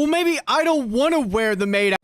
Well, maybe I don't want to wear the maid.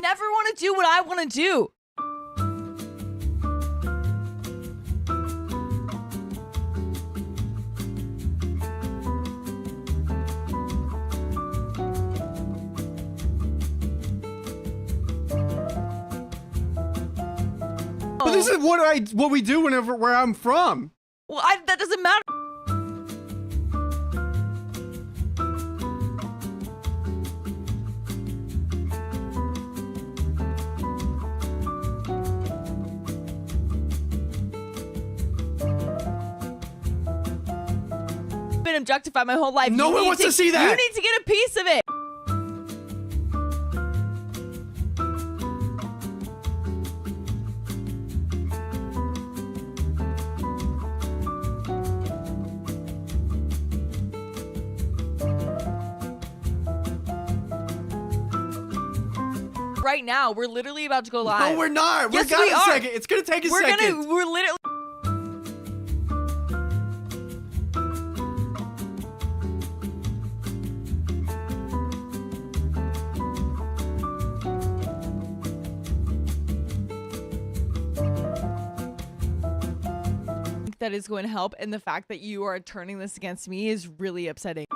Never want to do what I want to do. But this is what we do where I'm from. Well, that doesn't matter. Been objectified my whole life. No one wants to see that. You need to get a piece of it. Right now, we're literally about to go live. No, we're not. Yes, we got we a are. second. It's gonna take a second. We're literally. That is going to help, and the fact that you are turning this against me is really upsetting.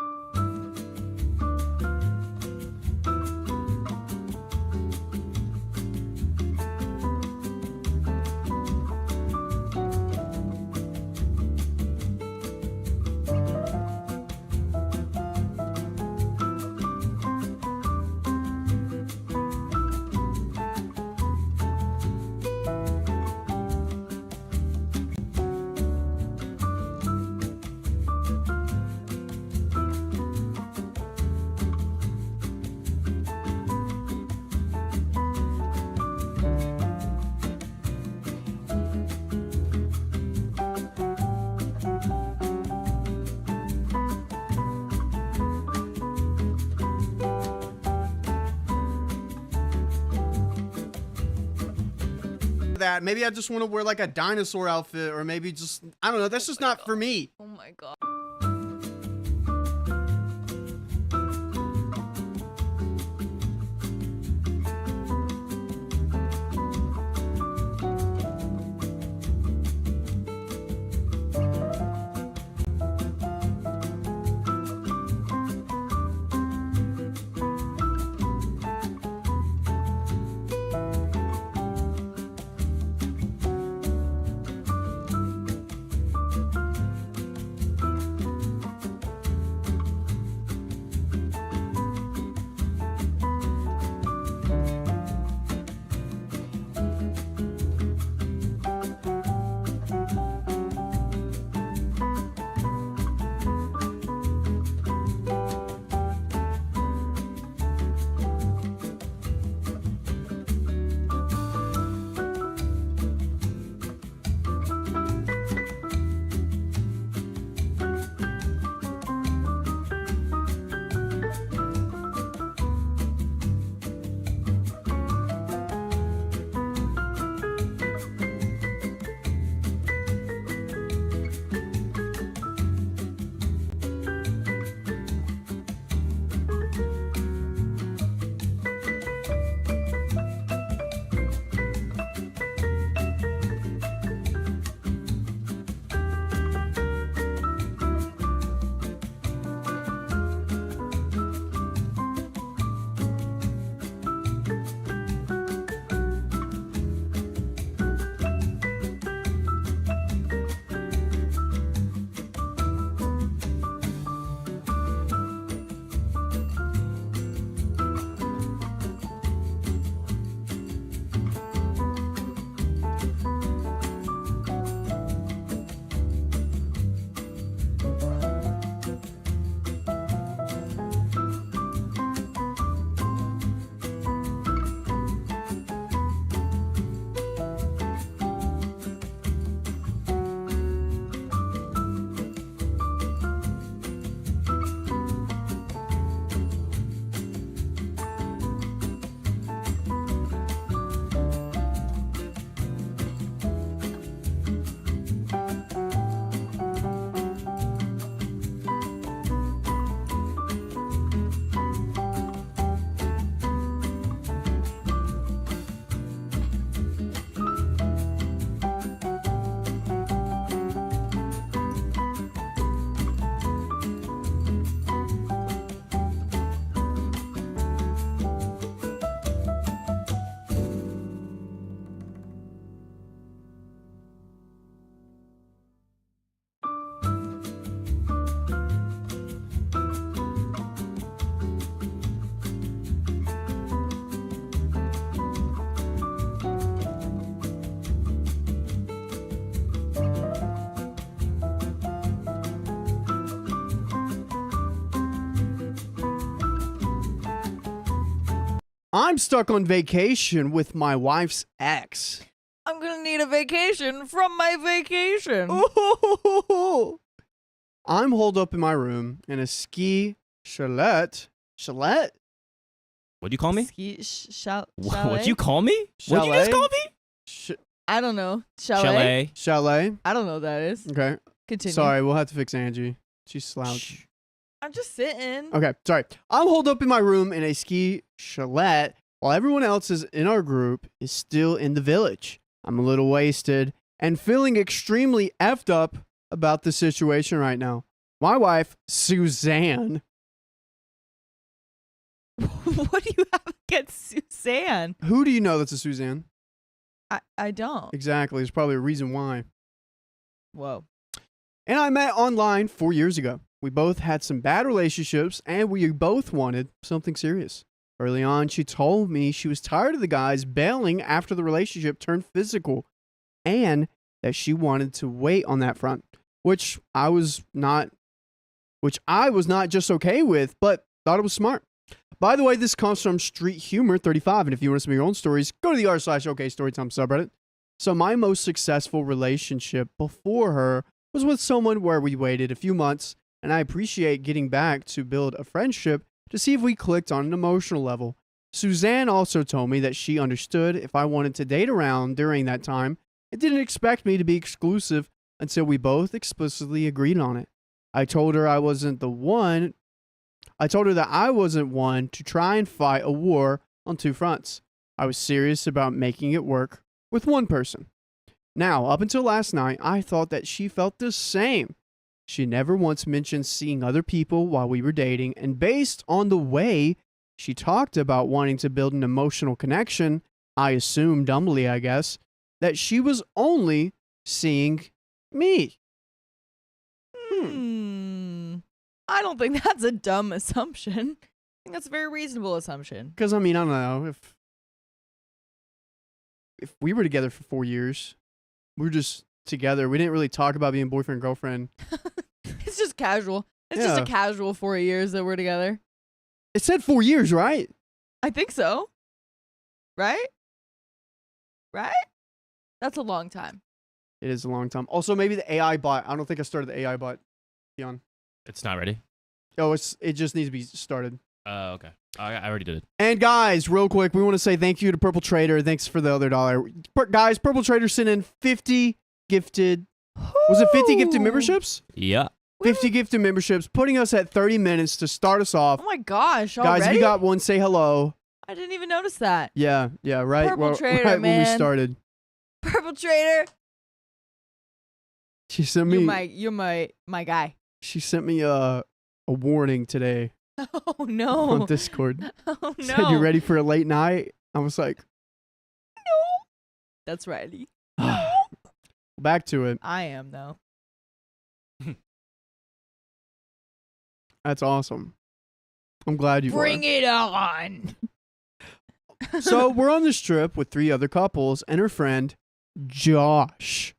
That maybe I just want to wear like a dinosaur outfit, or maybe just I don't know. That's just not for me. Oh my god. I'm stuck on vacation with my wife's ex. I'm gonna need a vacation from my vacation. Ooh. I'm holed up in my room in a ski chalet. Chalet? What'd you call me? What'd you call me? What'd you just Chalet? call me? I don't know. Chalet? Chalet? I don't know what that is. Okay. Continue. Sorry, we'll have to fix Angie. She's slouched. I'm just sitting. Okay, sorry. I'm holed up in my room in a ski chalet while everyone else is in our group is still in the village. I'm a little wasted and feeling extremely effed up about the situation right now. My wife, Suzanne. What do you have against Suzanne? Who do you know that's a Suzanne? I don't. Exactly. There's probably a reason why. Whoa. And I met online 4 years ago. We both had some bad relationships and we both wanted something serious. Early on, she told me she was tired of the guys bailing after the relationship turned physical and that she wanted to wait on that front, which I was not just okay with, but thought it was smart. By the way, this comes from Street Humor 35, and if you want to submit your own stories, go to the r/OK Storytime subreddit. So my most successful relationship before her was with someone where we waited a few months, and I appreciate getting back to build a friendship to see if we clicked on an emotional level. Suzanne also told me that she understood if I wanted to date around during that time and didn't expect me to be exclusive until we both explicitly agreed on it. I told her that I wasn't one to try and fight a war on two fronts. I was serious about making it work with one person. Now, up until last night, I thought that she felt the same. She never once mentioned seeing other people while we were dating, and based on the way she talked about wanting to build an emotional connection, I assumed, dumbly I guess, that she was only seeing me. I don't think that's a dumb assumption. I think that's a very reasonable assumption. Because, I mean, I don't know. If we were together for 4 years, we were just together. We didn't really talk about being boyfriend and girlfriend. It's just casual. It's just a casual 4 years that we're together. It said 4 years, right? I think so. Right? Right? That's a long time. It is a long time. Also, maybe the AI bot. I don't think I started the AI bot. Beyond. It's not ready. Oh, it just needs to be started. Okay. I already did it. And guys, real quick, we want to say thank you to Purple Trader. Thanks for the other $1. Guys, Purple Trader sent in 50 gifted. Was it 50 gifted memberships? Yeah. 50 gifted memberships, putting us at 30 minutes to start us off. Oh my gosh, Guys, if you got one, say hello. I didn't even notice that. Yeah, right. Purple Trader, right when we man. started. Purple Trader. She sent me. You're my guy. She sent me a warning today. Oh no. On Discord. Oh no. Said you ready for a late night? I was like, no. That's ready. Back to it. I am though. That's awesome. I'm glad you bring it on. So we're on this trip with 3 other couples and her friend Josh.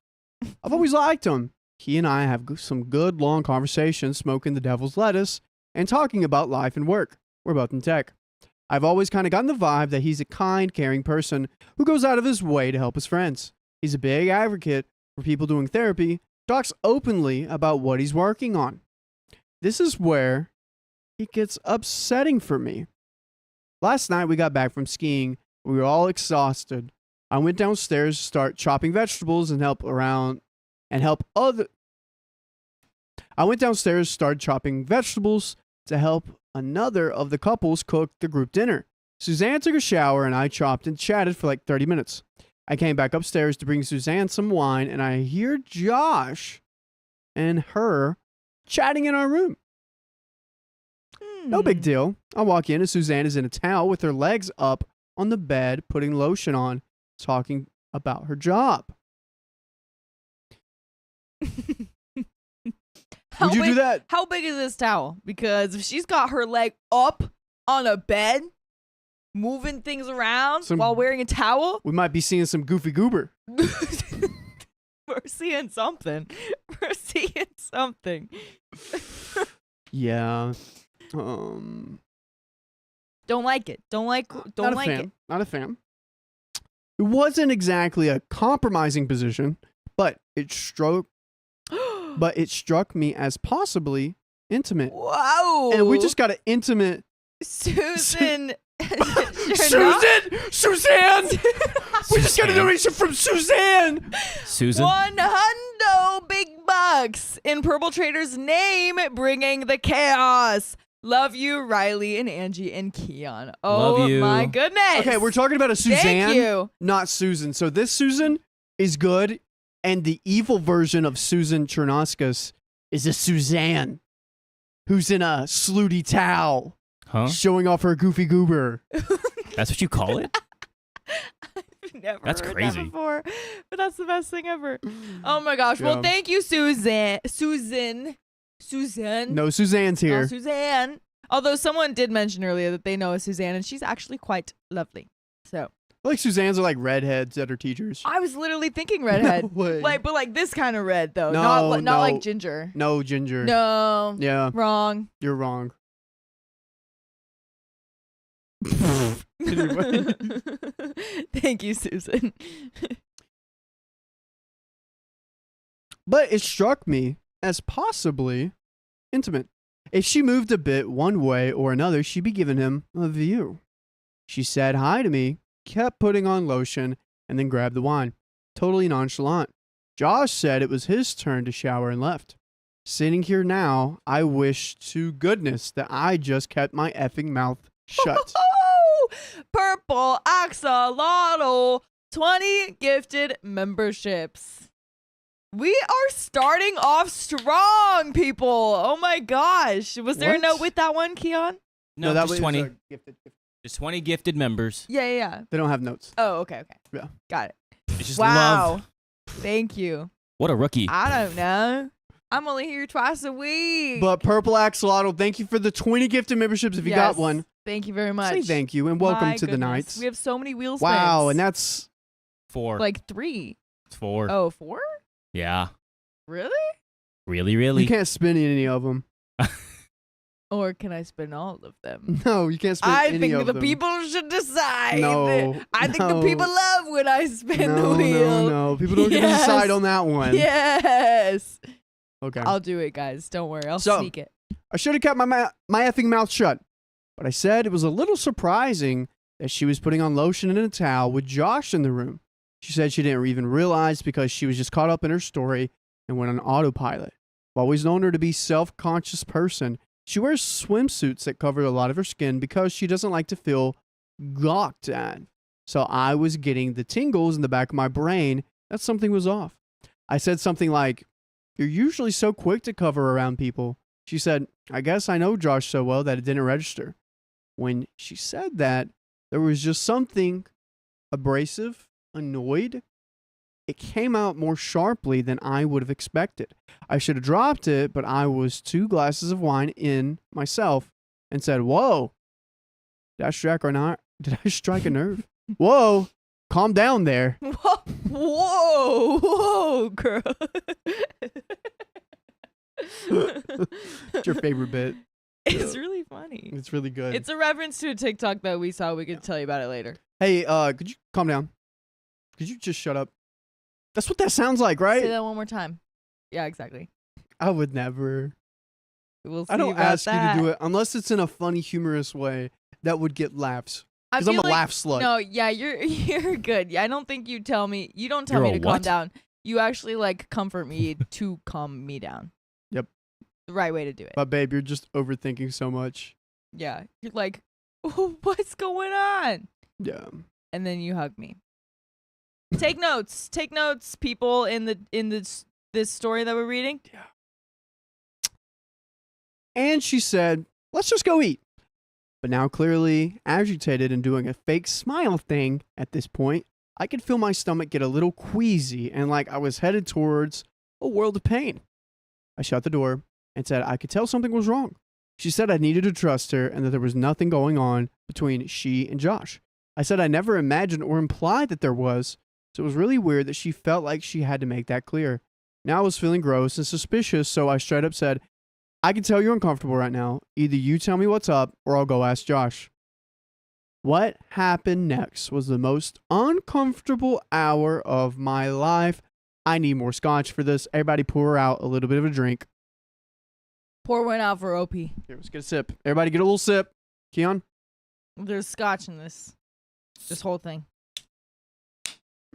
I've always liked him. He and I have some good long conversations smoking the devil's lettuce and talking about life and work. We're both in tech. I've always kind of gotten the vibe that he's a kind, caring person who goes out of his way to help his friends. He's a big advocate for people doing therapy, talks openly about what he's working on. This is where it gets upsetting for me. Last night we got back from skiing. We were all exhausted. I went downstairs to start chopping vegetables and help another of the couples cook the group dinner. Suzanne took a shower and I chopped and chatted for like 30 minutes. I came back upstairs to bring Suzanne some wine and I hear Josh and her chatting in our room. No big deal. I walk in and Suzanne is in a towel with her legs up on the bed, putting lotion on, talking about her job. Would you do that? How big is this towel? Because if she's got her leg up on a bed, moving things around while wearing a towel, we might be seeing some goofy goober. We're seeing something. We're seeing something. Yeah. Don't like it. Don't like it. Not a fan. It wasn't exactly a compromising position, but it struck me as possibly intimate. Wow. And we just got an intimate Suzanne. Suzanne! We just got a donation from Suzanne! Susan? 100 big bucks in Purple Trader's name, bringing the chaos. Love you, Riley and Angie and Keon. Oh, Love you. my goodness. Okay, we're talking about a Suzanne, Thank you. not Susan. So this Susan is good, and the evil version of Susan Chernoskas is a Suzanne who's in a slutty towel. Huh? Showing off her goofy goober. That's what you call it? I've never That's heard crazy. that before, but that's the best thing ever. Oh my gosh. Yeah. Well, thank you, Suzanne. No Suzanne's here. Oh, Suzanne. Although someone did mention earlier that they know a Suzanne, and she's actually quite lovely. So I like Suzanne's are like redheads that are teachers. I was literally thinking redhead. No way. But this kind of red though. No, not like ginger. No ginger. No. Yeah. Wrong. You're wrong. Anyway. Thank you, Susan. But it struck me as possibly intimate. If she moved a bit one way or another, she'd be giving him a view. She said hi to me, kept putting on lotion, and then grabbed the wine. Totally nonchalant. Josh said it was his turn to shower and left. Sitting here now, I wish to goodness that I just kept my effing mouth shut. Purple Axolotl 20 gifted memberships. We are starting off strong, people. Oh my gosh. Was there a What? note with that one, Keon? No, that just was 20. Gifted. Just 20 gifted members. Yeah. They don't have notes. Oh, okay. Yeah. Got it. It's just Wow. love. Thank you. What a rookie. I don't know. I'm only here twice a week. But Purple Axolotl, thank you for the 20 gifted memberships if you got one. Thank you very much. Say thank you and welcome My to the goodness. Knights. We have so many wheel spins. Wow, and that's 4. like 3. It's 4. Oh, 4? Yeah. Really? Really? you can't spin any of them. Or can I spin all of them? No, you can't spin I any think of the them. people should decide. No, I think no. the people love when I spin the No, wheel. no. People don't get to Yes. decide on that one. Yes. Okay. I'll do it, guys. Don't worry. I'll So- sneak it. I should have kept my effing mouth shut. But I said it was a little surprising that she was putting on lotion and a towel with Josh in the room. She said she didn't even realize because she was just caught up in her story and went on autopilot. I've always known her to be a self-conscious person. She wears swimsuits that cover a lot of her skin because she doesn't like to feel gawked at. So I was getting the tingles in the back of my brain that something was off. I said something like, "You're usually so quick to cover around people." She said, "I guess I know Josh so well that it didn't register." When she said that, there was just something abrasive, annoyed. It came out more sharply than I would have expected. I should have dropped it, but I was 2 glasses of wine in myself and said, "Whoa, did I strike or not? Did I strike a nerve? Whoa, calm down there." Whoa, girl. It's your favorite bit. It's really funny. It's really good. It's a reference to a TikTok that we saw. We could tell you about it later. Hey, could you calm down? Could you just shut up? That's what that sounds like, right? Say that one more time. Yeah, exactly. I would never. We'll see I don't about ask that. you to do it unless it's in a funny, humorous way that would get laughs. I Because I'm a feel like- laugh slut. No, yeah, you're good. Yeah, I don't think you tell me. You don't tell You're me a to calm what? down. You actually like comfort me to calm me down. Yep. The right way to do it. But babe, you're just overthinking so much. Yeah, you're like, what's going on? Yeah. And then you hug me. Take notes, people in this story that we're reading. Yeah. And she said, "Let's just go eat." But now clearly agitated and doing a fake smile thing at this point, I could feel my stomach get a little queasy and like I was headed towards a world of pain. I shut the door and said I could tell something was wrong. She said I needed to trust her and that there was nothing going on between she and Josh. I said I never imagined or implied that there was, so it was really weird that she felt like she had to make that clear. Now I was feeling gross and suspicious, so I straight up said, "I can tell you're uncomfortable right now. Either you tell me what's up or I'll go ask Josh." What happened next was the most uncomfortable hour of my life. I need more scotch for this. Everybody pour out a little bit of a drink. Pour one out for OP. Here, let's get a sip. Everybody get a little sip. Keon? There's scotch in this whole thing.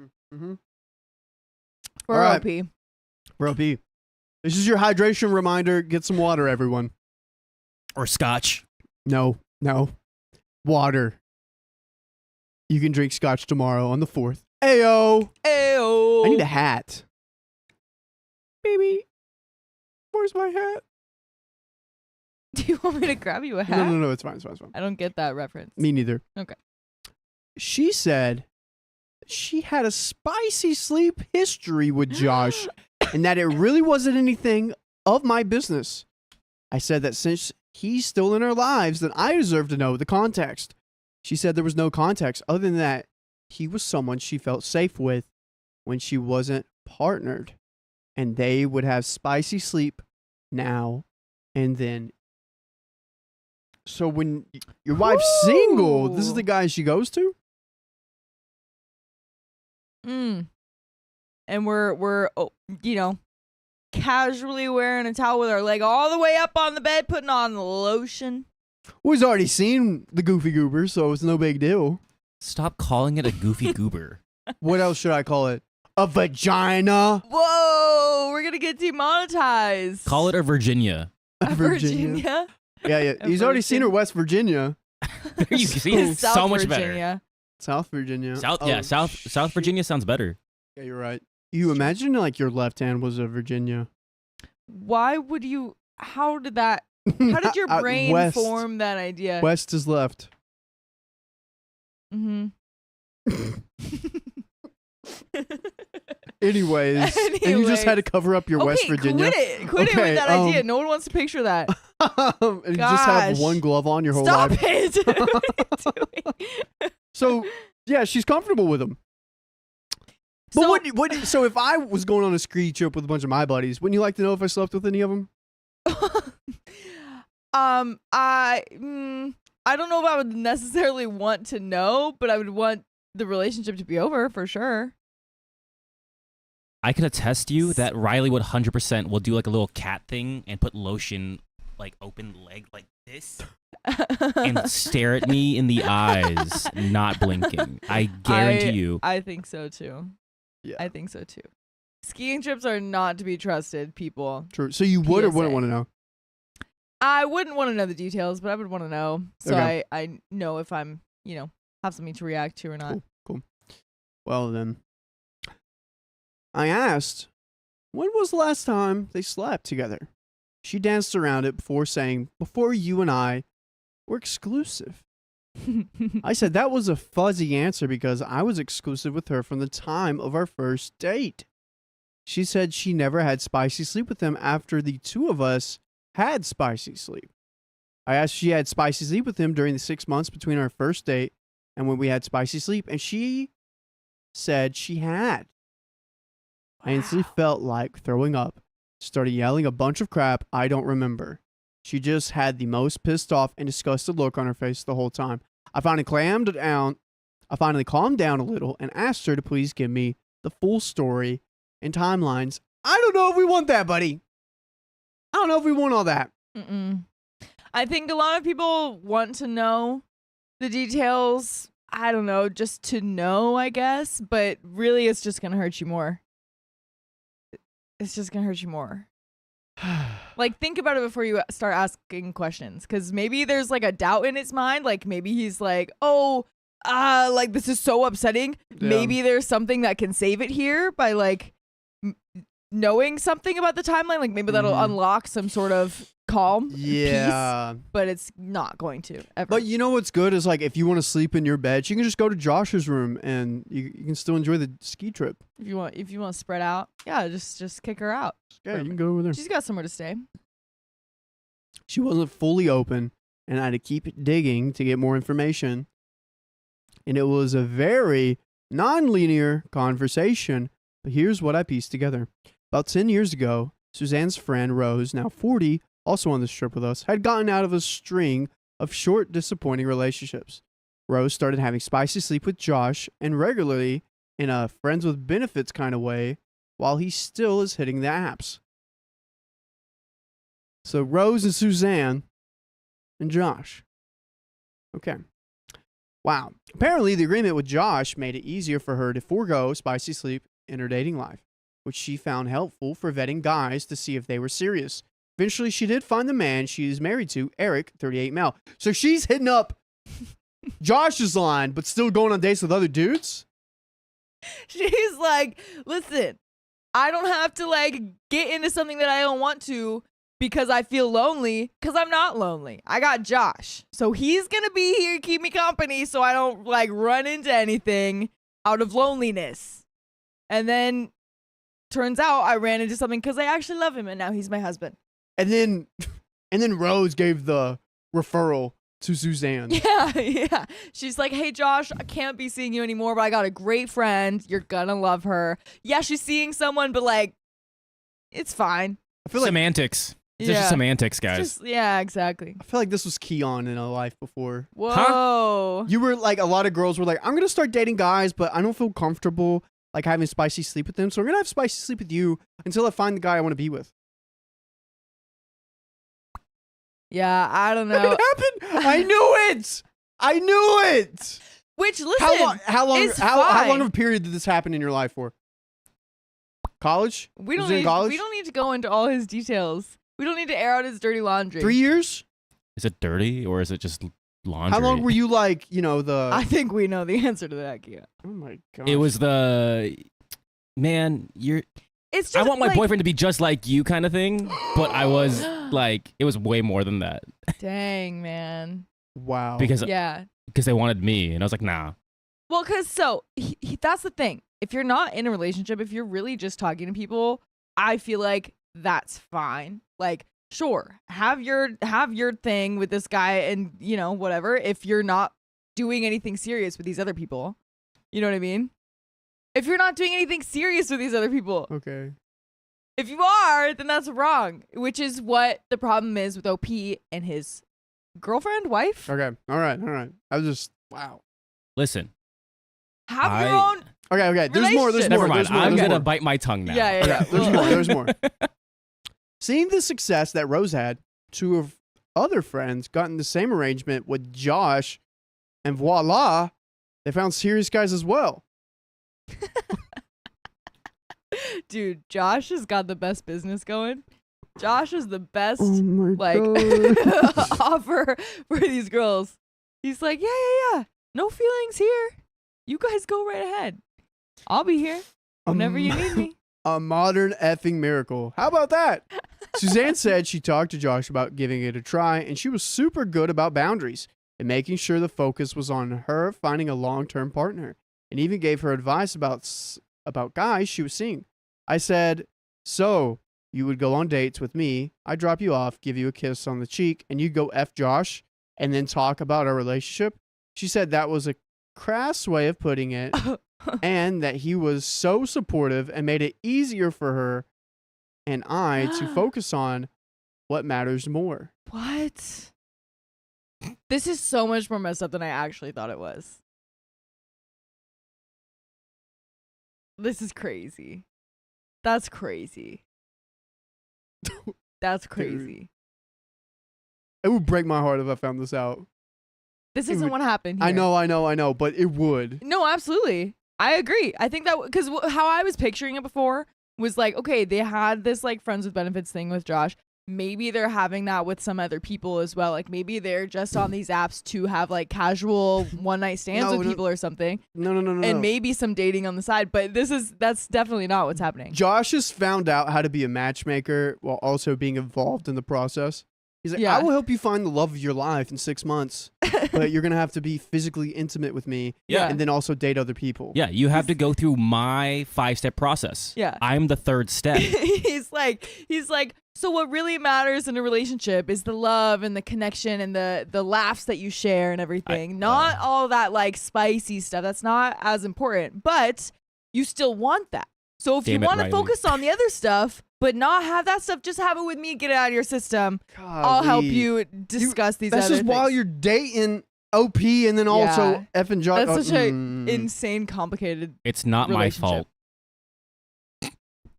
Mm-hmm. For All right. OP. For OP. This is your hydration reminder. Get some water, everyone. Or scotch. No. Water. You can drink scotch tomorrow on the 4th. Ayo. Ayo. I need a hat. Baby, where's my hat? Do you want me to grab you a hat? No, it's fine. I don't get that reference. Me neither. Okay. She said she had a spicy sleep history with Josh and that it really wasn't anything of my business. I said that since he's still in our lives, then I deserve to know the context. She said there was no context other than that he was someone she felt safe with when she wasn't partnered, and they would have spicy sleep now and then. So when your wife's single, this is the guy she goes to? And we're casually wearing a towel with our leg all the way up on the bed, putting on the lotion. Well, he's already seen the Goofy Goober, so it's no big deal. Stop calling it a goofy goober. What else should I call it? A vagina? Whoa, we're gonna get demonetized. Call it a Virginia. A Virginia? Yeah. He's already seen her West Virginia. There you see it. South So much Virginia. South Virginia. South Virginia sounds better. Yeah, you're right. You imagine like your left hand was a Virginia. Why would you? How did your brain West. form that idea? West is left. Mm-hmm. Anyways, and you just had to cover up your West Virginia. Quit it with that idea. No one wants to picture that. And you just have one glove on your whole Stop life. it! What are you doing? So yeah, she's comfortable with him. But so if I was going on a ski trip with a bunch of my buddies, wouldn't you like to know if I slept with any of them? I don't know if I would necessarily want to know, but I would want the relationship to be over for sure. I can attest you that Riley would 100% will do like a little cat thing and put lotion like open leg like this and stare at me in the eyes, not blinking. I guarantee you. I think so too. Yeah. I think so too. Skiing trips are not to be trusted, people. True. So you would or wouldn't want to know? I wouldn't want to know the details, but I would want to know. So Okay. I know if I'm, have something to react to or not. Cool. Well then, I asked, when was the last time they slept together? She danced around it before saying, before you and I were exclusive. I said that was a fuzzy answer because I was exclusive with her from the time of our first date. She said she never had spicy sleep with him after the two of us had spicy sleep. I asked if she had spicy sleep with him during the 6 months between our first date and when we had spicy sleep, and she said she had. I instantly felt like throwing up, started yelling a bunch of crap I don't remember. She just had the most pissed off and disgusted look on her face the whole time. I finally calmed down a little and asked her to please give me the full story and timelines. I don't know if we want that, buddy. I don't know if we want all that. I think a lot of people want to know the details. I don't know, just to know, I guess. But really, it's just going to hurt you more. It's just going to hurt you more. Like, think about it before you start asking questions. Because maybe there's like a doubt in its mind. Like, maybe he's like, like this is so upsetting. Yeah. Maybe there's something that can save it here by like knowing something about the timeline. Like maybe that'll unlock some sort of calm, peace, but it's not going to ever. But you know what's good is like if you want to sleep in your bed, you can just go to Josh's room and you can still enjoy the ski trip. If you want to spread out, just kick her out. Yeah, you can go over there. She's got somewhere to stay. She wasn't fully open, and I had to keep digging to get more information. And it was a very non-linear conversation. But here's what I pieced together. About 10 years ago, Suzanne's friend Rose, now 40, also on this trip with us, had gotten out of a string of short, disappointing relationships. Rose started having spicy sleep with Josh and regularly in a friends with benefits kind of way while he still is hitting the apps. So Rose and Suzanne and Josh. Okay. Wow. Apparently, the agreement with Josh made it easier for her to forego spicy sleep in her dating life, which she found helpful for vetting guys to see if they were serious. Eventually, she did find the man she is married to, Eric, 38 male. So she's hitting up Josh's line, but still going on dates with other dudes? She's like, listen, I don't have to like get into something that I don't want to because I feel lonely, because I'm not lonely. I got Josh. So he's going to be here, keep me company so I don't like run into anything out of loneliness. And then turns out I ran into something because I actually love him and now he's my husband. And then Rose gave the referral to Suzanne. Yeah. She's like, hey, Josh, I can't be seeing you anymore, but I got a great friend. You're going to love her. Yeah, she's seeing someone, but like, it's fine. I feel like semantics. It's just semantics, guys. Yeah, exactly. I feel like this was Keon in a life before. Whoa. Huh? You were like, a lot of girls were like, I'm going to start dating guys, but I don't feel comfortable like having spicy sleep with them. So I'm going to have spicy sleep with you until I find the guy I want to be with. Yeah, I don't know. It happened. I knew it. Which, listen, how long of a period did this happen in your life for? College? We don't college? We don't need to go into all his details. We don't need to air out his dirty laundry. 3 years? Is it dirty or is it just laundry? How long were you like, the... I think we know the answer to that, Kia. Oh my God. It was the... Man, It's just I want my like, boyfriend to be just like you kind of thing, but I was like, it was way more than that. Dang, man. Wow. Because they wanted me, and I was like, nah. Well, because that's the thing. If you're not in a relationship, if you're really just talking to people, I feel like that's fine. Like, sure, have your thing with this guy and, whatever, if you're not doing anything serious with these other people. You know what I mean? If you're not doing anything serious with these other people. Okay. If you are, then that's wrong, which is what the problem is with OP and his girlfriend, wife. Okay. All right. I was just, wow. Listen. Have your own. Okay. There's more. Never mind. I'm going to more. bite my tongue now. Yeah. There's more. Seeing the success that Rose had, two of other friends got in the same arrangement with Josh, and voila, they found serious guys as well. Dude, Josh has got the best business going. Josh is the best offer for these girls. He's like, yeah. No feelings here. You guys go right ahead. I'll be here whenever you need me. A modern effing miracle. How about that? Suzanne said she talked to Josh about giving it a try, and she was super good about boundaries and making sure the focus was on her finding a long-term partner, and even gave her advice about guys she was seeing. I said, so you would go on dates with me, I'd drop you off, give you a kiss on the cheek, and you'd go F Josh and then talk about our relationship? She said that was a crass way of putting it, and that he was so supportive and made it easier for her and I to focus on what matters more. What? This is so much more messed up than I actually thought it was. This is crazy. That's crazy. That's crazy. It would break my heart if I found this out. This isn't what happened here. I know, but it would. No, absolutely. I agree. I think that because how I was picturing it before was like, okay, they had this like friends with benefits thing with Josh. Maybe they're having that with some other people as well. Like maybe they're just on these apps to have like casual one night stands with people or something. No. And maybe some dating on the side. But that's definitely not what's happening. Josh has found out how to be a matchmaker while also being involved in the process. He's like, I will help you find the love of your life in 6 months, but you're going to have to be physically intimate with me and then also date other people. Yeah, you have to go through my 5-step process. Yeah. I'm the 3rd step. He's like, so what really matters in a relationship is the love and the connection and the laughs that you share and everything. Not all that like spicy stuff. That's not as important, but you still want that. So if you want to focus on the other stuff, but not have that stuff, just have it with me, get it out of your system. Golly. I'll help you discuss these other things. This is while you're dating OP and then also Yeah. F and Josh. That's such a insane, complicated. It's not my fault.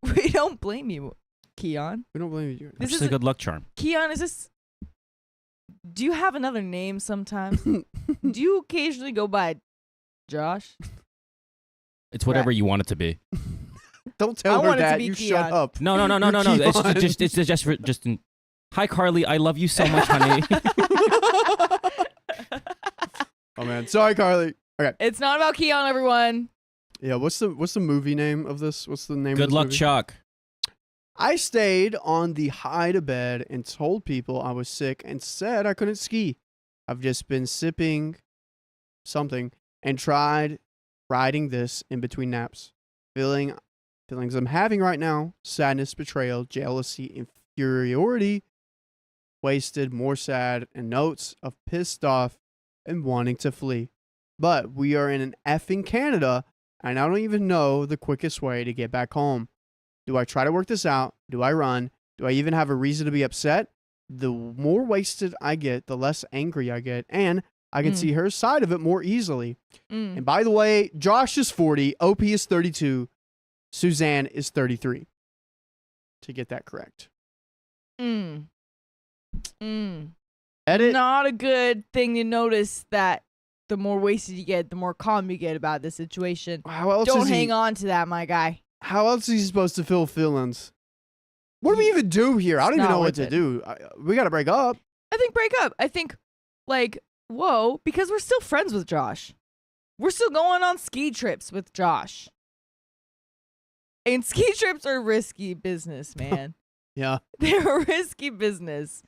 We don't blame you, Keon. We don't blame you. It's This just is a good luck charm. Keon, is this? Do you have another name sometimes? Do you occasionally go by Josh? It's whatever you want it to be. Don't I tell her want it to that. be You Keon. shut up. No. It's just hi Carly, I love you so much, honey. Oh man, sorry, Carly. Okay. It's not about Keon, everyone. Yeah. What's the movie name of this? What's the name? Good of this luck, movie? Chuck. I stayed on the hide of bed and told people I was sick and said I couldn't ski. I've just been sipping something and tried riding this in between naps. Feelings I'm having right now: sadness, betrayal, jealousy, inferiority, wasted, more sad, and notes of pissed off and wanting to flee. But we are in an effing Canada, and I don't even know the quickest way to get back home. Do I try to work this out? Do I run? Do I even have a reason to be upset? The more wasted I get, the less angry I get, and I can see her side of it more easily. And by the way, Josh is 40, OP is 32, Suzanne is 33. To get that correct. Edit. Not a good thing to notice that the more wasted you get, the more calm you get about the situation. How else Don't is he, hang on to that, my guy. How else is he supposed to feel feelings? What do we even do here? I don't It's even not know what worth to it. do. We got to break up. I think break up. I think, like, whoa, because we're still friends with Josh. We're still going on ski trips with Josh. And ski trips are risky business, man. Yeah. They're a risky business.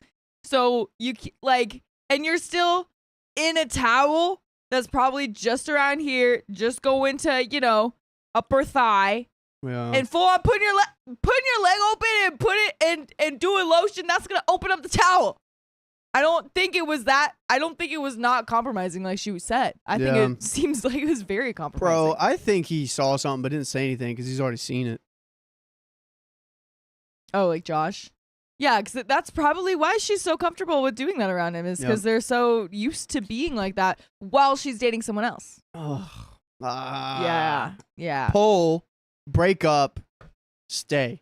So and you're still in a towel that's probably just around here, just go into, upper thigh, Yeah. and full on putting your leg open and put it and doing lotion. That's gonna open up the towel. I don't think it was that. I don't think it was not compromising like she said. I think it seems like it was very compromising. Bro, I think he saw something but didn't say anything because he's already seen it. Oh, like Josh? Yeah, because that's probably why she's so comfortable with doing that around him, is because they're so used to being like that while she's dating someone else. Ugh. Yeah. Pull, break up, stay.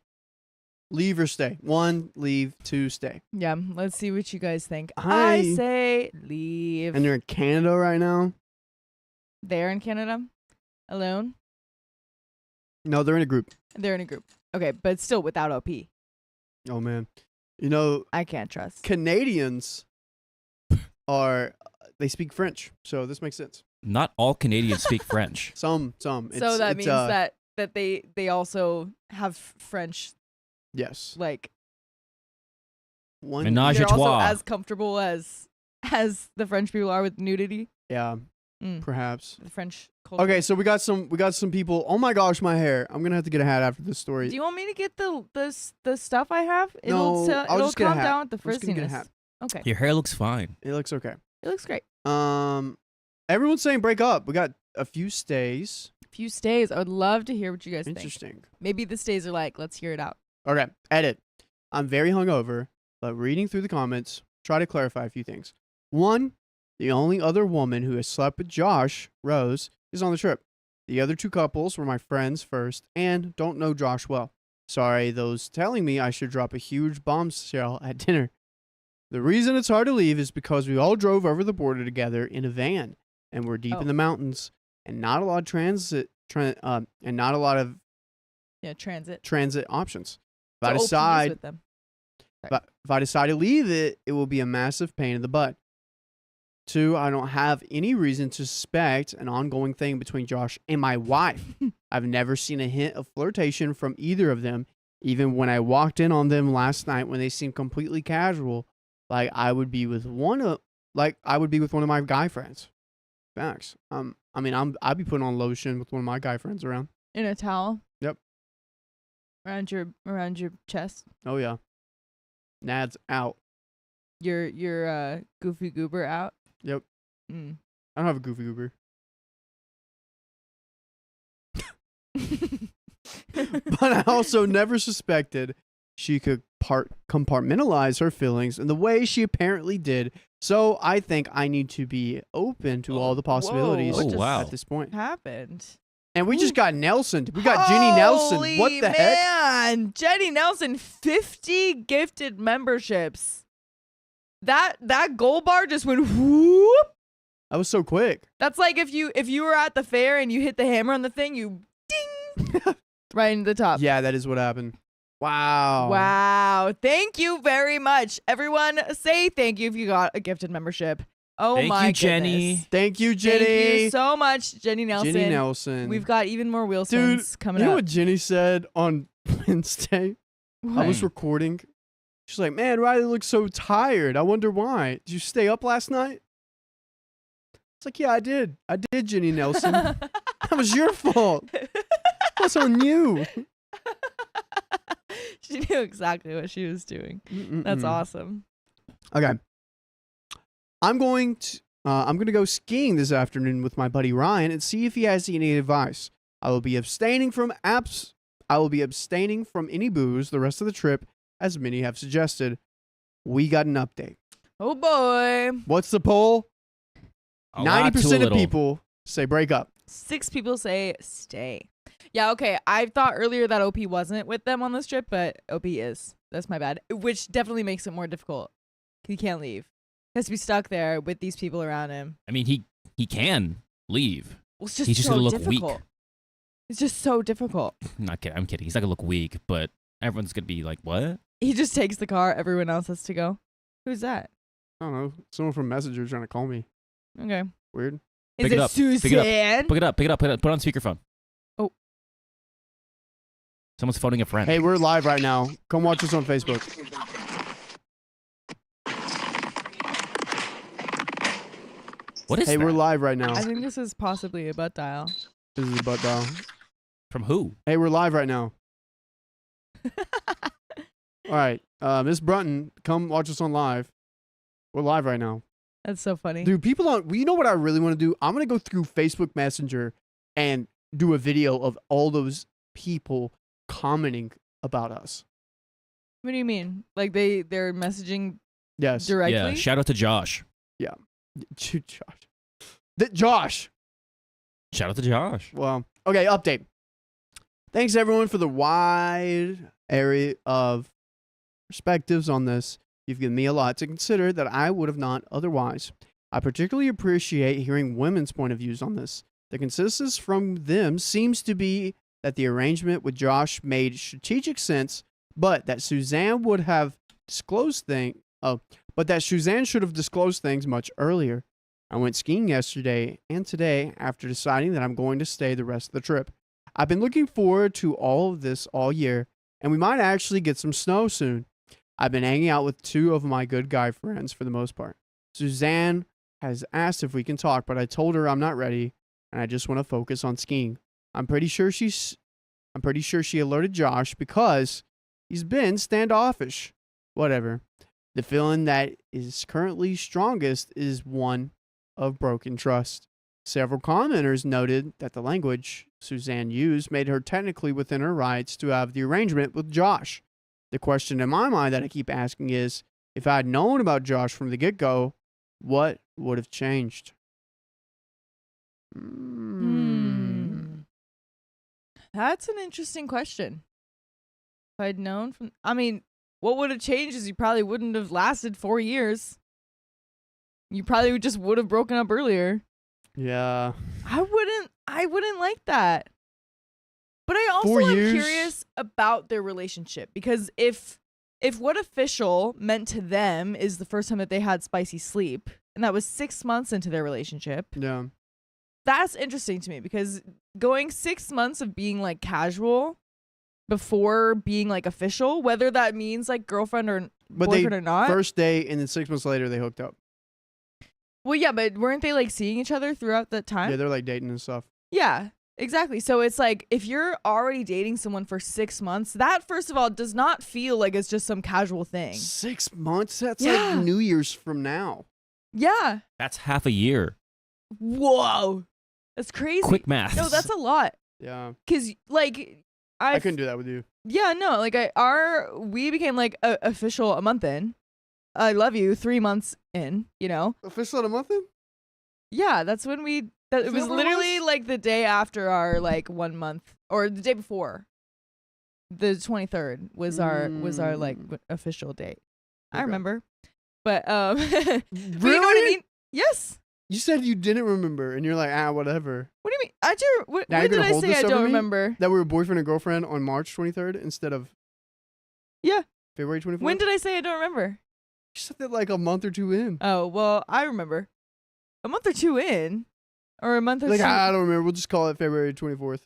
Leave or stay. 1, leave. 2, stay. Yeah, let's see what you guys think. Hi. I say leave. And they're in Canada right now? They're in Canada? Alone? No, they're in a group. They're in a group. Okay, but still without OP. Oh, man. I can't trust. Canadians they speak French, so this makes sense. Not all Canadians speak French. Some. So that means that they also have French, Yes. like, One. Menage they're a also trois. as comfortable as the French people are with nudity. Yeah, Mm. perhaps. The French culture. Okay, so we got some people. Oh my gosh, my hair. I'm gonna have to get a hat after this story. Do you want me to get the stuff I have? No, I'll it'll just get a calm hat. down with the I'm just gonna get a frizziness. hat. Okay, Your hair looks fine. It looks okay. it looks great. Everyone's saying break up. We got a few stays. Few stays. I would love to hear what you guys think. Interesting. Maybe the stays are like, let's hear it out. Okay, edit. I'm very hungover, but reading through the comments, try to clarify a few things. 1, the only other woman who has slept with Josh, Rose, is on the trip. The other 2 couples were my friends first and don't know Josh well. Sorry, those telling me I should drop a huge bombshell at dinner. The reason it's hard to leave is because we all drove over the border together in a van, and we're deep in the mountains, and not a lot of transit Transit. options. So OP is with them. But if I decide to leave it, it will be a massive pain in the butt. 2, I don't have any reason to suspect an ongoing thing between Josh and my wife. I've never seen a hint of flirtation from either of them, even when I walked in on them last night when they seemed completely casual, like I would be with one of my guy friends. Facts. I'd be putting on lotion with one of my guy friends around. In a towel. Yep. Around your chest. Oh yeah. Nad's out. Your goofy goober out. Yep. Mm. I don't have a goofy goober. But I also never suspected she could compartmentalize her feelings in the way she apparently did. So I think I need to be open to all the possibilities Whoa, Oh, wow. at this point. happened? And we just got Nelson. We got Jenny Nelson. What the heck? Man, Jenny Nelson, 50 gifted memberships. That gold bar just went whoop. That was so quick. That's like if you were at the fair and you hit the hammer on the thing, you ding right in the top. Yeah, that is what happened. Wow. Wow. Thank you very much. Everyone say thank you if you got a gifted membership. Oh Thank my you, Jenny. goodness. Thank you, Jenny. Thank you so much, Jenny Nelson. Jenny Nelson. We've got even more Dude, Wilsons coming you know up. what Jenny said on Wednesday? I was What? recording. She's like, man, Riley looks so tired. I wonder why. Did you stay up last night? It's like, yeah, I did. I did, Jenny Nelson. That was your fault. That's on you. She knew exactly what she was doing. That's awesome. Okay. I'm going to go skiing this afternoon with my buddy Ryan and see if he has any advice. I will be abstaining from any booze the rest of the trip, as many have suggested. We got an update. Oh boy. What's the poll? A lot to 90% of little. people say break up. 6 people say stay. Yeah, okay. I thought earlier that OP wasn't with them on this trip, but OP is. That's my bad. Which definitely makes it more difficult. He can't leave. He has to be stuck there with these people around him. I mean, he can leave. Well, it's just He's just so gonna look difficult. weak. It's just so difficult. Not kidding. I'm kidding. He's not gonna look weak, but everyone's gonna be like, "What?" He just takes the car. Everyone else has to go. Who's that? I don't know. Someone from Messenger trying to call me. Okay. Weird. Is Pick it it up. Pick it up. Suzanne? Pick it up. Pick it up. Put it on speakerphone. Oh. Someone's phoning a friend. Hey, we're live right now. Come watch us on Facebook. What is Hey, that? we're live right now. I think this is possibly a butt dial. This is a butt dial. From who? Hey, we're live right now. All right. Miss Brunton, come watch us on live. We're live right now. That's so funny. Dude, people don't. You know what I really want to do? I'm going to go through Facebook Messenger and do a video of all those people commenting about us. What do you mean? Like they're messaging Yes. directly? Yeah. Shout out to Josh. Josh. Josh. Shout out to Josh. Well, okay, update. Thanks everyone for the wide area of perspectives on this. You've given me a lot to consider that I would have not otherwise. I particularly appreciate hearing women's point of views on this. The consensus from them seems to be that the arrangement with Josh made strategic sense, but that Suzanne would have disclosed things. But that Suzanne should have disclosed things much earlier. I went skiing yesterday and today after deciding that I'm going to stay the rest of the trip. I've been looking forward to all of this all year, and we might actually get some snow soon. I've been hanging out with 2 of my good guy friends for the most part. Suzanne has asked if we can talk, but I told her I'm not ready, and I just want to focus on skiing. I'm pretty sure she alerted Josh because he's been standoffish. Whatever. The feeling that is currently strongest is one of broken trust. Several commenters noted that the language Suzanne used made her technically within her rights to have the arrangement with Josh. The question in my mind that I keep asking is, if I had known about Josh from the get-go, what would have changed? That's an interesting question. If I'd known from, I mean, what would have changed is you probably wouldn't have lasted 4 years. You probably just would have broken up earlier. Yeah. I wouldn't like that. But I also 4 am years? curious about their relationship, because if what official meant to them is the first time that they had spicy sleep, and that was 6 months into their relationship, Yeah. that's interesting to me, because going 6 months of being like casual before being like official, whether that means like girlfriend or But boyfriend or not. First day, and then 6 months later, they hooked up. Well, yeah, but weren't they like seeing each other throughout that time? Yeah, they're like dating and stuff. Yeah, exactly. So it's like, if you're already dating someone for 6 months, that first of all does not feel like it's just some casual thing. 6 months? That's Yeah. like New Year's from now. Yeah. That's half a year. Whoa. That's crazy. Quick math. No, that's a lot. Yeah. Because, like, I couldn't do that with you. Yeah, no, like we became like official a month in. I love you 3 months in, you know? Official in a month in? Yeah, that's when it was that what it literally was? like the day after our like 1 month, or the day before. The 23rd was our like official date. I Okay. remember. But but you know what I Really? mean? Yes. You said you didn't remember, and you're like, whatever. What do you mean? I do. Now When you're did gonna I hold say this I over don't me? remember? That we were boyfriend and girlfriend on March 23rd instead of Yeah. February 24th? When did I say I don't remember? You said that like a month or two in. Oh, well, I remember. A month or two in? Or a month or Like, two? I don't remember. We'll just call it February 24th.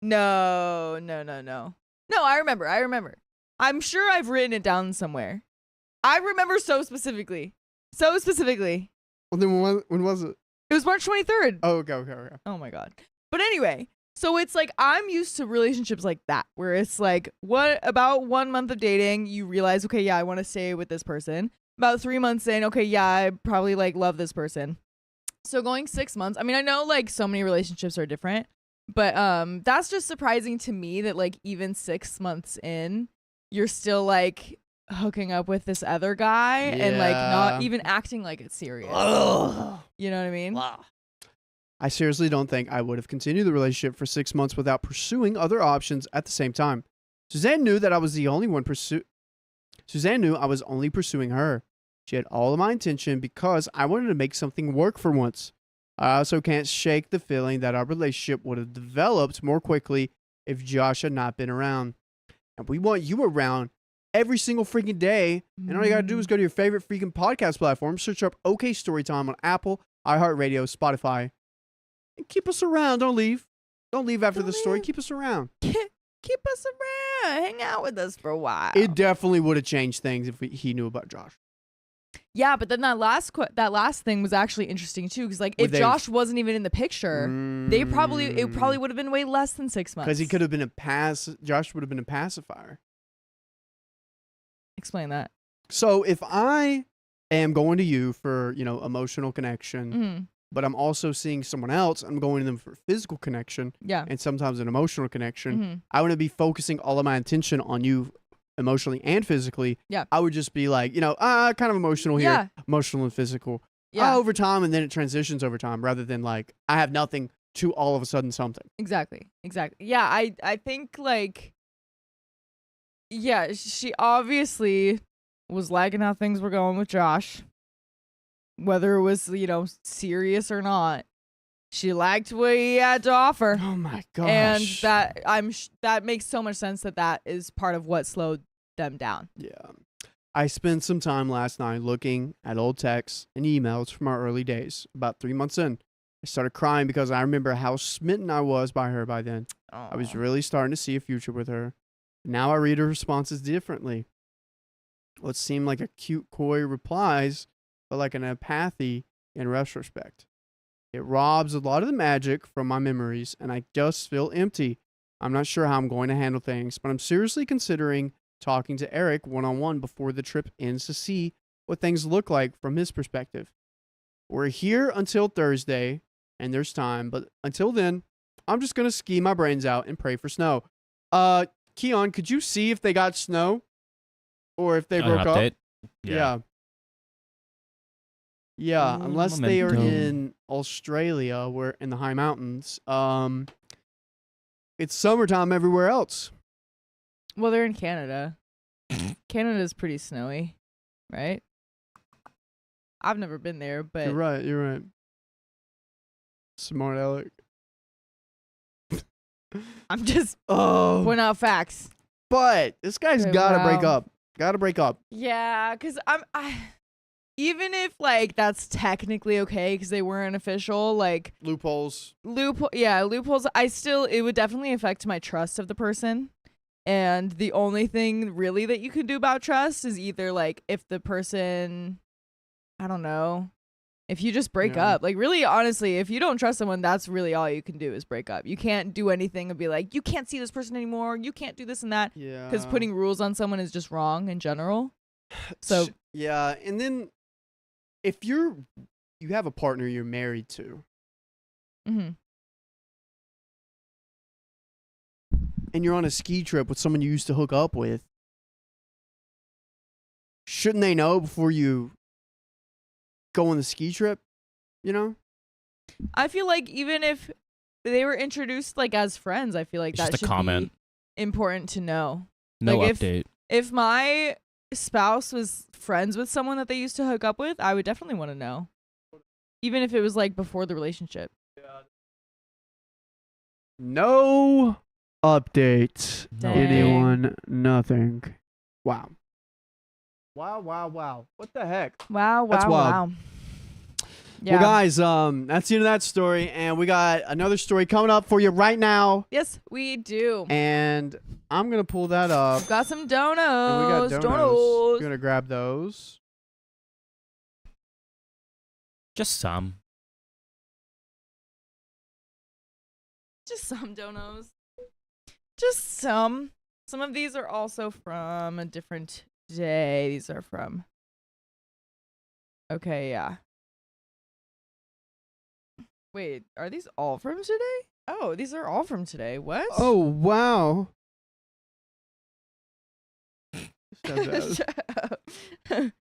No. No, I remember. I'm sure I've written it down somewhere. I remember so specifically. So specifically. Well, then when was it? It was March 23rd. Oh, okay. Oh my God. But anyway, so it's like I'm used to relationships like that, where it's like, what about 1 month of dating, you realize, okay, yeah, I want to stay with this person. About 3 months in, okay, yeah, I probably like love this person. So going 6 months, I mean, I know like so many relationships are different, but that's just surprising to me that like even 6 months in, you're still like hooking up with this other guy and like not Yeah. even acting like it's serious. Ugh. You know what I mean? I seriously don't think I would have continued the relationship for 6 months without pursuing other options at the same time. Suzanne knew that I was the only one Suzanne knew I was only pursuing her. She had all of my attention because I wanted to make something work for once. I also can't shake the feeling that our relationship would have developed more quickly if Josh had not been around. And we want you around every single freaking day. And all you gotta do is go to your favorite freaking podcast platform, search up OK Storytime on Apple, iHeartRadio, Spotify, and keep us around. Don't leave. Don't leave after Don't the story. leave. Keep us around. Keep us around. Hang out with us for a while. It definitely would have changed things if he knew about Josh. Yeah, but then that last thing was actually interesting too, because like Would if they- Josh wasn't even in the picture, it probably would have been way less than 6 months. because he could have been Josh would have been a pacifier. Explain that. So if I am going to you for emotional connection, Mm-hmm. but I'm also seeing someone else, I'm going to them for physical connection Yeah. and sometimes an emotional connection. Mm-hmm. I want to be focusing all of my attention on you emotionally and physically. Yeah. I would just be like, kind of emotional here, Yeah. emotional and physical. Yeah. Over time, and then it transitions over time rather than like I have nothing to all of a sudden something. Exactly. Yeah, I think like, yeah, she obviously was liking how things were going with Josh, whether it was serious or not. She liked what he had to offer. Oh my gosh. And that makes so much sense that is part of what slowed them down. Yeah. I spent some time last night looking at old texts and emails from our early days. About 3 months in, I started crying because I remember how smitten I was by her by then. I was really starting to see a future with her. Now I read her responses differently. What seemed like a cute, coy replies, but like an apathy in retrospect. It robs a lot of the magic from my memories, and I just feel empty. I'm not sure how I'm going to handle things, but I'm seriously considering talking to Eric one-on-one before the trip ends to see what things look like from his perspective. We're here until Thursday, and there's time, but until then, I'm just going to ski my brains out and pray for snow. Keon, could you see if they got snow? Or if they broke up? Update? Yeah, unless they are Momentum. in Australia, where in the high mountains. It's summertime everywhere else. Well, they're in Canada. Canada's pretty snowy, right? I've never been there, but You're right. Smart Alec. I'm just Oh, pointing out facts. but this guy's Okay, gotta break wow. up. Gotta break up. Yeah, because even if like that's technically okay because they weren't official, like Loopholes. loopholes. It would definitely affect my trust of the person. And the only thing really that you can do about trust is either like if the person, I don't know, if you just break Yeah. up. Like really, honestly, if you don't trust someone, that's really all you can do is break up. You can't do anything and be like, you can't see this person anymore. You can't do this and that. Yeah. Because putting rules on someone is just wrong in general. So yeah, and then if you have a partner you're married to, mhm. and you're on a ski trip with someone you used to hook up with, shouldn't they know before you go on the ski trip? You know? I feel like even if they were introduced like as friends, I feel like It's that just a should comment. be important to know. No Like, update. If my spouse was friends with someone that they used to hook up with, I would definitely want to know. Even if it was like before the relationship. No update. No Dang. update. Anyone, nothing. Wow. Wow. What the heck? Wow, That's wild. wow. Yeah. Well, guys, that's the end of that story, and we got another story coming up for you right now, Yes, we do. and I'm gonna pull that up. We've got some And we got donos. donos. We're gonna grab those. Just some. Just some donos. Just some. Some of these are also from a different day. These are from. Okay, yeah. Wait, are these all from today? Oh, these are all from today. What? Oh wow. Shut up.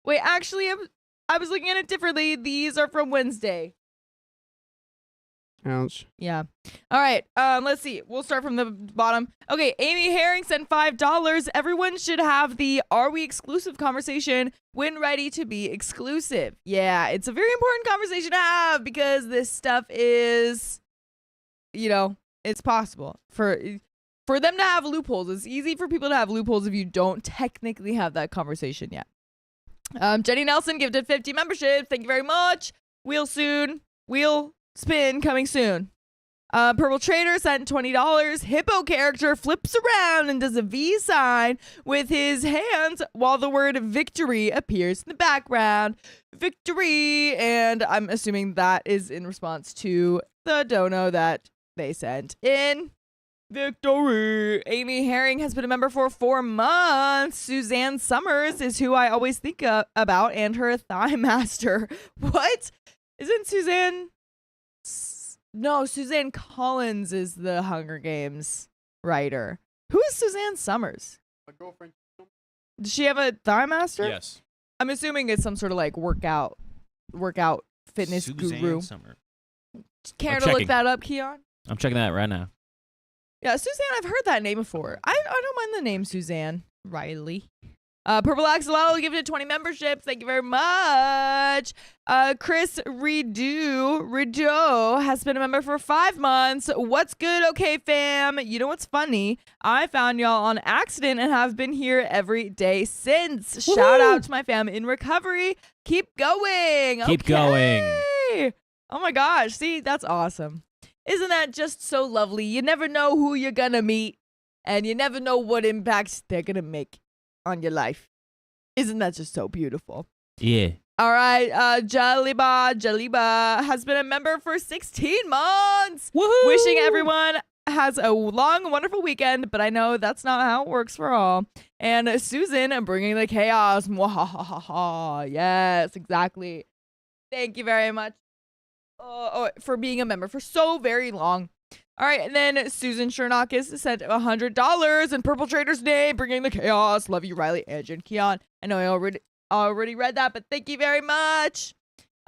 Wait, actually, I was looking at it differently. These are from Wednesday. Ouch. Yeah. All right. Let's see. We'll start from the bottom. Okay. Amy Herring sent $5. Everyone should have the "Are we exclusive?" conversation when ready to be exclusive. Yeah, it's a very important conversation to have because this stuff is, it's possible for them to have loopholes. It's easy for people to have loopholes if you don't technically have that conversation yet. Jenny Nelson gifted 50 memberships. Thank you very much. Wheel spin coming soon. Purple Trader sent $20. Hippo character flips around and does a V sign with his hands while the word victory appears in the background. Victory! And I'm assuming that is in response to the dono that they sent in. Victory! Amy Herring has been a member for 4 months. Suzanne Summers is who I always think about, and her thigh master. What? Isn't Suzanne... No, Suzanne Collins is the Hunger Games writer. Who is Suzanne Summers? My girlfriend. Does she have a thigh master? Yes. I'm assuming it's some sort of like workout fitness Suzanne guru. Summer. Care I'm to look checking. that up, Keon? I'm checking that right now. Yeah, Suzanne, I've heard that name before. I don't mind the name Suzanne Riley. Purple Axolotl gifted 20 memberships. Thank you very much. Chris Rideau has been a member for 5 months. What's good, okay, fam? You know what's funny? I found y'all on accident and have been here every day since. Woo-hoo! Shout out to my fam in recovery. Keep going. Keep going. Oh my gosh. See, that's awesome. Isn't that just so lovely? You never know who you're gonna meet, and you never know what impacts they're gonna make on your life. Isn't that just so beautiful? Yeah. All right, Jaliba has been a member for 16 months. Woohoo! Wishing everyone has a long, wonderful weekend, but I know that's not how it works for all. And Susan bringing the chaos. Mwahahaha. Yes, exactly. Thank you very much for being a member for so very long. All right, and then Susan Chernakis sent $100 in Purple Trader's name, bringing the chaos. Love you, Riley, Edge, and Keon. I know I already read that, but thank you very much.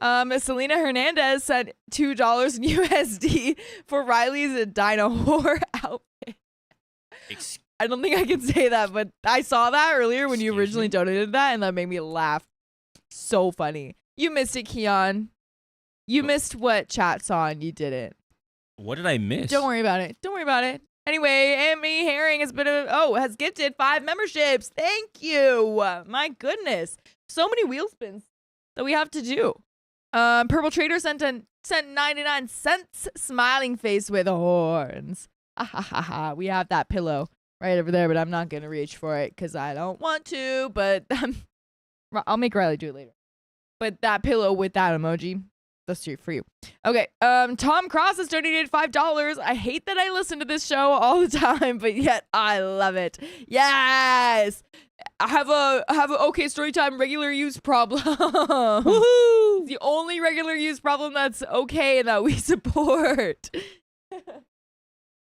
Selena Hernandez sent $2 in USD for Riley's Dino Whore outfit. I don't think I can say that, but I saw that earlier when you Excuse originally me? donated that, and that made me laugh. So funny. You missed it, Keon. You missed what chat saw, and you didn't. What did I miss? Don't worry about it. Don't worry about it. Anyway, Amy Herring has gifted 5 memberships. Thank you. My goodness. So many wheel spins that we have to do. Purple Trader sent 99 cents smiling face with horns. Ha ha ha ha. We have that pillow right over there, but I'm not going to reach for it because I don't want to, but I'll make Riley do it later. But that pillow with that emoji, that's for you. Okay. Tom Cross has donated $5. I hate that I listen to this show all the time, but yet I love it. Yes. I have a okay storytime regular use problem. Woohoo! The only regular use problem that's okay and that we support.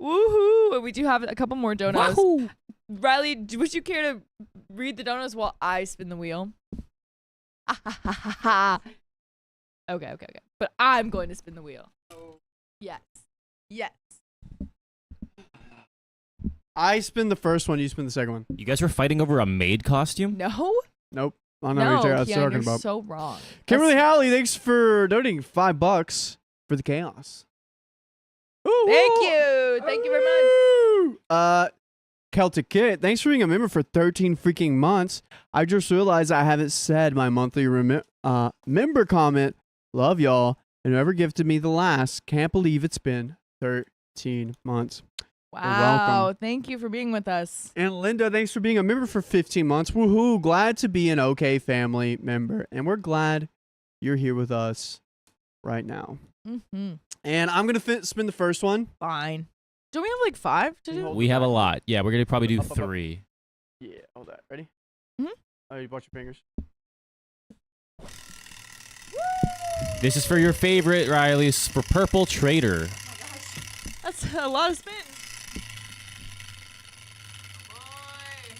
Woohoo! And we do have a couple more donuts. Wahoo! Riley, would you care to read the donuts while I spin the wheel? Okay. But I'm going to spin the wheel. Yes. Yes. I spin the first one. You spin the second one. You guys were fighting over a maid costume? No? Nope. I don't know No, what you're Keon, talking you're about. so wrong. Kimberly That's- Howley, thanks for donating $5 for the chaos. Thank you. Thank you very much. Celtic Kit, thanks for being a member for 13 freaking months. I just realized I haven't said my monthly member comment. Love y'all. And whoever gifted me the last, can't believe it's been 13 months. Wow. welcome. Thank you for being with us. And Linda, thanks for being a member for 15 months. Woohoo. Glad to be an OK family member. And we're glad you're here with us right now. Mm-hmm. And I'm going to spin the first one. Fine. Don't we have like 5 to do? We have a lot. Yeah, we're gonna probably do Up. 3. Yeah, hold that. Ready? Mhm. Oh, you watch your fingers. This is for your favorite, Riley. It's for Purple Trader. That's a lot of spins. Boy.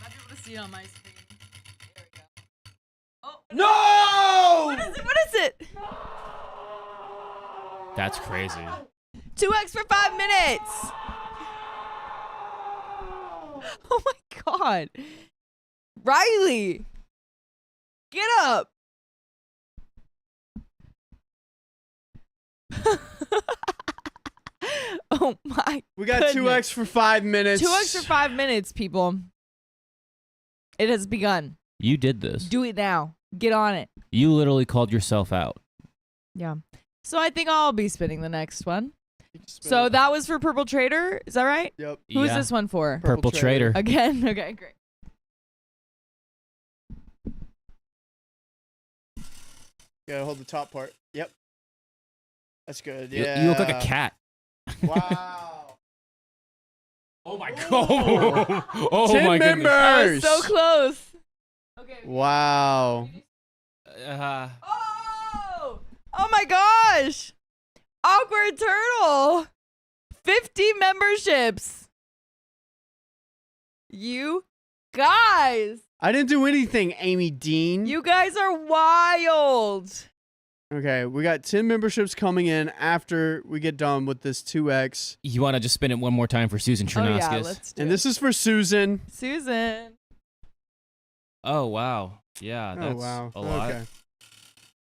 Might be able to see it on my screen. There we go. Oh, No! What is it? What is it? That's crazy. 2x for 5 minutes. Oh my god. Riley. Get up. Oh my. We got goodness. 2x for 5 minutes. 2x for 5 minutes, people. It has begun. You did this. Do it now. Get on it. You literally called yourself out. Yeah. So I think I'll be spinning the next one. Spin So it. that was for Purple Trader. Is that right? Yep. Who is Yeah. this one for? Purple Trader. Again? Okay, great. Yeah, hold the top part. Yep. That's good. You- Yeah. You look like a cat. Wow. Oh my god. Oh 10 my goodness. That members. was so close. Okay. Wow. Oh! Oh my gosh! Awkward Turtle! 50 memberships! You guys! I didn't do anything, Amy Dean. You guys are wild! Okay, we got 10 memberships coming in after we get done with this 2x. You want to just spin it one more time for Susan Oh yeah, Chernoskis? let's do And it. this is for Susan. Susan. Oh, wow. Yeah, that's Oh, wow. a lot. Okay.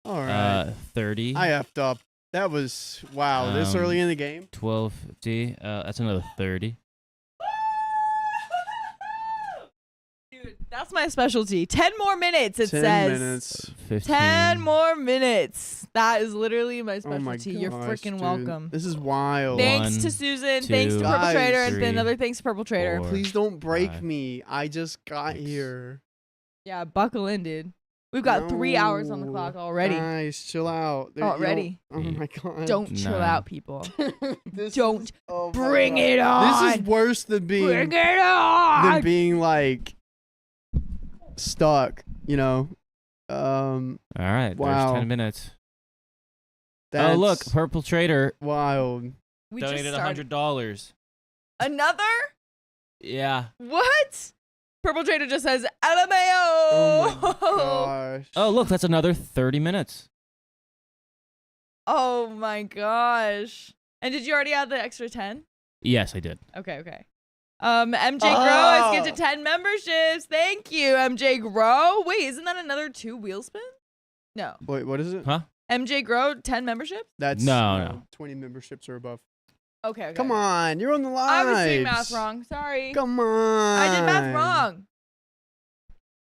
All right. 30. I effed up. That was, wow, this early in the game? 1250. That's another 30. Dude, that's my specialty. 10 more minutes, it 10 says. minutes. 15. 10 more minutes. That is literally my Oh my specialty. gosh, You're freaking dude. welcome. This is wild. Thanks One, to Susan. two, Thanks to Purple Guys, Trader. And three, another thanks to Purple Trader. four, Please don't break 5, me. I just got 6. here. Yeah, buckle in, dude. We've got 3 hours on the No. clock already. Guys, chill out. There- you Already. don't- Oh my god. Don't chill 9. out, people. This Don't is- oh my Bring God. it on. This is worse than being Bring it on. like stuck, you know. All right. Wow. There's 10 minutes. That's Oh, look. Purple Trader wild. We donated just started. $100. Another? Yeah. What? Purple Trader just says LMAO. Oh my gosh. Oh, look. That's another 30 minutes. Oh my gosh. And did you already add the extra 10? Yes, I did. Okay. MJ Grow has gifted 10 memberships. Thank you, MJ Grow. Wait, isn't that another 2 wheel spin? No. Wait, what is it? Huh? MJ Grow, 10 memberships? That's No. 20 memberships or above. Okay. Come on, you're on the line. I was doing math wrong. Sorry. Come on. I did math wrong.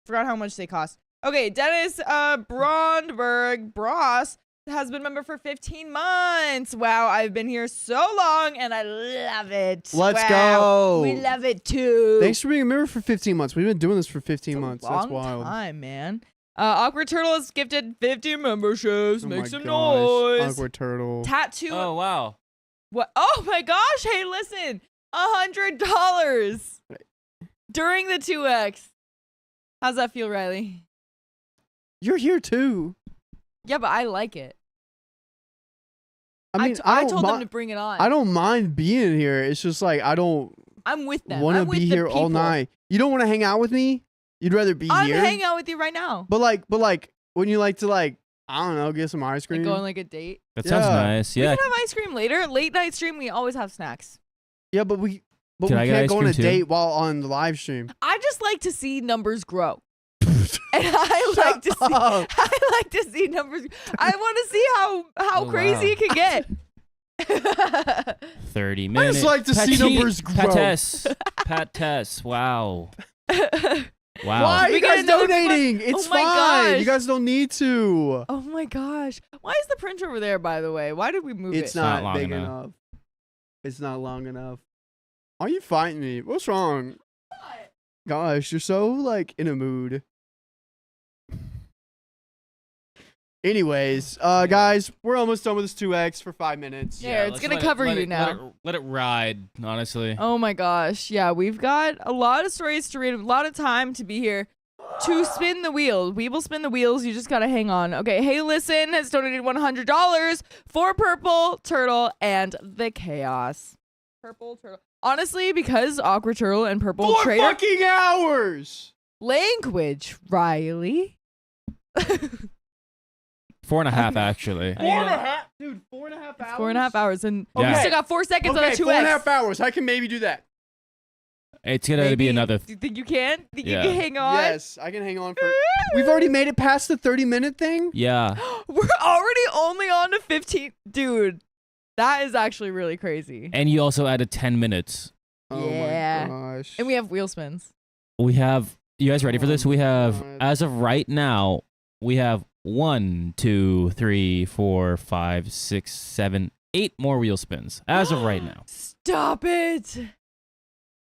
Forgot how much they cost. Okay, Dennis Brondberg Bros has been a member for 15 months. Wow, I've been here so long and I love it. Let's Wow, go. We love it too. Thanks for being a member for 15 months. We've been doing this for 15 It's a months. long That's wild. time, man. Awkward Turtle has gifted 50 memberships. Oh Make my some gosh. noise. Awkward Turtle. Tattoo. Oh, wow. What? Oh my gosh! Hey, listen, $100 during the 2x. How's that feel, Riley? You're here too. Yeah, but I like it. I mean, I told them to bring it on. I don't mind being here. It's just like I don't I'm with them. want to I'm with be the here all people. night. You don't want to hang out with me? You'd rather be I'm here? hanging out with you right now. But like, wouldn't you like to like, I don't know, get some ice cream? Like go on like a date. That sounds Yeah. nice. Yeah. We can have ice cream later. Late night stream, we always have snacks. Yeah, but we Can I get can't ice go on cream a too? date while on the live stream. I just like to see numbers grow. And I like to see up. I like to see numbers. I want to see how Oh, crazy wow. it can get. 30 minutes. like to see numbers grow. Pat Tess. Wow. Wow. Why are We you get guys another donating? Oh It's my fine. gosh. You guys don't need to. Oh my gosh. Why is the printer over there, by the way? Why did we move It's it? not long big enough. enough. It's not long enough. Why are you fighting me? What's wrong? Gosh, you're so like in a mood. Anyways, guys, we're almost done with this 2X for 5 minutes. Yeah, it's let's gonna let it- cover let you it- now. Let it ride, honestly. Oh my gosh. Yeah, we've got a lot of stories to read, a lot of time to be here to spin the wheel. We will spin the wheels. You just got to hang on. Okay, Hey Listen has donated $100 for Purple Turtle and the Chaos. Purple Turtle. Honestly, because Awkward Turtle and Purple 4 Trader fucking hours. language, Riley. 4.5 actually. I know. 4.5, dude. 4.5 hours. 4.5 hours, and Yeah. we still got 4 seconds on Okay, the 2X. 4.5 hours. I can maybe do that. It's gonna be Maybe. another. Do you think you can? Think Yeah. you can hang on? Yes, I can hang on for. We've already made it past the 30-minute thing. Yeah. We're already only on to 15. Dude, that is actually really crazy. And you also added 10 minutes. Oh Yeah. my gosh. And we have wheel spins. We have. You guys ready for this? Oh We my have, God. as of right now, we have 1, 2, 3, 4, 5, 6, 7, 8 more wheel spins as of right now. Stop it.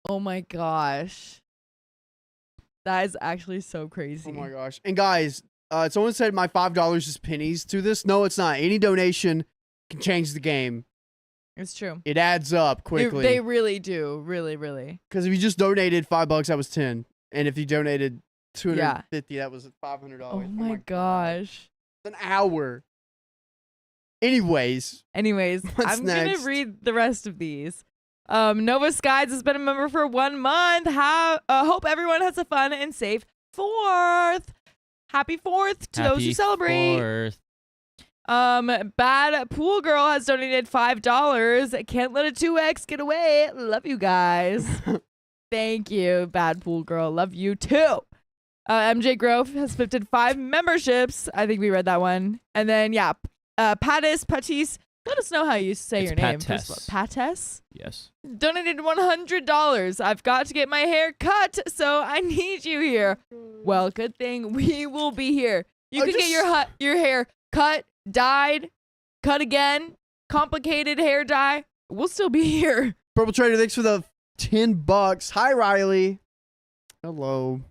Oh my gosh. That is actually so crazy. Oh my gosh. And guys, someone said my $5 is pennies to this. No, it's not. Any donation can change the game. It's true. It adds up quickly. They really do. Really, really. Because if you just donated $5, that was 10. And if you donated 250, that was $500. Oh my gosh. An hour. Anyways, Anyways, What's I'm next? gonna read the rest of these. Nova Skies has been a member for 1 month. Hope everyone has a fun and safe 4th. Happy 4th to those who Happy celebrate. 4th. Bad Pool Girl has donated $5. Can't let a 2X get away. Love you guys. Thank you, Bad Pool Girl. Love you too. MJ Grove has gifted 5 memberships. I think we read that one. And then, yeah, Patisse. Let us know how you say It's your name. Patess. Patess Yes. donated $100. I've got to get my hair cut, so I need you here. Well, good thing we will be here. You I can get your hair cut, dyed, cut again, complicated hair dye. We'll still be here. Purple Trader, thanks for the $10. Hi, Riley. Hello.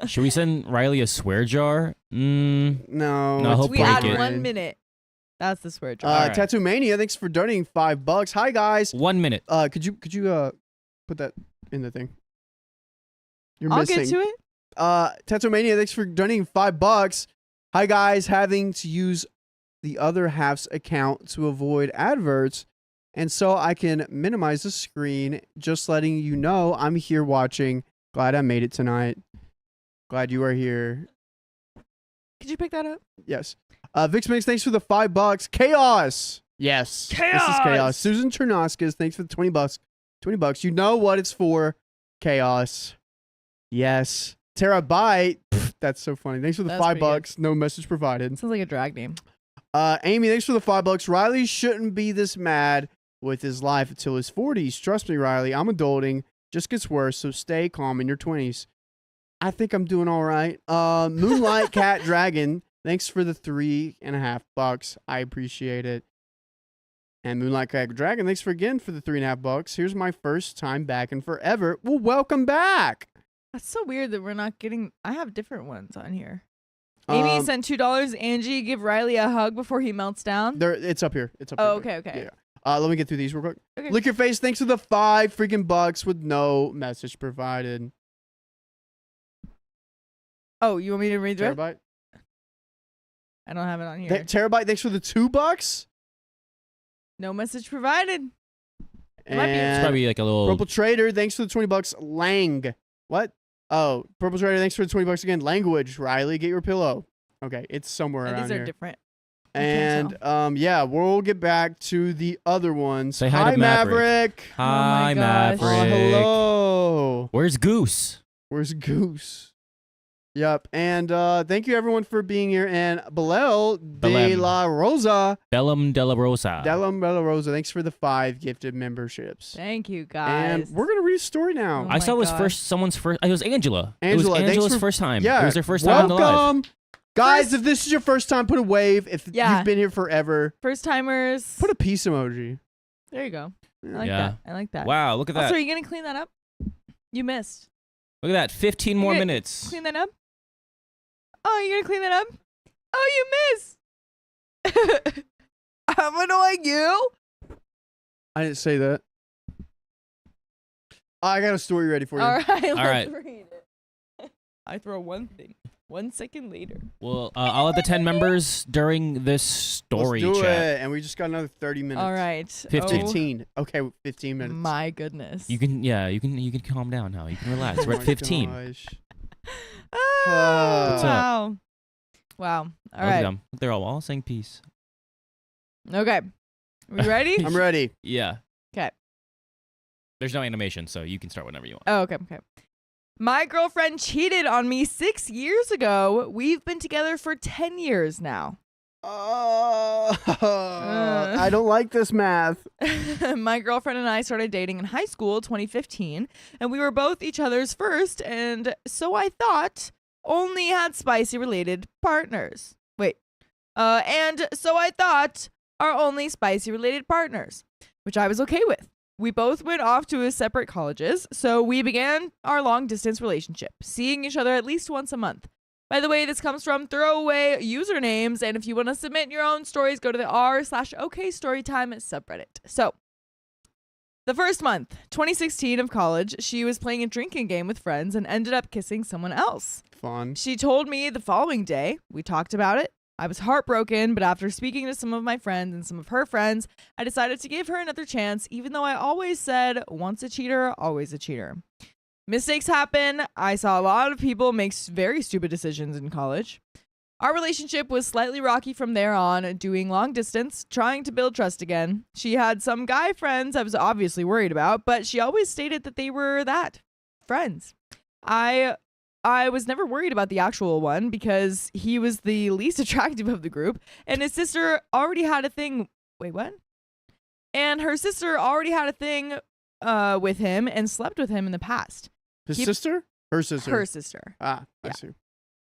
Should we send Riley a swear jar? No. No, it's he'll we break add it. 1 minute. That's the swear jar. Alright. Tattoo Mania, thanks for donating $5. Hi, guys. 1 minute. Could you put that in the thing? You're I'll missing. get to it. Tattoo Mania, thanks for donating $5. Hi, guys. Having to use the other half's account to avoid adverts, and so I can minimize the screen. Just letting you know I'm here watching. Glad I made it tonight. Glad you are here. Could you pick that up? Yes. Vix Mix, thanks for the $5. Chaos. Yes. This is Chaos. Susan Chernoskas, thanks for the $20. $20. You know what it's for. Chaos. Yes. Terabyte. Pff, that's so funny. Thanks for the That's pretty good. $5. No message provided. Sounds like a drag name. Amy, thanks for the $5. Riley shouldn't be this mad with his life until his 40s. Trust me, Riley. I'm adulting. Just gets worse, so stay calm in your 20s. I think I'm doing all right. Moonlight Cat Dragon, thanks for the $3.50. I appreciate it. And Moonlight Cat Dragon, thanks for the $3.50. Here's my first time back in forever. Well, welcome back. That's so weird that we're not getting. I have different ones on here. Amy sent $2. Angie, give Riley a hug before he melts down. It's up here. It's up Oh, here. okay. Yeah. Let me get through these real quick. Okay. Lick your face. Thanks for the $5 with no message provided. Oh, you want me to read the rest? Terabyte. I don't have it on here. Terabyte. Thanks for the $2. No message provided. And might be- It's probably like a little. Purple Trader, thanks for the $20. Lang. What? Oh, Purple Trader, thanks for the $20 again. Language, Riley, get your pillow. Okay, it's somewhere around These are here. different. And yeah, we'll get back to the other ones. Say hi to Maverick. Hi, Oh my gosh. Maverick. Oh, hello. Where's Goose? Where's Goose? Yep. And thank you everyone for being here. And Belel de Belem. la Rosa. Bellum de la Rosa. Delam de la Rosa. Thanks for the 5 gifted memberships. Thank you, guys. And we're gonna read a story now. Oh I saw my it was gosh. someone's first. It was Angela. It Angela, was thanks Angela's for- first time. Yeah. It was their first time on the live. Welcome. Guys, First- if this is your first time, put a wave. If Yeah. you've been here forever, First timers. put a peace emoji. There you go. I Yeah. like Yeah. that. I like that. Wow, look at that. Also, are you gonna clean that up? You missed. Look at that. 15 more You gonna minutes. Clean that up. Oh, you gonna clean that up? Oh, you miss. I'm annoying you. I didn't say that. I got a story ready for you. All right. Let's right. read it. I throw one thing. 1 second later. Well, I'll have the 10 members during this story Let's do chat. it. And we just got another 30 minutes. All right. 15. 15. Okay, 15 minutes. My goodness. You can calm down now. You can relax. Oh We're at my 15. gosh. Ah, What's up? wow. Wow. All Look at right. them. They're all saying peace. Okay. We ready? I'm ready. Yeah. 'Kay. There's no animation, so you can start whenever you want. Oh, okay. Okay. My girlfriend cheated on me 6 years ago. We've been together for 10 years now. I don't like this math. My girlfriend and I started dating in high school 2015, and we were both each other's first, and so I thought only had spicy related partners. Wait. And so I thought our only spicy related partners, which I was okay with. We both went off to separate colleges, so we began our long distance relationship, seeing each other at least once a month. By the way, this comes from throwaway usernames, and if you want to submit your own stories, go to the r/OK storytime subreddit. So, the first month, 2016 of college, she was playing a drinking game with friends and ended up kissing someone else. Fun. She told me the following day. We talked about it. I was heartbroken, but after speaking to some of my friends and some of her friends, I decided to give her another chance, even though I always said, once a cheater, always a cheater. Mistakes happen. I saw a lot of people make very stupid decisions in college. Our relationship was slightly rocky from there on, doing long distance, trying to build trust again. She had some guy friends I was obviously worried about, but she always stated that they were friends. I was never worried about the actual one because he was the least attractive of the group, and his sister already had a thing. Wait, what? And her sister already had a thing with him and slept with him in the past. His sister? Her sister. Her sister. Ah, I Yeah. see.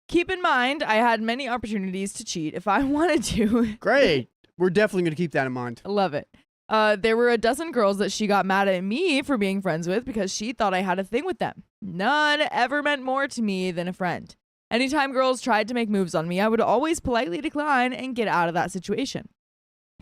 Keep in mind, I had many opportunities to cheat if I wanted to. Great. We're definitely going to keep that in mind. I love it. There were a dozen girls that she got mad at me for being friends with because she thought I had a thing with them. None ever meant more to me than a friend. Anytime girls tried to make moves on me, I would always politely decline and get out of that situation.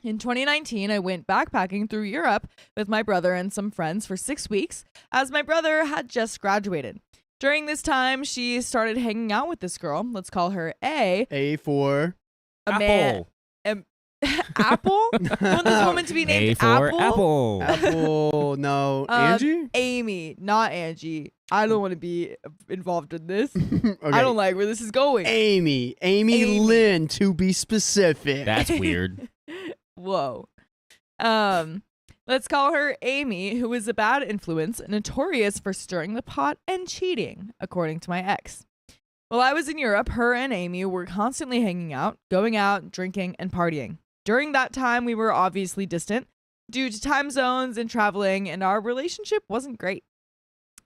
In 2019, I went backpacking through Europe with my brother and some friends for 6 weeks, as my brother had just graduated. During this time, she started hanging out with this girl. Let's call her A. A for A man. Apple? You want this woman to be A named for Apple? Apple. Apple. No. Angie? Amy, not Angie. I don't want to be involved in this. Okay. I don't like where this is going. Amy Amy. Lynn, to be specific. That's weird. Whoa. Let's call her Amy, who is a bad influence, notorious for stirring the pot and cheating, according to my ex. While I was in Europe, her and Amy were constantly hanging out, going out, drinking, and partying. During that time, we were obviously distant due to time zones and traveling, and our relationship wasn't great.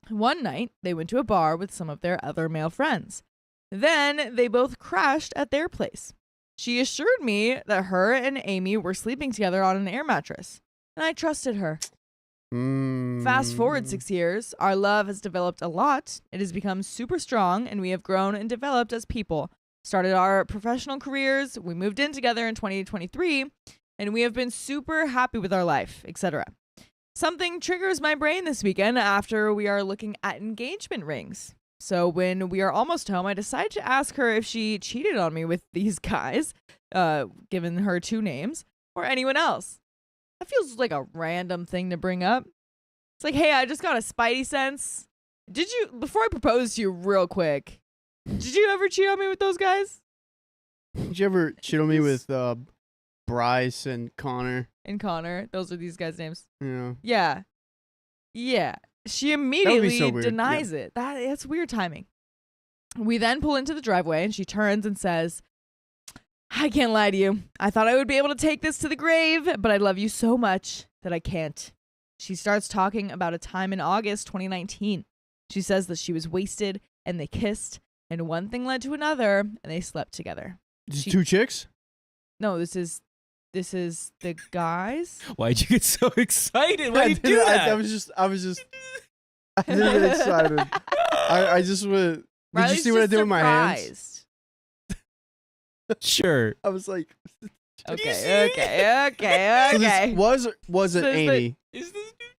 One night, they went to a bar with some of their other male friends. Then, they both crashed at their place. She assured me that her and Amy were sleeping together on an air mattress, and I trusted her. Fast forward 6 years, our love has developed a lot. It has become super strong, and we have grown and developed as people. Started our professional careers, we moved in together in 2023, and we have been super happy with our life, etc. Something triggers my brain this weekend after we are looking at engagement rings. So when we are almost home, I decide to ask her if she cheated on me with these guys, given her 2 names, or anyone else. that feels like a random thing to bring up. It's like, hey, I just got a spidey sense. Did you, before I propose to you real quick, did you ever cheat on me with those guys? Did you ever cheat on me with Bryce and Connor? And Connor, those are these guys' names. Yeah. Yeah. Yeah. She immediately so weird. denies it. That's weird timing. We then pull into the driveway and she turns and says, I can't lie to you. I thought I would be able to take this to the grave, but I love you so much that I can't. She starts talking about a time in August 2019. She says that she was wasted and they kissed and one thing led to another and they slept together. Just 2 chicks? No, this is the guys. Why'd you get so excited? Why'd you do that? I was just I didn't get excited. I just went. Did Riley's you see what I did with my hands? Sure. I was like, Okay. so this wasn't So is Amy.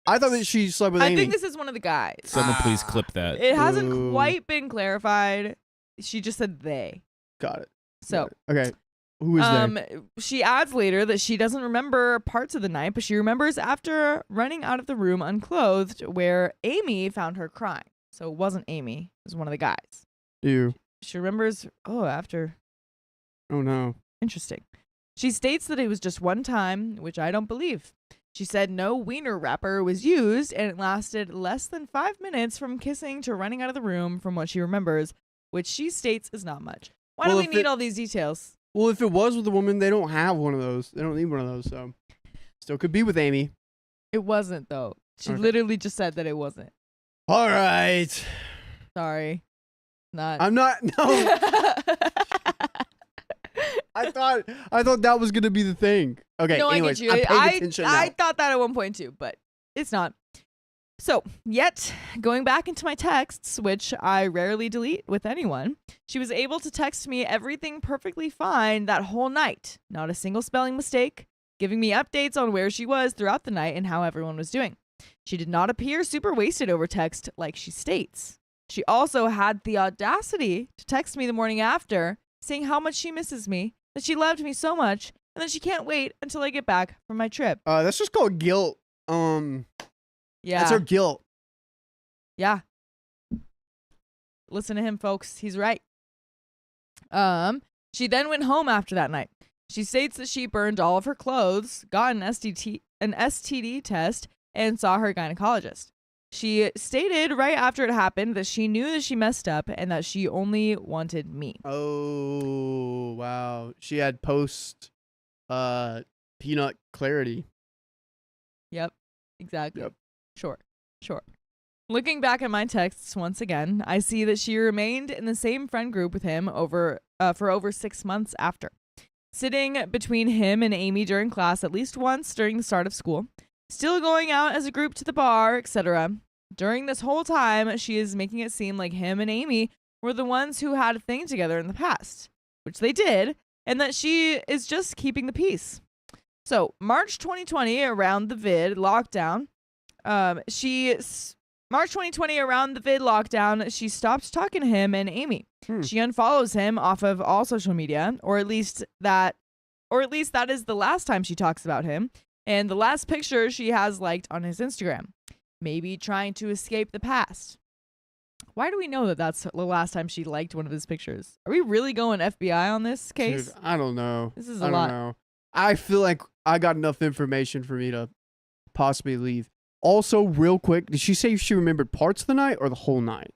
I thought that she slept with I Amy. think this is one of the guys. Someone please clip that. It hasn't Ooh. quite been clarified. She just said they. Got it. So, Okay. Who is there? she adds later that she doesn't remember parts of the night, but she remembers after running out of the room unclothed where Amy found her crying. So it wasn't Amy. It was one of the guys. You. She remembers, after. Oh no. Interesting. She states that it was just one time, which I don't believe. She said no wiener wrapper was used, and it lasted less than 5 minutes from kissing to running out of the room from what she remembers, which she states is not much. Why do we need all these details? Well, if it was with a woman, they don't have one of those. They don't need one of those. So, still could be with Amy. It wasn't, though. She Okay. literally just said that it wasn't. All right. Sorry. Not. I'm not. No. I thought that was gonna be the thing. Okay. No, anyways, I get you. I'm paying attention now. I thought that at one point too, but it's not. So, yet, going back into my texts, which I rarely delete with anyone, she was able to text me everything perfectly fine that whole night. Not a single spelling mistake, giving me updates on where she was throughout the night and how everyone was doing. She did not appear super wasted over text like she states. She also had the audacity to text me the morning after, saying how much she misses me, that she loved me so much, and that she can't wait until I get back from my trip. That's just called guilt. Yeah. That's her guilt. Yeah. Listen to him, folks. He's right. She then went home after that night. She states that she burned all of her clothes, got an STD test, and saw her gynecologist. She stated right after it happened that she knew that she messed up and that she only wanted me. Oh wow. She had post peanut clarity. Yep. Exactly. Yep. Sure. Looking back at my texts once again, I see that she remained in the same friend group with him for over 6 months after, sitting between him and Amy during class at least once during the start of school, still going out as a group to the bar, etc. During this whole time, she is making it seem like him and Amy were the ones who had a thing together in the past, which they did, and that she is just keeping the peace. So, March 2020, around the vid lockdown, she stopped talking to him and Amy. She unfollows him off of all social media, or at least that is the last time she talks about him, and the last picture she has liked on his Instagram. Maybe trying to escape the past. Why do we know that that's the last time she liked one of his pictures? Are we really going FBI on this case? Dude, I don't know. This is I a don't lot. know. I feel like I got enough information for me to possibly leave. Also, real quick, did she say she remembered parts of the night or the whole night?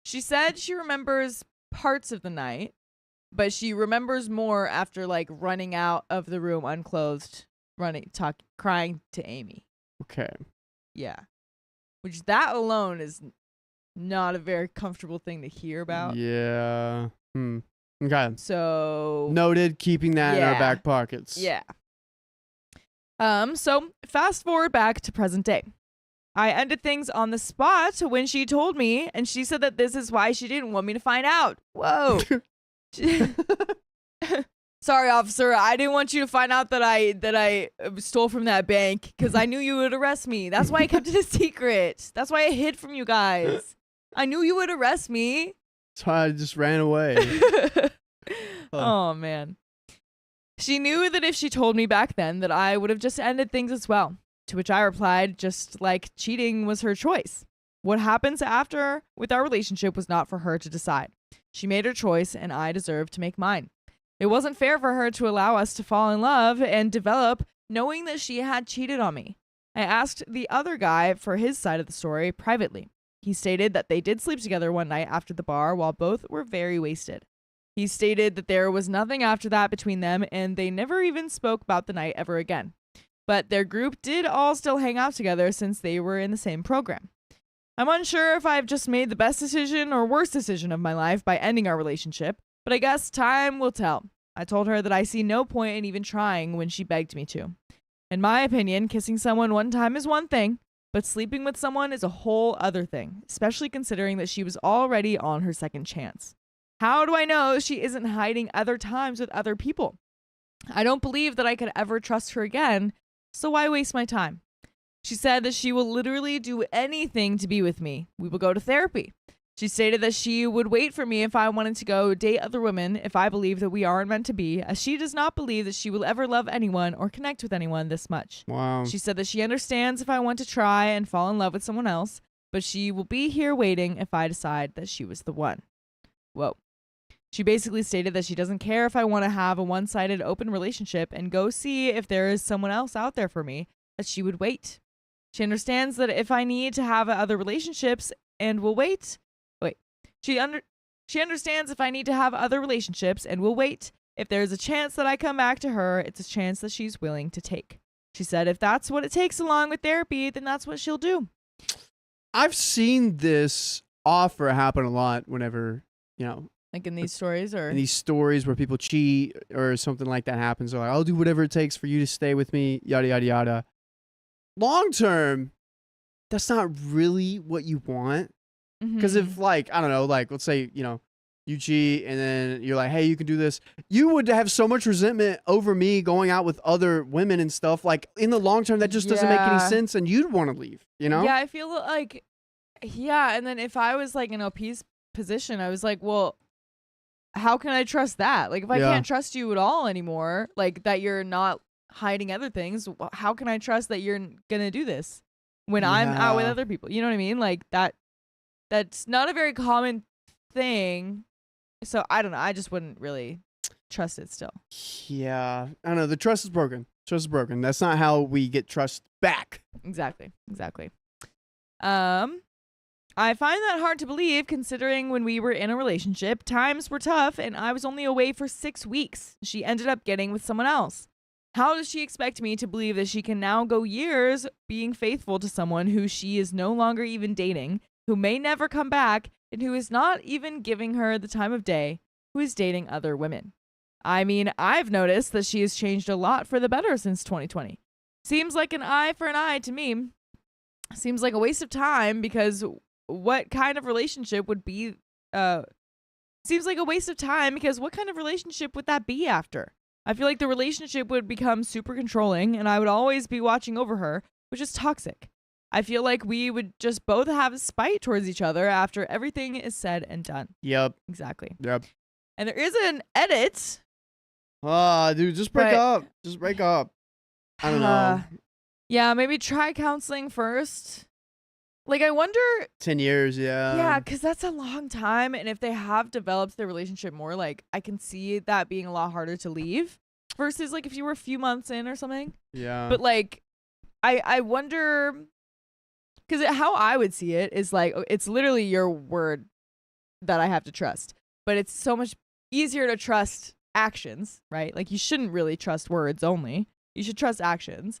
She said she remembers parts of the night, but she remembers more after like running out of the room unclothed, crying to Amy. Okay. Yeah. Which that alone is not a very comfortable thing to hear about. Yeah. Okay. So Noted, keeping that in our Yeah. back pockets. yeah. So fast forward back to present day. I ended things on the spot when she told me, and she said that this is why she didn't want me to find out. Whoa. Sorry, officer. I didn't want you to find out that I stole from that bank because I knew you would arrest me. That's why I kept it a secret. That's why I hid from you guys. I knew you would arrest me. That's why I just ran away. Oh, man. She knew that if she told me back then that I would have just ended things as well. To which I replied, just like cheating was her choice. What happens after with our relationship was not for her to decide. She made her choice and I deserved to make mine. It wasn't fair for her to allow us to fall in love and develop knowing that she had cheated on me. I asked the other guy for his side of the story privately. He stated that they did sleep together one night after the bar while both were very wasted. He stated that there was nothing after that between them and they never even spoke about the night ever again. But their group did all still hang out together since they were in the same program. I'm unsure if I've just made the best decision or worst decision of my life by ending our relationship, but I guess time will tell. I told her that I see no point in even trying when she begged me to. In my opinion, kissing someone one time is one thing, but sleeping with someone is a whole other thing, especially considering that she was already on her second chance. How do I know she isn't hiding other times with other people? I don't believe that I could ever trust her again, so why waste my time? She said that she will literally do anything to be with me. We will go to therapy. She stated that she would wait for me if I wanted to go date other women if I believe that we aren't meant to be, as she does not believe that she will ever love anyone or connect with anyone this much. Wow. She said that she understands if I want to try and fall in love with someone else, but she will be here waiting if I decide that she was the one. Whoa. She basically stated that she doesn't care if I want to have a one-sided open relationship and go see if there is someone else out there for me, that she would wait. She understands that if I need to have other relationships and will wait. She understands if I need to have other relationships and will wait. If there's a chance that I come back to her, it's a chance that she's willing to take. She said if that's what it takes along with therapy, then that's what she'll do. I've seen this offer happen a lot whenever, Like in these stories or in these stories where people cheat or something like that happens. They're like, I'll do whatever it takes for you to stay with me, yada, yada, yada. Long term, that's not really what you want. Because if, like, I don't know, like, let's say, you cheat and then you're like, hey, you can do this. You would have so much resentment over me going out with other women and stuff. Like, in the long term, that just doesn't make any sense and you'd want to leave, Yeah, I feel like, and then if I was, like, in OP's position, I was like, well, how can I trust that? Like, if I can't trust you at all anymore, like, that you're not hiding other things, how can I trust that you're going to do this when I'm out with other people? You know what I mean? Like, that's not a very common thing. So I don't know. I just wouldn't really trust it still. Yeah. I don't know. The trust is broken. Trust is broken. That's not how we get trust back. Exactly. I find that hard to believe considering when we were in a relationship, times were tough and I was only away for 6 weeks. She ended up getting with someone else. How does she expect me to believe that she can now go years being faithful to someone who she is no longer even dating, who may never come back, and who is not even giving her the time of day, who is dating other women? I mean, I've noticed that she has changed a lot for the better since 2020. Seems like an eye for an eye to me. Seems like a waste of time because what kind of relationship would be, seems like a waste of time because what kind of relationship would that be after? I feel like the relationship would become super controlling and I would always be watching over her, which is toxic. I feel like we would just both have spite towards each other after everything is said and done. Yep. Exactly. Yep. And there is an edit. Dude, just break up. Just break up. I don't know. Yeah, maybe try counseling first. Like, I wonder. 10 years, yeah. Yeah, because that's a long time. And if they have developed their relationship more, like, I can see that being a lot harder to leave versus, like, if you were a few months in or something. Yeah. But, like, I wonder. Because how I would see it is like, it's literally your word that I have to trust. But it's so much easier to trust actions, right? Like, you shouldn't really trust words only. You should trust actions.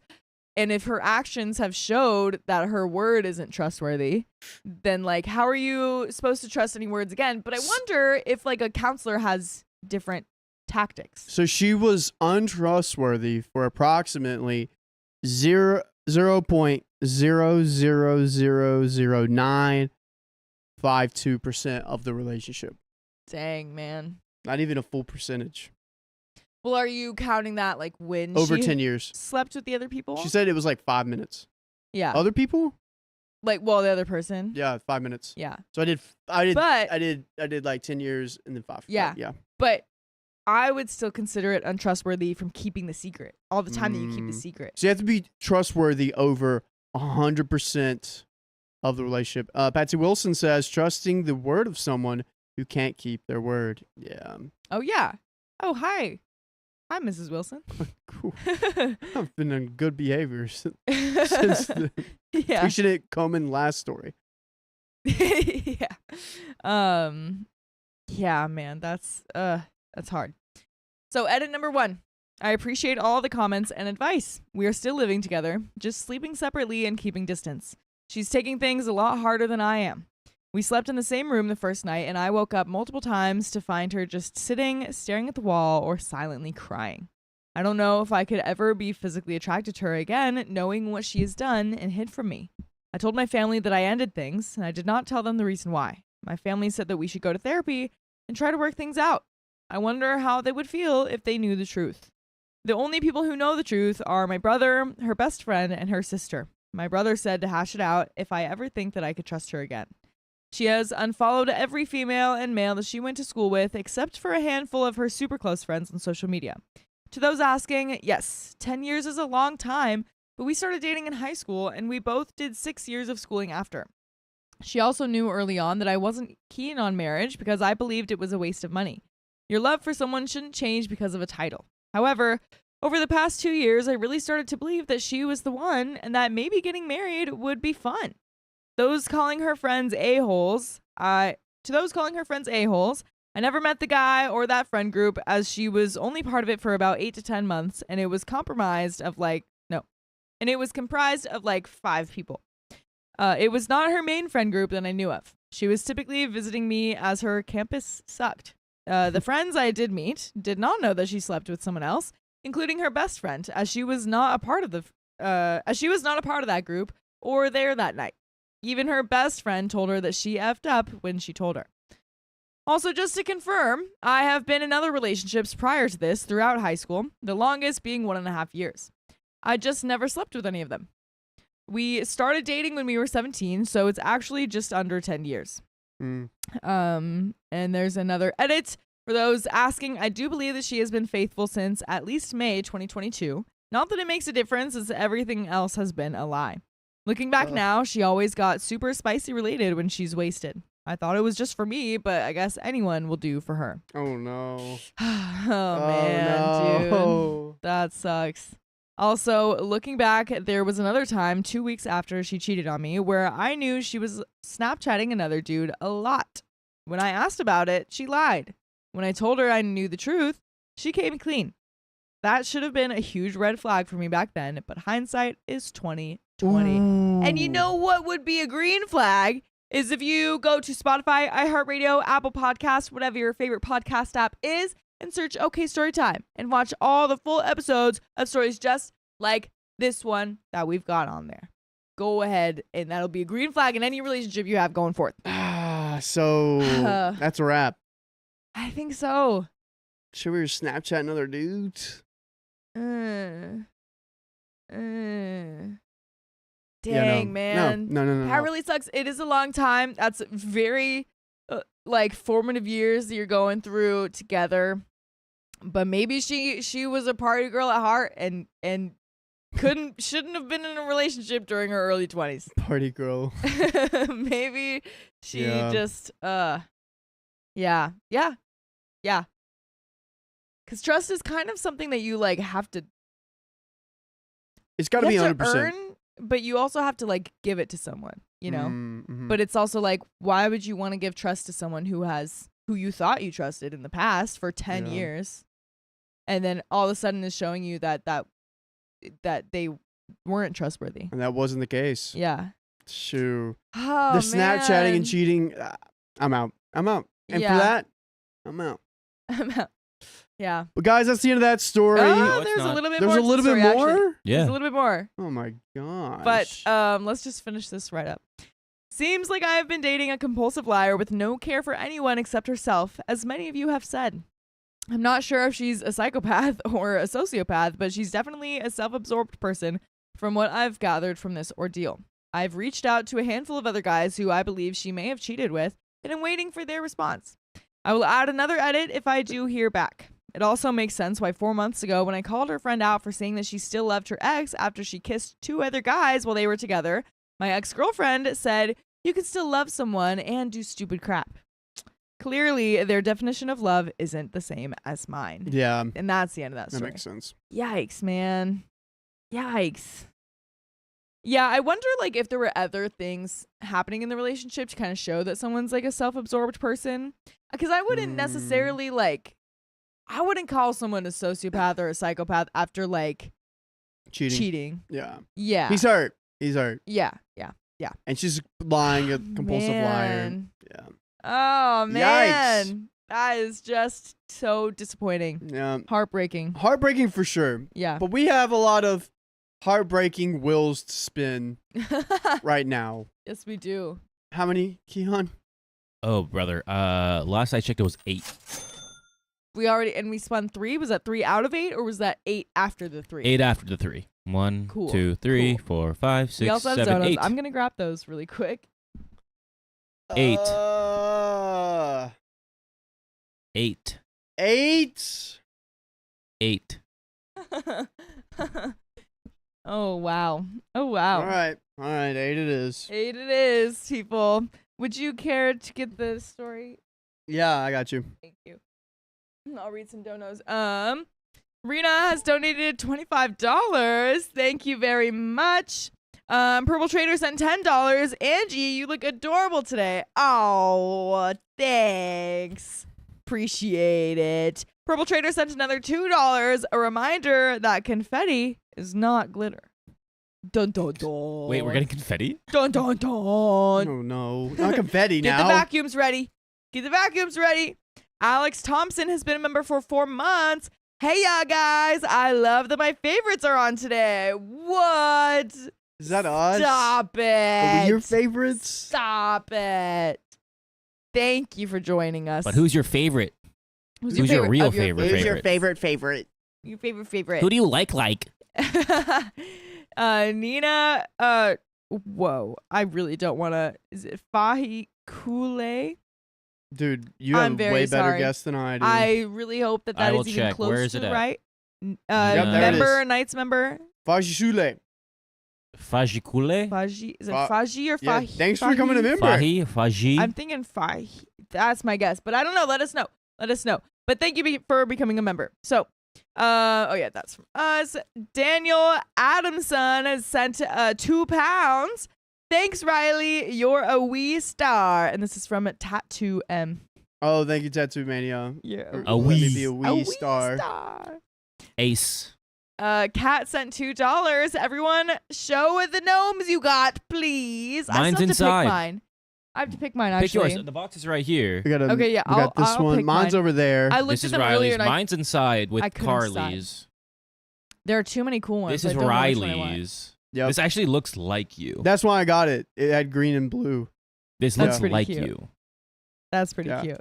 And if her actions have showed that her word isn't trustworthy, then, like, how are you supposed to trust any words again? But I wonder if, like, a counselor has different tactics. So she was untrustworthy for approximately 0.0000952% of the relationship. Dang, man. Not even a full percentage. Well, are you counting that, like, when Over she 10 years. slept with the other people? She said it was like 5 minutes. Yeah. Other people? Like, well, the other person? Yeah, 5 minutes. Yeah. So I did like 10 years and then 5. Yeah. Yeah. But I would still consider it untrustworthy from keeping the secret all the time that you keep the secret. So you have to be trustworthy over 100% of the relationship. Patsy Wilson says, trusting the word of someone who can't keep their word. Yeah. Oh, yeah. Oh, hi. Hi, Mrs. Wilson. Cool. I've been on good behavior since the Yeah. we shouldn't come in last story. Yeah. Yeah, man, that's hard. So edit number 1. I appreciate all the comments and advice. We are still living together, just sleeping separately and keeping distance. She's taking things a lot harder than I am. We slept in the same room the first night, and I woke up multiple times to find her just sitting, staring at the wall, or silently crying. I don't know if I could ever be physically attracted to her again, knowing what she has done and hid from me. I told my family that I ended things, and I did not tell them the reason why. My family said that we should go to therapy and try to work things out. I wonder how they would feel if they knew the truth. The only people who know the truth are my brother, her best friend, and her sister. My brother said to hash it out if I ever think that I could trust her again. She has unfollowed every female and male that she went to school with, except for a handful of her super close friends on social media. To those asking, yes, 10 years is a long time, but we started dating in high school, and we both did 6 years of schooling after. She also knew early on that I wasn't keen on marriage because I believed it was a waste of money. Your love for someone shouldn't change because of a title. However, over the past 2 years, I really started to believe that she was the one and that maybe getting married would be fun. Those calling her friends a-holes, I never met the guy or that friend group as she was only part of it for about 8 to 10 months, and it was comprised of like 5 people. It was not her main friend group that I knew of. She was typically visiting me as her campus sucked. The friends I did meet did not know that she slept with someone else, including her best friend, as she was not a part of that group or there that night. Even her best friend told her that she effed up when she told her. Also, just to confirm, I have been in other relationships prior to this throughout high school, the longest being 1.5 years. I just never slept with any of them. We started dating when we were 17, so it's actually just under 10 years. And there's another edit. For those asking, I do believe that she has been faithful since at least May 2022. Not that it makes a difference, as everything else has been a lie. Looking back now, she always got super spicy related when she's wasted. I thought it was just for me, but I guess anyone will do for her. Oh, no. Oh, man, no. dude. That sucks. Also, looking back, there was another time 2 weeks after she cheated on me where I knew she was Snapchatting another dude a lot. When I asked about it, she lied. When I told her I knew the truth, she came clean. That should have been a huge red flag for me back then, but hindsight is 20/20. And you know what would be a green flag is if you go to Spotify, iHeartRadio, Apple Podcasts, whatever your favorite podcast app is, and search OK Storytime and watch all the full episodes of stories just like this one that we've got on there. Go ahead, and that'll be a green flag in any relationship you have going forth. So that's a wrap. I think so. Should we Snapchat another dude? Dang, man. No. That really sucks. It is a long time. That's very formative years that you're going through together. But maybe she was a party girl at heart and shouldn't have been in a relationship during her early 20s. Party girl. Maybe she just yeah. Cuz trust is kind of something that you like have to It's got to be 100%. earn, but you also have to like give it to someone, you know? Mm-hmm. But it's also like, why would you want to give trust to someone who you thought you trusted in the past for 10 years, and then all of a sudden is showing you that they weren't trustworthy. And that wasn't the case. Yeah. Shoo. Oh, The Snapchatting and cheating, I'm out. And for that, I'm out. I'm out. Yeah. But guys, that's the end of that story. Oh, it's there's not. a little bit There's more. a to little the bit story, more? actually. Yeah. There's a little bit more. Oh my gosh. But let's just finish this right up. Seems like I have been dating a compulsive liar with no care for anyone except herself, as many of you have said. I'm not sure if she's a psychopath or a sociopath, but she's definitely a self-absorbed person from what I've gathered from this ordeal. I've reached out to a handful of other guys who I believe she may have cheated with, and I'm waiting for their response. I will add another edit if I do hear back. It also makes sense why 4 months ago, when I called her friend out for saying that she still loved her ex after she kissed 2 other guys while they were together, my ex-girlfriend said, "You can still love someone and do stupid crap." Clearly, their definition of love isn't the same as mine. Yeah, And that's the end of that that story. makes sense. Yikes, man. Yikes. Yeah, I wonder like if there were other things happening in the relationship to kind of show that someone's like a self-absorbed person. Because I wouldn't necessarily I wouldn't call someone a sociopath or a psychopath after like cheating. Yeah. Yeah. He's hurt. Yeah. And she's lying, a compulsive liar. Man. Yeah. Oh man. That is just so disappointing. Yeah. Heartbreaking. Heartbreaking for sure. Yeah. But we have a lot of heartbreaking wheels to spin right now. Yes, we do. How many, Keon? Oh, brother. Last I checked, it was 8. We spun 3. Was that 3 out of 8 or was that 8 after the 3? 8 after the 3. 1, Cool. 2, 3, Cool. 4, 5, We 6, also have 7, donuts. 8. I'm gonna grab those really quick. 8. 8. 8. 8. Oh wow. Oh wow. All right. 8 it is. 8 it is, people. Would you care to get the story? Yeah, I got you. Thank you. I'll read some donos. Rena has donated $25. Thank you very much. Purple Trader sent $10. Angie, you look adorable today. Oh, thanks. Appreciate it. Purple Trader sent another $2. A reminder that confetti is not glitter. Dun dun dun. Wait, we're getting confetti? Dun dun dun. Oh no, not confetti Get now. the vacuums ready. Get the vacuums ready. Alex Thompson has been a member for 4 months. Hey, y'all guys. I love that my favorites are on today. What? Is that us? Stop it. Are we your favorites? Stop it. Thank you for joining us. But who's your favorite? Who's your favorite real of your favorite? Who's your favorite? Your favorite. Who do you like? Nina, whoa. I really don't want to. Is it Fahi Kule? Dude, you I'm have a very way better sorry. guess than I do. I really hope that I that will is even check. close Where is to it at? right. Yep, there it Member, is. Knights member. Fajishule. Fajikule? Faji. Is it Fa- Faji or Yeah, Fahi? thanks for becoming a member. Faji? I'm thinking Fahi. That's my guess, but I don't know. Let us know. But thank you for becoming a member. So, oh yeah, that's from us. Daniel Adamson has sent £2. Thanks, Riley. You're a wee star. And this is from Tattoo M. Oh, thank you, Tattoo Mania. Yeah. A Let me wee. be a wee star. Ace. Kat sent $2. Everyone, show the gnomes you got, please. I Mine's still have inside. To pick mine. I have to pick mine, Pick actually. yours. The box is right here. We got Okay, yeah, we got this I'll one. pick Mine's mine. over there. I looked This at is them earlier Riley's. and Mine's inside with I couldn't decide. Carly's. there are too many cool ones. This is I don't know which one I want. Riley's. Yep. This actually looks like you. That's why I got it. It had green and blue. This That's looks pretty like cute. you. That's pretty Yeah. cute.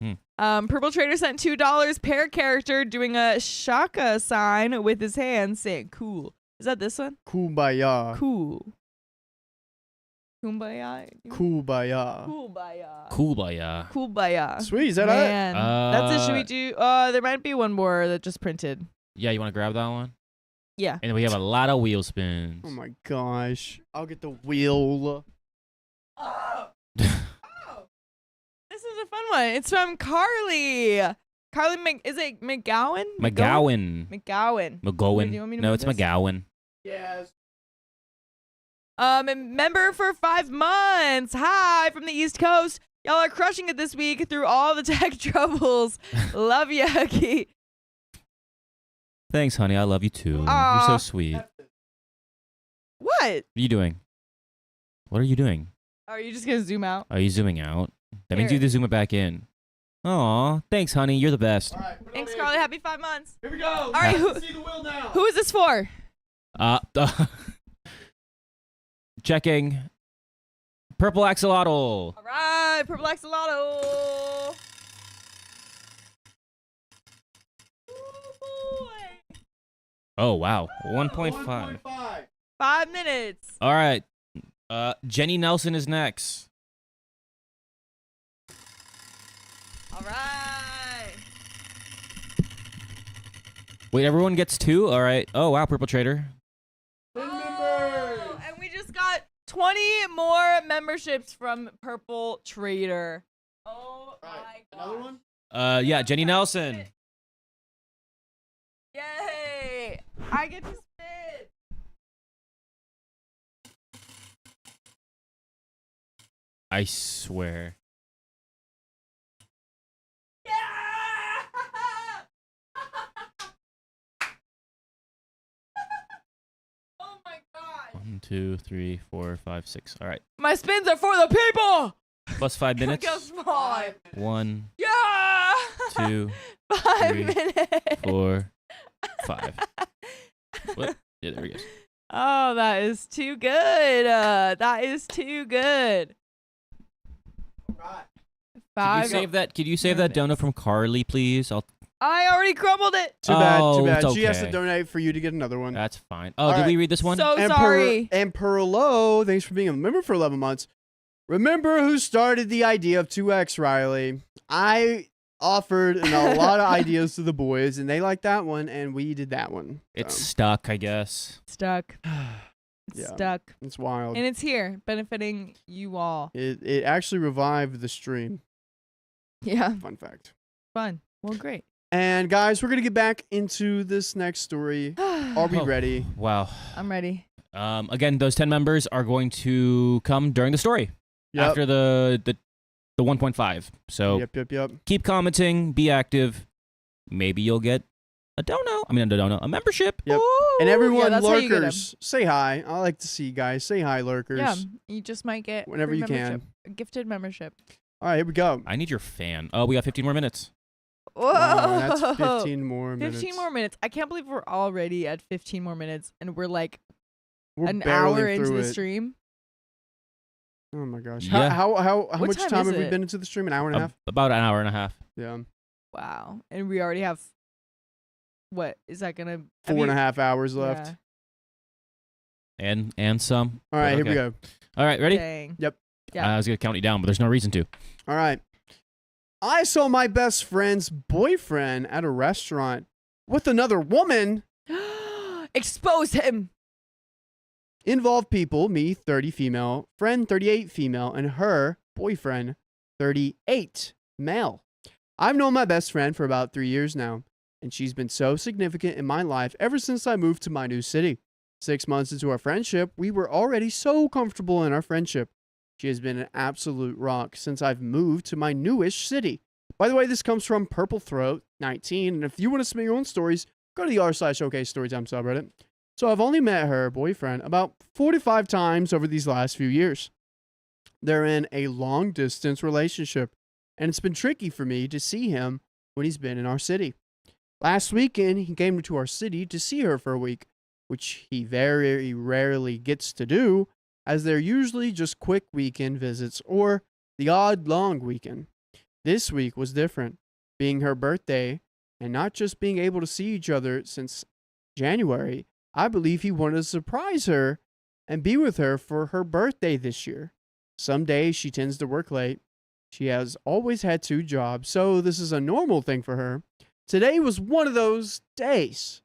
Hmm. Purple Trader sent $2 per character doing a shaka sign with his hands saying cool. Is that this one? Kumbaya. Cool. Kumbaya. Kumbaya. Kumbaya. Kumbaya. Kumbaya. Sweet. Is that it? Man. That's it. Should we do? There might be one more that just printed. Yeah, you want to grab that one? Yeah. And we have a lot of wheel spins. Oh my gosh. I'll get the wheel. Oh. This is a fun one. It's from Carly. Is it McGowan? McGowan. McGowan. Do you want me to No, move it's this? McGowan. Yes. A member for 5 months. Hi from the East Coast. Y'all are crushing it this week through all the tech troubles. Love you, Huggy. Thanks, honey. I love you too. Aw. You're so sweet. What What? are you doing? What are you doing? Are you just gonna zoom out? Are you zooming out? That means you Here. have to zoom it back in. Aw, thanks, honey. You're the best. All right. put it Thanks, on Carly. in. Happy 5 months. Here we go. All right, See the wheel now. Who is this for? Checking. Purple axolotl. All right, Purple Axolotl. Oh, wow. 1.5. 1.5. 5 minutes. All right. Jenny Nelson is next. All right. Wait, everyone gets 2? All right. Oh, wow, Purple Trader. Oh, and we just got 20 more memberships from Purple Trader. Oh my god. Another one? Yeah, Jenny Nelson. Yay! I get to spin. I swear. Yeah! Oh my god. 1, 2, 3, 4, 5, 6. All right. My spins are for the people. Plus 5 minutes. Guess what? 1, Yeah. 2, 5 3, minutes. 4, 5. What? Yeah, there we go. Oh, that is too good. That is too good. Right. Could you save that? Could you save that donut from Carly, please? I already crumbled it. Too bad. Too Oh, bad. it's She has to okay. donate for you to get another one. That's fine. Oh, All did right. we read this one? So and sorry. And Perlo, thanks for being a member for 11 months. Remember who started the idea of 2X, Riley? I offered a lot of ideas to the boys, and they liked that one, and we did that one. It's So, stuck, I guess. Stuck. It's Yeah. stuck. it's wild. And it's here, benefiting you all. It actually revived the stream. Yeah. Fun fact. Fun. Well, great. And guys, we're going to get back into this next story. Are we Oh. ready? Wow. I'm ready. Again, those 10 members are going to come during the story Yep. after the 1.5. So Yep. keep commenting, be active. Maybe you'll get a dono. I mean, a dono, a membership. Yep. Ooh, And yeah, everyone, that's how you get 'em. lurkers, say hi. I like to see you guys. Say hi, lurkers. Yeah, you just might get Whenever free you can. membership. A gifted membership. All right, here we go. I need your fan. Oh, we got 15 more minutes. Whoa. That's 15 more minutes. 15 more minutes. I can't believe we're already at 15 more minutes and we're like We're an barreling hour into through the it. stream. Oh my gosh. Yeah. How What much time time is have we it? been into the stream? An hour and a half? About an hour and a half. Yeah. Wow. And we already have what is that gonna 4.5 hours left. And some. All right, here we Okay. go. All right, ready? Dang. Yep. Yeah. I was going to count you down, but there's no reason to. All right. I saw my best friend's boyfriend at a restaurant with another woman. Expose him. Involved people, me, 30 female, friend, 38 female, and her boyfriend, 38 male. I've known my best friend for about 3 years now, and she's been so significant in my life ever since I moved to my new city. 6 months into our friendship, we were already so comfortable in our friendship. She has been an absolute rock since I've moved to my newish city. By the way, this comes from Purple Throat 19, and if you want to submit your own stories, go to the r/OK Storytime subreddit. So I've only met her boyfriend about 45 times over these last few years. They're in a long distance relationship, and it's been tricky for me to see him when he's been in our city. Last weekend, he came to our city to see her for a week, which he very rarely gets to do, as they're usually just quick weekend visits or the odd long weekend. This week was different, being her birthday, and not just being able to see each other since January. I believe he wanted to surprise her and be with her for her birthday this year. Some days she tends to work late. She has always had 2 jobs, so this is a normal thing for her. Today was one of those days.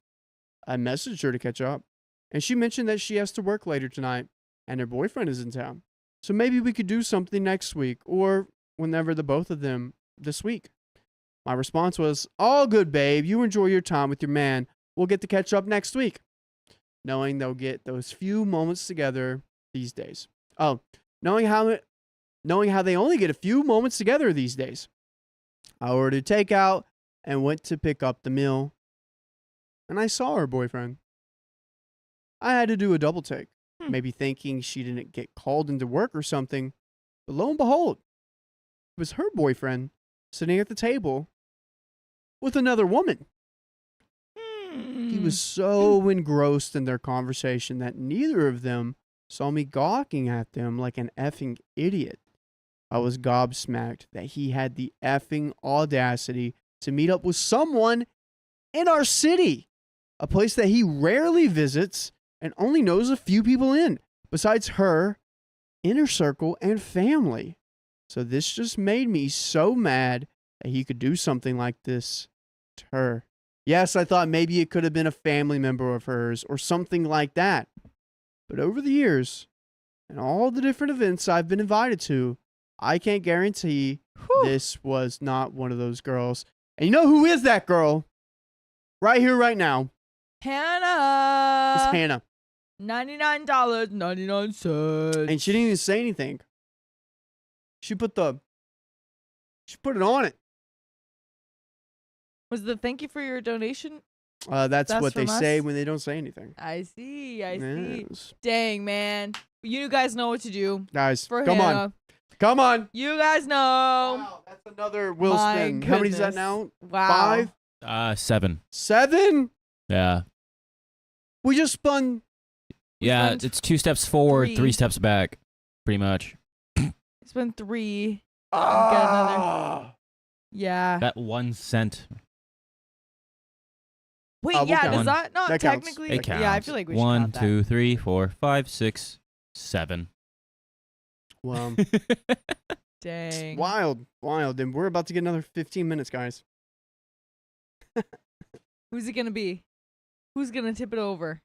I messaged her to catch up, and she mentioned that she has to work later tonight, and her boyfriend is in town. So maybe we could do something next week, or whenever the both of them this week. My response was, all good, babe. You enjoy your time with your man. We'll get to catch up next week. Knowing they'll get those few moments together these days. Oh, knowing how they only get a few moments together these days. I ordered takeout and went to pick up the meal. And I saw her boyfriend. I had to do a double take, maybe thinking she didn't get called into work or something. But lo and behold, it was her boyfriend sitting at the table with another woman. He was so engrossed in their conversation that neither of them saw me gawking at them like an effing idiot. I was gobsmacked that he had the effing audacity to meet up with someone in our city, a place that he rarely visits and only knows a few people in, besides her inner circle and family. So this just made me so mad that he could do something like this to her. Yes, I thought maybe it could have been a family member of hers or something like that. But over the years, and all the different events I've been invited to, I can't guarantee Whew. this was not one of those girls. And you know who is that girl? Right here, right now. Hannah. It's Hannah. $99.99. And she didn't even say anything. She put it on it. Was the thank you for your donation? That's what they from say us? when they don't say anything. I see. I see. Yes. Dang, man. You guys know what to do. Guys, For come Hannah. on. Come on. You guys know. Wow, that's another Will My spin. How many is that goodness. now? Wow. 5? 7. 7? Yeah. We just spun. Yeah, spent it's 2 steps forward, 3. 3 steps back, pretty much. It's been 3. Ah. Yeah. That 1 cent. Wait, we'll yeah, count. does that not That counts. technically? It counts. Yeah, I feel like we should 1, count that. 2, 3, 4, 5, 6, 7. Well, Dang. wild. And we're about to get another 15 minutes, guys. Who's it going to be? Who's going to tip it over?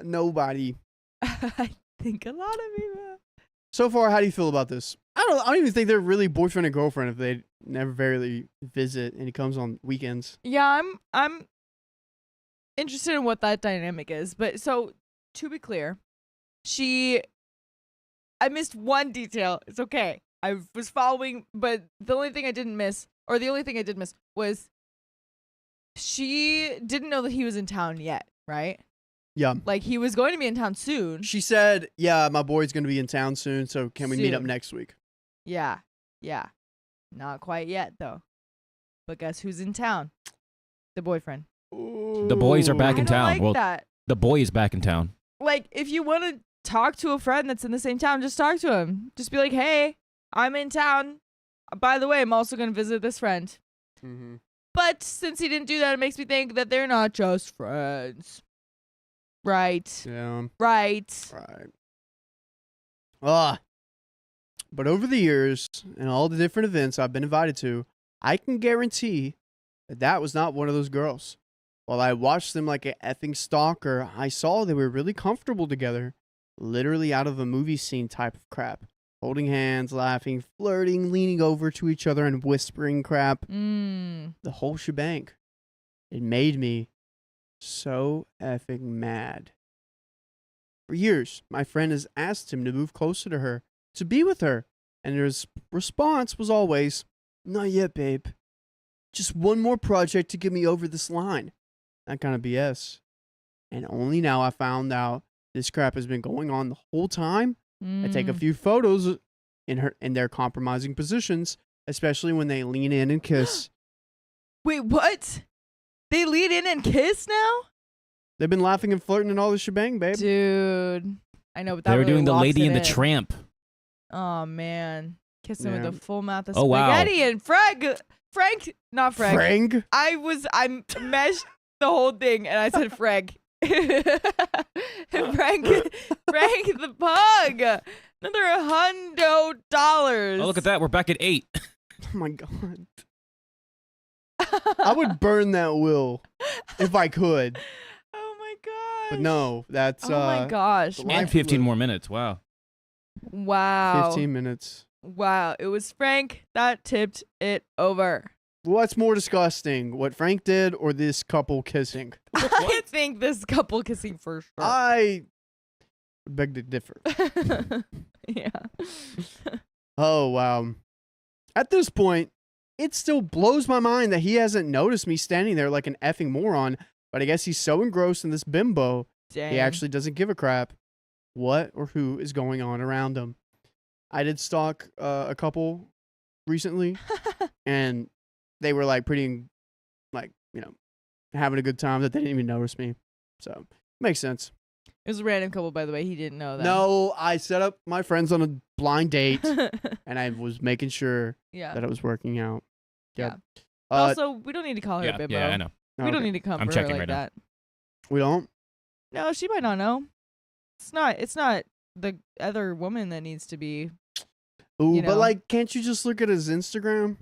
Nobody. I think a lot of people. So far, how do you feel about this? I don't even think they're really boyfriend and girlfriend if they never barely visit and he comes on weekends. Yeah, I'm interested in what that dynamic is. But so to be clear, I missed one detail. It's okay. I was following, but the only thing I did miss was she didn't know that he was in town yet, right? Yeah. Like he was going to be in town soon. She said, yeah, my boy's going to be in town soon, so can we meet up Soon. next week? Yeah. Yeah. Not quite yet though. But guess who's in town? The boyfriend. The boys are back I in don't town. like Well, that. the boy is back in town. Like, if you want to talk to a friend that's in the same town, just talk to him. Just be like, hey, I'm in town. By the way, I'm also going to visit this friend. Mm-hmm. But since he didn't do that, it makes me think that they're not just friends. Right. Yeah. Right. Right. But over the years and all the different events I've been invited to, I can guarantee that was not one of those girls. While I watched them like an effing stalker, I saw they were really comfortable together, literally out of a movie scene type of crap. Holding hands, laughing, flirting, leaning over to each other and whispering crap. The whole shebang. It made me so effing mad. For years, my friend has asked him to move closer to her, to be with her, and his response was always, "Not yet, babe. Just one more project to get me over this line." That kind of BS. And only now I found out this crap has been going on the whole time. I take a few photos in their compromising positions, especially when they lean in and kiss. Wait, what? They lean in and kiss now? They've been laughing and flirting and all the shebang, babe. Dude. I know, but that They were really doing the locks Lady it and the in. Tramp. Oh, man. Kissing Yeah. with a full mouth of Oh, wow. spaghetti and not Frank. Frank? I meshed the whole thing and I said Frank. Frank the pug. Another $100. Oh, look at that. We're back at 8. Oh my God. I would burn that will if I could. Oh my gosh. But no, that's Oh my gosh. the man. And life we 15 live. more minutes. Wow. Wow. 15 minutes. Wow. It was Frank that tipped it over. What's more disgusting, what Frank did or this couple kissing? I think this couple kissing for sure. I beg to differ. Yeah. Oh, wow. At this point, it still blows my mind that he hasn't noticed me standing there like an effing moron, but I guess he's so engrossed in this bimbo, Dang. he actually doesn't give a crap what or who is going on around him. I did stalk a couple recently, and they were like pretty, like, you know, having a good time that they didn't even notice me. So, makes sense. It was a random couple, by the way. He didn't know that. No, I set up my friends on a blind date, and I was making sure Yeah. that it was working out. Yep. Also, we don't need to call her Yeah, bimbo. yeah, I know. We don't need to come I'm for her checking like right now. that. We don't? No, she might not know. It's not the other woman that needs to be. Ooh, You but know. like, can't you just look at his Instagram?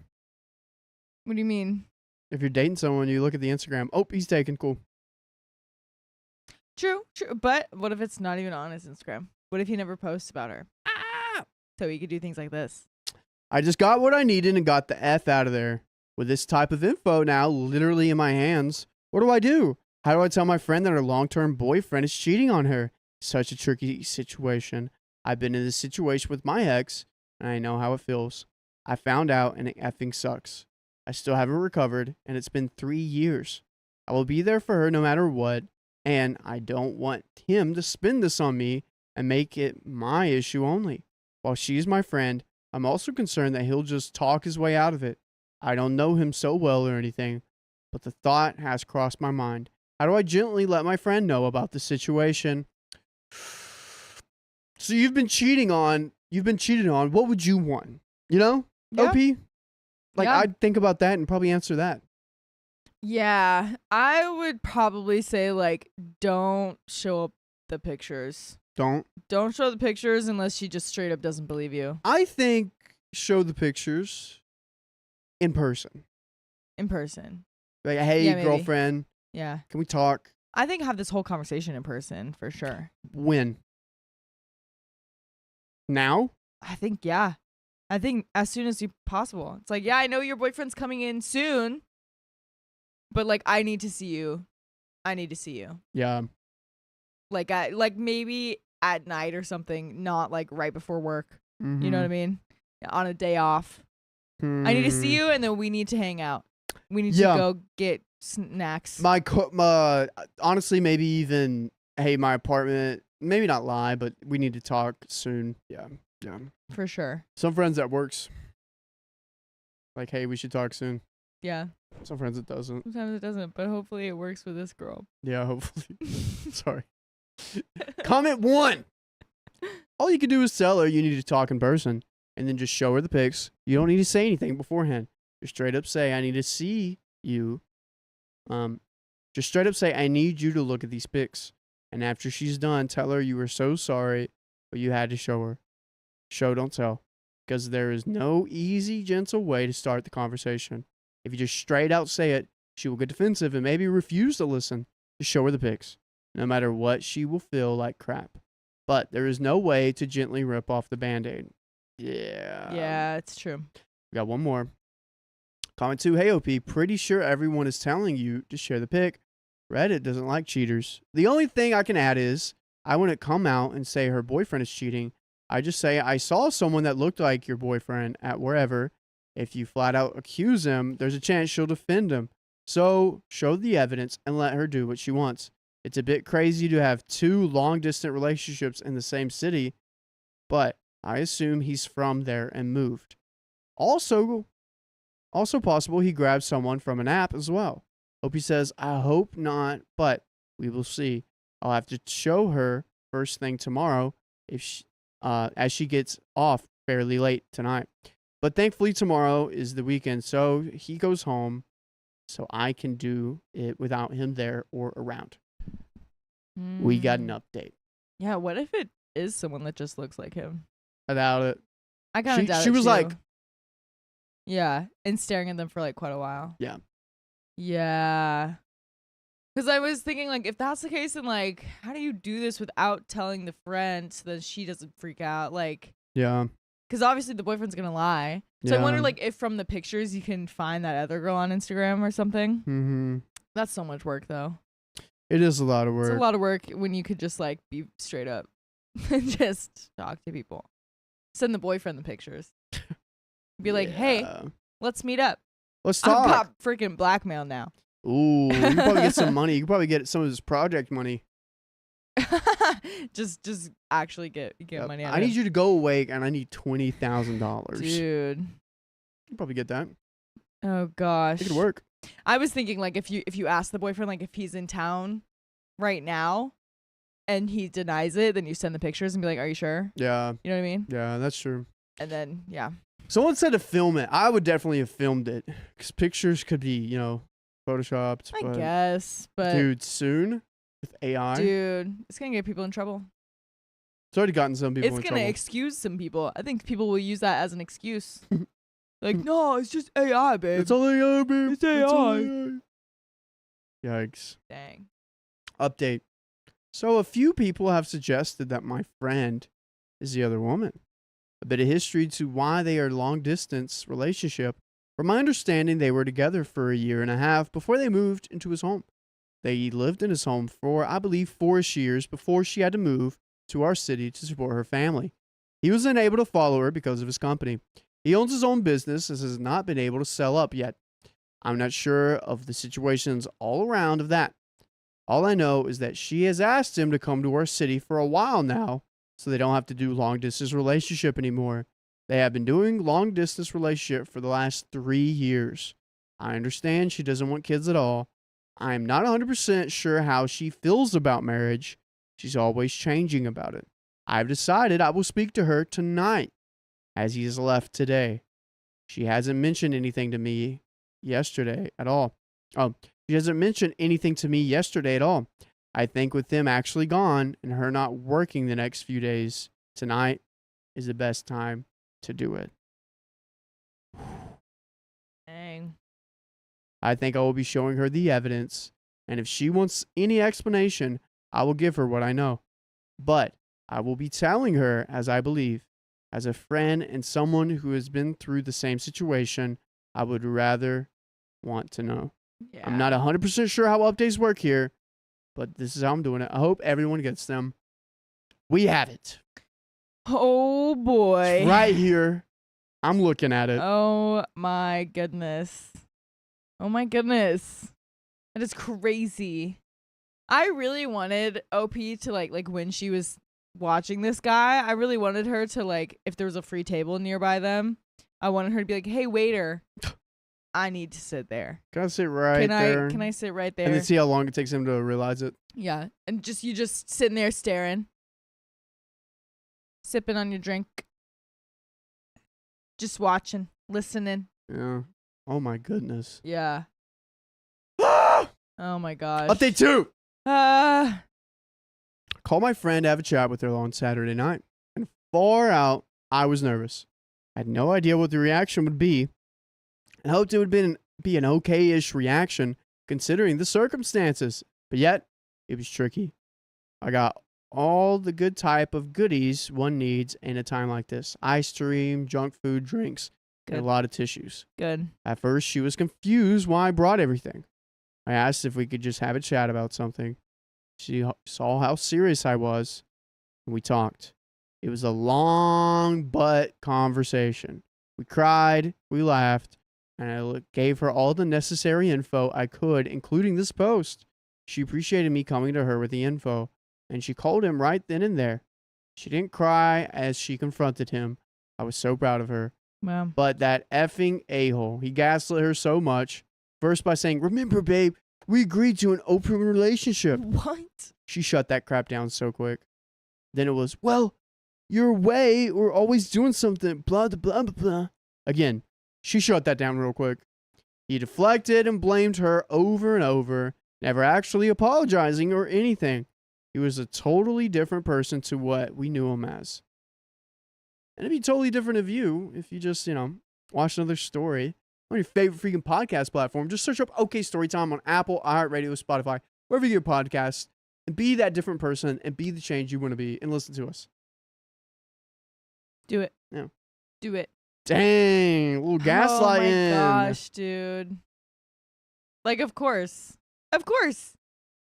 What do you mean? If you're dating someone, you look at the Instagram. Oh, he's taken. Cool. True. But what if it's not even on his Instagram? What if he never posts about her? So he could do things like this. I just got what I needed and got the F out of there. With this type of info now literally in my hands, what do I do? How do I tell my friend that her long-term boyfriend is cheating on her? Such a tricky situation. I've been in this situation with my ex, and I know how it feels. I found out, and it effing sucks. I still haven't recovered, and it's been 3 years. I will be there for her no matter what, and I don't want him to spin this on me and make it my issue only. While she's my friend, I'm also concerned that he'll just talk his way out of it. I don't know him so well or anything, but the thought has crossed my mind. How do I gently let my friend know about the situation? So you've been cheated on. What would you want? You know? Yeah. OP? Like, Yeah. I'd think about that and probably answer that. Yeah, I would probably say, like, don't show up the pictures. Don't show the pictures unless she just straight up doesn't believe you. I think show the pictures in person. In person. Like, hey, Yeah, maybe. girlfriend, Yeah. can we talk? I think have this whole conversation in person for sure. When? Now? I think, yeah. I think as soon as possible. It's like, yeah, I know your boyfriend's coming in soon, but like, I need to see you. Yeah. Like maybe at night or something, not like right before work. Mm-hmm. You know what I mean? On a day off. I need to see you, and then we need to hang out. We need to go get snacks. Honestly, maybe even, hey, my apartment, maybe not lie, but we need to talk soon. Yeah. For sure. Some friends that works. Like, hey, we should talk soon. Yeah. Some friends it doesn't. Sometimes it doesn't, but hopefully it works with this girl. Yeah, hopefully. Sorry. Comment 1. All you can do is tell her you need to talk in person, and then just show her the pics. You don't need to say anything beforehand. Just straight up say, I need to see you. Just straight up say, I need you to look at these pics. And after she's done, tell her you were so sorry, but you had to show her. Show, don't tell. Because there is no easy, gentle way to start the conversation. If you just straight out say it, she will get defensive and maybe refuse to listen. Just show her the pics. No matter what, she will feel like crap. But there is no way to gently rip off the Band-Aid. Yeah. Yeah, it's true. We got one more. Comment 2, hey OP, pretty sure everyone is telling you to share the pic. Reddit doesn't like cheaters. The only thing I can add is, I wouldn't come out and say her boyfriend is cheating. I just say, I saw someone that looked like your boyfriend at wherever. If you flat out accuse him, there's a chance she'll defend him. So, show the evidence and let her do what she wants. It's a bit crazy to have 2 long-distance relationships in the same city, but I assume he's from there and moved. Also possible he grabbed someone from an app as well. Opie says, I hope not, but we will see. I'll have to show her first thing tomorrow as she gets off fairly late tonight. But thankfully tomorrow is the weekend, so he goes home, so I can do it without him there or around. We got an update. Yeah, what if it is someone that just looks like him? I doubt it. I kind of doubt it. She was too. like, yeah, and staring at them for like quite a while. Yeah. Yeah. Because I was thinking, like, if that's the case, then, like, how do you do this without telling the friend so that she doesn't freak out? Like, yeah. because obviously the boyfriend's going to lie. So I wonder, like, if from the pictures you can find that other girl on Instagram or something. Mm-hmm. That's so much work, though. It is a lot of work. It's a lot of work when you could just, like, be straight up and just talk to people. Send the boyfriend the pictures. Be like, hey, let's meet up. Let's talk. I'm pop freaking blackmail now. Ooh, you can probably get some money. You can probably get some of his project money. just actually get money out I of need it. you to go away, and I need $20,000. Dude. You can probably get that. Oh gosh. It could work. I was thinking, like, if you ask the boyfriend, like, if he's in town right now and he denies it, then you send the pictures and be like, are you sure? Yeah. You know what I mean? Yeah, that's true. And then, yeah. Someone said to film it. I would definitely have filmed it. Because pictures could be, photoshopped. I guess, but Dude, soon with AI. dude, it's going to get people in trouble. It's already gotten some people It's in going to trouble. excuse some people. I think people will use that as an excuse. Like, no, it's just AI, babe. It's all AI, babe. It's AI. all AI. Yikes. Dang. Update. So a few people have suggested that my friend is the other woman. A bit of history to why they are long distance relationship. From my understanding, they were together for a year and a half before they moved into his home. They lived in his home for, I believe, 4-ish years before she had to move to our city to support her family. He was unable to follow her because of his company. He owns his own business and has not been able to sell up yet. I'm not sure of the situations all around of that. All I know is that she has asked him to come to our city for a while now, so they don't have to do long distance relationship anymore. They have been doing long distance relationship for the last 3 years. I understand she doesn't want kids at all. I am not 100% sure how she feels about marriage. She's always changing about it. I've decided I will speak to her tonight, as he has left today. She hasn't mentioned anything to me yesterday at all. She hasn't mentioned anything to me yesterday at all. I think with them actually gone and her not working the next few days, tonight is the best time to do it. Dang. I think I will be showing her the evidence, and if she wants any explanation, I will give her what I know. But I will be telling her, as I believe, as a friend and someone who has been through the same situation, I would rather want to know. Yeah. I'm not 100% sure how updates work here, but this is how I'm doing it. I hope everyone gets them. We have it. Oh, boy. It's right here. I'm looking at it. Oh, my goodness. Oh, my goodness. That is crazy. I really wanted OP to, like when she was watching this guy, I really wanted her to, like, if there was a free table nearby them, I wanted her to be like, hey, waiter, I need to sit there. Can I sit right there? Can I sit right there? And then see how long it takes him to realize it. Yeah. And you just sitting there staring. Sipping on your drink. Just watching. Listening. Yeah. Oh my goodness. Yeah. Oh my gosh. Update 2. Uh Call my friend to have a chat with her on Saturday night. And far out, I was nervous. I had no idea what the reaction would be. And hoped it would be an okay-ish reaction considering the circumstances. But yet, it was tricky. I got all the good type of goodies one needs in a time like this. Ice cream, junk food, drinks, and a lot of tissues. good. At first, she was confused why I brought everything. I asked if we could just have a chat about something. She saw how serious I was, and we talked. It was a long but conversation. We cried, we laughed, and I gave her all the necessary info I could, including this post. She appreciated me coming to her with the info, and she called him right then and there. She didn't cry as she confronted him. I was so proud of her. Wow. But that effing a-hole, he gaslit her so much. First by saying, remember, babe, we agreed to an open relationship. What? She shut that crap down so quick. Then it was, well, you're away or always doing something, blah, blah, blah, blah. Again, she shut that down real quick. He deflected and blamed her over and over, never actually apologizing or anything. He was a totally different person to what we knew him as. And it'd be totally different of you if you just, watch another story on your favorite freaking podcast platform. Just search up OK Storytime on Apple, iHeartRadio, Spotify, wherever you get podcasts, and be that different person and be the change you want to be and listen to us. Do it. Yeah. Do it. Dang, a little gaslighting. Oh my gosh, dude. Like, of course. Of course.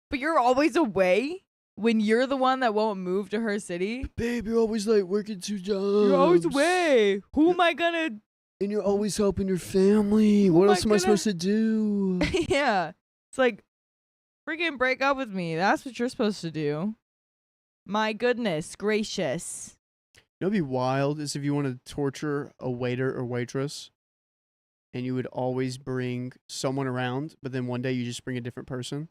But you're always away when you're the one that won't move to her city. Babe, you're always like working 2 jobs. You're always away. Who am I gonna... And you're always helping your family. What else am I supposed to do? Yeah. It's like, freaking break up with me. That's what you're supposed to do. My goodness gracious. You know what'd be wild is if you want to torture a waiter or waitress and you would always bring someone around, but then one day you just bring a different person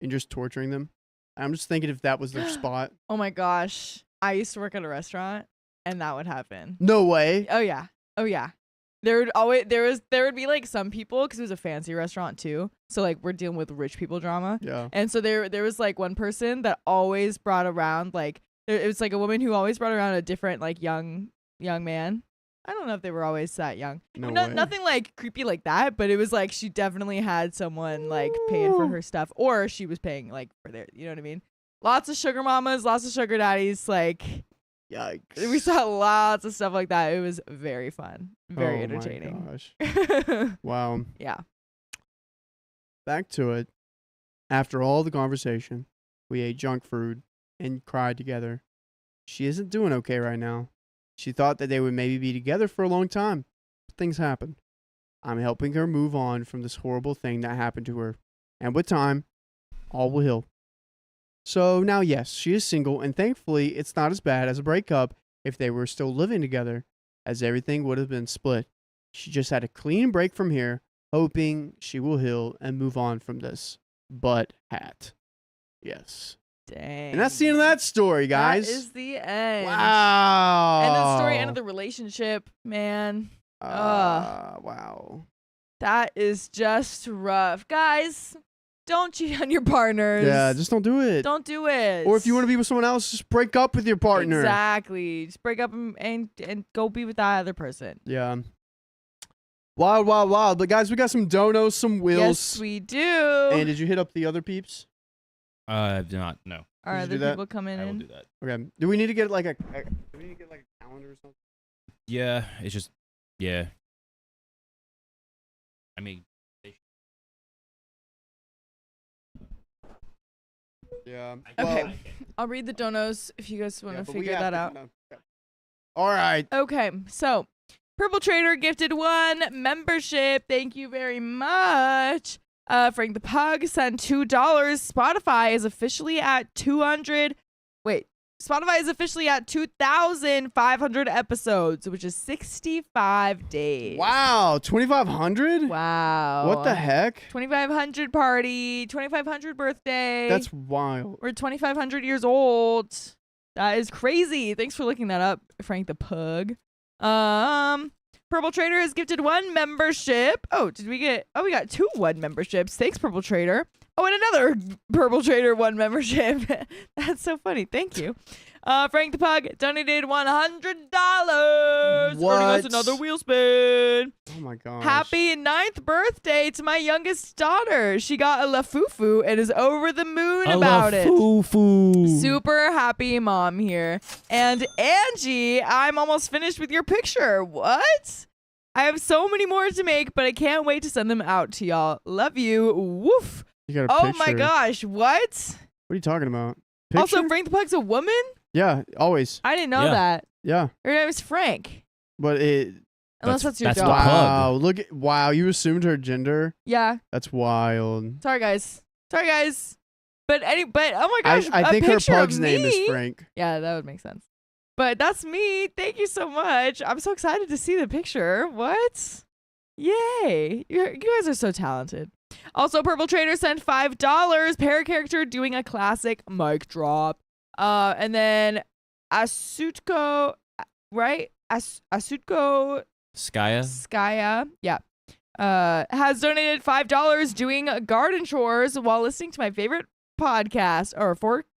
and just torturing them. I'm just thinking if that was their spot. Oh my gosh. I used to work at a restaurant and that would happen. No way. Oh yeah. Oh yeah. There would be like some people, because it was a fancy restaurant too. So like we're dealing with rich people drama. Yeah. And so there was like one person that always brought around like, it was like a woman who always brought around a different like young man. I don't know if they were always that young. No No, way. nothing like creepy like that, but it was like she definitely had someone like paying for her stuff, or she was paying like for their, you know what I mean? Lots of sugar mamas, lots of sugar daddies. Like Yikes. we saw lots of stuff like that. It was very fun, very Oh entertaining. My gosh. Wow. Yeah. Back to it. After all the conversation, we ate junk food and cried together. She isn't doing okay right now. She thought that they would maybe be together for a long time. But things happen. I'm helping her move on from this horrible thing that happened to her. And with time, all will heal. So now, yes, she is single, and thankfully, it's not as bad as a breakup if they were still living together, as everything would have been split. She just had a clean break from here, hoping she will heal and move on from this butt hat. Yes. Dang. And that's the end of that story, guys. That is the end. Wow. And the story ended the relationship, man. Wow. That is just rough. Guys, don't cheat on your partners. Yeah, just don't do it. Don't do it. Or if you want to be with someone else, just break up with your partner. Exactly. Just break up and go be with that other person. Yeah. Wild. But guys, we got some donos, some wills. Yes, we do. And did you hit up the other peeps? I do not. No. Are Did you other do that? people coming I will in? do that. Okay. Do we need to get like a calendar or something? Yeah. It's just. Yeah. I mean. Yeah. Okay. I'll read the donos if you guys want to figure that out. All right. Okay, so Purple Trader gifted 1 membership. Thank you very much. Frank the Pug sent $2. Spotify is officially at 200. Wait, Spotify is officially at 2,500 episodes, which is 65 days. Wow. 2,500? Wow. What the heck? 2,500 party, 2,500 birthday. That's wild. We're 2,500 years old. That is crazy. Thanks for looking that up, Frank the Pug. Purple Trader has gifted 1 membership. Oh, we got 2 1 memberships. Thanks, Purple Trader. Oh, and another Purple Trader 1 membership. That's so funny. Thank you. Frank the Pug donated $100. What? Earning us another wheel spin. Oh my gosh. Happy 9th birthday to my youngest daughter. She got a LaFufu and is over the moon about it. Foo-foo. Super happy mom here. And Angie, I'm almost finished with your picture. What? I have so many more to make, but I can't wait to send them out to y'all. Love you. Woof. You got a Oh picture. my gosh. What? What are you talking about? Picture? Also, Frank the Pug's a woman? Yeah, always. I didn't know Yeah. that. Yeah. Her name is Frank. But it. Unless that's your that's dog. the pug. Wow. Look at. Wow. You assumed her gender? Yeah. That's wild. Sorry, guys. But oh my gosh. I think a her picture pug's of name me? is Frank. Yeah, that would make sense. But that's me. Thank you so much. I'm so excited to see the picture. What? Yay. You guys are so talented. Also, Purple Trader sent $5. Para character doing a classic mic drop. And then Asutko, right? Asutko Skya. yeah. Has donated $5 doing garden chores while listening to my favorite podcast.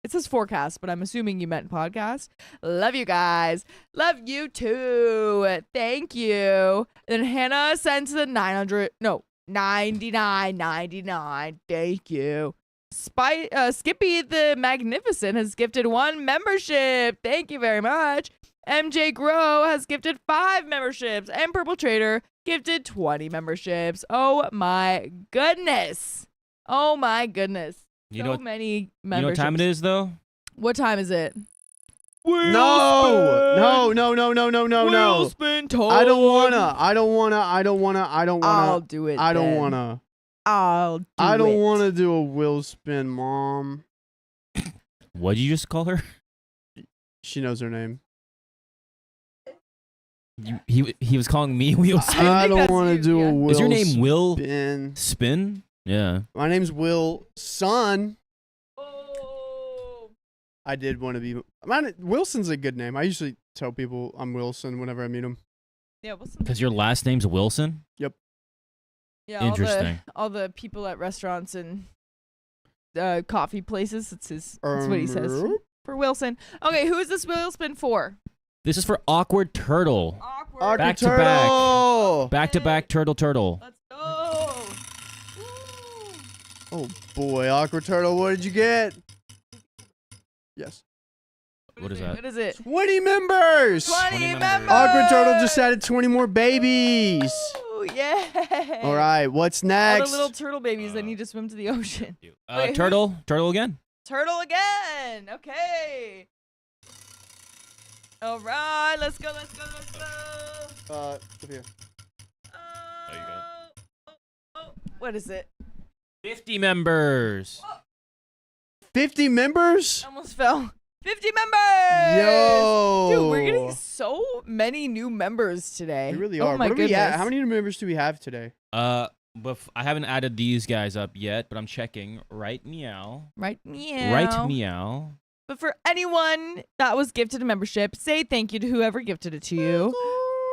It says forecast, but I'm assuming you meant podcast. Love you guys. Love you too. Thank you. And then Hannah sent the $99.99. Thank you. Skippy the Magnificent has gifted 1 membership. Thank you very much. MJ Grow has gifted 5 memberships, and Purple Trader gifted 20 memberships. Oh my goodness. Oh my goodness. You So know, many you know memberships. what time it is, though? What time is it? No. Wheel spin time. I don't wanna. I'll do it. I don't then. wanna. I'll do it. I don't wanna do a wheel spin, Mom. What'd you just call her? She knows her name. He was calling me Wheel Spin. I I think don't that's want to you, do yeah. a wheel Is your name Will spin. Spin? Yeah. My name's Will Son. Oh. I did want to be. Wilson's a good name. I usually tell people I'm Wilson whenever I meet them. Yeah, what's the Because your last name's Wilson? Yeah, Interesting. All the people at restaurants and coffee places. That's what he says for Wilson. Okay, who is this wheel spin for? This is for Awkward Turtle. Awkward Aqua Back to turtle. Back to back, turtle. Let's go. Woo. Oh boy, Aqua turtle, what did you get? Yes. What is that? What is it? 20 members. 20 members. members. Aqua turtle just added 20 more babies. Ooh, yeah. All right, what's All next? the little turtle babies that need to swim to the ocean. Wait, Turtle again. Turtle again. Okay. All right, let's go. Up here. you got Oh. What is it? 50 members. 50 members? Almost fell. 50 members. Yo. Dude, we're getting so many new members today. We really Oh are. my What are we goodness. at? How many new members do we have today? But I haven't added these guys up yet, but I'm checking. Right meow. Right meow. Right meow. But for anyone that was gifted a membership, say thank you to whoever gifted it to you.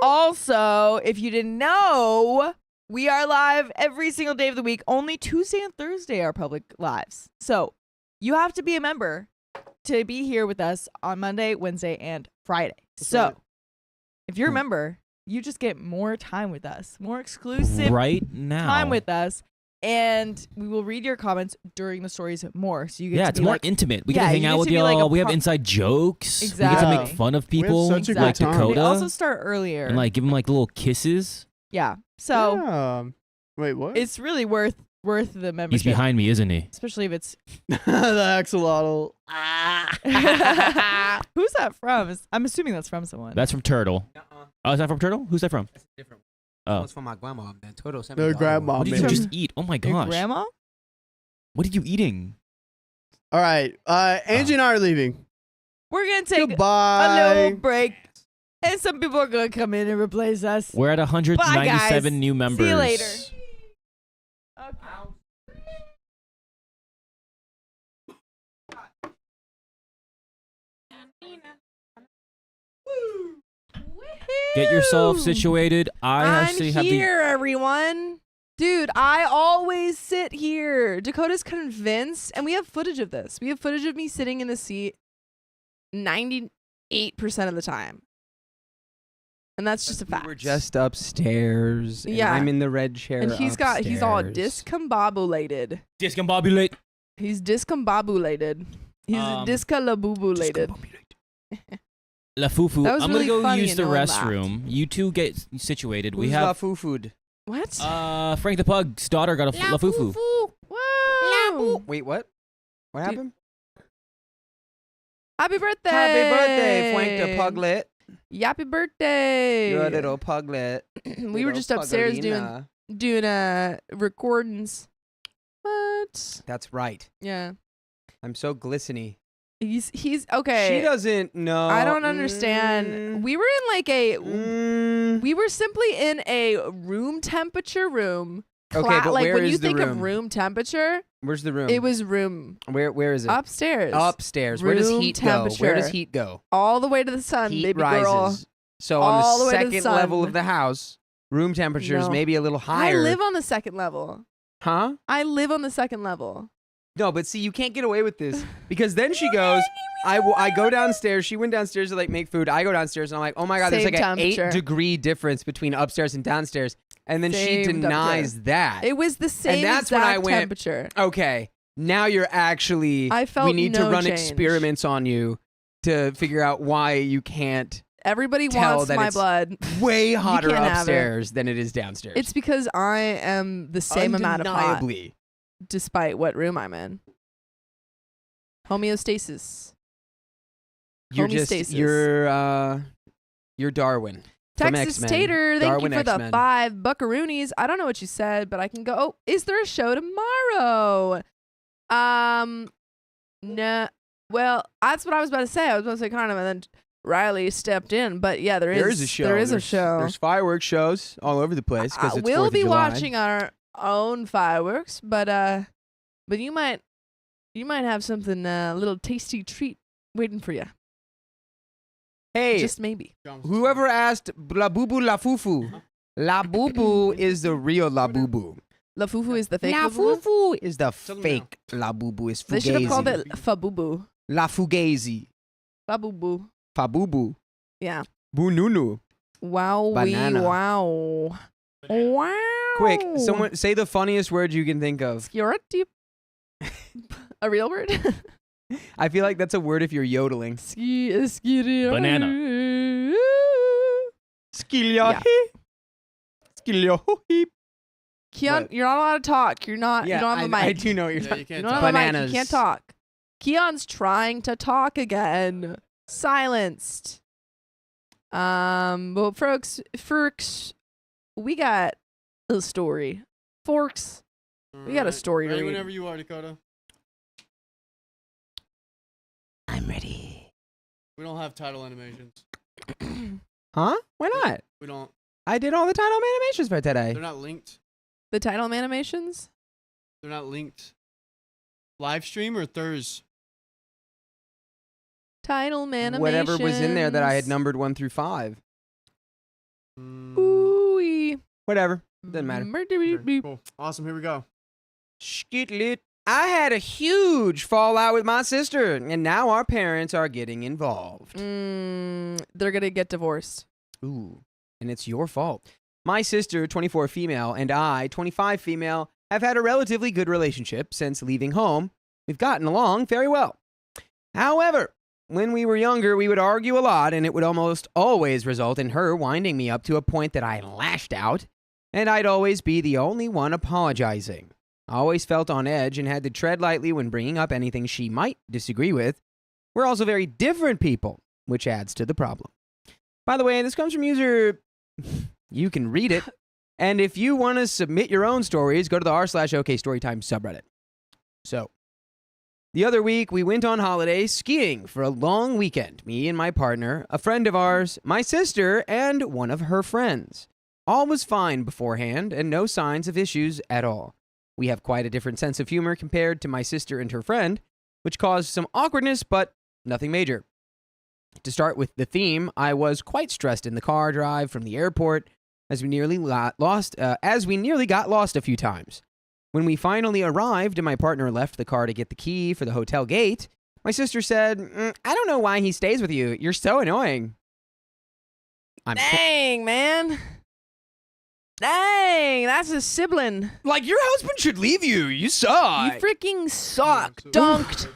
Also, if you didn't know, we are live every single day of the week. Only Tuesday and Thursday are public lives. So you have to be a member to be here with us on Monday, Wednesday, and Friday. That's So right. if you're a member, you just get more time with us, more exclusive Right now. time with us. And we will read your comments during the stories more. So you get Yeah, to it's be more like, intimate. We Yeah, can you hang get out with to be like y'all. a We have par- inside jokes. We get to Exactly. make fun of people such a good like time. Dakota. we also start earlier. and like give them like little kisses. yeah. So Yeah. Wait, what? it's really worth the membership. He's behind me, isn't he? Especially if it's the axolotl. who's that from? I'm assuming that's from someone. That's from Turtle. Oh, is that from Turtle? Who's that from? That's a different one. Oh. That was from my grandma. Then Toto sent me Their the other grandma, one. What did man. you just eat? Oh my Your gosh. grandma? What are you eating? All right. Angie and I are leaving. We're gonna take a Goodbye. little break, and some people are gonna come in and replace us. We're at 197 guys. new members. See you later. Okay. Get yourself Woohoo! situated. I I'm actually have here, everyone. Dude, I always sit here. Dakota's convinced, and we have footage of this. We have footage of me sitting in the seat 98% of the time. And that's just a fact. We're just upstairs. And Yeah. I'm in the red chair. And he's all upstairs. discombobulated. the discombobulate. He's discombobulated. He's discalabubulated. La Fufu. That was I'm really gonna go funny use and the no one laughed. restroom. You two get situated. We Who's have La Food? What? Frank the Pug's daughter got a La Fufu. Whoa. Wait, what? What Dude. happened? Happy birthday. Happy birthday, Frank the Puglet. Happy birthday. You're a little puglet. We were just upstairs doing recordings. What? That's right. Yeah. I'm so glistening. He's okay. She doesn't know. I don't understand. We were in like a we were simply in a room temperature room. Okay, but like where when is you the think room? of room temperature, Where's the room? it was room Where is it? upstairs. Upstairs. Where does Room heat go? Where does temperature. heat go? All the way to the sun, Heat baby rises. girl. So All on the the way to the second level sun. of the house, room temperature is No. maybe a little I higher. live on the second level. Huh? I live on the second level. No, but see, you can't get away with this because then she goes, I go downstairs. She went downstairs to like make food. I go downstars and I'm like, oh my God, there's Same like an temperature. 8-degree difference between upstairs and downstairs. And then she Same denies that. It was the same that's when exact I went, temperature. Okay, now you're actually, I felt we need no to run change. experiments on you to figure out why you can't Everybody tell wants that my it's blood. way hotter can't have it. upstairs than it is downstairs. It's because I am the same amount of hot, Undeniably. despite what room I'm in. Homeostasis. You're just, Homeostasis. you're Darwin. From Texas X-Men. Tater, thank Darwin you for the X-Men. 5 buckaroonies. I don't know what you said, but I can go. Oh, is there a show tomorrow? No. Well, that's what I was about to say. I was about to say kind of, and then Riley stepped in. But yeah, there There is a show. There is a There's- show. There's fireworks shows all over the place because it's we'll 4th of be July. watching our own fireworks, but you might have something a little tasty treat waiting for you. Hey, Just maybe. whoever asked La Bubu La Fufu, La Bubu is the real La Bubu. La Fufu is the fake La Fufu. Fufu is the Tell them fake La Bubu. Is They should have called Fugazi. it Fabubu. La Fugazi. Fabubu. Fabubu. Yeah. Bununu. Wow. Banana. Wow. Wow. Quick, someone say the funniest word you can think of. Security. A real word? I feel like that's a word if you're yodeling. Banana. Yeah. Skilyahi. Keon, What? you're not allowed to talk. You don't have a mic. I do know what you're Yeah, talking you can't You don't talk. have a mic. Bananas. You can't talk. Keon's trying to talk again. Silenced. Well, folks, we got a story. Forks. We got a story to Ready read. whenever you are, Dakota. I'm ready. We don't have title animations. Huh? Why not? We don't. I did all the title animations for today. They're not linked. The title animations? They're not linked. Live stream or Thurs? Title animations. Whatever was in there that I had numbered 1 through 5. Ooh-wee. Whatever. Doesn't matter. Okay, cool. Awesome. Here we go. Skitlit. I had a huge fallout with my sister, and now our parents are getting involved. They're gonna get divorced. Ooh, and it's your fault. My sister, 24 female, and I, 25 female, have had a relatively good relationship since leaving home. We've gotten along very well. However, when we were younger, we would argue a lot, and it would almost always result in her winding me up to a point that I lashed out, and I'd always be the only one apologizing. I always felt on edge and had to tread lightly when bringing up anything she might disagree with. We're also very different people, which adds to the problem. By the way, this comes from user... You can read it. And if you want to submit your own stories, go to the r/OKStorytime subreddit. So, the other week, we went on holiday skiing for a long weekend. Me and my partner, a friend of ours, my sister, and one of her friends. All was fine beforehand, and no signs of issues at all. We have quite a different sense of humor compared to my sister and her friend, which caused some awkwardness, but nothing major. To start with the theme, I was quite stressed in the car drive from the airport as we nearly got lost a few times. When we finally arrived and my partner left the car to get the key for the hotel gate, my sister said, "I don't know why he stays with you. You're so annoying." Dang, man. Dang, that's a sibling. Like, your husband should leave you. You suck. You freaking suck. Dunked.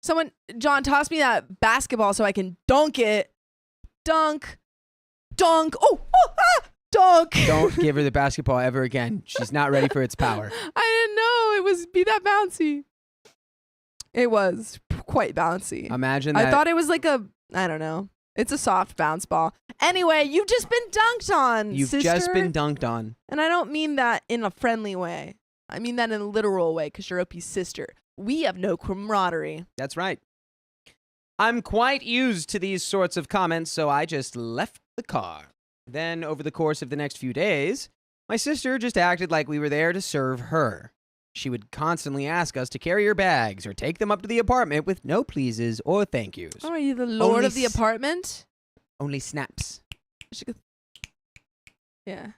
Someone, John, toss me that basketball so I can dunk it. Dunk. Dunk. Oh, dunk. Don't give her the basketball ever again. She's not ready for its power. I didn't know it was be that bouncy. It was quite bouncy. Imagine that. I thought it was like a, I don't know. It's a soft bounce ball. Anyway, you've just been dunked on, You've sister. just been dunked on. And I don't mean that in a friendly way. I mean that in a literal way because you're OP's sister. We have no camaraderie. That's right. I'm quite used to these sorts of comments, so I just left the car. Then, over the course of the next few days, my sister just acted like we were there to serve her. She would constantly ask us to carry her bags or take them up to the apartment with no pleases or thank yous. Oh, are you the lord Only of the apartment? Only snaps. Yeah.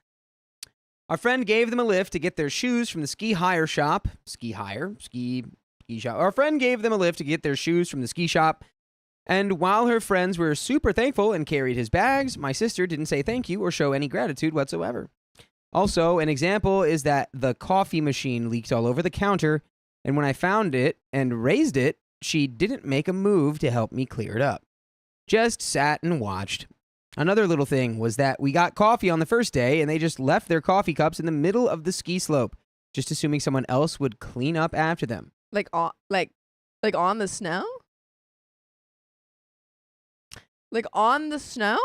Our friend gave them a lift to get their shoes from the ski shop. Our friend gave them a lift to get their shoes from the ski shop. And while her friends were super thankful and carried his bags, my sister didn't say thank you or show any gratitude whatsoever. Also, an example is that the coffee machine leaked all over the counter, and when I found it and raised it, she didn't make a move to help me clear it up. Just sat and watched. Another little thing was that we got coffee on the first day, and they just left their coffee cups in the middle of the ski slope, just assuming someone else would clean up after them. Like on the snow? Like on the snow?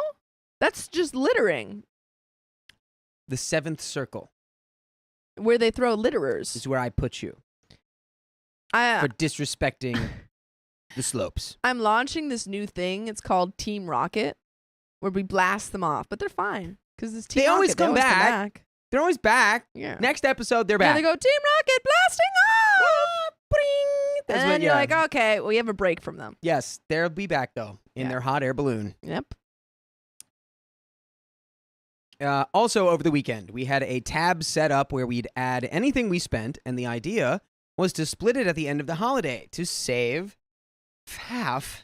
That's just littering. The seventh circle Where they throw litterers. is where I put you for disrespecting the slopes. I'm launching this new thing. It's called Team Rocket, where we blast them off. But they're fine. Because it's Team They Rocket. always come back. They're always back. Yeah. Next episode, they're Yeah, back. they go, Team Rocket blasting off! Bring. That's And what, then you're like, okay, we have a break from them. yes, they'll be back, though, in Yeah. their hot air balloon. Yep. Also, over the weekend, we had a tab set up where we'd add anything we spent, and the idea was to split it at the end of the holiday to save faff.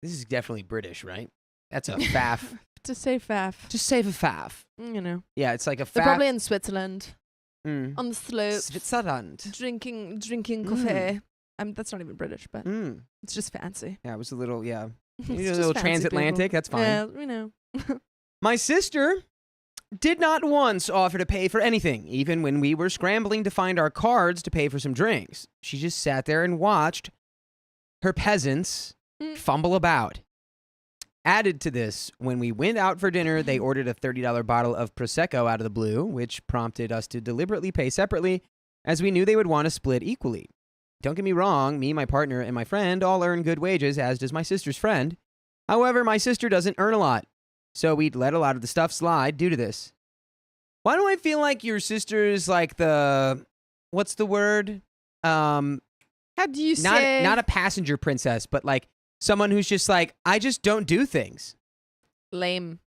This is definitely British, right? That's a faff to say faff. Just save a faff. You know. Yeah, it's like a They're faff. probably in Switzerland. Mm. On the slopes. Switzerland. Drinking coffee. That's not even British, but Mm. it's just fancy. Yeah, it was a little, yeah. It's A just little fancy transatlantic. people. That's fine. Yeah, you know. My sister did not once offer to pay for anything, even when we were scrambling to find our cards to pay for some drinks. She just sat there and watched her peasants fumble about. Added to this, when we went out for dinner, they ordered a $30 bottle of Prosecco out of the blue, which prompted us to deliberately pay separately, as we knew they would want to split equally. Don't get me wrong, me, my partner, and my friend all earn good wages, as does my sister's friend. However, my sister doesn't earn a lot, so we'd let a lot of the stuff slide due to this. Why do I feel like your sister's like the... What's the word? How do you say? Not a passenger princess, but like someone who's just like, I just don't do things. Lame.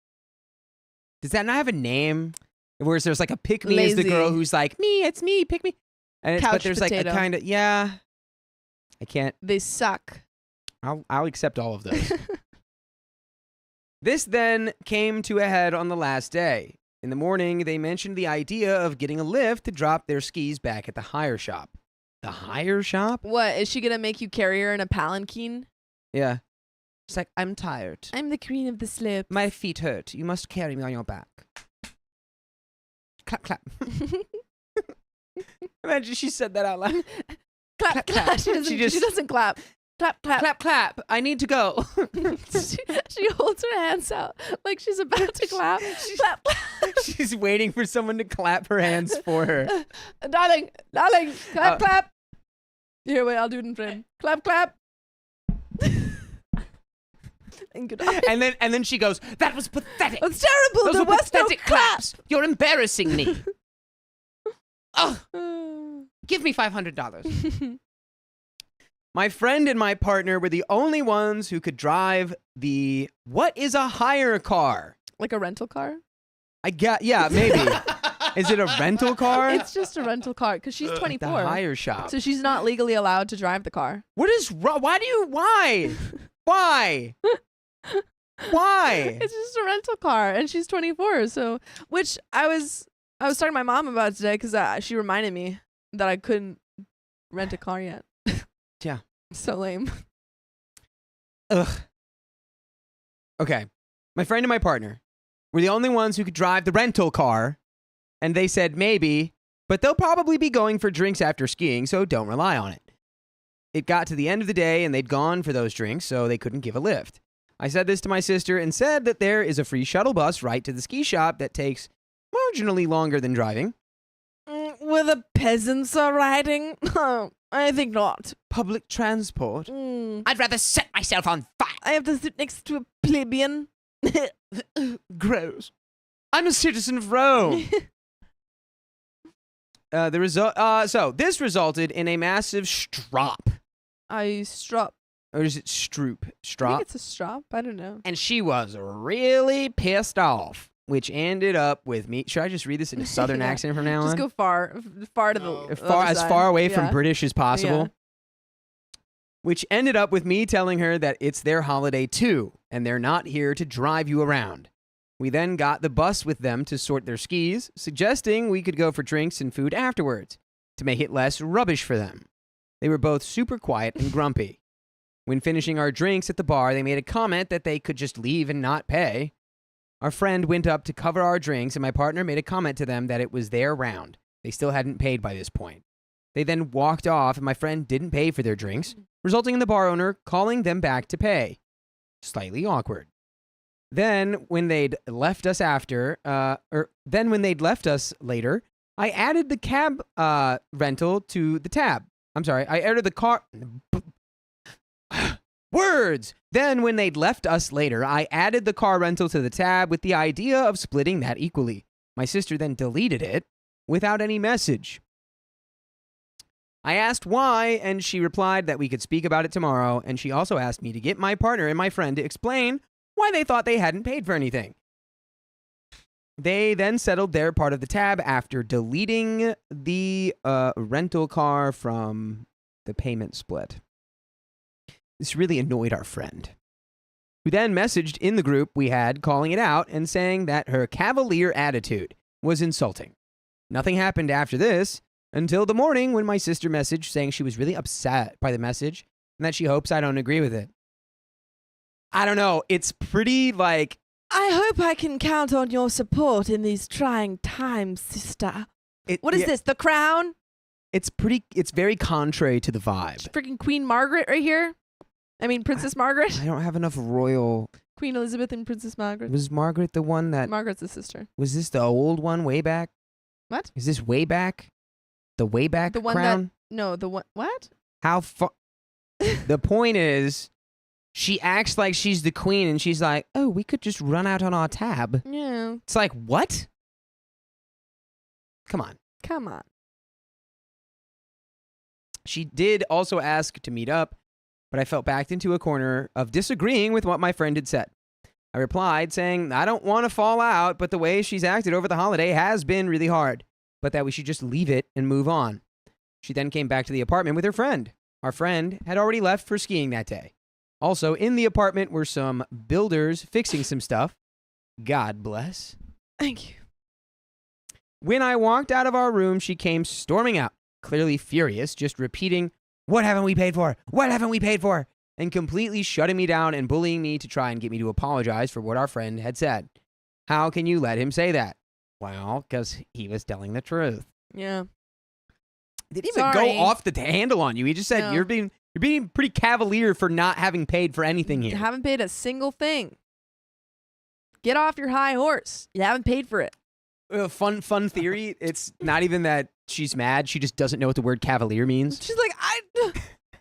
Does that not have a name? Whereas there's like a pick me is the girl Lazy. who's like, me, it's me, pick me. And but Couch there's like potato. a kind of, yeah. I can't. They suck. I'll accept all of those. This then came to a head on the last day. In the morning, they mentioned the idea of getting a lift to drop their skis back at the hire shop. The hire shop? What, is she gonna make you carry her in a palanquin? Yeah. It's like, I'm tired. I'm the queen of the slip. My feet hurt. You must carry me on your back. Clap, clap. Imagine she said that out loud. Clap, clap. She doesn't clap. Clap, clap. Clap, clap. I need to go. she holds her hands out like she's about to clap. Clap, clap. She's waiting for someone to clap her hands for her. Darling, clap, clap. Here, wait, I'll do it in frame. Clap, clap. And good eye. And then she goes, that was pathetic. It's terrible. Those There were was no pathetic clap. claps. You're embarrassing me. Oh, give me $500. My friend and my partner were the only ones who could drive the, what is a hire car? Like a rental car? Yeah, maybe. Is it a rental car? It's just a rental car because she's 24. The hire shop. So she's not legally allowed to drive the car. What is wrong? Why? Why? Why? It's just a rental car, and she's 24. So, which I was talking to my mom about today because she reminded me that I couldn't rent a car yet. Yeah. So lame. Ugh. Okay. My friend and my partner were the only ones who could drive the rental car, and they said maybe, but they'll probably be going for drinks after skiing, so don't rely on it. It got to the end of the day, and they'd gone for those drinks, so they couldn't give a lift. I said this to my sister and said that there is a free shuttle bus right to the ski shop that takes marginally longer than driving. Where the peasants are riding? No, I think not. Public transport. I'd rather set myself on fire. I have to sit next to a plebeian. Gross. I'm a citizen of Rome. So this resulted in a massive strop. I strop. Or is it stroop? I Strop? think it's a strop. I don't know. And she was really pissed off, which ended up with me. Should I just read this in a southern Yeah. accent from now Just on? go far to the As other side. far away from Yeah. British as possible. Yeah. Which ended up with me telling her that it's their holiday too, and they're not here to drive you around. We then got the bus with them to sort their skis, suggesting we could go for drinks and food afterwards to make it less rubbish for them. They were both super quiet and grumpy. When finishing our drinks at the bar, they made a comment that they could just leave and not pay. Our friend went up to cover our drinks, and my partner made a comment to them that it was their round. They still hadn't paid by this point. They then walked off, and my friend didn't pay for their drinks, resulting in the bar owner calling them back to pay. Slightly awkward. Then, when they'd left us later, I added the cab rental to the tab. I'm sorry, I added the car. Words! Then, when they'd left us later, I added the car rental to the tab with the idea of splitting that equally. My sister then deleted it without any message. I asked why, and she replied that we could speak about it tomorrow, and she also asked me to get my partner and my friend to explain why they thought they hadn't paid for anything. They then settled their part of the tab after deleting the rental car from the payment split. This really annoyed our friend. who then messaged in the group we had calling it out and saying that her cavalier attitude was insulting. Nothing happened after this until the morning when my sister messaged saying she was really upset by the message and that she hopes I don't agree with it. I don't know. It's pretty like... I hope I can count on your support in these trying times, sister. What is this? The Crown? It's very contrary to the vibe. Freaking Queen Margaret right here. I mean, Princess Margaret. I don't have enough royal... Queen Elizabeth and Princess Margaret. Was Margaret the one that... Margaret's the sister. Was this the old one way back? What? Is this way back? The way back The one crown? No, the one... What? How far... The point is, she acts like she's the queen and she's like, oh, we could just run out on our tab. Yeah. It's like, what? Come on. Come on. She did also ask to meet up, but I felt backed into a corner of disagreeing with what my friend had said. I replied saying, I don't want to fall out, but the way she's acted over the holiday has been really hard, but that we should just leave it and move on. She then came back to the apartment with her friend. Our friend had already left for skiing that day. Also, in the apartment were some builders fixing some stuff. God bless. Thank you. When I walked out of our room, she came storming out, clearly furious, just repeating, what haven't we paid for? What haven't we paid for? And completely shutting me down and bullying me to try and get me to apologize for what our friend had said. How can you let him say that? Well, because he was telling the truth. Yeah. Didn't even go off the handle on you. He just said, No. you're being pretty cavalier for not having paid for anything You here. haven't paid a single thing. Get off your high horse. You haven't paid for it. Fun theory. It's not even that she's mad. She just doesn't know what the word cavalier means. She's like,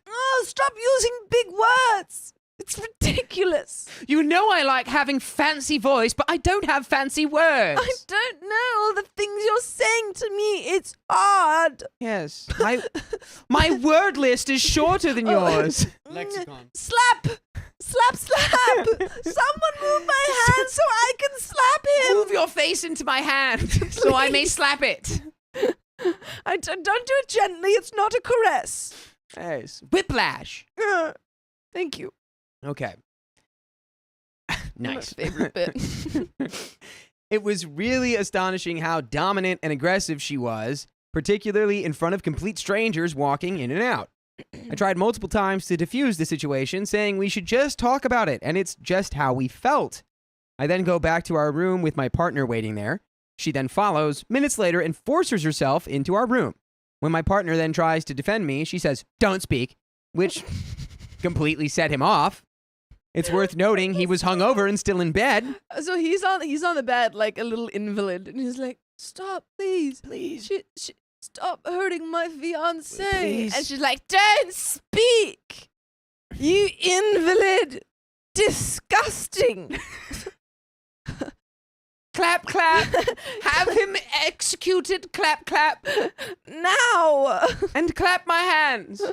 oh, stop using big words. It's ridiculous. You know I like having fancy voice, but I don't have fancy words. I don't know all the things you're saying to me. It's hard. Yes. My word list is shorter than yours. Lexicon. Slap. Slap, slap. Someone move my hand so I can slap him. Move your face into my hand so I may slap it. Don't do it gently. It's not a caress. Yes. Whiplash. Thank you. Okay. Nice. My favorite bit. It was really astonishing how dominant and aggressive she was, particularly in front of complete strangers walking in and out. I tried multiple times to diffuse the situation, saying we should just talk about it, and it's just how we felt. I then go back to our room with my partner waiting there. She then follows minutes later and forces herself into our room. When my partner then tries to defend me, she says, don't speak, which completely set him off. It's worth noting he was hungover and still in bed. So he's on the bed like a little invalid, and he's like, "Stop, please, Please. stop hurting my fiance." Please. And she's like, "Don't speak, you invalid, disgusting." Clap, clap. Have him executed. Clap, clap. Now, And clap my hands.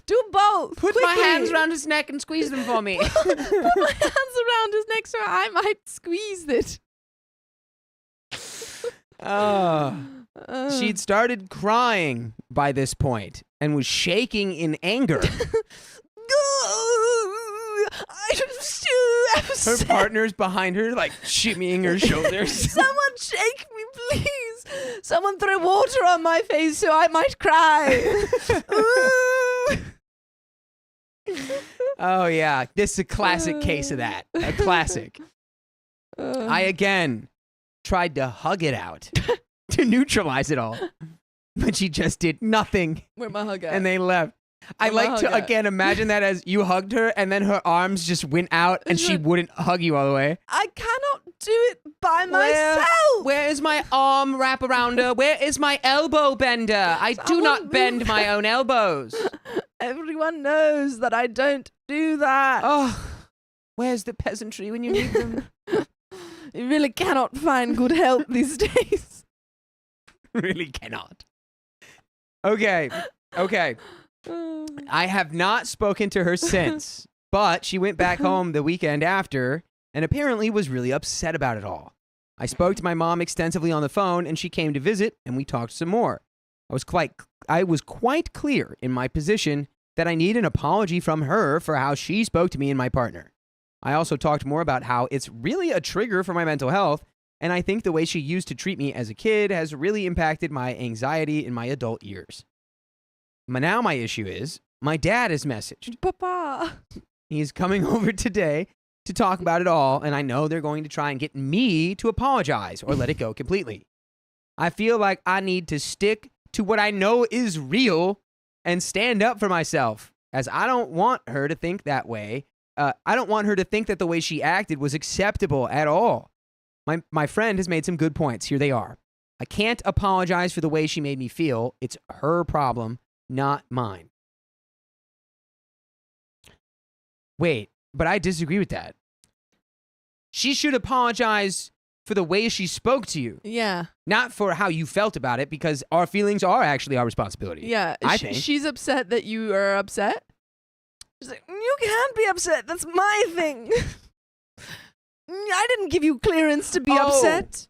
do both. Put quickly. my hands around his neck and squeeze them for me. Put my hands around his neck so I might squeeze it. She'd started crying by this point and was shaking in anger. I'm Her upset. partner's behind her, like shimmying her shoulders. Someone shake me, please. Someone throw water on my face so I might cry. Oh, yeah. This is a classic case of that. A classic. I again tried to hug it out to neutralize it all, but she just did nothing, Where my hug at? and they left. I Where my like to, hug at? again, imagine that as you hugged her, and then her arms just went out, and she wouldn't hug you all the way. I cannot do it by myself. Where is my arm wrap around her? Where is my elbow bender? I do Someone not move bend my own elbows. Everyone knows that I don't do that. Oh, where's the peasantry when you need them? You really cannot find good help these days. Really cannot. Okay. I have not spoken to her since, but she went back home the weekend after and apparently was really upset about it all. I spoke to my mom extensively on the phone, and she came to visit, and we talked some more. I was quite clear in my position that I need an apology from her for how she spoke to me and my partner. I also talked more about how it's really a trigger for my mental health, and I think the way she used to treat me as a kid has really impacted my anxiety in my adult years. Now my issue is, my dad has messaged. Papa. He's coming over today to talk about it all, and I know they're going to try and get me to apologize or let it go completely. I feel like I need to stick to what I know is real and stand up for myself, as I don't want her to think that way. I don't want her to think that the way she acted was acceptable at all. My friend has made some good points. Here they are. I can't apologize for the way she made me feel. It's her problem, not mine. Wait, but I disagree with that. She should apologize for the way she spoke to you, Yeah. not for how you felt about it, because our feelings are actually our responsibility. Yeah. I think. She's upset that you are upset. She's like, you can't be upset. That's my thing. I didn't give you clearance to be upset.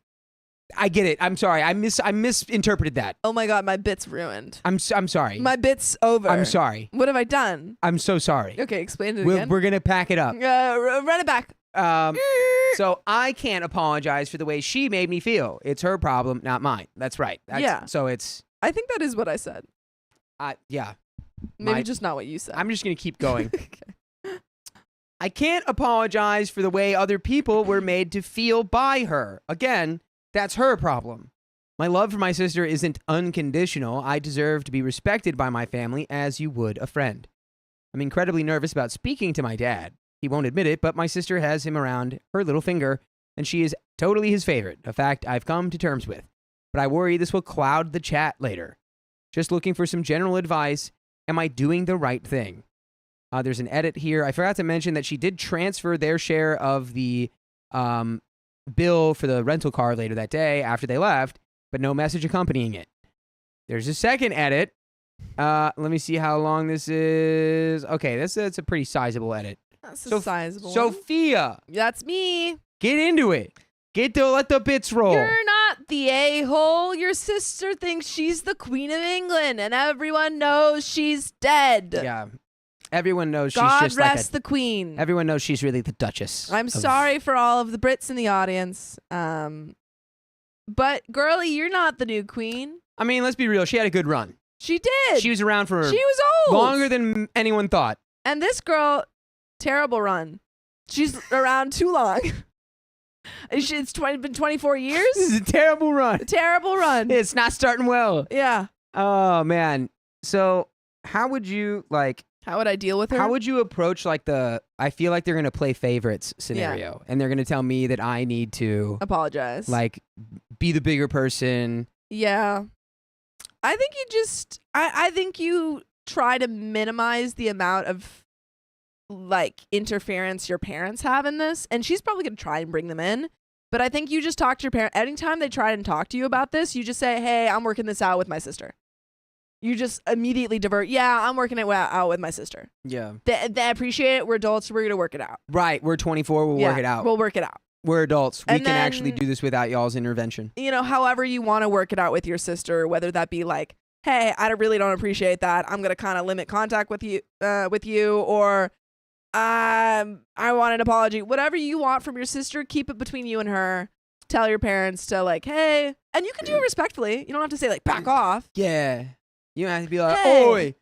I get it. I'm sorry. I misinterpreted that. Oh my God, my bit's ruined. I'm sorry. My bit's over. I'm sorry. What have I done? I'm so sorry. Okay, explain it again. We're gonna pack it up. Run it back. So I can't apologize for the way she made me feel. It's her problem, not mine. That's right. Yeah. So it's I think that is what I said. yeah. Maybe just not what you said. I'm just gonna keep going. I can't apologize for the way other people were made to feel by her. Again, that's her problem. My love for my sister isn't unconditional. I deserve to be respected by my family as you would a friend. I'm incredibly nervous about speaking to my dad. He won't admit it, but my sister has him around her little finger, and she is totally his favorite, a fact I've come to terms with. But I worry this will cloud the chat later. Just looking for some general advice. Am I doing the right thing? There's an edit here. I forgot to mention that she did transfer their share of the bill for the rental car later that day after they left, but no message accompanying it. There's a second edit. Let me see how long this is. Okay, that's a pretty sizable edit. That's a sizable one. Sophia, That's me. get into it. Let the bits roll. You're not the a-hole. Your sister thinks she's the Queen of England, and everyone knows she's dead. Yeah. Everyone knows God she's just rest the Queen. Everyone knows she's really the Duchess. I'm sorry for all of the Brits in the audience. But girlie, you're not the new queen. I mean, let's be real. She had a good run. She did. She was around for She was old. longer than anyone thought. And this girl, terrible run. She's around too long. It's been 24 years. This is a terrible run. A terrible run. It's not starting well. Yeah. Oh, man. So how would you, How would I deal with her? how would you approach, I feel like they're going to play favorites scenario. And they're going to tell me that I need to, apologize? be the bigger person. Yeah. I think you just I think you try to minimize the amount of interference your parents have in this, and she's probably going to try and bring them in. But I think you just talk to your parent anytime they try and talk to you about this, you just say, "Hey, I'm working this out with my sister." You just immediately divert. Yeah, I'm working it out with my sister. Yeah. They appreciate it. We're adults. We're going to work it out. Right. We're 24. We'll work it out. We'll work it out. We're adults. We And can actually then- do this without y'all's intervention. However you want to work it out with your sister, whether that be hey, I really don't appreciate that. I'm going to kind of limit contact with you, or I want an apology. Whatever you want from your sister, keep it between you and her. Tell your parents to hey, and you can do it respectfully. You don't have to say back off. Yeah. You don't have to be like, Hey. oi,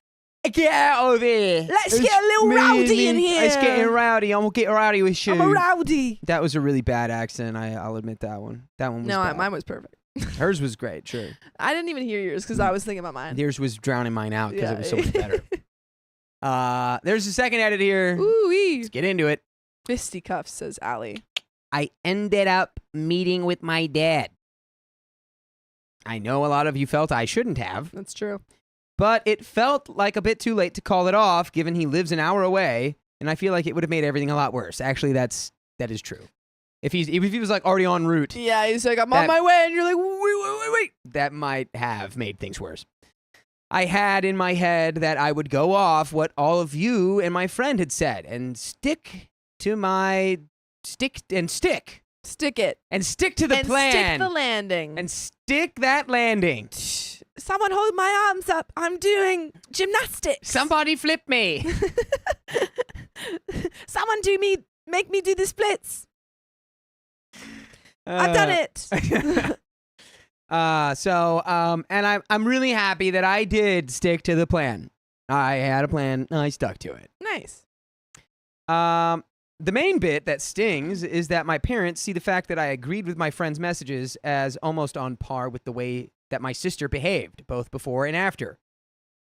get out of here. Let's get a little rowdy in here. Let's get rowdy. I'm going to get rowdy with you. I'm a rowdy. That was a really bad accent. I'll admit that one. That one was No, bad. mine was perfect. Hers was great, sure. I didn't even hear yours because I was thinking about mine. Yours was drowning mine out because Yeah. it was so much better. There's a second edit here. Ooh-wee. Let's get into it. Fisticuffs, says Allie. I ended up meeting with my dad. I know a lot of you felt I shouldn't have, That's true. but it felt like a bit too late to call it off given he lives an hour away, and I feel like it would have made everything a lot worse. Actually, that is true. If he was already en route, Yeah, he's like, I'm on my way, and you're like, wait. that might have made things worse. I had in my head that I would go off what all of you and my friend had said and stick to my stick Stick it. and stick to the and plan stick the landing. and stick that landing. Someone hold my arms up. I'm doing gymnastics. Somebody flip me. Someone do me Make me do the splits. I've done it. And I'm really happy that I did stick to the plan. I had a plan. I stuck to it. Nice. The main bit that stings is that my parents see the fact that I agreed with my friend's messages as almost on par with the way that my sister behaved, both before and after.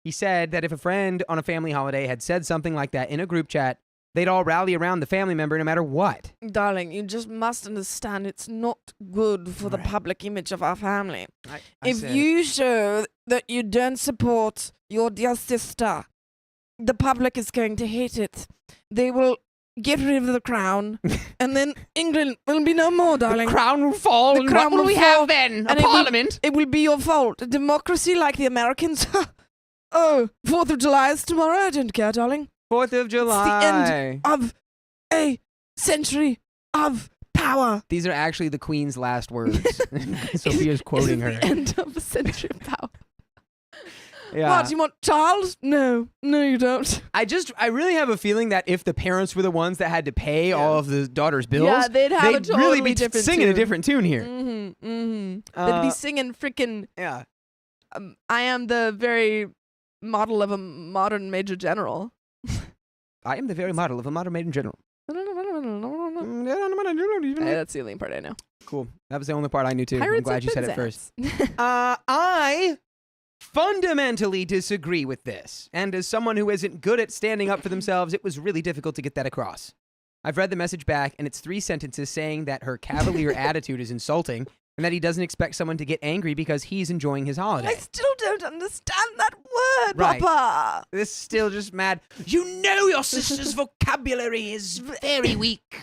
He said that if a friend on a family holiday had said something like that in a group chat, they'd all rally around the family member no matter what. Darling, you just must understand it's not good for the public image of our family. If you show that you don't support your dear sister, the public is going to hate it. They will get rid of the crown, and then England will be no more, darling. The crown will fall, and what will we have then? A parliament? It will be your fault. A democracy like the Americans? Oh, 4th of July is tomorrow? I don't care, darling. 4th of July. It's the end of a century of power. These are actually the Queen's last words. Sophia's quoting her. The end of a century of power. Yeah. What, you want Charles? No, you don't. I really have a feeling that if the parents were the ones that had to pay all of the daughter's bills, yeah, they'd have a totally really be different singing tune. a different tune here. They'd be singing freaking. Yeah. I am the very model of a modern major general. I am the very model of a modern maiden general. Hey, that's the only part I know. Cool. That was the only part I knew too. Pirates I'm glad and you said it Princess. first. I fundamentally disagree with this. And as someone who isn't good at standing up for themselves, it was really difficult to get that across. I've read the message back, and it's 3 sentences saying that her cavalier attitude is insulting, and that he doesn't expect someone to get angry because he's enjoying his holiday. I still don't understand that word, Right. Papa. This is still just mad. You know your sister's vocabulary is very weak.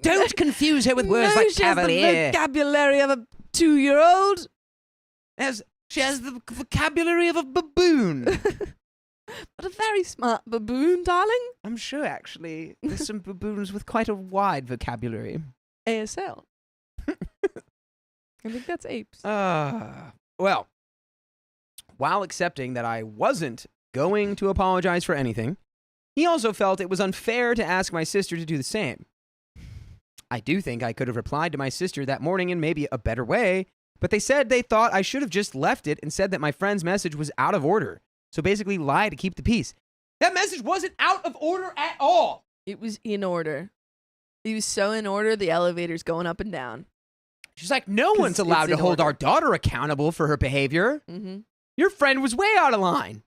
Don't confuse her with words like she has the cavalier. vocabulary of a 2-year-old. She has the vocabulary of a baboon. But a very smart baboon, darling. I'm sure, actually, there's some baboons with quite a wide vocabulary. ASL. I think that's apes. Well, while accepting that I wasn't going to apologize for anything, he also felt it was unfair to ask my sister to do the same. I do think I could have replied to my sister that morning in maybe a better way, but they said they thought I should have just left it and said that my friend's message was out of order. So basically lie to keep the peace. That message wasn't out of order at all. It was in order. It was so in order, the elevator's going up and down. She's like, no one's allowed to hold our daughter accountable for her behavior. Mm-hmm. Your friend was way out of line.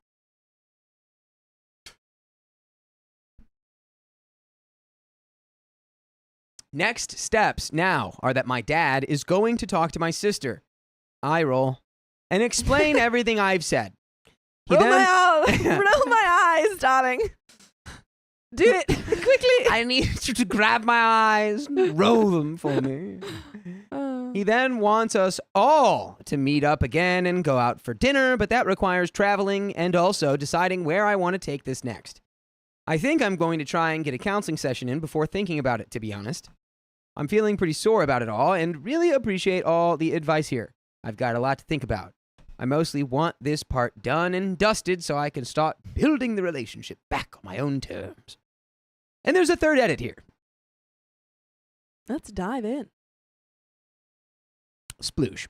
Next steps now are that my dad is going to talk to my sister. Eye roll. And explain everything I've said. Roll my eyes, darling. Do it quickly. I need you to grab my eyes and roll them for me. He then wants us all to meet up again and go out for dinner, but that requires traveling and also deciding where I want to take this next. I think I'm going to try and get a counseling session in before thinking about it, to be honest. I'm feeling pretty sore about it all and really appreciate all the advice here. I've got a lot to think about. I mostly want this part done and dusted so I can start building the relationship back on my own terms. And there's a third edit here. Let's dive in. Sploosh.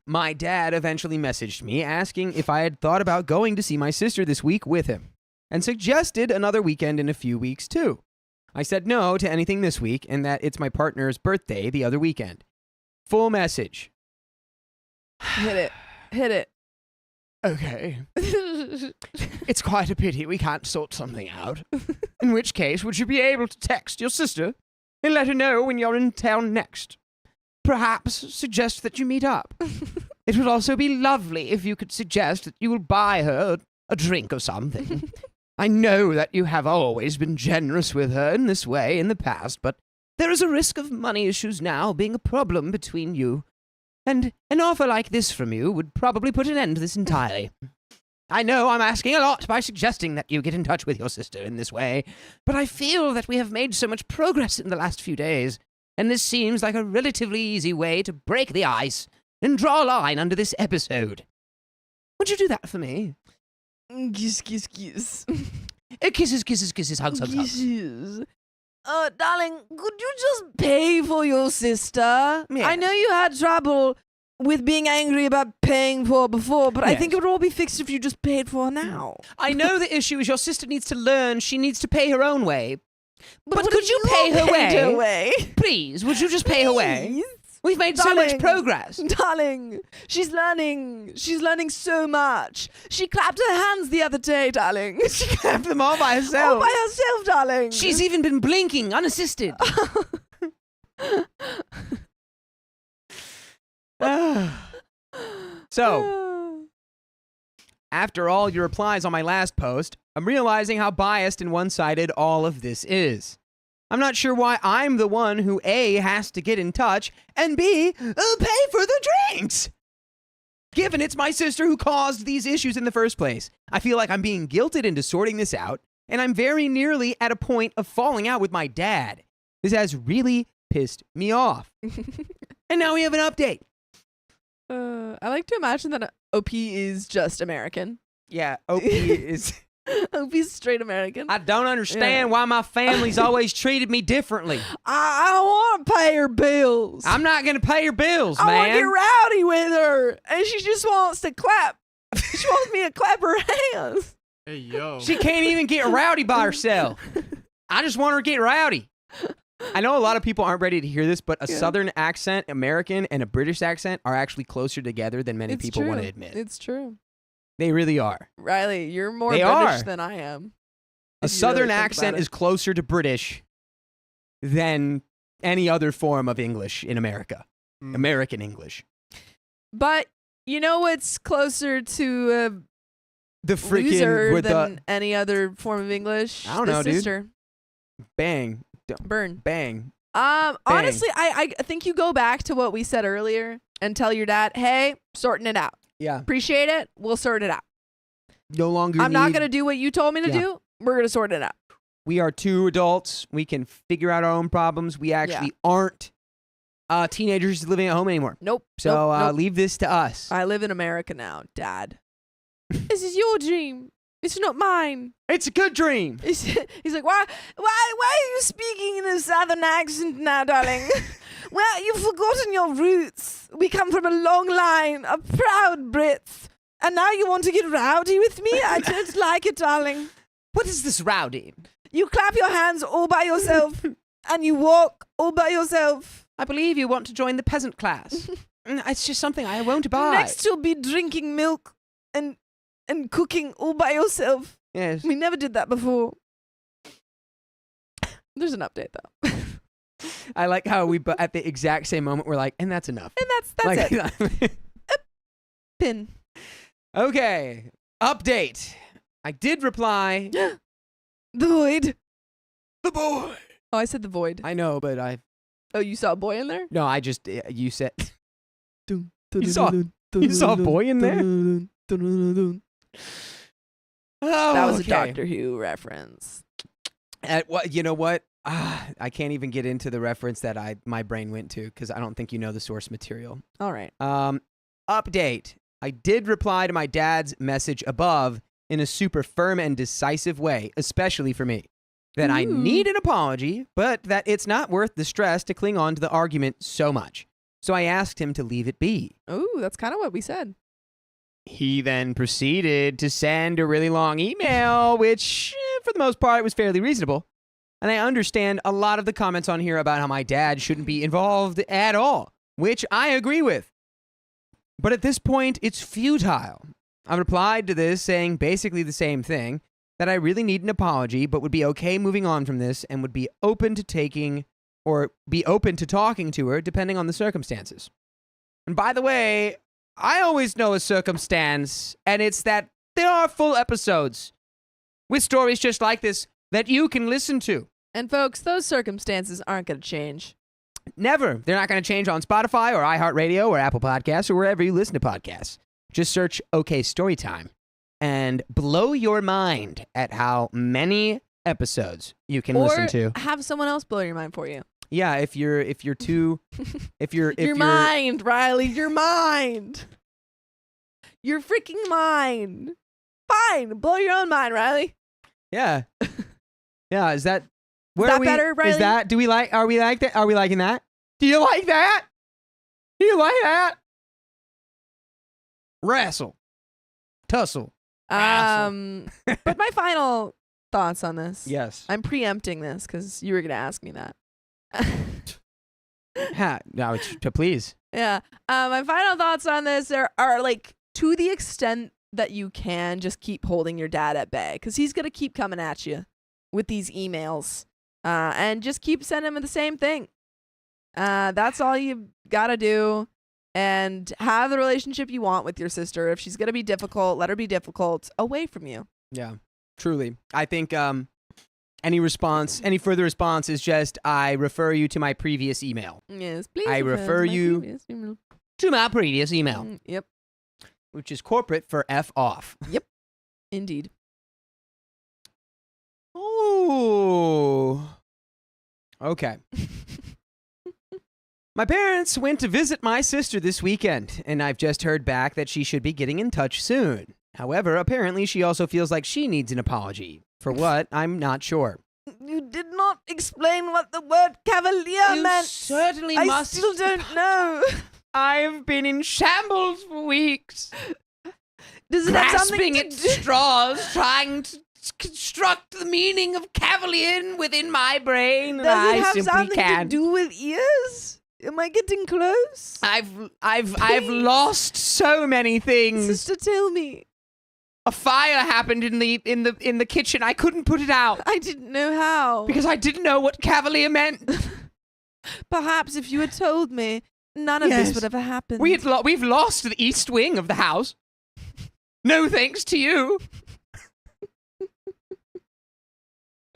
My dad eventually messaged me asking if I had thought about going to see my sister this week with him and suggested another weekend in a few weeks too. I said no to anything this week and that it's my partner's birthday the other weekend. Full message. Hit it. Okay. It's quite a pity we can't sort something out. In which case, would you be able to text your sister and let her know when you're in town next? Perhaps suggest that you meet up. It would also be lovely if you could suggest that you will buy her a drink or something. I know that you have always been generous with her in this way in the past, but there is a risk of money issues now being a problem between you. And an offer like this from you would probably put an end to this entirely. I know I'm asking a lot by suggesting that you get in touch with your sister in this way, but I feel that we have made so much progress in the last few days, and this seems like a relatively easy way to break the ice and draw a line under this episode. Would you do that for me? Kiss, kiss, kiss. Kisses, kisses, kisses, hugs, hugs, hugs. Kisses. darling, could you just pay for your sister? I Yes. know you had trouble with being angry about paying for her before, but I Yes. think it would all be fixed if you just paid for her now. I know the issue is your sister needs to learn she needs to pay her own way. But what could if you pay her paid way? Please, would you just pay her way? Please? We've made so much Darling. progress. Darling, she's learning. She's learning so much. She clapped her hands the other day, darling. She clapped them all by All herself. by herself, darling. She's even been blinking unassisted. So, after all your replies on my last post, I'm realizing how biased and one-sided all of this is. I'm not sure why I'm the one who A, has to get in touch, and B, pay for the drinks. Given it's my sister who caused these issues in the first place, I feel like I'm being guilted into sorting this out, and I'm very nearly at a point of falling out with my dad. This has really pissed me off. And now we have an update. I like to imagine that OP is just American. Yeah, OP is... OP is straight American. I don't understand why my family's always treated me differently. I don't want to pay her bills. I'm not going to pay your bills, I want to man. get rowdy with her, and she just wants to clap. She wants me to clap her hands. Hey, yo. She can't even get rowdy by herself. I just want her to get rowdy. I know a lot of people aren't ready to hear this, but a Southern accent, American, and a British accent are actually closer together than many people want to admit. It's true. They really are. Riley, you're more They British are. than I am. A if you Southern really think accent about it. is closer to British than any other form of English in America. American English. But you know what's closer to The a freaking loser with than any other form of English? I don't The know, dude. sister. bang, Burn. bang. Honestly, I think you go back to what we said earlier and tell your dad, hey, sorting it out. Yeah. Appreciate it. We'll sort it out. No longer I'm not need- going to do what you told me to Yeah. do. We're going to sort it out. We are two adults. We can figure out our own problems. We actually aren't teenagers living at home anymore. Nope. So nope, nope. leave this to us. I live in America now, Dad. This is your dream. It's not mine. It's a good dream. He's like, why are you speaking in a southern accent now, darling? Well, you've forgotten your roots. We come from a long line of proud Brits. And now you want to get rowdy with me? I don't like it, darling. What is this rowdy? You clap your hands all by yourself. And you walk all by yourself. I believe you want to join the peasant class. It's just something I won't abide. Next you'll be drinking milk and cooking all by yourself. Yes. We never did that before. There's an update though. I like how we, but at the exact same moment, we're like, and that's enough. And that's it. it. Pin. Okay. Update. I did reply. The void. The boy. Oh, I said the void. I know, but Oh, you saw a boy in there? no, I just, you said. You saw a boy in there? Oh, That was okay. a Doctor Who reference. What you know what? I can't even get into the reference that my brain went to because I don't think you know the source material. All right. Update. I did reply to my dad's message above in a super firm and decisive way, especially for me. That I Ooh. need an apology, but that it's not worth the stress to cling on to the argument so much. So I asked him to leave it be. Ooh, that's kind of what we said. He then proceeded to send a really long email, which, for the most part, was fairly reasonable. And I understand a lot of the comments on here about how my dad shouldn't be involved at all, which I agree with. But at this point, it's futile. I replied to this saying basically the same thing, that I really need an apology, but would be okay moving on from this and would be open to talking to her depending on the circumstances. And by the way, I always know a circumstance, and it's that there are full episodes with stories just like this that you can listen to. And folks, those circumstances aren't going to change. Never. They're not going to change on Spotify or iHeartRadio or Apple Podcasts or wherever you listen to podcasts. Just search OK Storytime and blow your mind at how many episodes you can listen to. Or have someone else blow your mind for you. Yeah, if you're too Your mind, Riley, your mind. Your freaking mind. Fine, blow your own mind, Riley. Yeah. Yeah, is that Where that are we, better, Riley? Is that? Are we like that? Are we liking that? Do you like that? Do you like that? Wrestle. Tussle. But my final thoughts on this. Yes. I'm preempting this because you were gonna ask me that. No, it's to please. Yeah. My final thoughts on this are like, to the extent that you can, just keep holding your dad at bay, because he's gonna keep coming at you with these emails, and just keep sending him the same thing. That's all you gotta do, and have the relationship you want with your sister. If she's gonna be difficult, let her be difficult away from you. Yeah, truly. I think any further response is just I refer you to my previous email. Yes, please. I refer you to my previous email, Yep, which is corporate for F off. indeed. Oh. Okay. My parents went to visit my sister this weekend, and I've just heard back that she should be getting in touch soon. However, apparently she also feels like she needs an apology. For what? I'm not sure. You did not explain what the word cavalier You meant. certainly I must. still don't know. I've been in shambles for weeks. Does it have something Grasping to at do? straws, trying to construct the meaning of cavalier within my brain. Does I it have simply something can't. to do with ears? Am I getting close? I've Please. lost so many things. Sister, tell me. A fire happened in the kitchen. I couldn't put it out I didn't know how. because I didn't know what cavalier meant. Perhaps if you had told me, none of this Yes. would have happened. We've lost the east wing of the house. No thanks to you.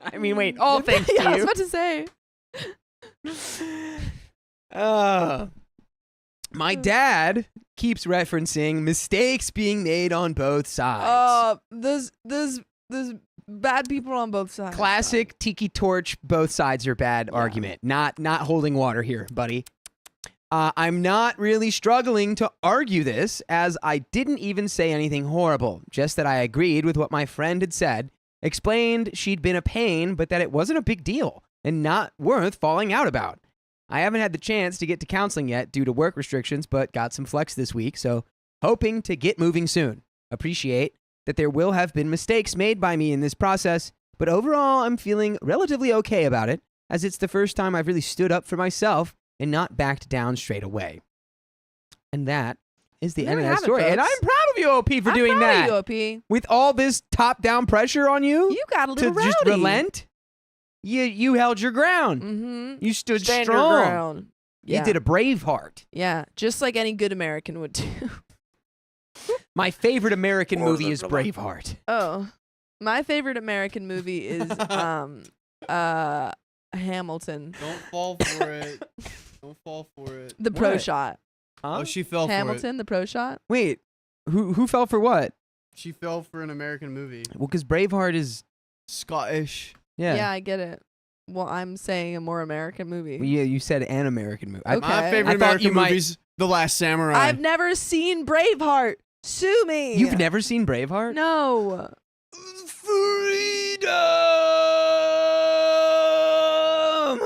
I mean, wait, all thanks yeah, I to was you. about to say. My dad keeps referencing mistakes being made on both sides. There's bad people on both sides. Classic tiki torch, both sides are bad argument. Not holding water here, buddy. I'm not really struggling to argue this, as I didn't even say anything horrible, just that I agreed with what my friend had said, explained she'd been a pain, but that it wasn't a big deal and not worth falling out about. I haven't had the chance to get to counseling yet due to work restrictions, but got some flex this week, so hoping to get moving soon. Appreciate that there will have been mistakes made by me in this process, but overall I'm feeling relatively okay about it, as it's the first time I've really stood up for myself and not backed down straight away. And that is the There end of we that have it, story. And folks. I'm proud of you, OP, for I'm doing proud that. of you, OP. With all this top-down pressure on you, You got a to little rowdy. just relent, you held your ground. Mm-hmm. You stood Stand your strong. ground. Yeah. You did a brave heart. Yeah, just like any good American would do. My favorite American movie is Braveheart. Oh, my favorite American movie is Hamilton, Don't fall for it. Don't fall for it. the pro What? shot. Huh? Oh, she fell for it. Hamilton, the pro shot. Wait, who fell for what? She fell for an American movie. Well, because Braveheart is Scottish. Yeah, I get it. Well, I'm saying a more American movie. Well, yeah, you said an American movie. Okay. My favorite I thought you American might- movie's The Last Samurai. I've never seen Braveheart. Sue me. You've never seen Braveheart? No. Freedom.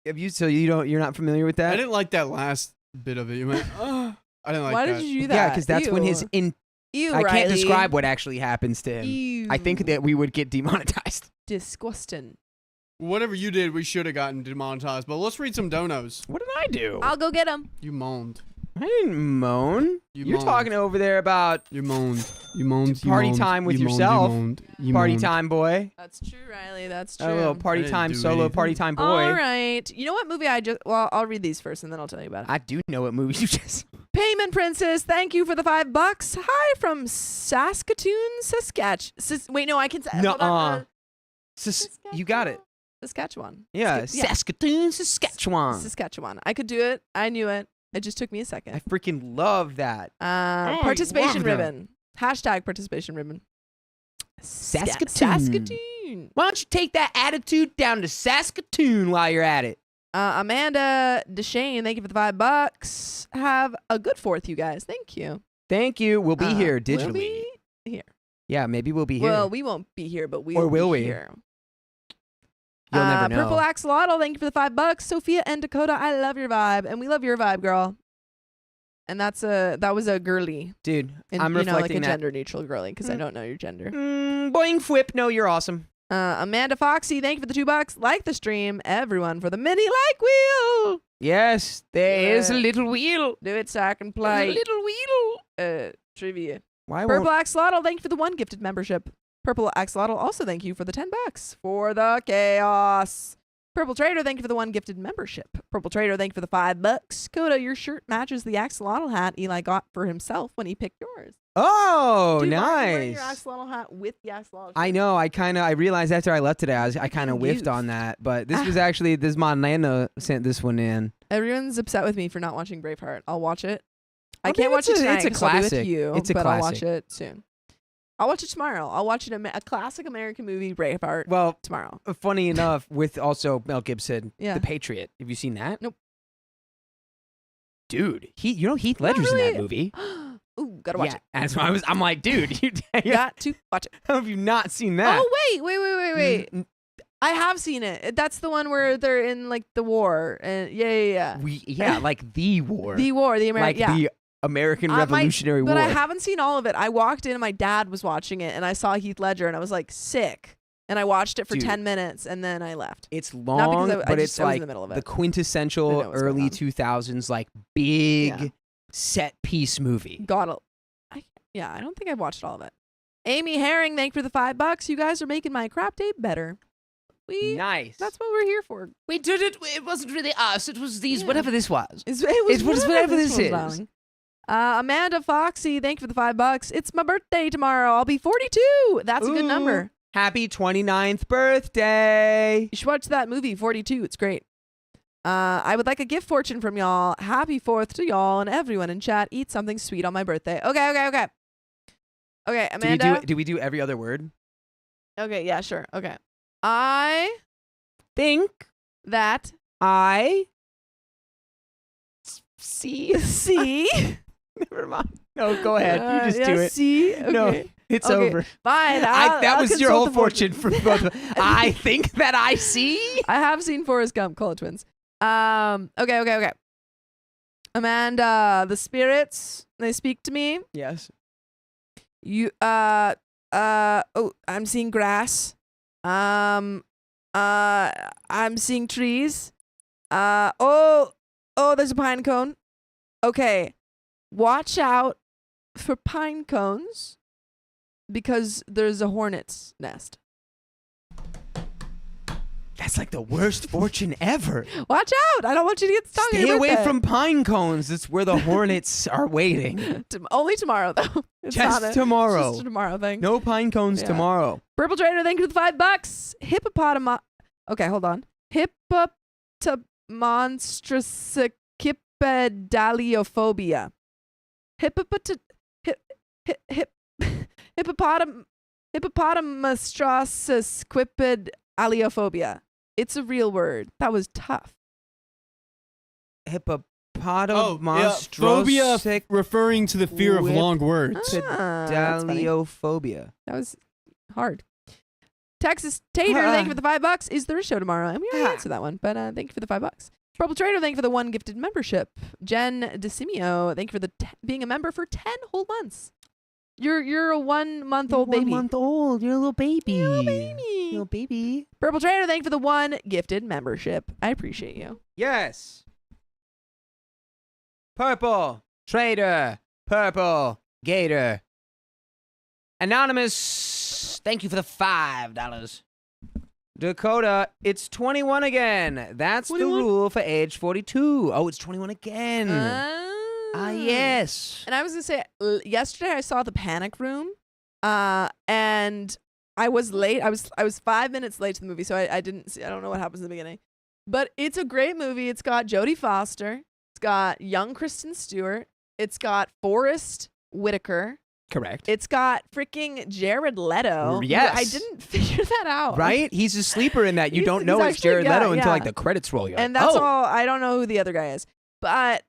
Have you? So you're not familiar with that? I didn't like that last bit of it. You went, I didn't like Why that. did you do that? Yeah, because that's when his Ew. Ew, I can't Riley. describe what actually happens to him. Ew. I think that we would get demonetized. Disgusting. Whatever you did, we should have gotten demonetized. But let's read some donos. What did I do? I'll go get him. You moaned. I didn't moan. You're moaned. talking over there about You moaned. You moaned. You Party moaned, time with you moaned, yourself. You moaned. You party moaned. time boy. That's true, Riley. That's true. A little I party didn't time do solo anything. party time boy. All right. You know what movie well, I'll read these first and then I'll tell you about it. I do know what movie you just. Payment Princess, thank you for the $5. Hi from Saskatoon, Saskatchewan. Wait, no, I can. Nuh-uh. You got it. Saskatchewan. Yeah, Saskatoon, Saskatchewan. Saskatchewan. I could do it. I knew it. It just took me a I second. freaking love that. Participation love that. ribbon. Hashtag participation ribbon. Saskatoon. Saskatoon. Why don't you take that attitude down to Saskatoon while you're at it? Amanda Deshane, thank you for the $5. Have a good 4th, you guys. Thank you. Thank you. We'll be here digitally. We'll be here. Yeah, maybe we'll be here. Well, we won't be here, but we Or will will be we? here. You'll never know. Purple Axolotl, thank you for the $5. Sophia and Dakota, I love your vibe, and we love your vibe, girl. And that was a girly. Dude, And, I'm like a reflecting that. gender neutral girly because I don't know your gender. Boing whip. No, you're awesome. Amanda Foxy, thank you for the $2. Like the stream, everyone, for the mini like wheel. Yes, there is a Yeah. little wheel. Do it so I can play. Little wheel. Trivia. Why Purple won't... Axolotl, thank you for the 1 gifted membership. Purple Axolotl, also thank you for the $10 for the chaos. Purple Trader, thank you for the 1 gifted membership. Purple Trader, thank you for the $5. Coda, your shirt matches the axolotl hat Eli got for himself when he picked yours. Oh, Dude, why are you wearing your nice. axolotl hat with the axolotl I shirt? know. I realized after I left today, I kind of whiffed Youth. on that. But this was actually my Lana sent this one in. Everyone's upset with me for not watching Braveheart. I'll watch it. I I can't mean, watch it it's a- tonight it's a 'cause I'll be with classic. you, It's a but I'll classic. watch it soon. I'll watch it tomorrow. I'll watch a classic American movie, Braveheart, Well, tomorrow. funny enough, with also Mel Gibson, Yeah. The Patriot. Have you seen that? Nope. Dude, Heath Ledger's in really. that movie. Ooh, gotta watch Yeah, it. that's why I'm like, dude, you Got to watch it. how have you not seen that? Oh wait. I have seen it. That's the one where they're in like the war. And yeah. Like the war, The war, the American. like Yeah. the American I might- Revolutionary But War. I haven't seen all of it. I walked in and my dad was watching it, and I saw Heath Ledger, and I was like sick. And I watched it for Dude. 10 minutes, and then I left. It's Not long, because I but just- it's I was in like the middle of the it. quintessential Didn't know what was going early on. 2000s, like big Yeah. set piece movie. I don't think I've watched all of it. Amy Herring, thank you for the $5. You guys are making my crap tape better. Nice. That's what we're here for. We did it. It wasn't really us. It was these, Yeah. whatever this was. It's whatever this was, is. darling. Amanda Foxy, thank you for the $5. It's my birthday tomorrow. I'll be 42. That's a good Ooh. number. Happy 29th birthday. You should watch that movie, 42. It's great. I would like a gift fortune from y'all. Happy 4th to y'all and everyone in chat. Eat something sweet on my birthday. Okay, Amanda. Do we do every other word? Okay, yeah, sure. Okay. I Think that I see. Never mind. No, go ahead. You just yeah, do it. See. Okay. No, it's Okay. over. Fine. That I'll was your consult whole the fortune for both. I think that I see. I have seen Forrest Gump, Cola Twins. Okay. Amanda, the spirits, they speak to me. Yes. You oh, I'm seeing grass. I'm seeing trees. Oh, there's a pine cone. Okay. Watch out for pine cones because there's a hornet's nest. That's like the worst fortune ever. Watch out. I don't want you to get stung. on Stay your away birthday. from pine cones. That's where the hornets are waiting. Only tomorrow, though. It's Just not tomorrow. It's just a tomorrow thing. No pine cones Yeah. tomorrow. Purple Trader, thank you for the $5. Okay, hold on. Hippopotamonstroscipedaliophobia. Hippopotamonstroscipedaliophobia. It's a real word. That was tough. phobia referring to the fear of Whip- long words. That's funny. Daliophobia. That was hard. Texas Tater, thank you for the $5. Is there a show tomorrow? And we already answered that one, but thank you for the $5. Purple Trader, thank you for the 1 gifted membership. Jen DeSimio, thank you for the being a member for 10 whole months. You're a 1 month old baby. 1 month old. You're a little baby. You're a little baby. Little baby. Purple Trader, thank you for the 1 gifted membership. I appreciate you. Yes. Purple Trader. Purple Gator. Anonymous. Thank you for the $5. Dakota, it's 21 again. That's 21? the rule for age 42. Oh, it's 21 again. Yes. And I was gonna say, yesterday I saw The Panic Room, and I was late. I was 5 minutes late to the movie, so I didn't see. I don't know what happens in the beginning, but it's a great movie. It's got Jodie Foster. It's got young Kristen Stewart. It's got Forrest Whitaker. Correct. It's got freaking Jared Leto. Yes. I didn't figure that out. Right? He's a sleeper in that. You He's- don't know he's it's Jared actually- Leto yeah, until yeah. like the credits roll. You're And like, that's oh. all. I don't know who the other guy is, but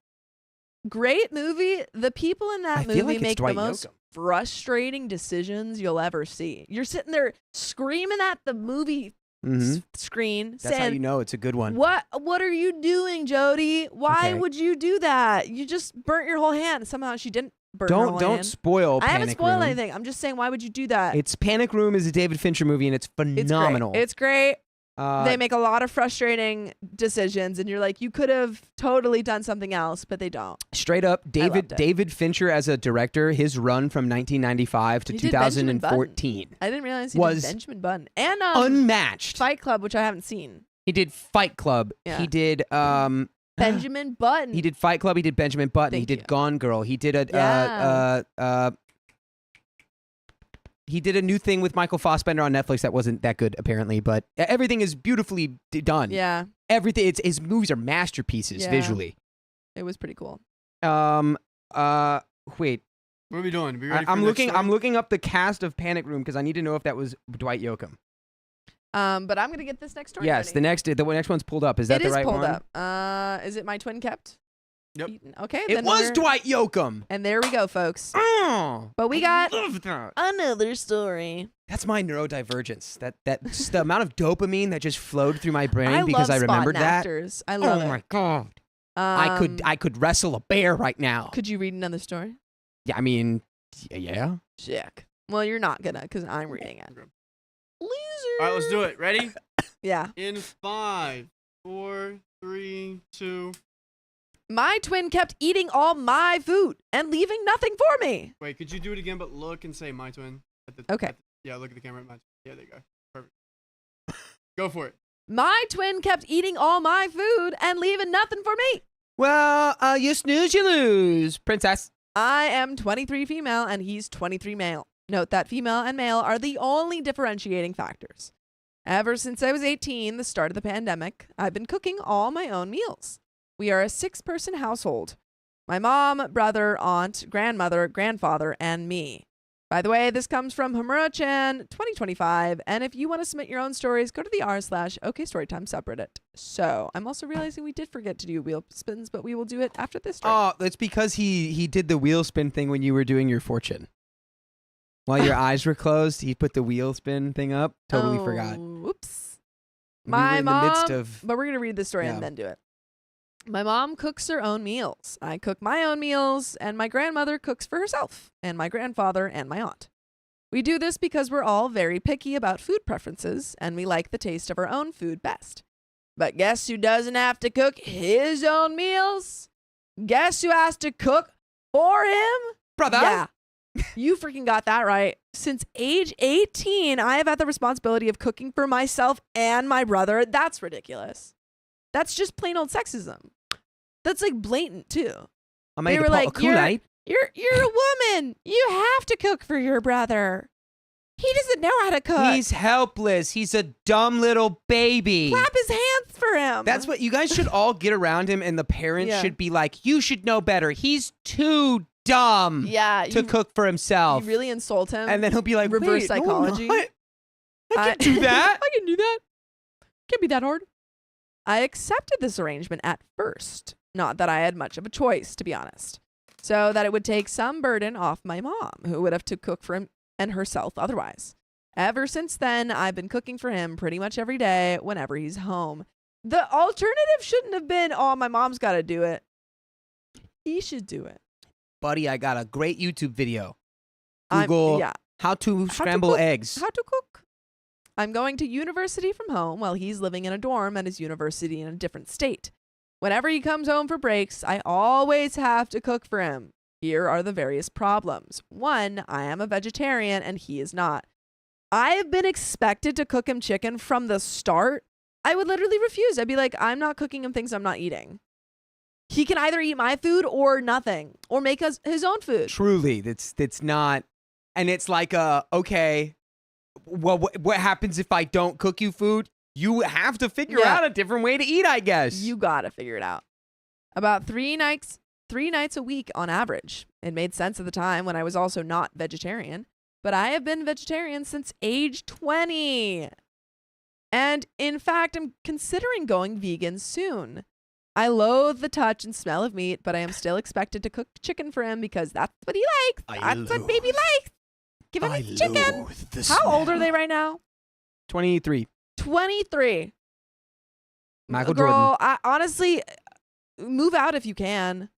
great movie. The people in that I feel movie like it's make the Dwight most Yoakam. frustrating decisions you'll ever see. You're sitting there screaming at the movie screen That's how saying, you know it's a good one. What are you doing, Jody? Why Okay. would you do that? You just burnt your whole hand. Somehow she didn't burn her whole Don't hand. spoil I haven't Panic spoiled Room. anything. I'm just saying, why would you do that? It's Panic Room is a David Fincher movie and it's phenomenal. It's great. They Uh, make a lot of frustrating decisions, and you're like, you could have totally done something else, but they don't. straight up, loved it. David Fincher as a director, his run from 1995 to He did Benjamin 2014 I didn't realize he Was did Benjamin Button and unmatched. Fight Club, which I haven't seen. He did Fight Club. Yeah. He did Benjamin Button. He did Fight Club. He did Benjamin Button. He Thank did you. Gone Girl. He did he did a new thing with Michael Fassbender on Netflix that wasn't that good apparently, but everything is beautifully done. Yeah, Everything. His movies are masterpieces Yeah. visually. it was pretty cool. Wait. What are we doing? We ready for I'm the next looking. story? I'm looking up the cast of Panic Room because I need to know if that was Dwight Yoakam. But I'm gonna get this next story. Yes, ready. the next one's pulled up. Is that It the is right pulled one? up. Is it my twin kept? Yep. Eaton? Okay. It then was we're- Dwight Yoakam. And there we go, folks. Oh, But we I got love that. another story. That's my neurodivergence. That's the amount of dopamine that just flowed through my brain I because love I remembered spotting that. actors. I love Oh it. my god! Um, I could wrestle a bear right now. Could you read another story? Yeah, I mean, yeah. Sick. Well, you're not gonna, because I'm reading it. Loser. All right, let's do it. Ready? Yeah. In 5, 4, 3, 2. My twin kept eating all my food and leaving nothing for me. Wait, could you do it again, but look and say my twin? Okay. Yeah, look at the camera. My twin. Yeah, there you go. Perfect. Go for it. My twin kept eating all my food and leaving nothing for me. Well, you snooze, you lose, princess. I am 23 female and he's 23 male. Note that female and male are the only differentiating factors. Ever since I was 18, the start of the pandemic, I've been cooking all my own meals. We are a 6-person household. My mom, brother, aunt, grandmother, grandfather, and me. By the way, this comes from Hamura-chan 2025, and if you want to submit your own stories, go to the r/OKStorytime subreddit. So, I'm also realizing we did forget to do wheel spins, but we will do it after this story. Oh, that's because he did the wheel spin thing when you were doing your fortune. While your eyes were closed, he put the wheel spin thing up. Totally forgot. Whoops. We were My in mom, the midst of. but we're going to read this story Yeah. and then do it. My mom cooks her own meals. I cook my own meals, and my grandmother cooks for herself, and my grandfather and my aunt. We do this because we're all very picky about food preferences, and we like the taste of our own food best. But guess who doesn't have to cook his own meals? Guess who has to cook for him? Brother. Yeah. You freaking got that right. Since age 18, I have had the responsibility of cooking for myself and my brother. That's ridiculous. That's just plain old sexism. That's like blatant too. I made They a were pot like, of Kool-Aid. You're a woman. You have to cook for your brother. He doesn't know how to cook. He's helpless. He's a dumb little baby. Clap his hands for him. That's what you guys should all get around him, and the parents Yeah. should be like, "You should know better. He's too dumb yeah. to cook for himself." You really insult him. And then he'll be like, Reverse "Wait, no, I'm psychology. not. I can do that." I can do that. Can't be that hard. I accepted this arrangement at first. Not that I had much of a choice, to be honest. So that it would take some burden off my mom, who would have to cook for him and herself otherwise. Ever since then, I've been cooking for him pretty much every day whenever he's home. The alternative shouldn't have been, oh, my mom's got to do it. He should do it. Buddy, I got a great YouTube video. I'm- Google yeah. how to scramble cook. eggs. How to cook. I'm going to university from home while he's living in a dorm at his university in a different state. Whenever he comes home for breaks, I always have to cook for him. Here are the various problems. 1, I am a vegetarian and he is not. I have been expected to cook him chicken from the start. I would literally refuse. I'd be like, I'm not cooking him things I'm not eating. He can either eat my food or nothing, or make us his own food. Truly, that's not, and it's like, okay, well, what happens if I don't cook you food? You have to figure Yeah. out a different way to eat, I guess. You gotta figure it out. About 3 nights a week on average. It made sense at the time when I was also not vegetarian, but I have been vegetarian since age 20. And in fact, I'm considering going vegan soon. I loathe the touch and smell of meat, but I am still expected to cook chicken for him because that's what he likes. That's what baby likes. Give him his chicken. How old are they right now? 23. 23. Michael Girl, Jordan. honestly, move out if you can.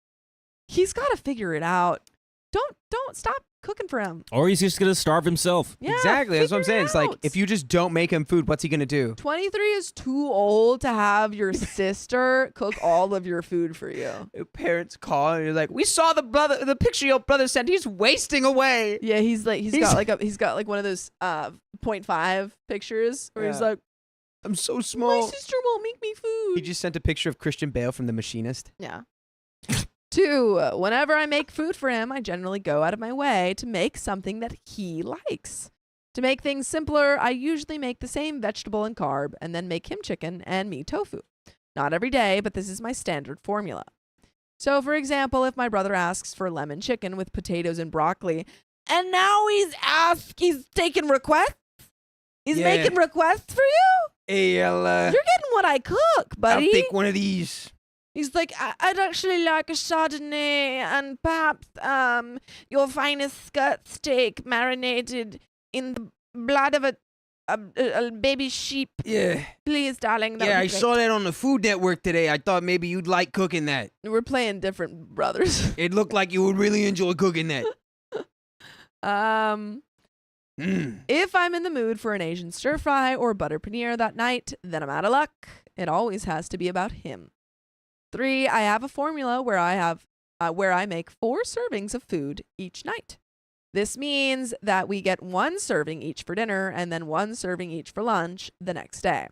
He's got to figure it out. Don't stop cooking for him. Or he's just gonna starve himself. Yeah, Exactly. That's what I'm figure saying. it It's like out. if you just don't make him food, what's he gonna do? 23 is too old to have your sister cook all of your food for you. Your parents call and you're like, we saw the picture your brother sent. He's wasting away. Yeah, he's got like one of those 0.5 pictures where he's Yeah. like, I'm so my small. sister won't make me food. He just sent a picture of Christian Bale from The Machinist. Yeah. 2, whenever I make food for him, I generally go out of my way to make something that he likes. To make things simpler, I usually make the same vegetable and carb and then make him chicken and me tofu. Not every day, but this is my standard formula. So, for example, if my brother asks for lemon chicken with potatoes and broccoli, and now he's taking requests? He's Yeah. making requests for you? Hey, You're getting what I cook, buddy. I'll take one of these. He's like, I'd actually like a Chardonnay and perhaps your finest skirt steak marinated in the blood of a baby sheep. Yeah. Please, darling. That Yeah, would I be great." saw that on the Food Network today. I thought maybe you'd like cooking that. We're playing different brothers. It looked like you would really enjoy cooking that. If I'm in the mood for an Asian stir fry or butter paneer that night, then I'm out of luck. It always has to be about him. 3, I have a formula where I make 4 servings of food each night. This means that we get 1 serving each for dinner and then 1 serving each for lunch the next day.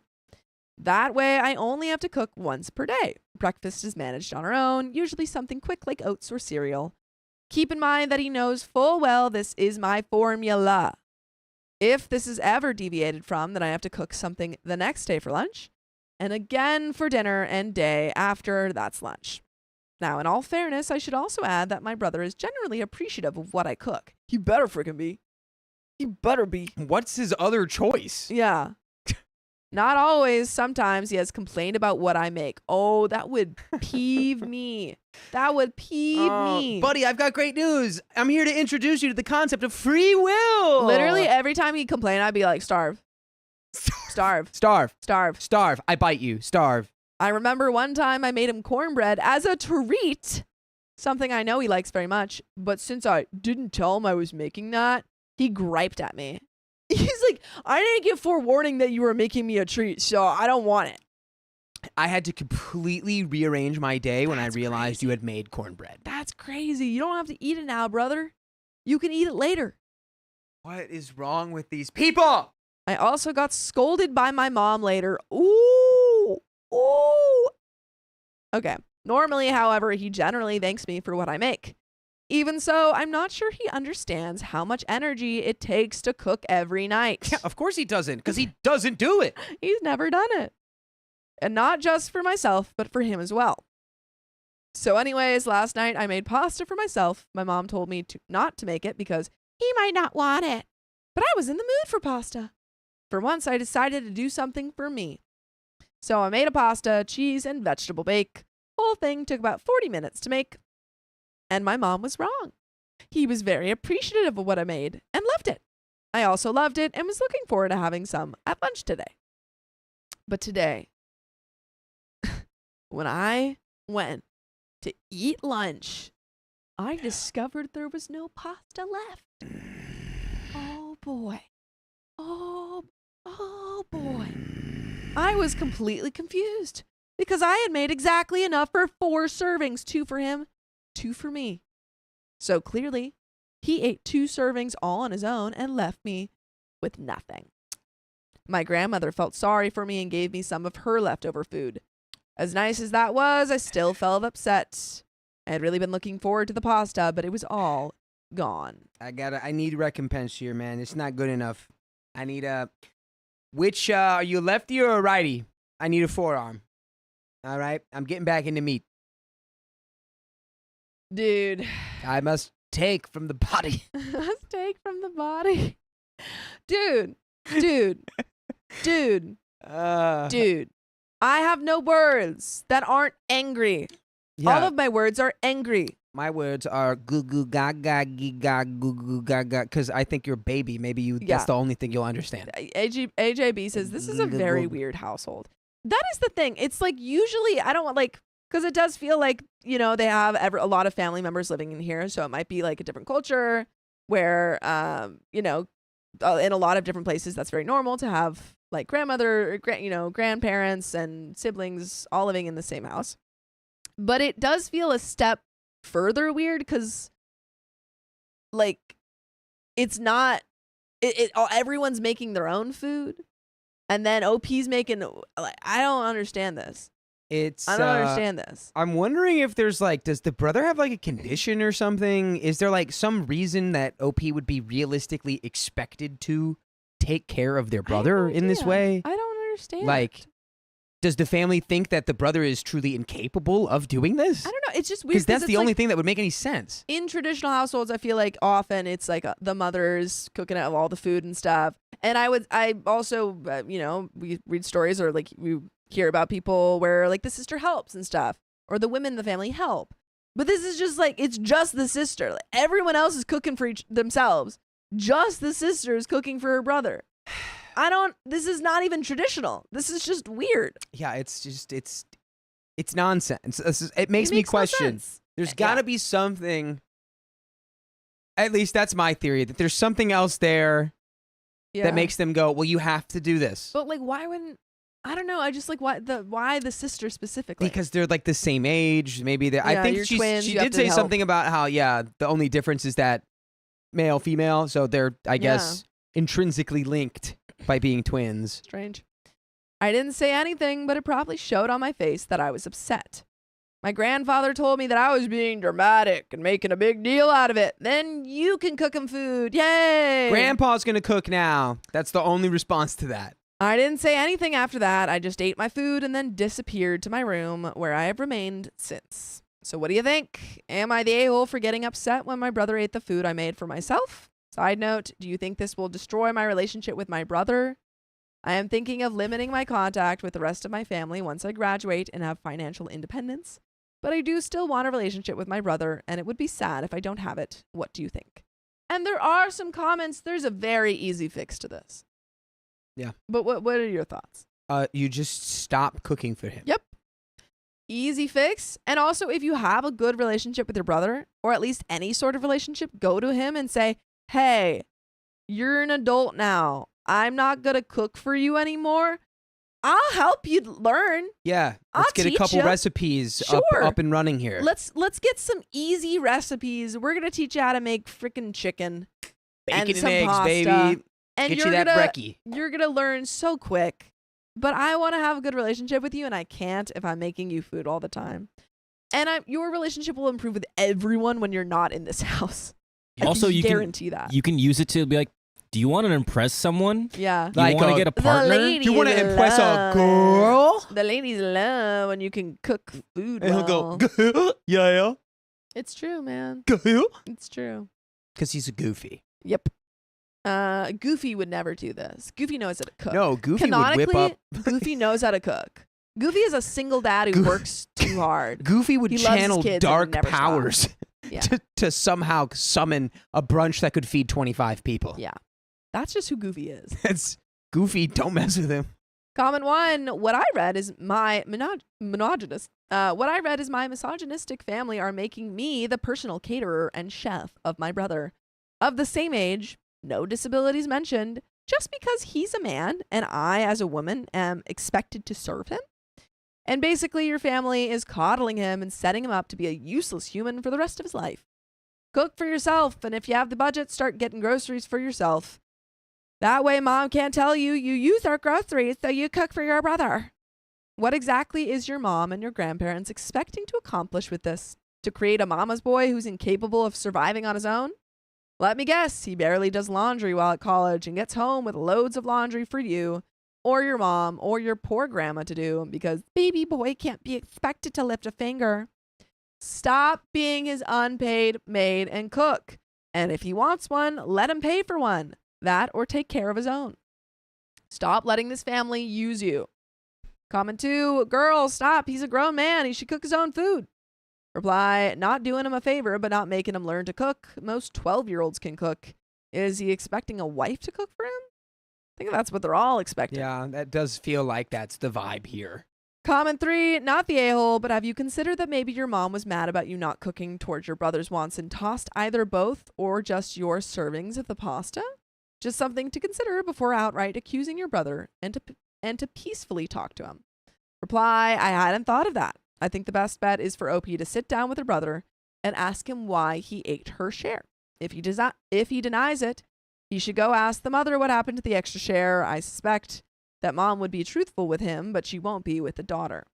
That way, I only have to cook once per day. Breakfast is managed on our own, usually something quick like oats or cereal. Keep in mind that he knows full well this is my formula. If this is ever deviated from, then I have to cook something the next day for lunch, and again for dinner and day after that's lunch. Now, in all fairness, I should also add that my brother is generally appreciative of what I cook. He better freaking be. He better be. What's his other choice? Yeah. Not always. Sometimes he has complained about what I make. Oh, that would peeve me. That would peeve me. Buddy, I've got great news. I'm here to introduce you to the concept of free will. Literally every time he'd complain, I'd be like, starve. Starve. Starve. Starve. Starve. I bite you. Starve. I remember one time I made him cornbread as a treat, something I know he likes very much. But since I didn't tell him I was making that, he griped at me. He's like, I didn't give forewarning that you were making me a treat, so I don't want it. I had to completely rearrange my day when I That's realized crazy. you had made cornbread. That's crazy. You don't have to eat it now, brother. You can eat it later. What is wrong with these people? I also got scolded by my mom later. Ooh. Ooh. Okay. Normally, however, he generally thanks me for what I make. Even so, I'm not sure he understands how much energy it takes to cook every night. Yeah, of course he doesn't, because he doesn't do it. He's never done it. And not just for myself, but for him as well. So anyways, last night I made pasta for myself. My mom told me not to make it because he might not want it. But I was in the mood for pasta. For once, I decided to do something for me. So I made a pasta, cheese, and vegetable bake. Whole thing took about 40 minutes to make. And my mom was wrong. He was very appreciative of what I made and loved it. I also loved it and was looking forward to having some at lunch today. But today, when I went to eat lunch, I discovered there was no pasta left. Oh boy. Oh boy. I was completely confused because I had made exactly enough for 4 servings, 2 for him, 2 for me. So clearly, he ate 2 servings all on his own and left me with nothing. My grandmother felt sorry for me and gave me some of her leftover food. As nice as that was, I still felt upset. I had really been looking forward to the pasta, but it was all gone. I need recompense here, man. It's not good enough. I need which, are you a lefty or a righty? I need a forearm. All right? I'm getting back into meat. Dude. I must take from the body. Let's take from the body. Dude. Dude. I have no words that aren't angry. Yeah. All of my words are angry. My words are goo goo gaga giga goo goo gaga because I think you're a baby. Maybe you. Yeah. That's the only thing you'll understand. AJB says this is a very weird household. That is the thing. It's like usually I don't want like because it does feel like they have a lot of family members living in here, so it might be like a different culture where in a lot of different places that's very normal to have like grandmother, grandparents and siblings all living in the same house. But it does feel a step further weird because like it's not everyone's making their own food and then OP's making like I don't understand this. I don't understand this. I'm wondering if there's like, does the brother have like a condition or something? Is there like some reason that OP would be realistically expected to take care of their brother in this way? I don't understand. Like, does the family think that the brother is truly incapable of doing this? I don't know. It's just weird Because that's it's the only like, thing that would make any sense. in traditional households, I feel like often it's like the mother's cooking out all the food and stuff. And I also, we read stories or like we hear about people where like the sister helps and stuff or the women in the family help. But this is just like, it's just the sister. Like, everyone else is cooking for themselves. Just the sister is cooking for her brother. This is not even traditional. This is just weird. Yeah, it's nonsense. It makes me question. No sense. There's got to be something. At least that's my theory, that there's something else there that makes them go, well, you have to do this. But like, why wouldn't? I don't know. I just like why the sister specifically? Because they're like the same age. Maybe I think you're she twins, you did have to say help. something about how the only difference is that male female, so they're I guess intrinsically linked by being twins. Strange. I didn't say anything, but it probably showed on my face that I was upset. My grandfather told me that I was being dramatic and making a big deal out of it. Then you can cook him food. Yay! Grandpa's gonna cook now. That's the only response to that. I didn't say anything after that. I just ate my food and then disappeared to my room where I have remained since. So what do you think? Am I the a-hole for getting upset when my brother ate the food I made for myself? Side note, do you think this will destroy my relationship with my brother? I am thinking of limiting my contact with the rest of my family once I graduate and have financial independence. But I do still want a relationship with my brother, and it would be sad if I don't have it. What do you think? And there are some comments. There's a very easy fix to this. Yeah. But what are your thoughts? You just stop cooking for him. Yep. Easy fix. And also, if you have a good relationship with your brother, or at least any sort of relationship, go to him and say, hey, you're an adult now. I'm not going to cook for you anymore. I'll help you learn. Yeah. I'll Let's get a teach couple ya. recipes Sure. up and running here. Let's get some easy recipes. We're going to teach you how to make freaking chicken. Bacon and some eggs, pasta. baby. And Get you're you that gonna, brekkie. You're going to learn so quick. But I want to have a good relationship with you, and I can't if I'm making you food all the time. And your relationship will improve with everyone when you're not in this house. Also, you guarantee that. You can use it to be like, do you want to impress someone? Yeah. You Like want to a- get a The partner? lady- Do you want to impress a love girl? The ladies love when you can cook food And well. he'll go, yeah. It's true, man. Because It's true. he's a goofy. Yep. Goofy would never do this. Goofy knows how to cook. No, Goofy would whip up. Goofy knows how to cook. Goofy is a single dad who works too hard. Goofy would He loves his channel kids and dark never stops. powers Yeah. to somehow summon a brunch that could feed 25 people. Yeah. That's just who Goofy is. It's Goofy. Don't mess with him. Comment one. What I read is my misogynist. What I read is my misogynistic family are making me the personal caterer and chef of my brother. Of the same age, no disabilities mentioned, just because he's a man and I, as a woman, am expected to serve him. And basically, your family is coddling him and setting him up to be a useless human for the rest of his life. Cook for yourself, and if you have the budget, start getting groceries for yourself. That way, mom can't tell you use our groceries, so you cook for your brother. What exactly is your mom and your grandparents expecting to accomplish with this? To create a mama's boy who's incapable of surviving on his own? Let me guess, he barely does laundry while at college and gets home with loads of laundry for you, or your mom, or your poor grandma to do, because baby boy can't be expected to lift a finger. Stop being his unpaid maid and cook. And if he wants one, let him pay for one. That or take care of his own. Stop letting this family use you. Comment 2, girl, stop. He's a grown man. He should cook his own food. Reply, not doing him a favor, but not making him learn to cook. Most 12-year-olds can cook. Is he expecting a wife to cook for him? I think that's what they're all expecting. Yeah, that does feel like that's the vibe here. Comment 3, not the a-hole, but have you considered that maybe your mom was mad about you not cooking towards your brother's wants and tossed either both or just your servings of the pasta? Just something to consider before outright accusing your brother and to peacefully talk to him. Reply, I hadn't thought of that. I think the best bet is for OP to sit down with her brother and ask him why he ate her share. If he denies it, he should go ask the mother what happened to the extra share. I suspect that mom would be truthful with him, but she won't be with the daughter.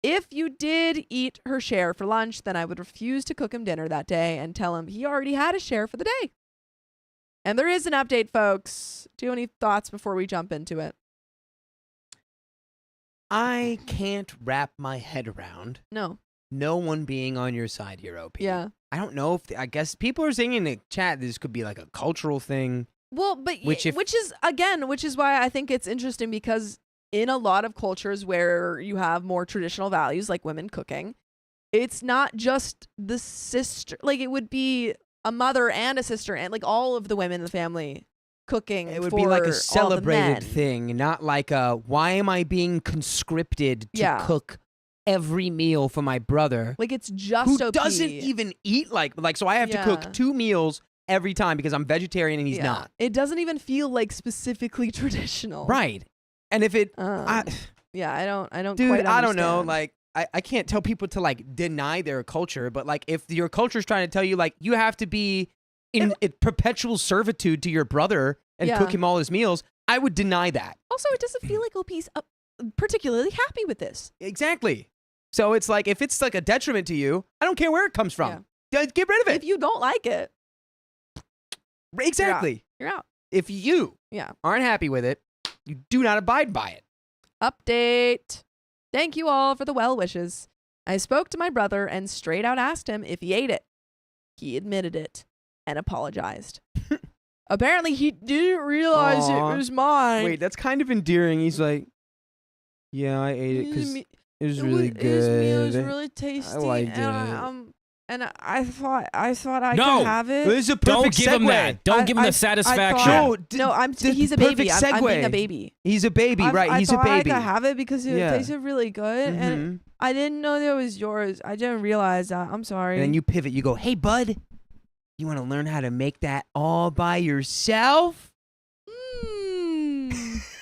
If you did eat her share for lunch, then I would refuse to cook him dinner that day and tell him he already had a share for the day. And there is an update, folks. Do you have any thoughts before we jump into it? I can't wrap my head around no one being on your side here, OP. Yeah. I don't know if I guess people are saying in the chat this could be like a cultural thing. Well, but Which which is why I think it's interesting, because in a lot of cultures where you have more traditional values like women cooking, it's not just the sister, like it would be a mother and a sister and like all of the women in the family cooking. It would for be like all a the celebrated men. thing, not like a why am I being conscripted to cook every meal for my brother Like it's just who OP. doesn't even eat like so I have to cook 2 meals every time because I'm vegetarian and he's not. It doesn't even feel like specifically traditional. Right. And if it I don't dude, quite I don't know, understand. like I can't tell people to like deny their culture, but like if your culture's trying to tell you like you have to be in perpetual servitude to your brother and cook him all his meals, I would deny that. Also, it doesn't feel like OP's particularly happy with this. Exactly. So it's like if it's like a detriment to you, I don't care where it comes from. Get rid of it. If you don't like it, exactly. you're out. If you aren't happy with it, you do not abide by it. Update. Thank you all for the well wishes. I spoke to my brother and straight out asked him if he ate it. He admitted it and apologized. Apparently, he didn't realize it was mine. Wait, that's kind of endearing. He's like, yeah, I ate it because it was really good. It was really tasty. I liked And I thought I could No! have it. This is a Don't perfect give segue. him that. Don't give him the satisfaction. He's a baby. I'm being a baby. He's a baby, right? He's a I baby. thought I could have it because it Yeah. tasted really good, and I didn't know that it was yours. I didn't realize that. I'm sorry. And then you pivot. You go, hey, bud, you want to learn how to make that all by yourself?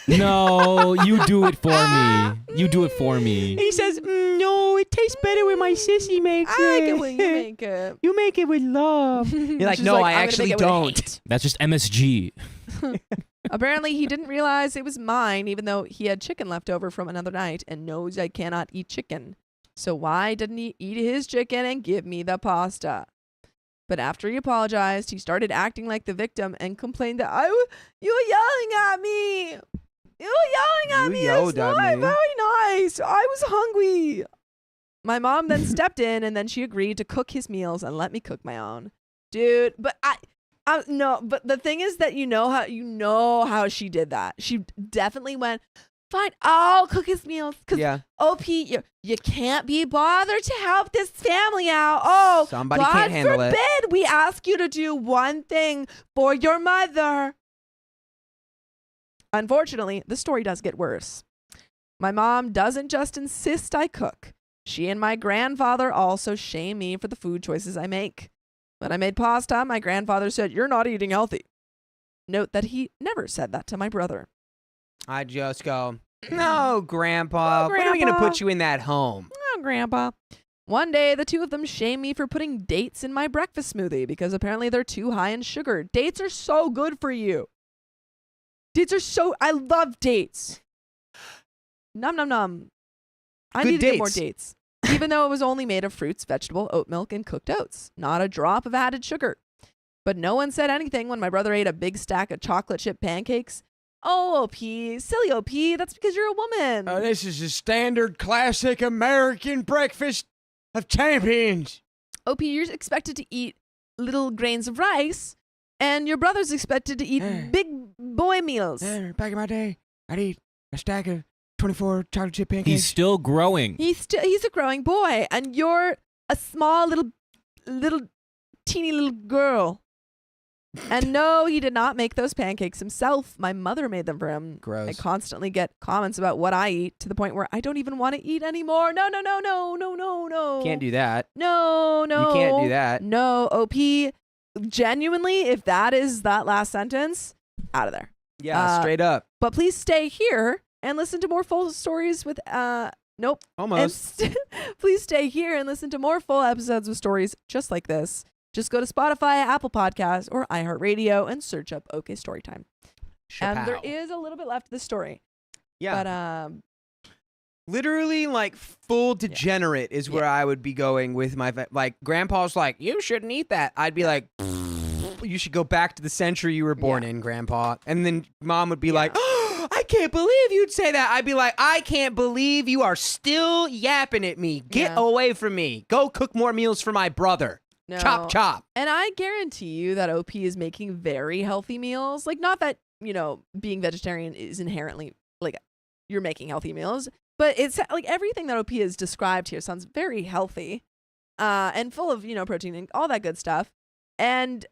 No, you do it for me. You do it for me. He says, no, it tastes better when my sissy makes I like it when you make it. You make it with love. You're like, She's no, I "I'm gonna actually make it with don't. hate." That's just MSG. Apparently, he didn't realize it was mine, even though he had chicken left over from another night and knows I cannot eat chicken. So why didn't he eat his chicken and give me the pasta? But after he apologized, he started acting like the victim and complained that you were yelling at me. You were yelling at me. yelled It's at not me. very nice. I was hungry. My mom then stepped in, and then she agreed to cook his meals and let me cook my own. Dude, but no, but the thing is that you know how she did that. She definitely went, fine, I'll cook his meals. Because OP, you can't be bothered to help this family out. Oh, Somebody God can't handle it. forbid we ask you to do one thing for your mother. Unfortunately, the story does get worse. My mom doesn't just insist I cook. She and my grandfather also shame me for the food choices I make. When I made pasta, my grandfather said, "You're not eating healthy." Note that he never said that to my brother. I just go, no, Grandpa. When are we going to put you in that home? Oh, Grandpa. One day, the two of them shame me for putting dates in my breakfast smoothie because apparently they're too high in sugar. Dates are so good for you. I love dates. Nom nom nom. I Good need to get more dates. dates. Even though it was only made of fruits, vegetable, oat milk, and cooked oats. Not a drop of added sugar. But no one said anything when my brother ate a big stack of chocolate chip pancakes. Oh, OP. Silly OP. That's because you're a woman. This is a standard classic American breakfast of champions. OP, you're expected to eat little grains of rice, and your brother's expected to eat big boy meals. Back in my day, I'd eat a stack of 24 chocolate chip pancakes. He's still growing. He's a growing boy, and you're a small little teeny little girl. And no, he did not make those pancakes himself. My mother made them for him. Gross. I constantly get comments about what I eat to the point where I don't even want to eat anymore. No. Can't do that. No. You can't do that. No, OP. Genuinely, if that is that last sentence, out of there. Yeah, straight up. But please stay here and listen to more full stories with nope. Almost. Please stay here and listen to more full episodes with stories just like this. Just go to Spotify, Apple Podcasts, or iHeartRadio and search up OK Storytime. And there is a little bit left of the story. Yeah. But literally, like, full degenerate is where I would be going with my, like, grandpa's like, you shouldn't eat that. I'd be like, you should go back to the century you were born in, grandpa. And then mom would be like, oh, I can't believe you'd say that. I'd be like, I can't believe you are still yapping at me. Get away from me. Go cook more meals for my brother. no. Chop, chop. And I guarantee you that OP is making very healthy meals. Like, not that, being vegetarian is inherently, like, you're making healthy meals. But it's, like, everything that OP has described here sounds very healthy and full of, protein and all that good stuff. And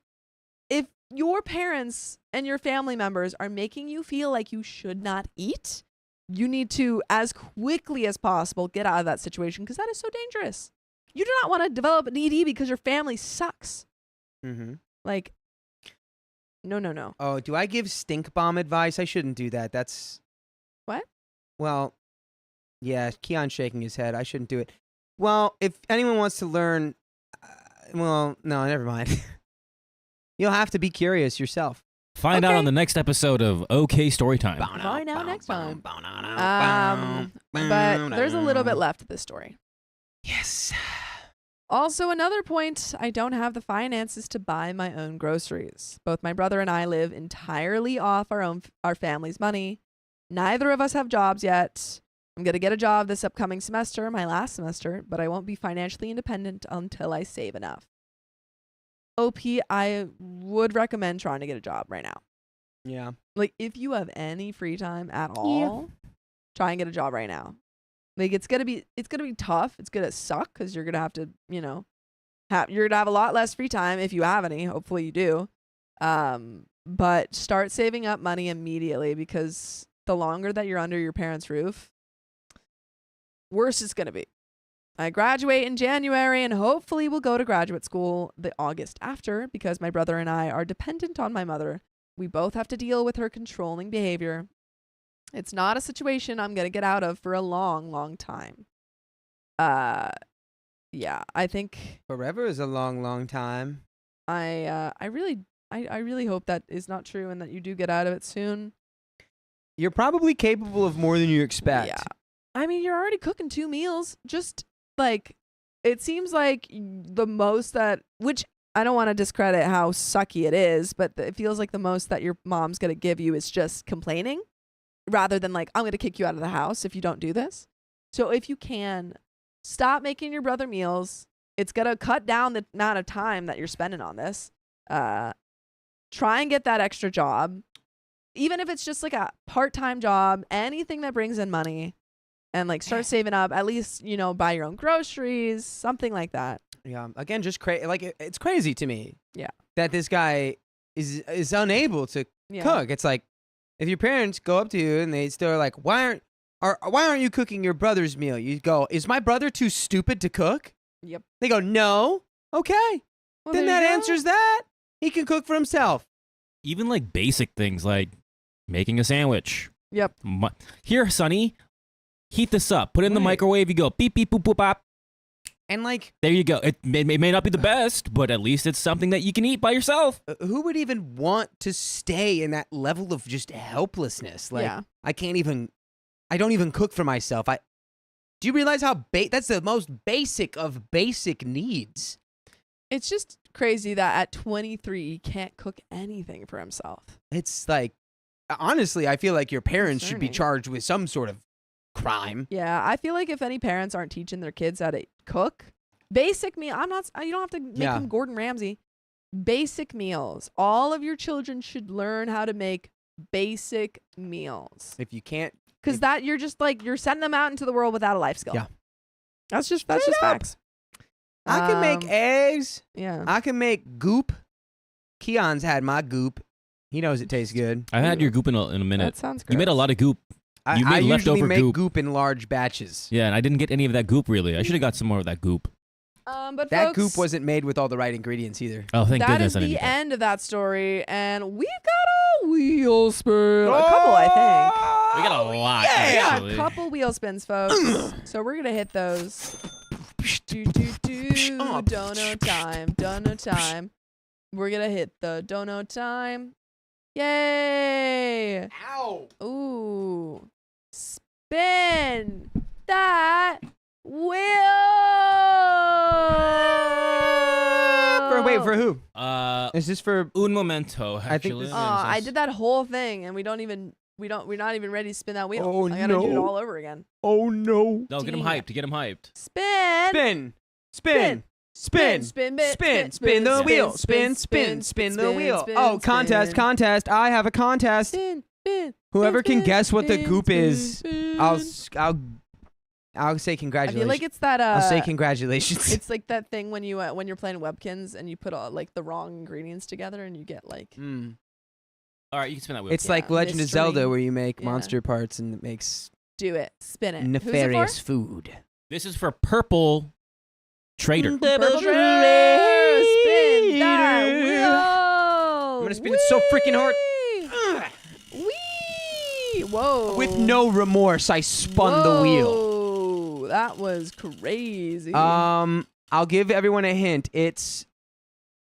if your parents and your family members are making you feel like you should not eat, you need to, as quickly as possible, get out of that situation because that is so dangerous. You do not want to develop an ED because your family sucks. Mm-hmm. Like, no. Oh, do I give stink bomb advice? I shouldn't do that. That's... What? Well, yeah, Keon's shaking his head. I shouldn't do it. Well, if anyone wants to learn... well, no, never mind. You'll have to be curious yourself. Find out on the next episode of OK Storytime. Find out next time. But there's a little bit left of this story. Yes. Also, another point, I don't have the finances to buy my own groceries. Both my brother and I live entirely off our family's money. Neither of us have jobs yet. I'm going to get a job this upcoming semester, my last semester, but I won't be financially independent until I save enough. OP, I would recommend trying to get a job right now. Yeah. Like, if you have any free time at all, try and get a job right now. Like, it's gonna be tough. It's gonna suck because you're gonna have to, you're gonna have a lot less free time if you have any. Hopefully you do. But start saving up money immediately because the longer that you're under your parents' roof, worse it's gonna be. I graduate in January and hopefully will go to graduate school the August after because my brother and I are dependent on my mother. We both have to deal with her controlling behavior. It's not a situation I'm going to get out of for a long, long time. Yeah, I think Forever is a long, long time. I really hope that is not true and that you do get out of it soon. You're probably capable of more than you expect. Yeah. I mean, you're already cooking 2 meals. Just like, it seems like the most that, which I don't want to discredit how sucky it is, but it feels like the most that your mom's going to give you is just complaining rather than like, I'm going to kick you out of the house if you don't do this. So if you can, stop making your brother meals. It's going to cut down the amount of time that you're spending on this. Try and get that extra job. Even if it's just like a part-time job, anything that brings in money, and like start saving up, at least, buy your own groceries, something like that. Yeah. Again, just it's crazy to me. Yeah. That this guy is unable to cook. It's like, if your parents go up to you and they still are like, why aren't you cooking your brother's meal? You go, is my brother too stupid to cook? Yep. They go, no. Okay. Well, then that answers that. He can cook for himself. Even like basic things like making a sandwich. Yep. Here, Sonny, heat this up. Put it in the microwave. You go beep, beep, boop, boop, bop. And like, there you go. It may not be the best, but at least it's something that you can eat by yourself. Who would even want to stay in that level of just helplessness? Like, Yeah. I don't even cook for myself. Do you realize how that's the most basic of basic needs? It's just crazy that at 23, he can't cook anything for himself. It's like, honestly, I feel like your parents should be Concerning. charged with some sort of crime. Yeah, I feel like if any parents aren't teaching their kids how to cook, basic meal, you don't have to make them Gordon Ramsay. Basic meals. All of your children should learn how to make basic meals. If you can't, Because that you're just like, you're sending them out into the world without a life skill. Yeah. That's just facts. I can make eggs. Yeah. I can make goop. Keon's had my goop. He knows it tastes good. I had your goop in a minute. That sounds great. You made a lot of goop. You I made usually leftover make goop. in large batches. Yeah, and I didn't get any of that goop really. I should have got some more of that goop. But That folks, goop wasn't made with all the right ingredients either. Oh, thank that goodness is I didn't the get that. end of that story, and we've got a wheel spin. A couple, I think. We got a lot, Yeah, actually. a couple wheel spins, folks. So we're gonna hit those. Dono time. Dono time. We're gonna hit the dono time. Yay! Ow! Ooh. Spin that wheel. For who? Is this for? Un momento, actually. I think this is- I did that whole thing, and we're not even ready to spin that wheel. Oh, I gotta do it no. all over again. Oh no! No, get him Dang. hyped. Get him hyped. Spin. Spin. Spin. Spin the wheel. Spin the wheel. Oh, contest. I have a contest. Whoever can guess what the goop is, I'll say I congratulations. feel like it's that. I'll say congratulations. It's like that thing when you're playing Webkins and you put like the wrong ingredients together and you get like. All right, you can spin that wheel. It's like Legend of mystery. Zelda where you make Yeah. monster parts and it makes Do it. Spin it. nefarious Who's it food. This is for Purple Trader. for? Purple Trader. Spin that wheel. I'm gonna spin it so freaking hard. Wee. Whoa. With no remorse, I spun the wheel. Whoa, that was crazy. I'll give everyone a hint. It's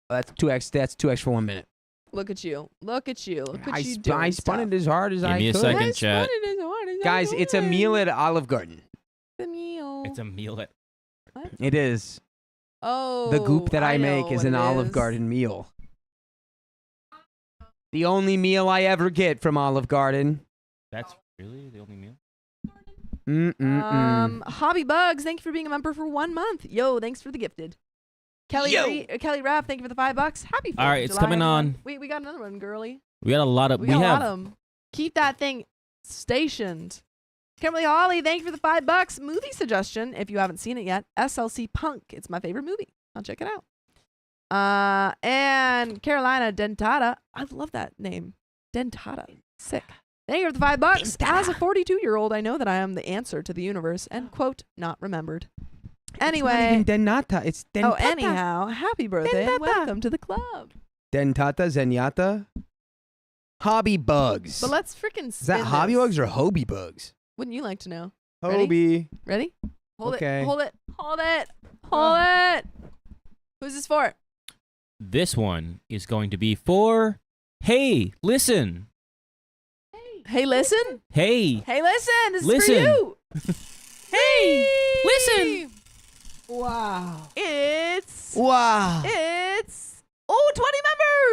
that's 2x. That's 2x for 1 minute. Look at you. Look at you. Look at I you sp- doing I spun stuff. it as hard as Give I me a could. second, I chat. spun it as hard as I Guys, it's a could. meal at Olive Garden. The meal. It's a meal at. It is. Oh. The goop that I make know is what an it Olive is. Garden meal. The only meal I ever get from Olive Garden. That's really the only meal? Hobby Bugs, thank you for being a member for 1 month. Yo, thanks for the gifted. Kelly Raff, thank you for the $5. Happy 4th All right, of it's July, coming everyone. on. Wait, we got another one, girly. We got a lot of. We got a lot have. of them. Keep that thing stationed. Kimberly Holly, thank you for the $5. Movie suggestion, if you haven't seen it yet, SLC Punk. It's my favorite movie. I'll check it out. And Carolina Dentata. I love that name. Dentata. Sick. Thank you for the $5. As a 42-year-old, I know that I am the answer to the universe. And quote, not remembered. Anyway. It's not even Denata. It's Dentata. Oh, anyhow, happy birthday and Dentata. welcome to the club. Dentata, Zenyatta. Hobby Bugs. But let's freaking spin Is that Hobby this. Bugs or Hobie Bugs? Wouldn't you like to know? Hobie. Ready? Hold Okay. it. Hold it. Hold it. Hold it. Who's this for? This one is going to be for. Hey, listen. Hey, listen. Hey. Hey, listen. This Listen. is for you. Hey, listen. Wow. It's. Wow. It's. 20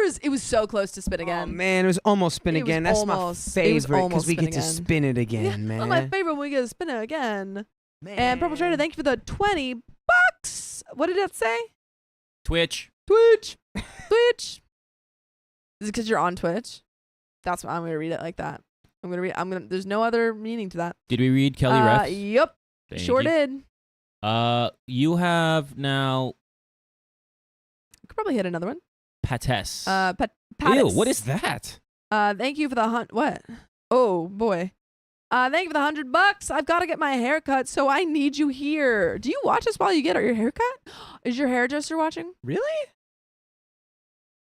members. It was so close to spin again. Oh, man, it was almost spin It was again. That's almost- my it was favorite almost because we spin get to again. spin it again, man. Not my favorite when we get to spin it again. Man. And Purple Trader, thank you for the $20. What did that say? Twitch. Twitch. Twitch. Is it because you're on Twitch? That's why I'm going to read it like that. There's no other meaning to that. Did we read Kelly Ref? Yep. Thank Sure you. did. You have now Could probably hit another one. Pates. Pattis. Ew, what is that? Thank you for the what? Oh boy. Thank you for the $100. I've got to get my hair cut, so I need you here. Do you watch us while you get your hair cut? Is your hairdresser watching? Really?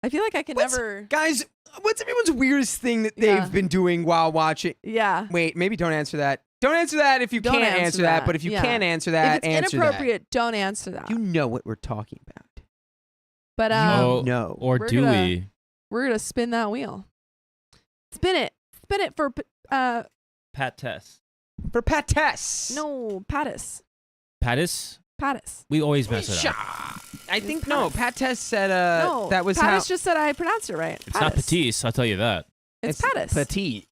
I feel like I can never. Guys, what's everyone's weirdest thing that Yeah. they've been doing while watching? Yeah. Wait, maybe don't answer that. Don't answer that if you Don't can't answer answer that. that. But if you Yeah. can answer that, If it's answer inappropriate, don't answer that. that. You know what we're talking about. But Oh, No. Or we're do gonna- we? we're gonna spin that wheel. Spin it. Spin it for Pates. For Pates. no Pattis. Patis? Pattis. We always mess it up. I think no. Pates said No, that was Pattis how just said I pronounced it right. It's not Patisse, I'll tell you that. It's Pattis. Petite.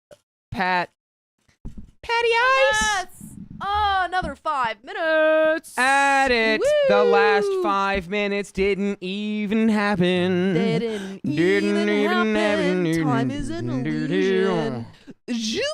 Patty Yes. Oh, another 5 minutes. At it. The last Woo. 5 minutes didn't even happen. Didn't Didn't even even happen. happen. Time is an illusion. Zoop.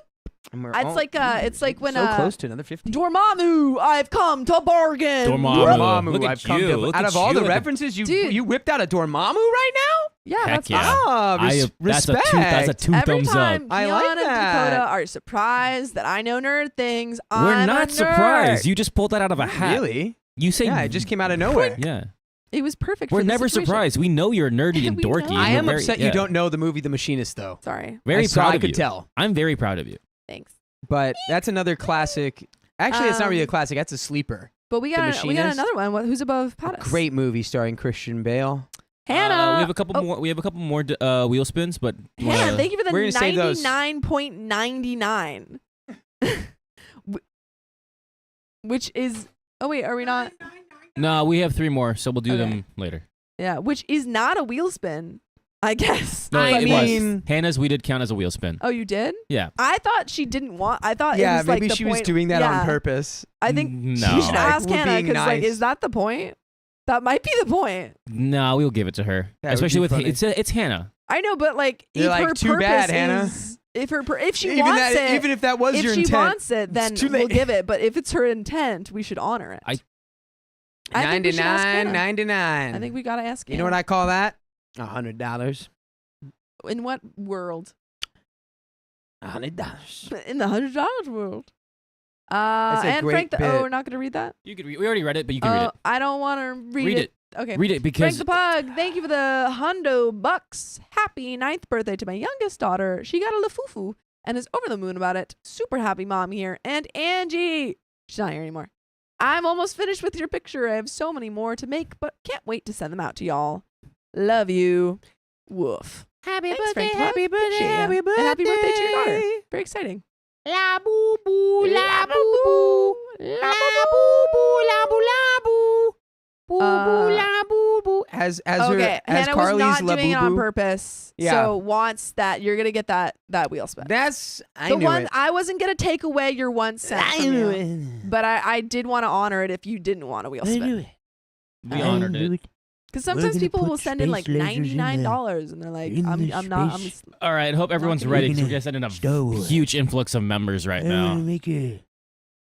And we're It's like when so close to another 50. Dormammu, I've come to bargain. Dormammu. Look at I've come you. to. Look Out at of all you. the references, Dude. you whipped out a Dormammu right now? Yeah, Heck that's yeah. Ah, respect. That's a two Every thumbs time up. I Keon like and that. Dakota are surprised that I know nerd things, We're I'm a not nerd. surprised. You just pulled that out of a hat. Really? You say Yeah, it just came out of nowhere. Yeah. It was perfect. We're for the never situation. surprised. We know you're nerdy and We know. dorky. I and am we're very- upset yeah. you don't know the movie The Machinist, though. Sorry. Very I saw- proud I of could you. tell. I'm very proud of you. Thanks. But that's another classic. Actually, it's not really a classic. That's a sleeper. But we got Machinist. another one. Who's above Pattis? Great movie starring Christian Bale. Hannah. we have a couple more. We have a couple more wheel spins, but Hannah, thank you for the We're gonna save those. 99.99. Which is oh wait, are we not? no, we have 3 more, so we'll do Okay. them later. Yeah, which is not a wheel spin, I guess. No, I it mean- was. Hannah's we did count as a wheel spin. Oh, you did? Yeah. I thought she didn't want. I thought Yeah, it was like maybe the she was point- doing that yeah. on purpose. I think No. you should ask We're Hannah being because like, nice. is that the point? That might be the point. No, we'll give it to her. That would Especially be with funny. it's Hannah. I know, but like, You're if like, her "Too purpose bad, Hannah." is, if she Even wants that, it, even if that was if your she intent. wants it, then too we'll late. give it. But if it's her intent, we should honor it. I think we should ask Hannah. 99. I think we gotta ask. You know what I call that? $100. In what world? $100. In the $100 world. That's a And great Frank the bit. Oh, we're not gonna read that. You could. We already read it, but you can read it. I don't want to read it. Okay. Read it Frank because the Pug, thank you for the $100. Happy 9th birthday to my youngest daughter. She got a lafufu and is over the moon about it. Super happy mom here. And Angie. She's not here anymore. I'm almost finished with your picture. I have so many more to make, but can't wait to send them out to y'all. Love you. Woof. Happy Thanks, birthday, Frank the Pug. happy birthday, Appreciate ya. happy birthday. And happy birthday to your daughter. Very exciting. La boo boo, la boo boo, la boo boo, la boo la boo, boo boo la boo boo. Has Okay, Hannah was Carly's not La doing it Boo on Boo? purpose. Yeah. So wants that you're gonna get that wheel spin. I The knew one it. I wasn't gonna take away your 1 cent from knew you, it. but I did want to honor it if you didn't want a wheel spin. we honored it. Because sometimes gonna people put will send in like space lasers in $99 and they're like, in I'm the not. I'm space. All right. Hope everyone's gonna- ready We're because we're gonna getting a Star Wars. huge influx of members right now. Make a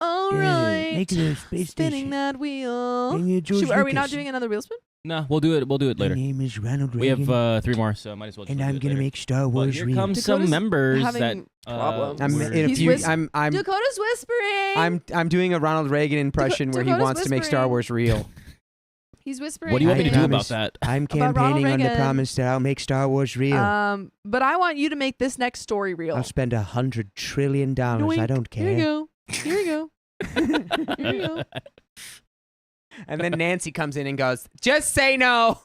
all right. make it a space Spinning station. that wheel. Bring me George Are we not Lucas. doing another wheel spin? No, we'll do it. We'll do it My later. name is Ronald We Reagan, have 3 more, so might as well. just and do I'm it gonna later. make Star Well, Wars here real. comes some Dakota's members having that problems. I'm were- in a He's few. whis- I'm Dakota's whispering. I'm doing a Ronald Reagan impression where he Dakota's wants to make Star whispering. Wars real. He's whispering. What do you want me to do promise. about that? I'm About Ronald campaigning on the Reagan. promise that I'll make Star Wars real. But I want you to make this next story real. I'll spend $100 trillion. I Yoink. don't care. Here you go. Here you go. Here you go. And then Nancy comes in and goes, "Just say no."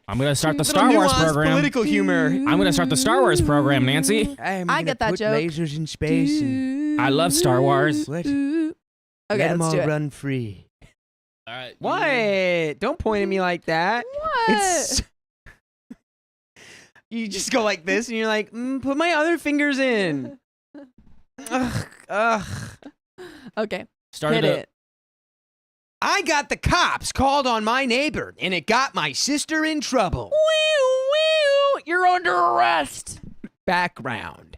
I'm gonna start the Little Star Wars nuanced program. Political humor. I'm gonna start the Star Wars program, Nancy. I'm I gonna get that put joke. lasers in space and I love Star Wars. What? Okay, let them let's all do it. run free. All right. What? Don't point at me like that. What? It's you just go like this, and you're like, "Put my other fingers in." Ugh. Okay, Started hit a- it. I got the cops called on my neighbor, and it got my sister in trouble. You're under arrest. Background.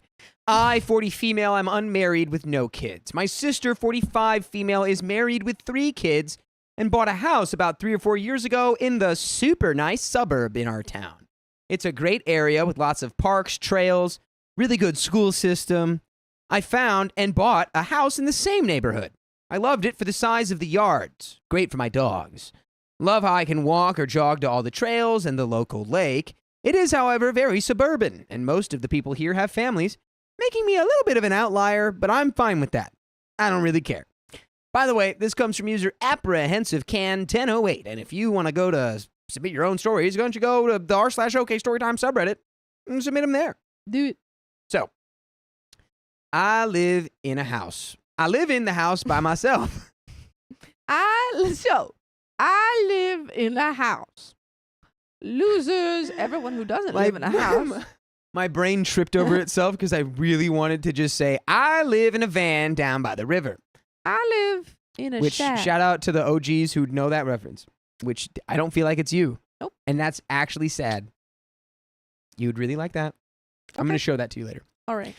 I, 40 female, I'm unmarried with no kids. My sister, 45 female, is married with 3 kids and bought a house about 3 or 4 years ago in the super nice suburb in our town. It's a great area with lots of parks, trails, really good school system. I found and bought a house in the same neighborhood. I loved it for the size of the yards. Great for my dogs. Love how I can walk or jog to all the trails and the local lake. It is, however, very suburban, and most of the people here have families, making me a little bit of an outlier, but I'm fine with that. I don't really care. By the way, this comes from user ApprehensivCan1008, and if you want to go to submit your own stories, why don't you go to the r/OK Storytime subreddit and submit them there. Dude. So, I live in a house. I live in the house by myself. I live in a house. Losers, everyone who doesn't live in a house. My brain tripped over itself because I really wanted to just say, I live in a van down by the river. I live in a Which, shack. shout out to the OGs who know that reference, which I don't feel like it's you. Nope. And that's actually sad. You would really like that. I'm Okay. going to show that to you later. All right.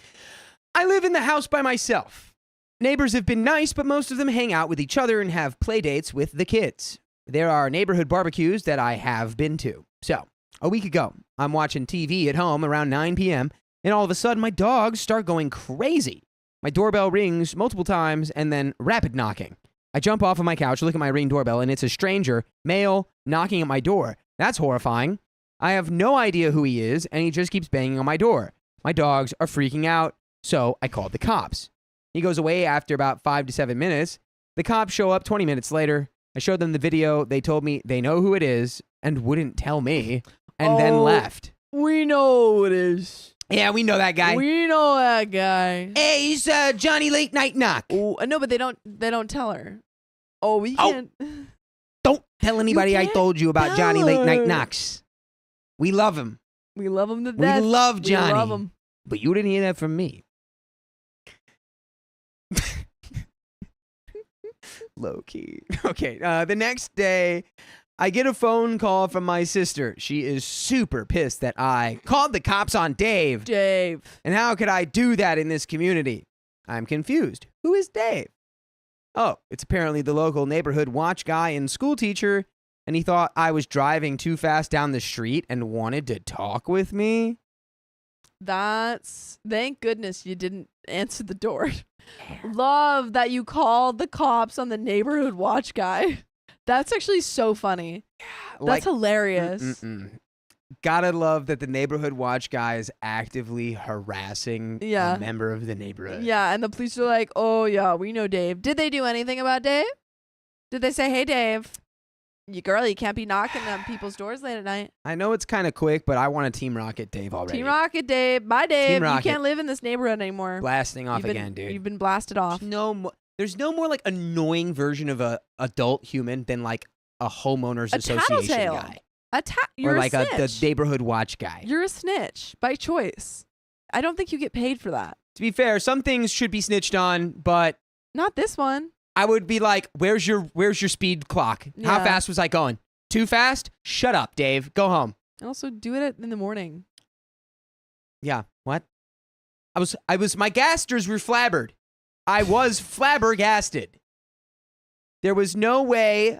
I live in the house by myself. Neighbors have been nice, but most of them hang out with each other and have play dates with the kids. There are neighborhood barbecues that I have been to. So, a week ago, I'm watching TV at home around 9 p.m., and all of a sudden, my dogs start going crazy. My doorbell rings multiple times and then rapid knocking. I jump off of my couch, look at my Ring doorbell, and it's a stranger, male, knocking at my door. That's horrifying. I have no idea who he is, and he just keeps banging on my door. My dogs are freaking out, so I called the cops. He goes away after about 5 to 7 minutes. The cops show up 20 minutes later. I showed them the video. They told me they know who it is and wouldn't tell me, and then left. We know who it is. Yeah, we know that guy. We know that guy. Hey, he's Johnny Late Night Knock. Oh, no, but they don't tell her. Oh, we Oh. can't. Don't tell anybody I can't told you about tell Johnny Late Night her. Knocks. We love him. We love him to We death. love Johnny. We love him. But you didn't hear that from me. Low key. Okay, the next day, I get a phone call from my sister. She is super pissed that I called the cops on Dave. Dave. And how could I do that in this community? I'm confused. Who is Dave? Oh, it's apparently the local neighborhood watch guy and school teacher, and he thought I was driving too fast down the street and wanted to talk with me. Thank goodness you didn't answer the door. Love that you called the cops on the neighborhood watch guy. That's actually so funny. That's hilarious. Gotta love that the neighborhood watch guy is actively harassing a member of the neighborhood. Yeah, and the police are like, oh, yeah, we know Dave. Did they do anything about Dave? Did they say, hey, Dave, you can't be knocking on people's doors late at night? I know it's kind of quick, but I want to Team Rocket Dave already. Team Rocket Dave. Bye, Dave. Team Rocket. You can't live in this neighborhood anymore. Blasting off again, dude. You've been blasted off. There's no more like annoying version of a adult human than like a homeowners association tattletale. guy. You're or like a snitch. the neighborhood watch guy. You're a snitch by choice. I don't think you get paid for that. To be fair, some things should be snitched on, but Not this one. I would be like, where's your speed clock? How Yeah. fast was I going? Too fast? Shut up, Dave. Go home. Also, do it in the morning. Yeah. What? My gasters were flabbered. I was flabbergasted. There was no way.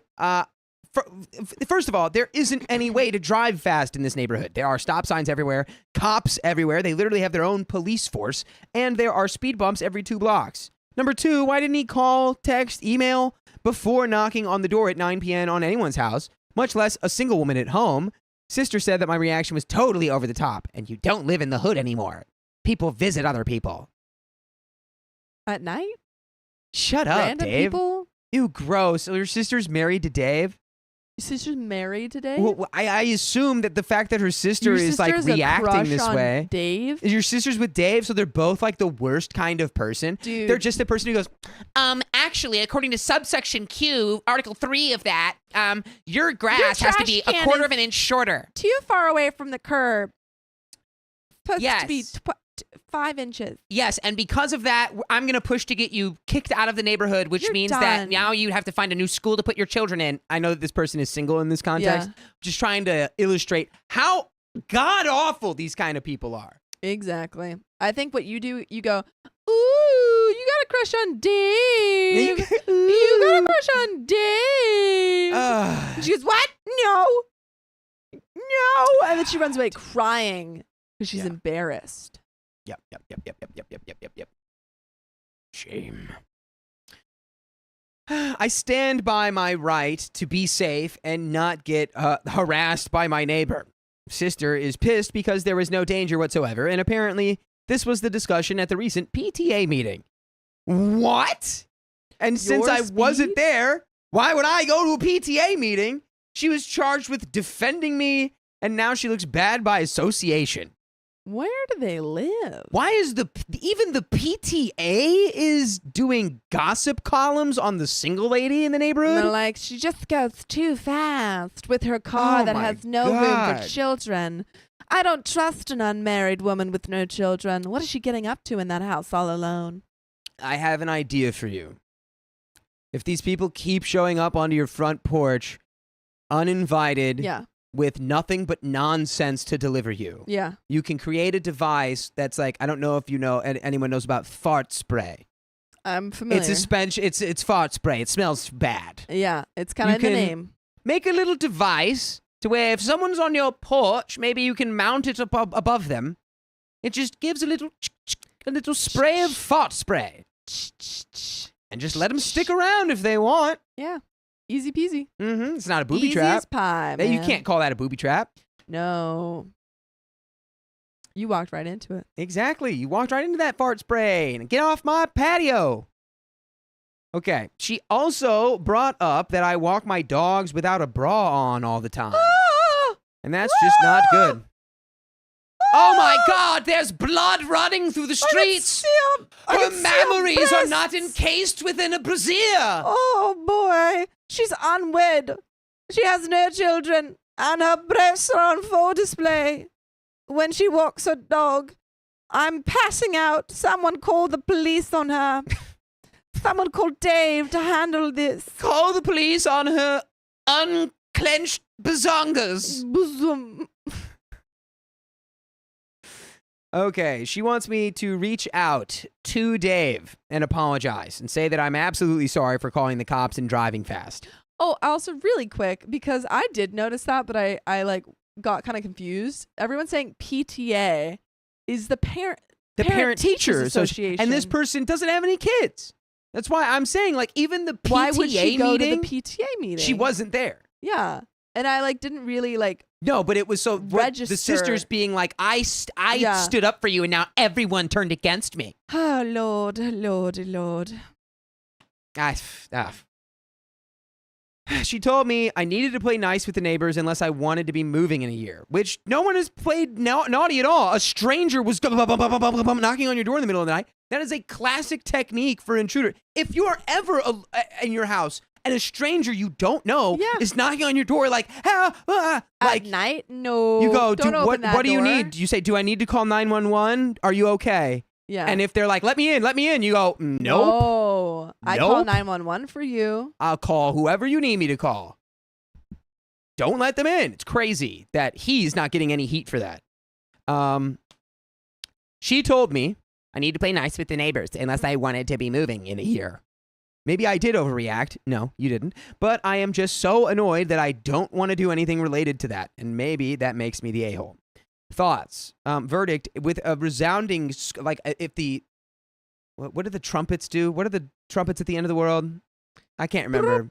First of all, there isn't any way to drive fast in this neighborhood. There are stop signs everywhere, cops everywhere. They literally have their own police force, and there are speed bumps every 2 blocks. Number 2, why didn't he call, text, email before knocking on the door at 9 p.m. on anyone's house, much less a single woman at home? Sister said that my reaction was totally over the top, and you don't live in the hood anymore. People visit other people. At night? Shut up, Random Dave. people? Ew, gross. So your sister's married to Dave? Your sister's married today? Well, I assume that the fact that her sister Your is like sister has a reacting crush this on way. Dave? Is your sister's with Dave, so they're both like the worst kind of person? Dude. They're just the person who goes, Actually, according to subsection Q, Article 3 of that, your grass Your has to trash be a can quarter is of an inch shorter. too far away from the curb. Supposed Yes. to be 5 inches. Yes, and because of that, I'm going to push to get you kicked out of the neighborhood, which You're means done. that now you have to find a new school to put your children in. I know that this person is single in this context. Yeah. Just trying to illustrate how god-awful these kind of people are. Exactly. I think what you do, you go, ooh, you got a crush on Dave. You got a crush on Dave. And she goes, what? No. No. And then she runs away crying because she's Yeah. embarrassed. Yep. Shame. I stand by my right to be safe and not get harassed by my neighbor. Sister is pissed because there was no danger whatsoever, and apparently this was the discussion at the recent PTA meeting. What? And since Your I wasn't speed? there, why would I go to a PTA meeting? She was charged with defending me, and now she looks bad by association. Where do they live? Why is even the PTA is doing gossip columns on the single lady in the And neighborhood? they're like, she just goes too fast with her car Oh that my has no room God. for children. I don't trust an unmarried woman with no children. What is she getting up to in that house all alone? I have an idea for you. If these people keep showing up onto your front porch uninvited, Yeah. with nothing but nonsense to deliver you. Yeah. You can create a device that's like, I don't know if you know, anyone knows about fart spray. I'm familiar. It's suspension. It's fart spray. It smells bad. Yeah, it's kind of in the name. Make a little device to where if someone's on your porch, maybe you can mount it above them. It just gives a little spray of fart spray. And just let them stick around if they want. Yeah. Easy peasy. Mm-hmm. It's not a booby Easy trap. as pie, man. You can't call that a booby trap. No. You walked right into it. Exactly. You walked right into that fart spray and get off my patio. Okay. She also brought up that I walk my dogs without a bra on all the time. And that's just not good. Oh my God, there's blood running through the streets. Her mammaries are not encased within a brassiere. Oh boy. She's unwed. She has no children. And her breasts are on full display. When she walks her dog, I'm passing out. Someone call the police on her. Someone call Dave to handle this. Call the police on her unclenched bazongas. Bosom. Okay, she wants me to reach out to Dave and apologize and say that I'm absolutely sorry for calling the cops and driving fast. Oh, also really quick, because I did notice that, but I like got kind of confused. Everyone's saying PTA is the parent teacher association. And this person doesn't have any kids. That's why I'm saying, like, even the PTA Why would she go meeting, to the PTA meeting? she wasn't there. Yeah. And I like didn't really like No, but it was so register. The sisters being like, I stood up for you and now everyone turned against me. Oh Lord, Lord. She told me I needed to play nice with the neighbors unless I wanted to be moving in a year, which no one has played naughty at all. A stranger was knocking on your door in the middle of the night. That is a classic technique for intruder. If you are ever in your house and a stranger you don't know is knocking on your door like, at night, no. You go, don't open that what do you door. need? You say, do I need to call 911? Are you okay? Yeah. And if they're like, let me in, you go, nope. No. I call 911 for you. I'll call whoever you need me to call. Don't let them in. It's crazy that he's not getting any heat for that. She told me I need to play nice with the neighbors unless I wanted to be moving in a year. Maybe I did overreact. No, you didn't. But I am just so annoyed that I don't want to do anything related to that. And maybe that makes me the a-hole. Thoughts. Verdict with a resounding, like, if the, what do the trumpets do? What are the trumpets at the end of the world? I can't remember.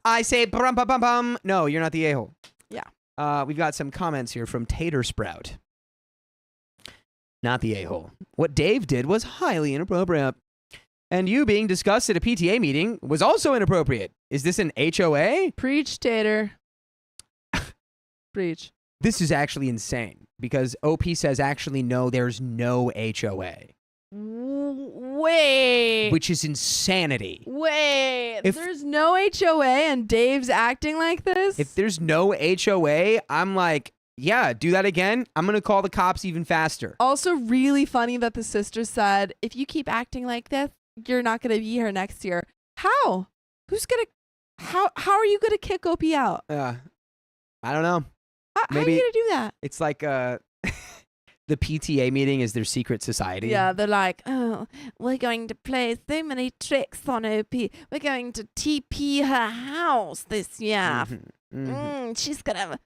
I say brum-bum-bum-bum. No, you're not the a-hole. Yeah. We've got some comments here from Tater Sprout. Not the a-hole. What Dave did was highly inappropriate. And you being discussed at a PTA meeting was also inappropriate. Is this an HOA? Preach, Tater. Preach. This is actually insane because OP says actually no, there's no HOA. Wait. Which is insanity. Wait. There's no HOA and Dave's acting like this? If there's no HOA, I'm like, yeah, do that again. I'm going to call the cops even faster. Also really funny that the sister said, if you keep acting like this, you're not going to be here next year. How? How are you going to kick OP out? I don't know. How are you going to do that? It's like the PTA meeting is their secret society. Yeah, they're like, oh, we're going to play so many tricks on OP. We're going to TP her house this year. She's gonna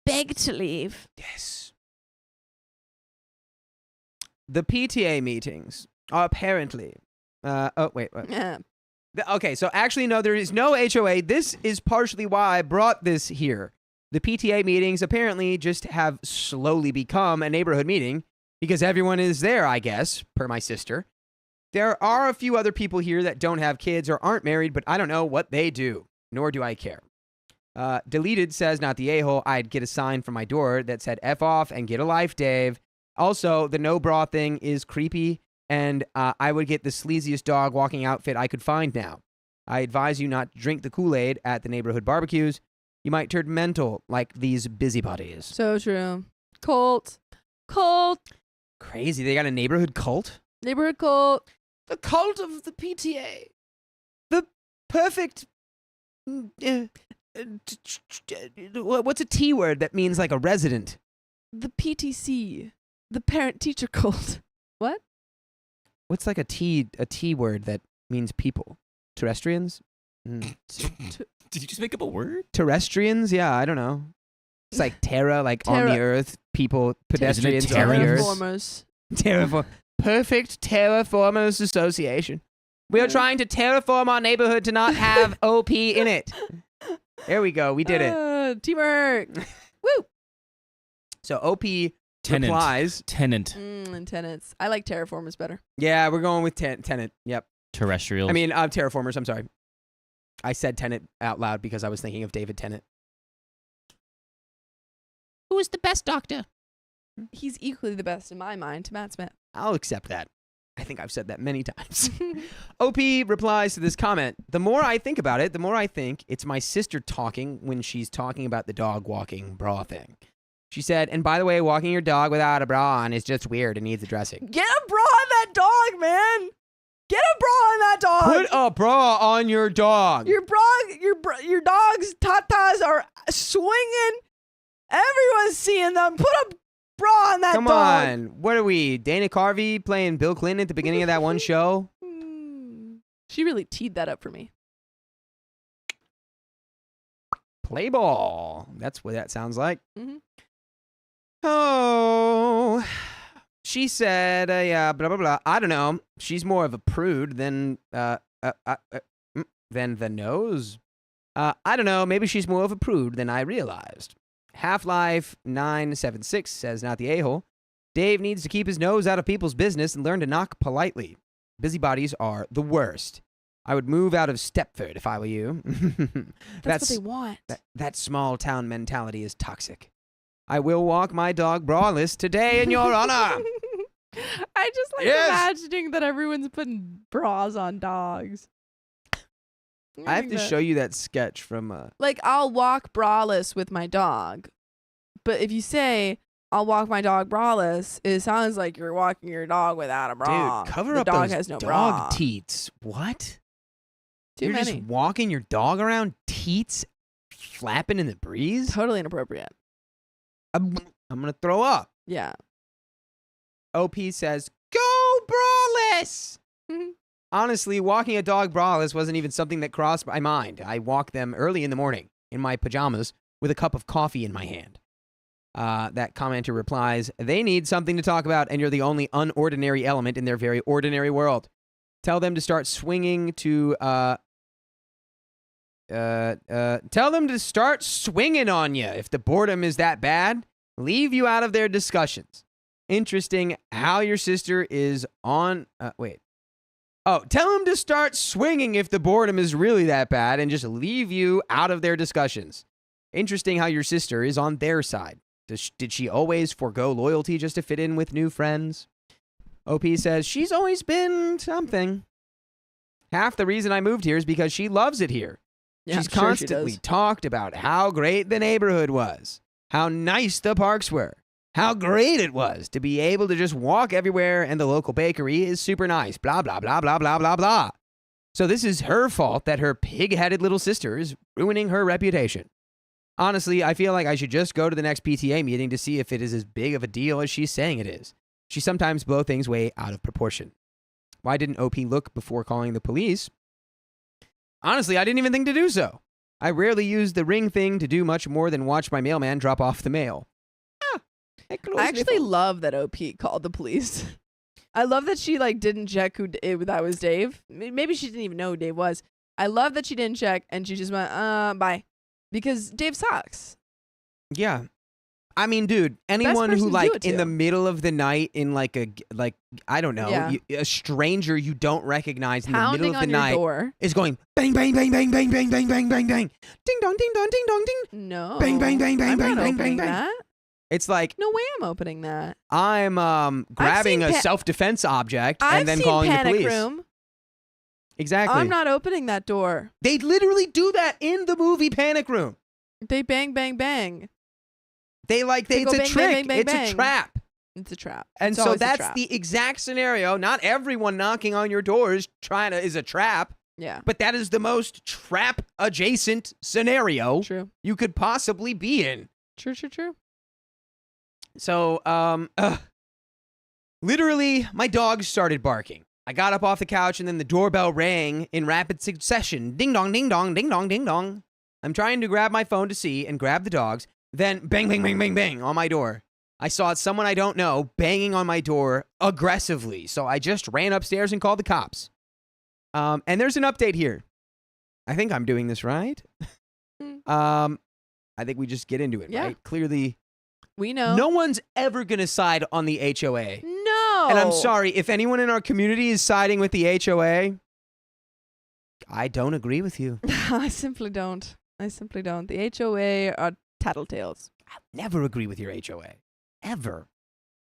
beg to leave. Yes. The PTA meetings are apparently. Wait. Yeah. Okay, so actually, no, there is no HOA. This is partially why I brought this here. The PTA meetings apparently just have slowly become a neighborhood meeting because everyone is there, I guess, per my sister. There are a few other people here that don't have kids or aren't married, but I don't know what they do, nor do I care. Deleted says, not the a-hole, I'd get a sign from my door that said F off and get a life, Dave. Also, the no bra thing is creepy, and I would get the sleaziest dog walking outfit I could find now. I advise you not to drink the Kool-Aid at the neighborhood barbecues. You might turn mental like these busybodies. So true. Cult. Crazy. They got a neighborhood cult? Neighborhood cult. The cult of the PTA. The perfect What's a T word that means like a resident? The PTC, the parent teacher cult. What? What's like a T word that means people? Terrestrians? Did you just make up a word? Terrestrians? Yeah, I don't know. It's like terra, like on the Terra- earth, people, pedestrians on the terrans? earth. Terraformers. Perfect Terraformers Association. We are trying to terraform our neighborhood to not have OP in it. There we go. We did it. Teamwork. Woo. So OP Tenant. replies. Tenant. And tenants. I like terraformers better. Yeah, we're going with tenant. Yep. Terrestrial. I mean, terraformers. I'm sorry. I said tenant out loud because I was thinking of David Tennant. Who is the best doctor? He's equally the best in my mind to Matt Smith. I'll accept that. I think I've said that many times. OP replies to this comment. The more I think about it, the more I think it's my sister talking when she's talking about the dog walking bra thing. She said, and by the way, walking your dog without a bra on is just weird and needs addressing. Get a bra on that dog, man. Get a bra on that dog. Put a bra on your dog. Your dog's tatas are swinging. Everyone's seeing them. Put a bra on that Come dog. on. What are we? Dana Carvey playing Bill Clinton at the beginning of that one show? She really teed that up for me. Play ball. That's what that sounds like. Mhm. Oh, she said, yeah, blah, blah, blah. I don't know. She's more of a prude than the nose. I don't know. Maybe she's more of a prude than I realized. Half-Life 976 says, not the a-hole. Dave needs to keep his nose out of people's business and learn to knock politely. Busybodies are the worst. I would move out of Stepford if I were you. That's what they want. That small town mentality is toxic. I will walk my dog braless today in your honor. I just like Yes. imagining that everyone's putting bras on dogs. I have to show you that sketch from Like, I'll walk braless with my dog. But if you say, I'll walk my dog braless, it sounds like you're walking your dog without a bra. dude, cover the up dog those has no dog bra. teats. What? Too You're many. just walking your dog around, teats flapping in the breeze? Totally inappropriate. I'm going to throw up. Yeah. OP says, go braless! Honestly, walking a dog braless wasn't even something that crossed my mind. I walk them early in the morning in my pajamas with a cup of coffee in my hand. That commenter replies, they need something to talk about, and you're the only unordinary element in their very ordinary world. Tell them to start swinging to, tell them to start swinging on you. If the boredom is that bad, leave you out of their discussions. Interesting how your sister is on, tell them to start swinging if the boredom is really that bad and just leave you out of their discussions. Interesting how your sister is on their side. Did she always forego loyalty just to fit in with new friends? OP says, she's always been something. Half the reason I moved here is because she loves it here. Yeah, She's I'm sure she constantly does. talked about how great the neighborhood was, how nice the parks were, how great it was to be able to just walk everywhere, and the local bakery is super nice, blah, blah, blah, blah, blah, blah, blah. So this is her fault that her pig-headed little sister is ruining her reputation. Honestly, I feel like I should just go to the next PTA meeting to see if it is as big of a deal as she's saying it is. She sometimes blows things way out of proportion. Why didn't OP look before calling the police? Honestly, I didn't even think to do so. I rarely use the ring thing to do much more than watch my mailman drop off the mail. I actually love that OP called the police. I love that she didn't check that was Dave. Maybe she didn't even know who Dave was. I love that she didn't check and she just went, bye. Because Dave sucks. Yeah. I mean, dude, anyone who person to do it in to. the middle of the night in I don't know, Yeah. a stranger you don't recognize in the Pounding middle of the on your night door. is going bang, bang, bang, bang, bang, bang, bang, bang, bang, bang. Ding dong, ding dong, ding dong, ding. No. Bang, bang, bang, bang, I'm bang, not bang, opening bang, bang. that. It's like No way I'm opening that. I'm grabbing seen a self-defense object I've and then seen calling the Panic police. Room. Exactly. I'm not opening that door. They literally do that in the movie Panic Room. They bang, bang, bang. They They it's go a bang, trick. bang, bang, It's bang. a trap. It's a trap. And It's so always a that's trap. the exact scenario. Not everyone knocking on your door is a trap. Yeah. But that is the most trap adjacent scenario True. you could possibly be in. True. So, literally, my dog started barking. I got up off the couch and then the doorbell rang in rapid succession. Ding dong, ding dong, ding dong, ding dong. I'm trying to grab my phone to see and grab the dogs. Then bang, bang, bang, bang, bang on my door. I saw someone I don't know banging on my door aggressively. So I just ran upstairs and called the cops. And there's an update here. I think I'm doing this right. I think we just get into it, Yeah. right? Clearly, We know. no one's ever going to side on the HOA. No. And I'm sorry, if anyone in our community is siding with the HOA, I don't agree with you. I simply don't. The HOA are tattletales. I'll never agree with your HOA. Ever.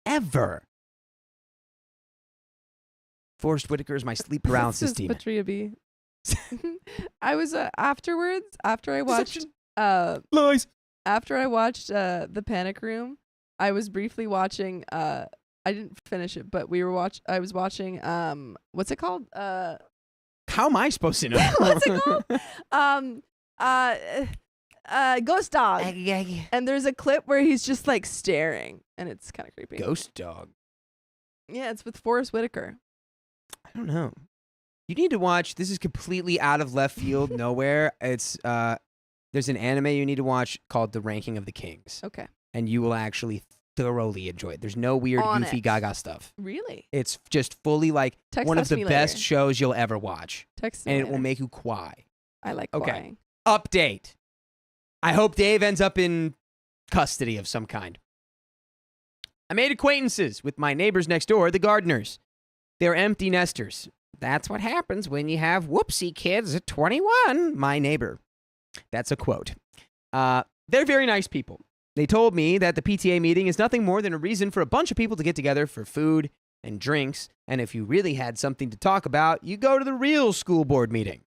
Ever. Forrest Whitaker is my sleep paralysis This is demon. Patria B. I was afterwards, after I watched Deception. Lies. after I watched The Panic Room, I was briefly watching I didn't finish it, but I was watching what's it called? How am I supposed to know? What's it called? Ghost Dog. And there's a clip where he's just like staring and it's kind of creepy. Ghost dog. Yeah, it's with Forrest Whitaker. I don't know. You need to watch. This is completely out of left field, nowhere. It's there's an anime you need to watch called The Ranking of the Kings, Okay. and you will actually thoroughly enjoy it. There's no weird, On goofy, it. gaga stuff. Really? It's just fully like Text one of us the me best later. shows you'll ever watch, Text me and it will later. make you cry. I like Okay. crying. Update. I hope Dave ends up in custody of some kind. I made acquaintances with my neighbors next door, the gardeners. They're empty nesters. That's what happens when you have whoopsie kids at 21, my neighbor. That's a quote. They're very nice people. They told me that the PTA meeting is nothing more than a reason for a bunch of people to get together for food and drinks, and if you really had something to talk about, you go to the real school board meeting.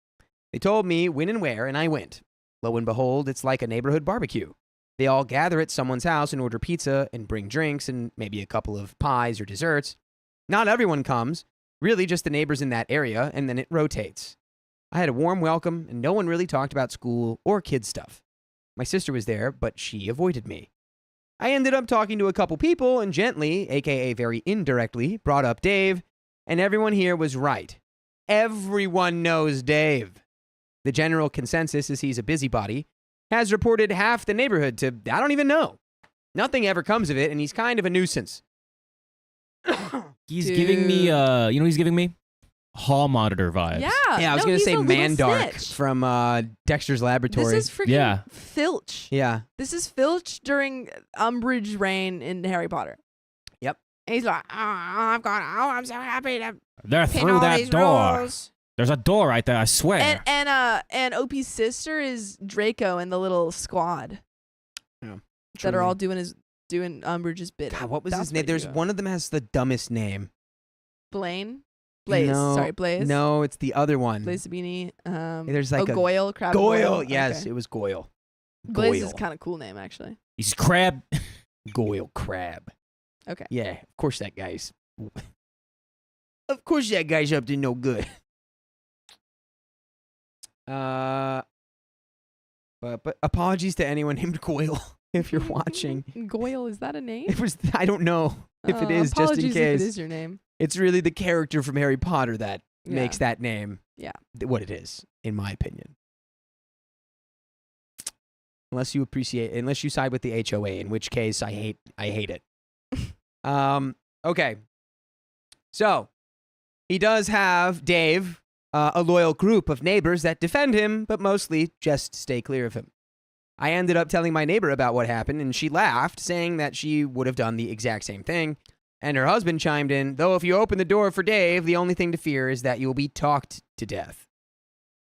They told me when and where, and I went. Lo and behold, it's like a neighborhood barbecue. They all gather at someone's house and order pizza and bring drinks and maybe a couple of pies or desserts. Not everyone comes, really just the neighbors in that area, and then it rotates. I had a warm welcome, and no one really talked about school or kids stuff. My sister was there, but she avoided me. I ended up talking to a couple people and gently, aka very indirectly, brought up Dave, and everyone here was right. Everyone knows Dave. The general consensus is he's a busybody, has reported half the neighborhood to I don't even know. Nothing ever comes of it, and he's kind of a nuisance. He's giving me, you know what he's giving me? Hall monitor vibes. Yeah. Yeah, I was no, going to he's say a little Mandark snitch. from Dexter's Laboratory. This is freaking Yeah. Filch. Yeah. This is Filch during Umbridge reign in Harry Potter. Yep. And he's like, I'm so happy to They're pin through all that these door. rules. There's a door right there, I swear. and OP's sister is Draco and the little squad that are all doing Umbridge's bidding. God, what was That's his name? pretty There's good. one of them has the dumbest name. Blaze. No, Sorry, Blaze. No, it's the other one. Blaze Sabini. There's like a Goyle. Crab Goyle. Yes, Okay. it was Goyle. Blaze Goyle. is kind of cool name actually. He's crab. Goyle Crab. Okay. Yeah, of course that guy's. Of course that guy's up to no good. But apologies to anyone named Goyle if you're watching. Goyle, is that a name? It was I don't know if it is, just in apologies if case. it is your name. It's really the character from Harry Potter that Yeah. makes that name Yeah. what it is, in my opinion. Unless you side with the HOA, in which case I hate it. Okay. So, he does have Dave, a loyal group of neighbors that defend him, but mostly just stay clear of him. I ended up telling my neighbor about what happened, and she laughed, saying that she would have done the exact same thing. And her husband chimed in, though if you open the door for Dave, the only thing to fear is that you will be talked to death.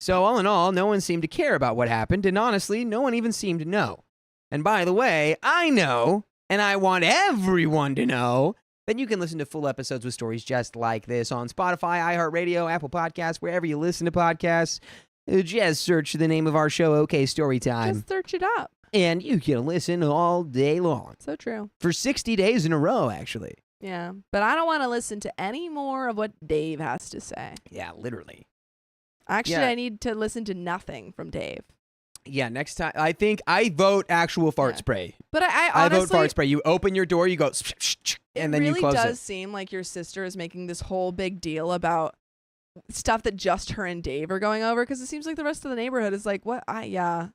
So all in all, no one seemed to care about what happened, and honestly, no one even seemed to know. And by the way, I know, and I want everyone to know, that you can listen to full episodes with stories just like this on Spotify, iHeartRadio, Apple Podcasts, wherever you listen to podcasts. Just search the name of our show, OK Storytime, Just search it up. and you can listen all day long. So true. For 60 days in a row, actually. Yeah. But I don't want to listen to any more of what Dave has to say. Yeah, literally. Actually, Yeah. I need to listen to nothing from Dave. Yeah, next time. I think I vote actual fart Yeah. spray. But I I vote honestly, fart spray. You open your door, you go, and then really you close does it. seem like your sister is making this whole big deal about stuff that just her and Dave are going over, because it seems like the rest of the neighborhood is like, what? Yeah,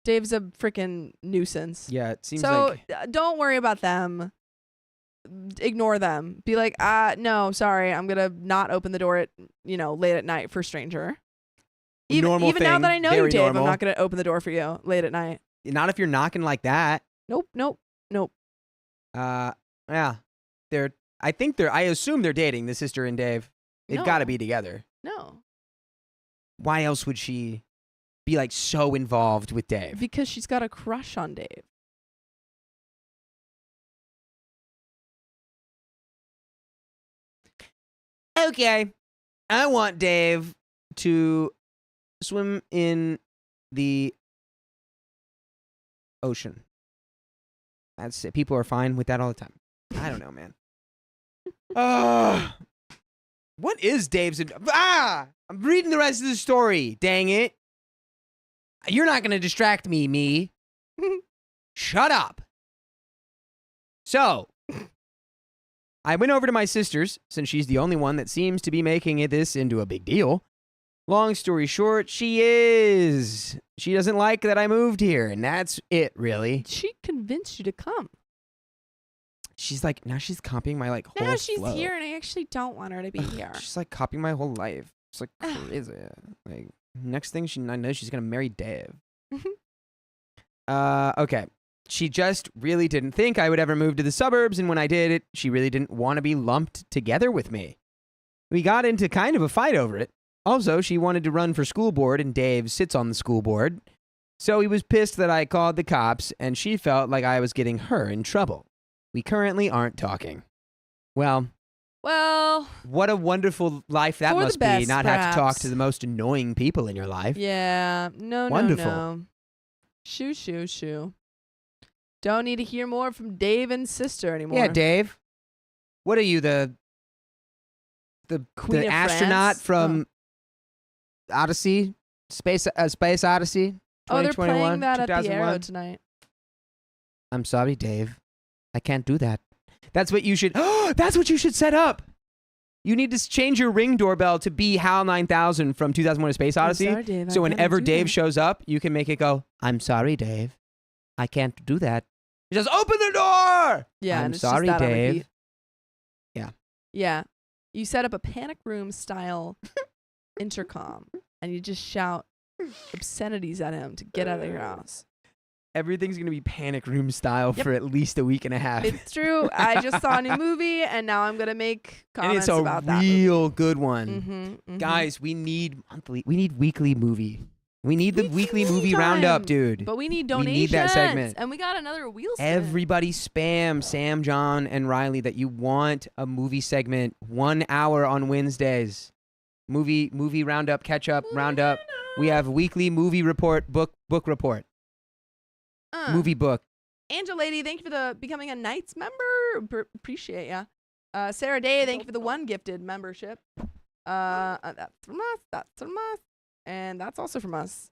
Dave's a freaking nuisance. Yeah, it seems So like. don't worry about them. Ignore them. Be like, no, sorry, I'm gonna not open the door at late at night for a stranger. Normal even now thing, that I know you, very Dave, normal. I'm not gonna open the door for you late at night. Not if you're knocking like that. Nope. Yeah. I assume they're dating, the sister and Dave. They've No. got to be together. No, Why else would she be like so involved with Dave? because she's got a crush on Dave. Okay. I want Dave to swim in the ocean. That's it. People are fine with that all the time. I don't know, man. What is Dave's? I'm reading the rest of the story. Dang it. You're not going to distract me. Shut up. So, I went over to my sister's, since she's the only one that seems to be making this into a big deal. Long story short, she doesn't like that I moved here, and that's it, really. She convinced you to come. She's like, now she's copying my, like, whole Now she's flow. here, and I actually don't want her to be here. She's, like, copying my whole life. It's, like, crazy. Like, next thing I know, she's gonna marry Dave. Okay. She just really didn't think I would ever move to the suburbs, and when I did, she really didn't want to be lumped together with me. We got into kind of a fight over it. Also, she wanted to run for school board, and Dave sits on the school board. So he was pissed that I called the cops, and she felt like I was getting her in trouble. We currently aren't talking. Well, what a wonderful life that For the must be, best, not have to talk perhaps. to the most annoying people in your life. Yeah. No. Wonderful. No. Shoo. Don't need to hear more from Dave and sister anymore. Yeah, Dave. What are you, the Queen of astronaut France? from Odyssey? Space Odyssey? Oh, they're 2021, playing that at the 2001? Arrow tonight. I'm sorry, Dave. I can't do that. That's what you should. That's what you should set up. You need to change your Ring doorbell to be HAL 9000 from 2001: A Space Odyssey. I'm sorry, Dave, So I whenever cannot do Dave that. shows up, you can make it go, "I'm sorry, Dave. I can't do that." He says, "Open the door." Yeah, I'm and it's sorry, just that on Dave. repeat. Yeah. You set up a panic room style intercom, and you just shout obscenities at him to get out of your house. Everything's gonna be panic room style Yep. for at least a week and a half. It's true. I just saw a new movie, and now I'm gonna make and comments it's a about that movie. real good one. Mm-hmm. Guys, we need weekly movie. We need the weekly movie time. roundup, dude. But we need We donations. need that segment. And we got another wheel spin. Everybody spam Sam, John, and Riley that you want a movie segment 1 hour on Wednesdays. Movie roundup, catch up, roundup. We have weekly movie report, book report, movie book. Angel Lady, thank you for becoming a Knights member. Appreciate ya. Sarah Day, thank you for the one gifted membership. That's from us. That's from us. And that's also from us.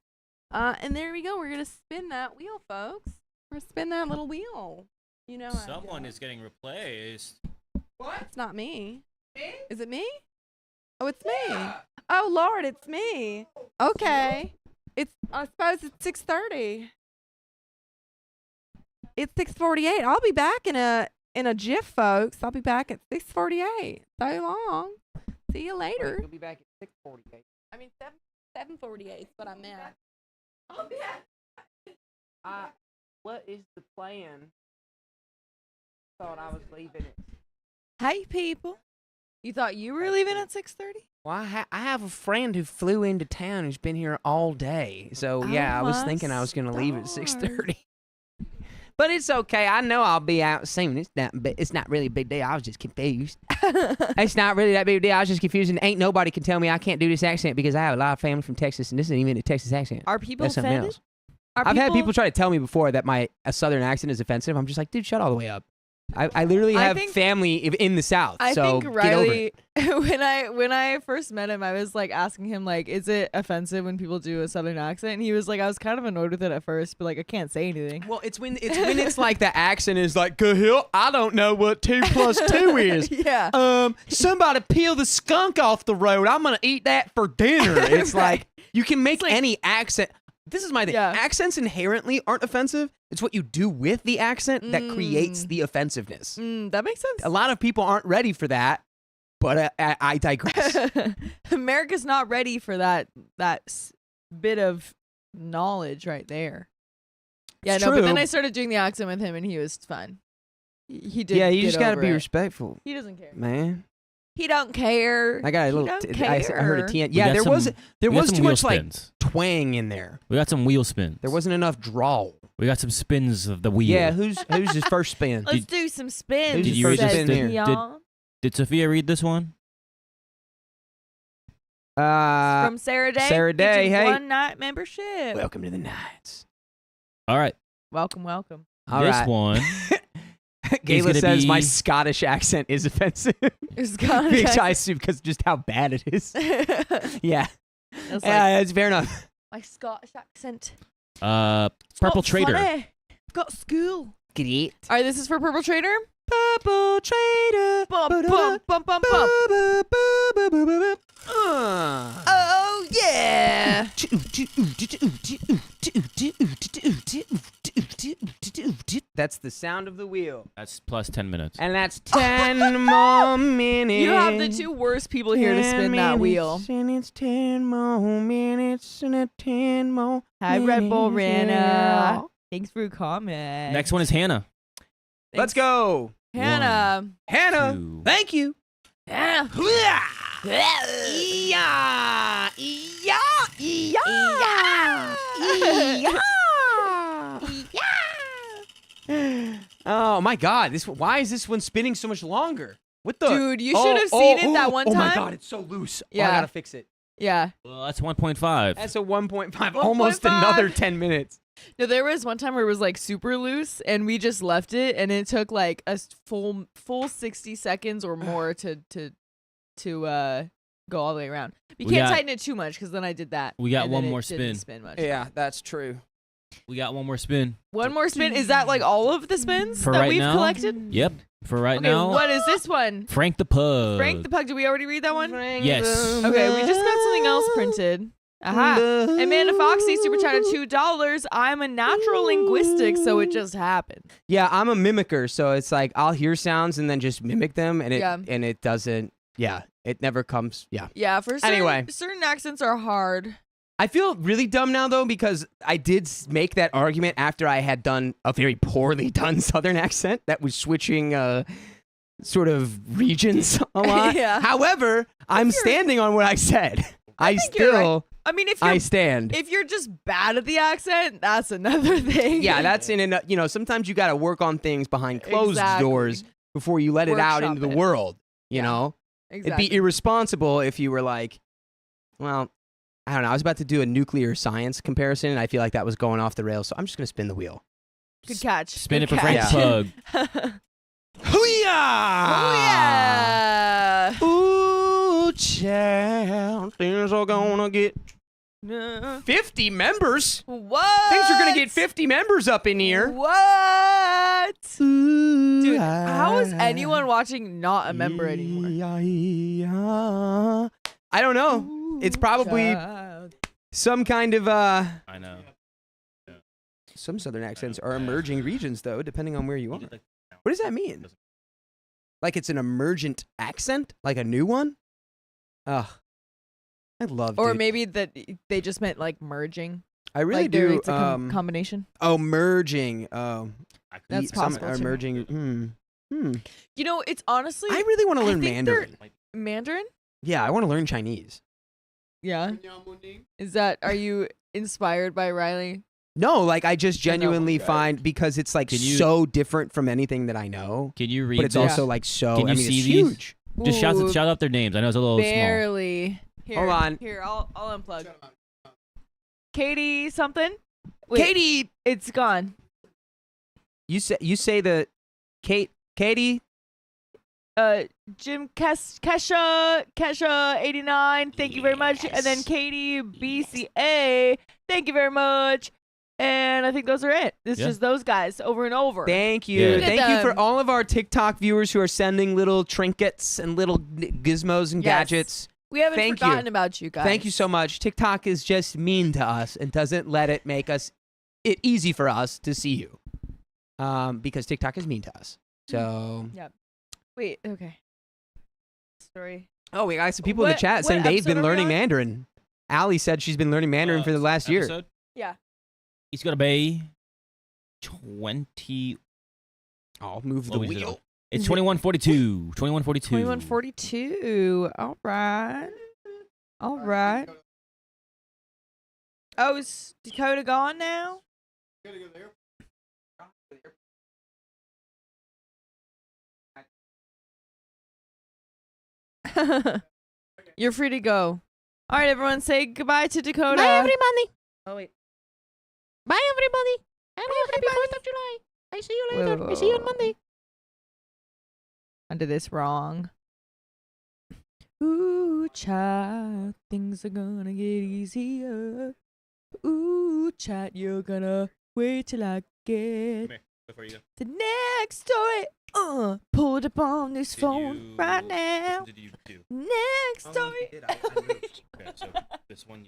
And there we go. We're going to spin that wheel, folks. We're going to spin that little wheel. You know how I do Someone it. is getting replaced. It's not me. Is it me? Oh, it's me. Oh, Lord, it's me. Okay. I suppose it's 6:30. It's 6:48. I'll be back in a jiff, folks. I'll be back at 6:48. So long. See you later. You'll be back at 6:48. I mean, 7:48 is what I meant. Oh yeah. What is the plan? Thought I was leaving it. Hey, people. You thought you were leaving at 6:30? Well, I have a friend who flew into town who's been here all day. So yeah, I was thinking I was gonna leave at 6:30. But it's okay. I know I'll be out soon. It's not really a big deal. I was just confused. It's not really that big a deal. I was just confused, and ain't nobody can tell me I can't do this accent because I have a lot of family from Texas, and this isn't even a Texas accent. Are people That's something offended? else. Are I've had people try to tell me before that my southern accent is offensive. I'm just like, dude, shut all the way up. I literally I have think- family in the South. I so think get over it. Riley, when I first met him, I was like asking him like, is it offensive when people do a Southern accent? And he was like, I was kind of annoyed with it at first, but like I can't say anything. Well, it's when it's like the accent is like, Cahill, I don't know what 2 plus 2 is. Yeah. Somebody peel the skunk off the road. I'm gonna eat that for dinner. It's like you can make like- any accent. This is my thing. Yeah. Accents inherently aren't offensive. It's what you do with the accent that creates the offensiveness. That makes sense. A lot of people aren't ready for that, but I digress. America's not ready for that bit of knowledge right there. Yeah, It's no, but then true. I started doing the accent with him, and he was fun. He did. Yeah, you get just gotta over be it. respectful, He doesn't care. man. He don't care. I got a He little. don't I heard a care. TN. We Yeah, got there some- was we got too some wheel much like spins. twang in there. We got some wheel spins. There wasn't enough drawl. We got some spins of the wheel. Yeah, who's his first spin? Let's do some spins. Who's Did you read says this? Did- Leon. Did Sophia read this one? From Sarah Day. Sarah Day, features hey. One night membership. Welcome to the Nights. All right. Welcome, welcome. All this right. one. Gayla gonna says my be- Scottish accent is offensive. It's got Which I assume because just how bad it is. Yeah. That's Yeah, it's fair enough. my Scottish accent. Purple Trader. Funny. Got school. Great. All right, this is for Purple Trader. Purple Trader. Bum, bum, bum, bum, bum. Oh, yeah. That's the sound of the wheel. That's plus 10 minutes. And that's 10 more minutes. You have the two worst people here to spin that wheel. And it's 10 more minutes and 10 more Hi, Red Bull minutes. Rana. Thanks for comment. Next one is Hannah. Let's go. Hannah. Hannah, Two. thank you. Hannah. Oh my God! Why is this one spinning so much longer? What the? Dude, you should have seen it that one Oh my time. God, it's so loose. Oh, Yeah. I gotta fix it. Yeah. Well, that's 1.5. That's a 1.5. Almost 1.5. another 10 minutes. No, there was one time where it was like super loose, and we just left it, and it took like a full 60 seconds or more to go all the way around. We We can't got- tighten it too much because then I did that. We got and one then it more didn't spin. spin much. Yeah, that's true. We got one more spin. One more spin. Is that like all of the spins For that right we've now? collected? Yep. For right Okay, now, what is this one? Frank the Pug. Frank the Pug. Did we already read that one? Yes. Okay, we just got something else printed. Aha. Amanda Foxy super chatted $2. I'm a natural linguistic, so it just happened. Yeah, I'm a mimicker, so it's like I'll hear sounds and then just mimic them, and it doesn't. Yeah, it never comes. Yeah. Yeah, for Anyway. certain accents are hard. I feel really dumb now though because I did make that argument after I had done a very poorly done Southern accent that was switching sort of regions a lot. Yeah. However, I'm standing on what I said. I think you're right. still I mean, I stand. if you're just bad at the accent, that's another thing. Yeah, that's sometimes you got to work on things behind closed Exactly. doors before you let it out Workshop into the it. world, you Yeah. know? exactly. It'd be irresponsible if you were like, well, I don't know. I was about to do a nuclear science comparison, and I feel like that was going off the rails, so I'm just going to spin the wheel. Good catch. Spin Good it for Frank catch. the Pug. Oh yeah. Ooh, child, things are gonna get 50 members. What? Things are gonna get 50 members up in here. What? Dude, Dude, how is anyone watching not a member anymore? I don't know. It's probably Child. some kind of I know. Some Southern accents are emerging regions, though, depending on where you are. What does that mean? Like it's an emergent accent? Like a new one? Ugh. I love Or dude. maybe that they just meant like merging. I really like do. It's a combination. Oh, merging. Oh. That's Some possible, are too. merging. You know, it's honestly I really want to I learn think they're- Mandarin. Mandarin. Yeah, I want to learn Chinese. Yeah. Is that? Are you inspired by Riley? No, like I just I know, genuinely right. find because it's like Can you- so different from anything that I know. Can you read But it's this? also like so. Can I you mean, see it's these? huge. Just Ooh, shout out their names. I know it's a little small. barely. Here, Hold on. Here, I'll unplug. Katie something. Wait, Katie, it's gone. you say the Kate Katie. Jim Kesha 89, thank you very much. And then Katie BCA, thank you very much. And I think those are it. It's just those guys over and over. Thank you. Yeah. Thank you for all of our TikTok viewers who are sending little trinkets and little gizmos and gadgets. We haven't forgotten about you guys. Thank you so much. TikTok is just mean to us and doesn't let it make it easy for us to see you. Because TikTok is mean to us. So. Yep. Wait, okay. Story. Oh, we got some people in the chat saying they've been learning Mandarin. Allie said she's been learning Mandarin for the last year. Yeah. He's gonna be 20. I'll move the wheel. It's 2142. 2142. 2142. All right. All right. Oh, is Dakota gone now? You're free to go. All right, everyone, say goodbye to Dakota. Bye, everybody. Oh, wait. Bye, everybody. And happy 4th of July. I see you later. Whoa. I see you on Monday. I did this wrong. Ooh, child, things are gonna get easier. Ooh, chat, you're gonna wait till I get Before you go. the next story. Pulled up on this phone right now. What did you do? Next story. Okay, so this one.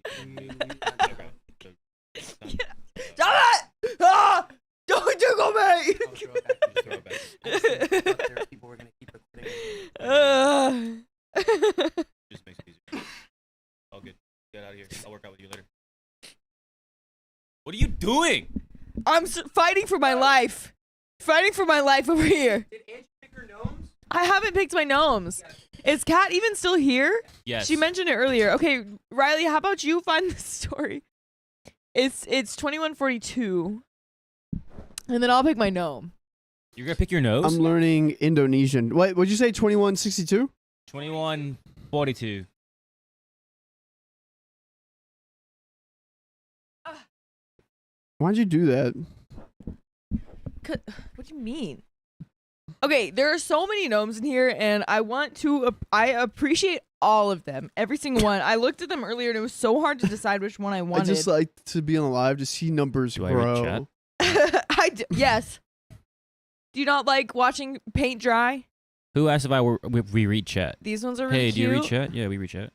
Stop it! Ah! Don't tickle me! People were going to keep recording. Just makes it easier. All good. Get out of here. I'll work out with you later. What are you doing? I'm fighting for my life. Fighting for my life over here. Did Angie pick her gnomes? I haven't picked my gnomes. Is Kat even still here? Yes. She mentioned it earlier. Okay, Riley, how about you find the story? It's 2142. And then I'll pick my gnome. You're gonna pick your nose. I'm learning Indonesian. What? What'd you say? 2162? 2142. Why'd you do that? What do you mean? Okay, there are so many gnomes in here, and I appreciate all of them, every single one. I looked at them earlier, and it was so hard to decide which one I wanted. I just like to be on live to see numbers Do I read grow. chat? Yes. Do you not like watching paint dry? Who asked if we read chat? These ones are really Hey, cute. do you read chat? Yeah, we read chat.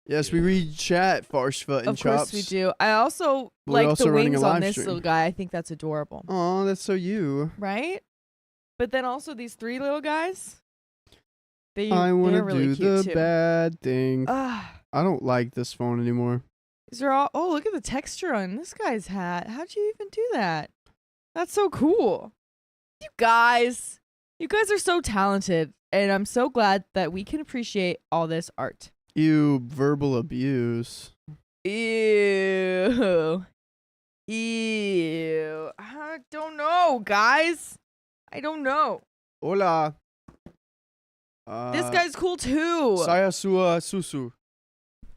Yes, we read chat, Farshva and Of Chops. course we do. I also But we're like also the running a wings on live this stream. little guy. I think that's adorable. Oh, that's so you. Right? But then also these three little guys. I want they're to really do cute the too. bad thing. Ah, I don't like this phone anymore. these are all. Oh, look at the texture on this guy's hat. How'd you even do that? That's so cool. You guys are so talented, and I'm so glad that we can appreciate all this art. Ew, verbal abuse. Ew. Ew. I don't know, guys. I don't know. Hola. This guy's cool too. Saya sua susu.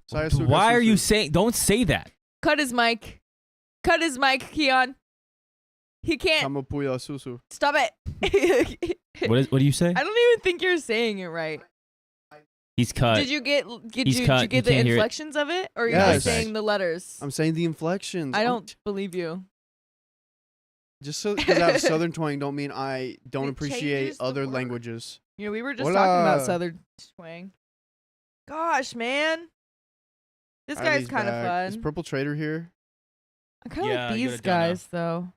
Saya suka Why are susu. you saying? Don't say that. Cut his mic. Cut his mic, Keon. He can't. Kamu puya susu. Stop it. What do you say? I don't even think you're saying it right. He's cut. Did you get He's did cut. you get You the can't hear it. inflections of it, or are you Yes. just saying the letters? I'm saying the inflections. I don't believe you. Just because I have southern twang don't mean I don't It appreciate changes the other word. languages. You know, we were just Hola. talking about southern twang. Gosh, man, this guy's Ivy's kind of back. Is fun. Purple Trader here? I kind of Yeah, like you these gotta guys though.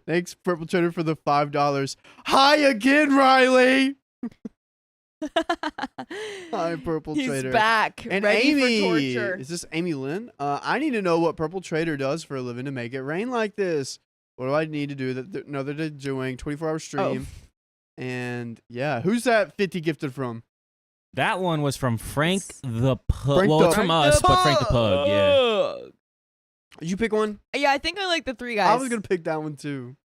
Thanks, Purple Trader, for the $5. Hi again, Riley. Hi, Purple He's Trader. back, And ready Amy, for torture. is this Amy Lynn? I need to know what Purple Trader does for a living to make it rain like this. What do I need to do that? No, they're doing 24-hour stream. And yeah, who's that 50 gifted from? That one was from Frank the Pug. Frank Well, the it's from Frank us, the but Frank the Pug. Yeah. Pug. Did you pick one? Yeah, I think I like the three guys. I was gonna pick that one too.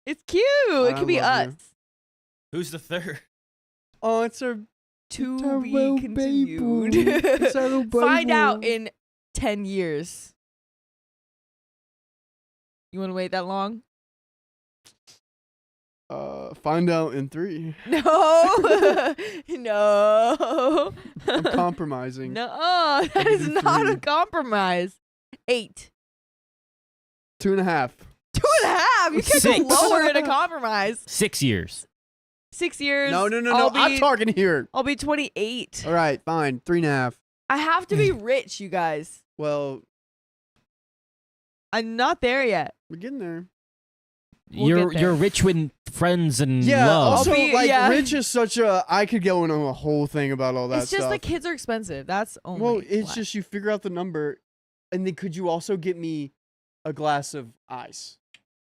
It's cute. It I could be love us. you. Who's the third? Oh, it's our To be little continued. baby. It's our little Find out baby. in 10 years. You want to wait that long? Find out in 3. No. No. I'm compromising. No, that is not a 3. compromise. 8. 2.5. 2.5. You can't 6. go lower in a compromise. 6 years. 6 years. No. I'll I'm be- talking here. I'll be 28. All right, fine. 3.5. I have to be rich, you guys. Well, I'm not there yet. we're getting there. We'll you're get there. you're rich with friends and Yeah. love. Also, be- like, yeah. rich is such a. I could go into a whole thing about all that It's just stuff. the kids are expensive. That's only. Well, it's why. just you figure out the number, and then could you also get me a glass of ice?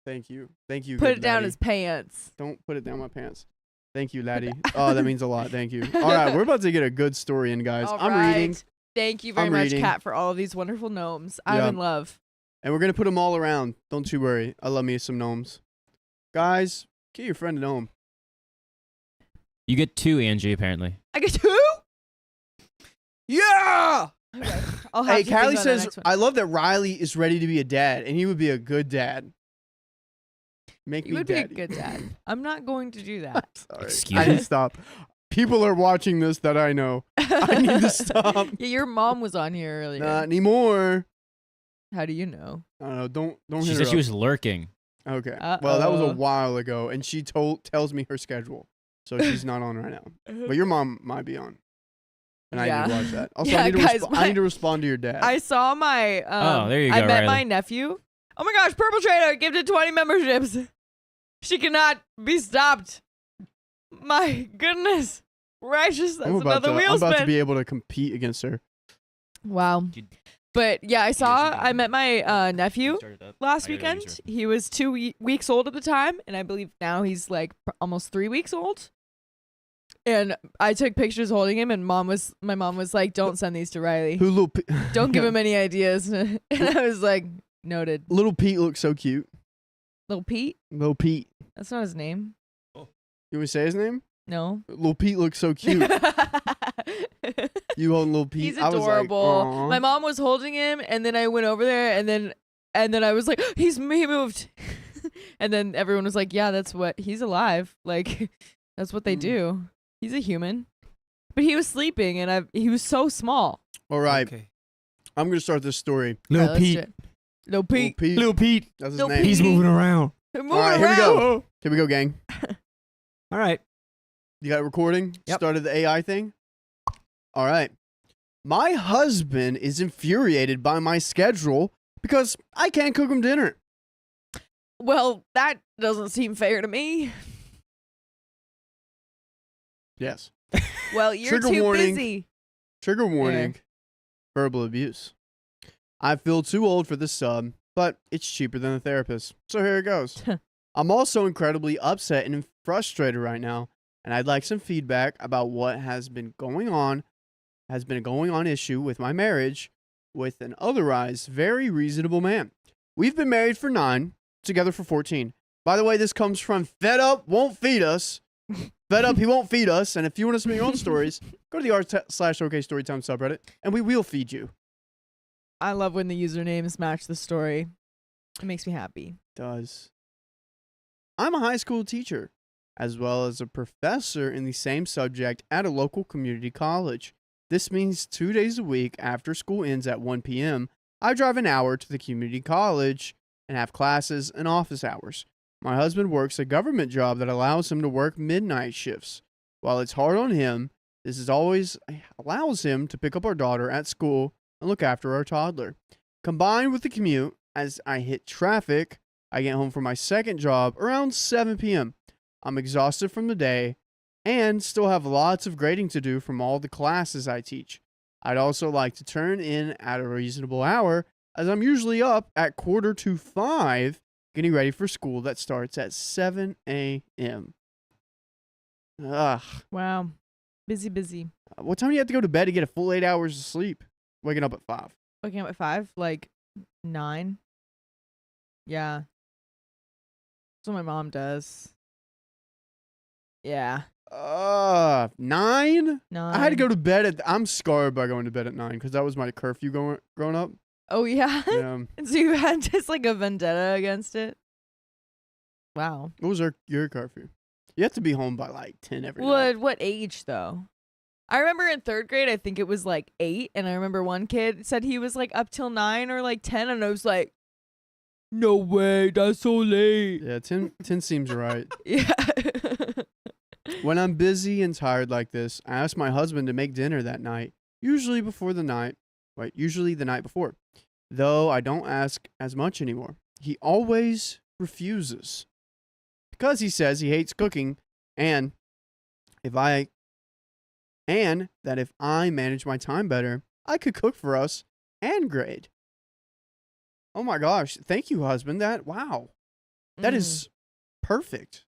Thank you. Thank you. Put good it down laddie. his pants. Don't put it down my pants. Thank you, laddie. Oh, that means a lot. Thank you. All right, we're about to get a good story in, guys. All I'm right. reading, Thank you very I'm much, reading. Kat, for all of these wonderful gnomes. I'm Yeah. in love. and we're gonna put them all around. Don't you worry. I love me some gnomes. Guys, get your friend a gnome. You get 2, Angie, apparently. I get 2? Yeah. Okay. I'll have Hey, to think Callie on the says, next one. I love that Riley is ready to be a dad, and he would be a good dad. Make You me would be a daddy. good dad. I'm not going to do that. Sorry. Excuse I need me? to stop. People are watching this that I know. I need to stop. Yeah, your mom was on here earlier. Not anymore. How do you know? I don't know. Don't She hit said her she up. was lurking. Okay. Well, that was a Uh-oh. while ago, and she tells me her schedule, so she's not on right now. But your mom might be on, and I need to Yeah. watch that. Also, Yeah, I, need to guys, I need to respond to your dad. I saw my. Oh, there you I go, met Riley. my nephew. Oh my gosh, Purple Trader gifted 20 memberships. She cannot be stopped. My goodness. Righteous. That's another wheel I'm about to spin. be able to compete against her. Wow. Dude. But yeah, I met my nephew Started up. last I gotta use weekend. He was 2 weeks old at the time, and I believe now he's like almost 3 weeks old. And I took pictures holding him, and my mom was like, "Don't send these to Riley. Who little Don't give him any ideas." And I was like, "Noted." Little Pete looks so cute. Little Pete? Little Pete. That's not his name. You want me to say his name? No. Little Pete looks so cute. You holding little Pete? He's I was like, adorable. "Aw." My mom was holding him, and then I went over there, and then I was like, he moved. And then everyone was like, yeah, he's alive. Like, that's what they Mm. do. He's a human. But he was sleeping, and he was so small. All right, Okay. I'm gonna start this story. Little Pete. Little Pete. Little Pete. That's his Little name. Pete. He's moving around. Move All right, here we around. go. Here we go, gang. All right. You got it recording? Yep. Started the AI thing? All right. My husband is infuriated by my schedule because I can't cook him dinner. Well, that doesn't seem fair to me. Yes. Well, you're Trigger too warning. busy. Trigger warning. Verbal abuse. I feel too old for this sub, but it's cheaper than a therapist. So here it goes. I'm also incredibly upset and frustrated right now, and I'd like some feedback about what has been a going on issue with my marriage with an otherwise very reasonable man. We've been married for 9, together for 14. By the way, this comes from Fed Up Won't Feed Us. Fed Up, he won't feed us. And if you want to submit your own stories, go to the r/OK Storytime subreddit, and we will feed you. I love when the usernames match the story. It makes me happy. Does. I'm a high school teacher, as well as a professor in the same subject at a local community college. This means 2 days a week after school ends at 1 p.m., I drive an hour to the community college and have classes and office hours. My husband works a government job that allows him to work midnight shifts. While it's hard on him, this is always allows him to pick up our daughter at school and look after our toddler. Combined with the commute, as I hit traffic, I get home from my second job around 7 p.m. I'm exhausted from the day and still have lots of grading to do from all the classes I teach. I'd also like to turn in at a reasonable hour, as I'm usually up at 4:45 getting ready for school that starts at 7 a.m. Ugh. Wow. Busy. What time do you have to go to bed to get a full 8 hours of sleep? Waking up at 5. Waking up at 5, like 9. Yeah. That's what my mom does. Yeah. 9? 9. I had to go to bed at. I'm scarred by going to bed at 9 because that was my curfew growing up. Oh, yeah? Yeah. So you had just like a vendetta against it? Wow. What was your curfew? You have to be home by like 10 every night. What age though? I remember in 3rd grade, I think it was like 8, and I remember one kid said he was like up till 9 or like 10, and I was like, no way, that's so late. Yeah, 10 seems right. Yeah. When I'm busy and tired like this, I ask my husband to make dinner that night, usually the night before. Though I don't ask as much anymore. He always refuses. Because he says he hates cooking and that if I manage my time better, I could cook for us and grade. Oh my gosh, thank you, husband. Wow. That is perfect.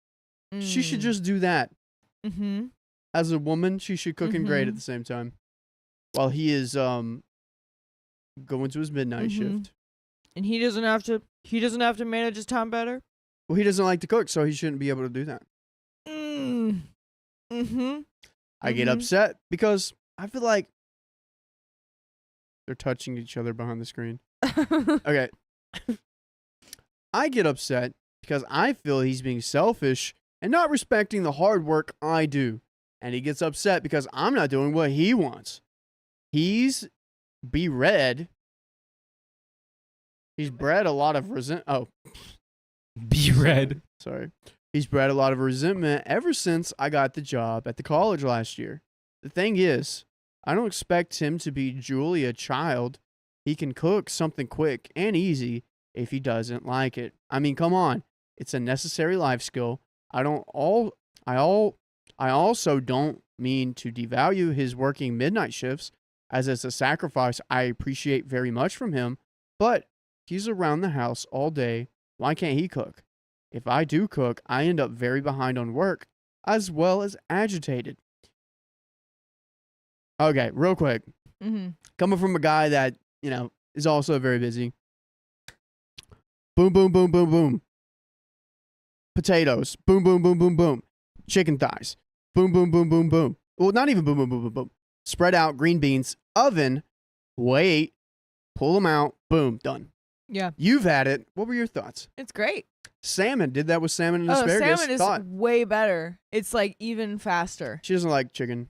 She should just do that. Mm-hmm. As a woman, she should cook and grade at the same time. While he is going to his midnight shift. And he doesn't have to manage his time better? Well, he doesn't like to cook, so he shouldn't be able to do that. I get upset because I feel like they're touching each other behind the screen. Okay. I get upset because I feel he's being selfish and not respecting the hard work I do. And he gets upset because I'm not doing what he wants. He's bred a lot of Be red. Sorry. He's bred a lot of resentment ever since I got the job at the college last year. The thing is, I don't expect him to be Julia Child. He can cook something quick and easy if he doesn't like it. I mean, come on. It's a necessary life skill. I also don't mean to devalue his working midnight shifts, as it's a sacrifice I appreciate very much from him, but he's around the house all day. Why can't he cook? If I do cook, I end up very behind on work, as well as agitated. Okay, real quick. Coming from a guy that, is also very busy. Boom, boom, boom, boom, boom. Potatoes. Boom, boom, boom, boom, boom. Chicken thighs. Boom, boom, boom, boom, boom. Well, not even boom, boom, boom, boom, boom. Spread out green beans. Oven. Wait. Pull them out. Boom. Done. Yeah. You've had it. What were your thoughts? It's great. Salmon. Did that with salmon and asparagus. Salmon is way better. It's like even faster. She doesn't like chicken.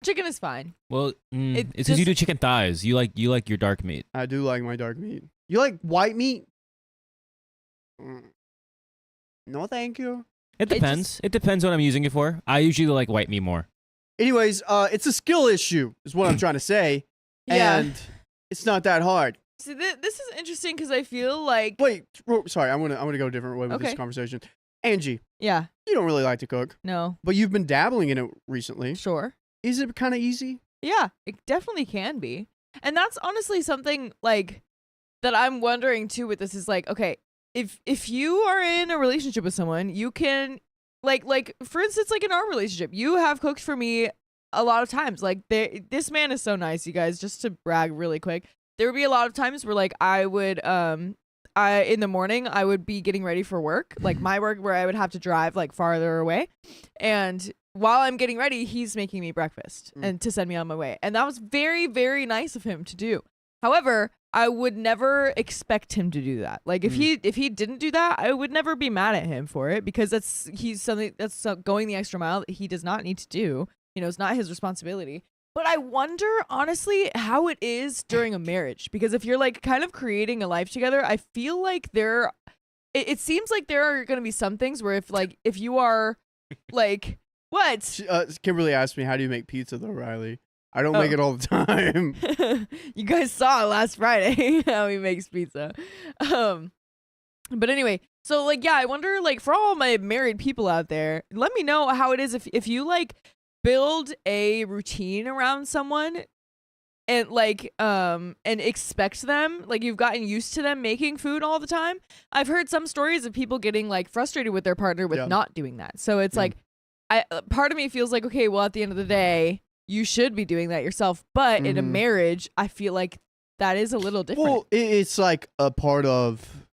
Chicken is fine. Well, it's because you do chicken thighs. You like your dark meat. I do like my dark meat. You like white meat? No, thank you. It depends. It depends what I'm using it for. I usually like white meat more. Anyways, it's a skill issue, is what I'm trying to say. Yeah. And it's not that hard. See, this is interesting because I feel like... Wait, sorry, I'm gonna go a different way with this conversation. Angie, Yeah. you don't really like to cook, No. but you've been dabbling in it recently. Sure. Is it kind of easy? Yeah, it definitely can be. And that's honestly something like that I'm wondering too with this is like, okay, if you are in a relationship with someone, you can like for instance, like in our relationship, you have cooked for me a lot of times. Like this man is so nice, you guys, just to brag really quick. There would be a lot of times where like I would in the morning I would be getting ready for work, like my work where I would have to drive like farther away. And while I'm getting ready, he's making me breakfast and to send me on my way. And that was very, very nice of him to do. However, I would never expect him to do that. Like if he didn't do that, I would never be mad at him for it because he's something that's going the extra mile that he does not need to do. It's not his responsibility. But I wonder, honestly, how it is during a marriage. Because if you're like kind of creating a life together, I feel like it seems like there are going to be some things where if you are like, what? Kimberly asked me, how do you make pizza though, Riley? I don't make it all the time. You guys saw last Friday how he makes pizza. But anyway, so like, yeah, I wonder like for all my married people out there, let me know how it is if you like build a routine around someone and like and expect them, like you've gotten used to them making food all the time. I've heard some stories of people getting like frustrated with their partner with not doing that. So it's like part of me feels like, okay, well at the end of the day, you should be doing that yourself. But in a marriage, I feel like that is a little different. Well, it's like a part of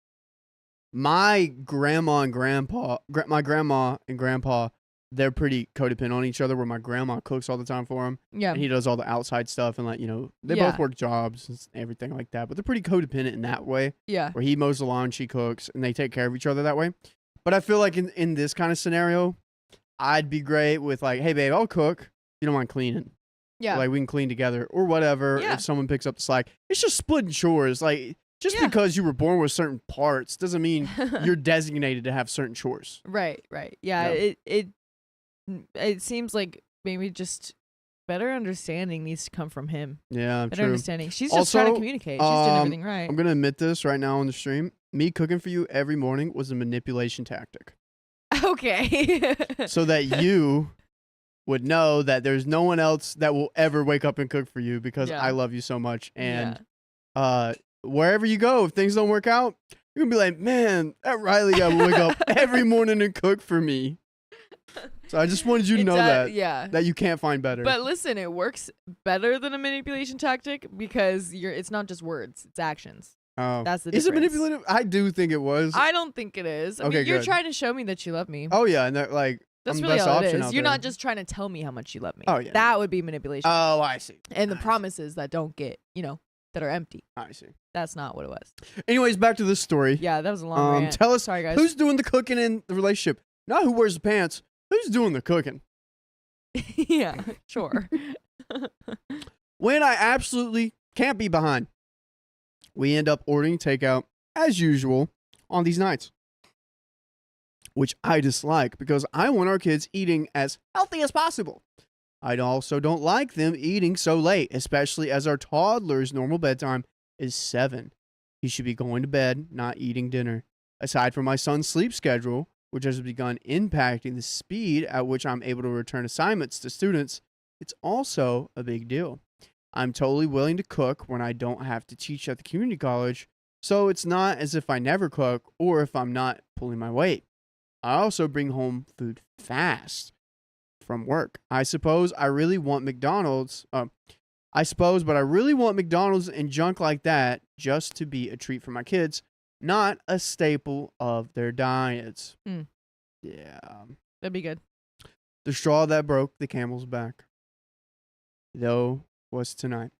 my grandma and grandpa. My grandma and grandpa, they're pretty codependent on each other, where my grandma cooks all the time for him. Yeah. And he does all the outside stuff. And like, they both work jobs and everything like that. But they're pretty codependent in that way. Yeah. Where he mows the lawn, she cooks, and they take care of each other that way. But I feel like in this kind of scenario, I'd be great with like, hey babe, I'll cook. You don't mind cleaning. Yeah. Like we can clean together or whatever. Yeah. If someone picks up the slack, it's just splitting chores. Like just Yeah. because you were born with certain parts doesn't mean you're designated to have certain chores. Right. Yeah. Yeah. It seems like maybe just better understanding needs to come from him. Yeah, Better true. understanding. She's just trying to Also, communicate. She's doing everything right. I'm gonna admit this right now on the stream. Me cooking for you every morning was a manipulation tactic, Okay. so that you would know that there's no one else that will ever wake up and cook for you because Yeah. I love you so much. And wherever you go, if things don't work out, you're gonna be like, man, that Riley guy will wake up every morning and cook for me. So I just wanted you to know Yeah. that you can't find better. But listen, it works better than a manipulation tactic because it's not just words, it's actions. Oh. That's the Is it difference. manipulative? I do think it was. I don't think it is. I Okay, mean, you're good. trying to show me that you love me. Oh yeah, and that like That's I'm the really best all it option is. out You're there. not just trying to tell me how much you love me. Oh, yeah. That would be manipulation. Oh, I see. and the I see. promises that don't get, that are empty. I see. That's not what it was. Anyways, back to this story. Yeah, that was a long rant. Tell us Sorry, guys. who's doing the cooking in the relationship. Not who wears the pants. Who's doing the cooking? Yeah, sure. When I absolutely can't be behind, we end up ordering takeout as usual on these nights, which I dislike because I want our kids eating as healthy as possible. I also don't like them eating so late, especially as our toddler's normal bedtime is 7. He should be going to bed, not eating dinner. Aside from my son's sleep schedule, which has begun impacting the speed at which I'm able to return assignments to students, it's also a big deal. I'm totally willing to cook when I don't have to teach at the community college, so it's not as if I never cook or if I'm not pulling my weight. I also bring home food fast from work. I suppose, but I really want McDonald's and junk like that just to be a treat for my kids, not a staple of their diets. Mm. Yeah. That'd be good. The straw that broke the camel's back, though, was tonight.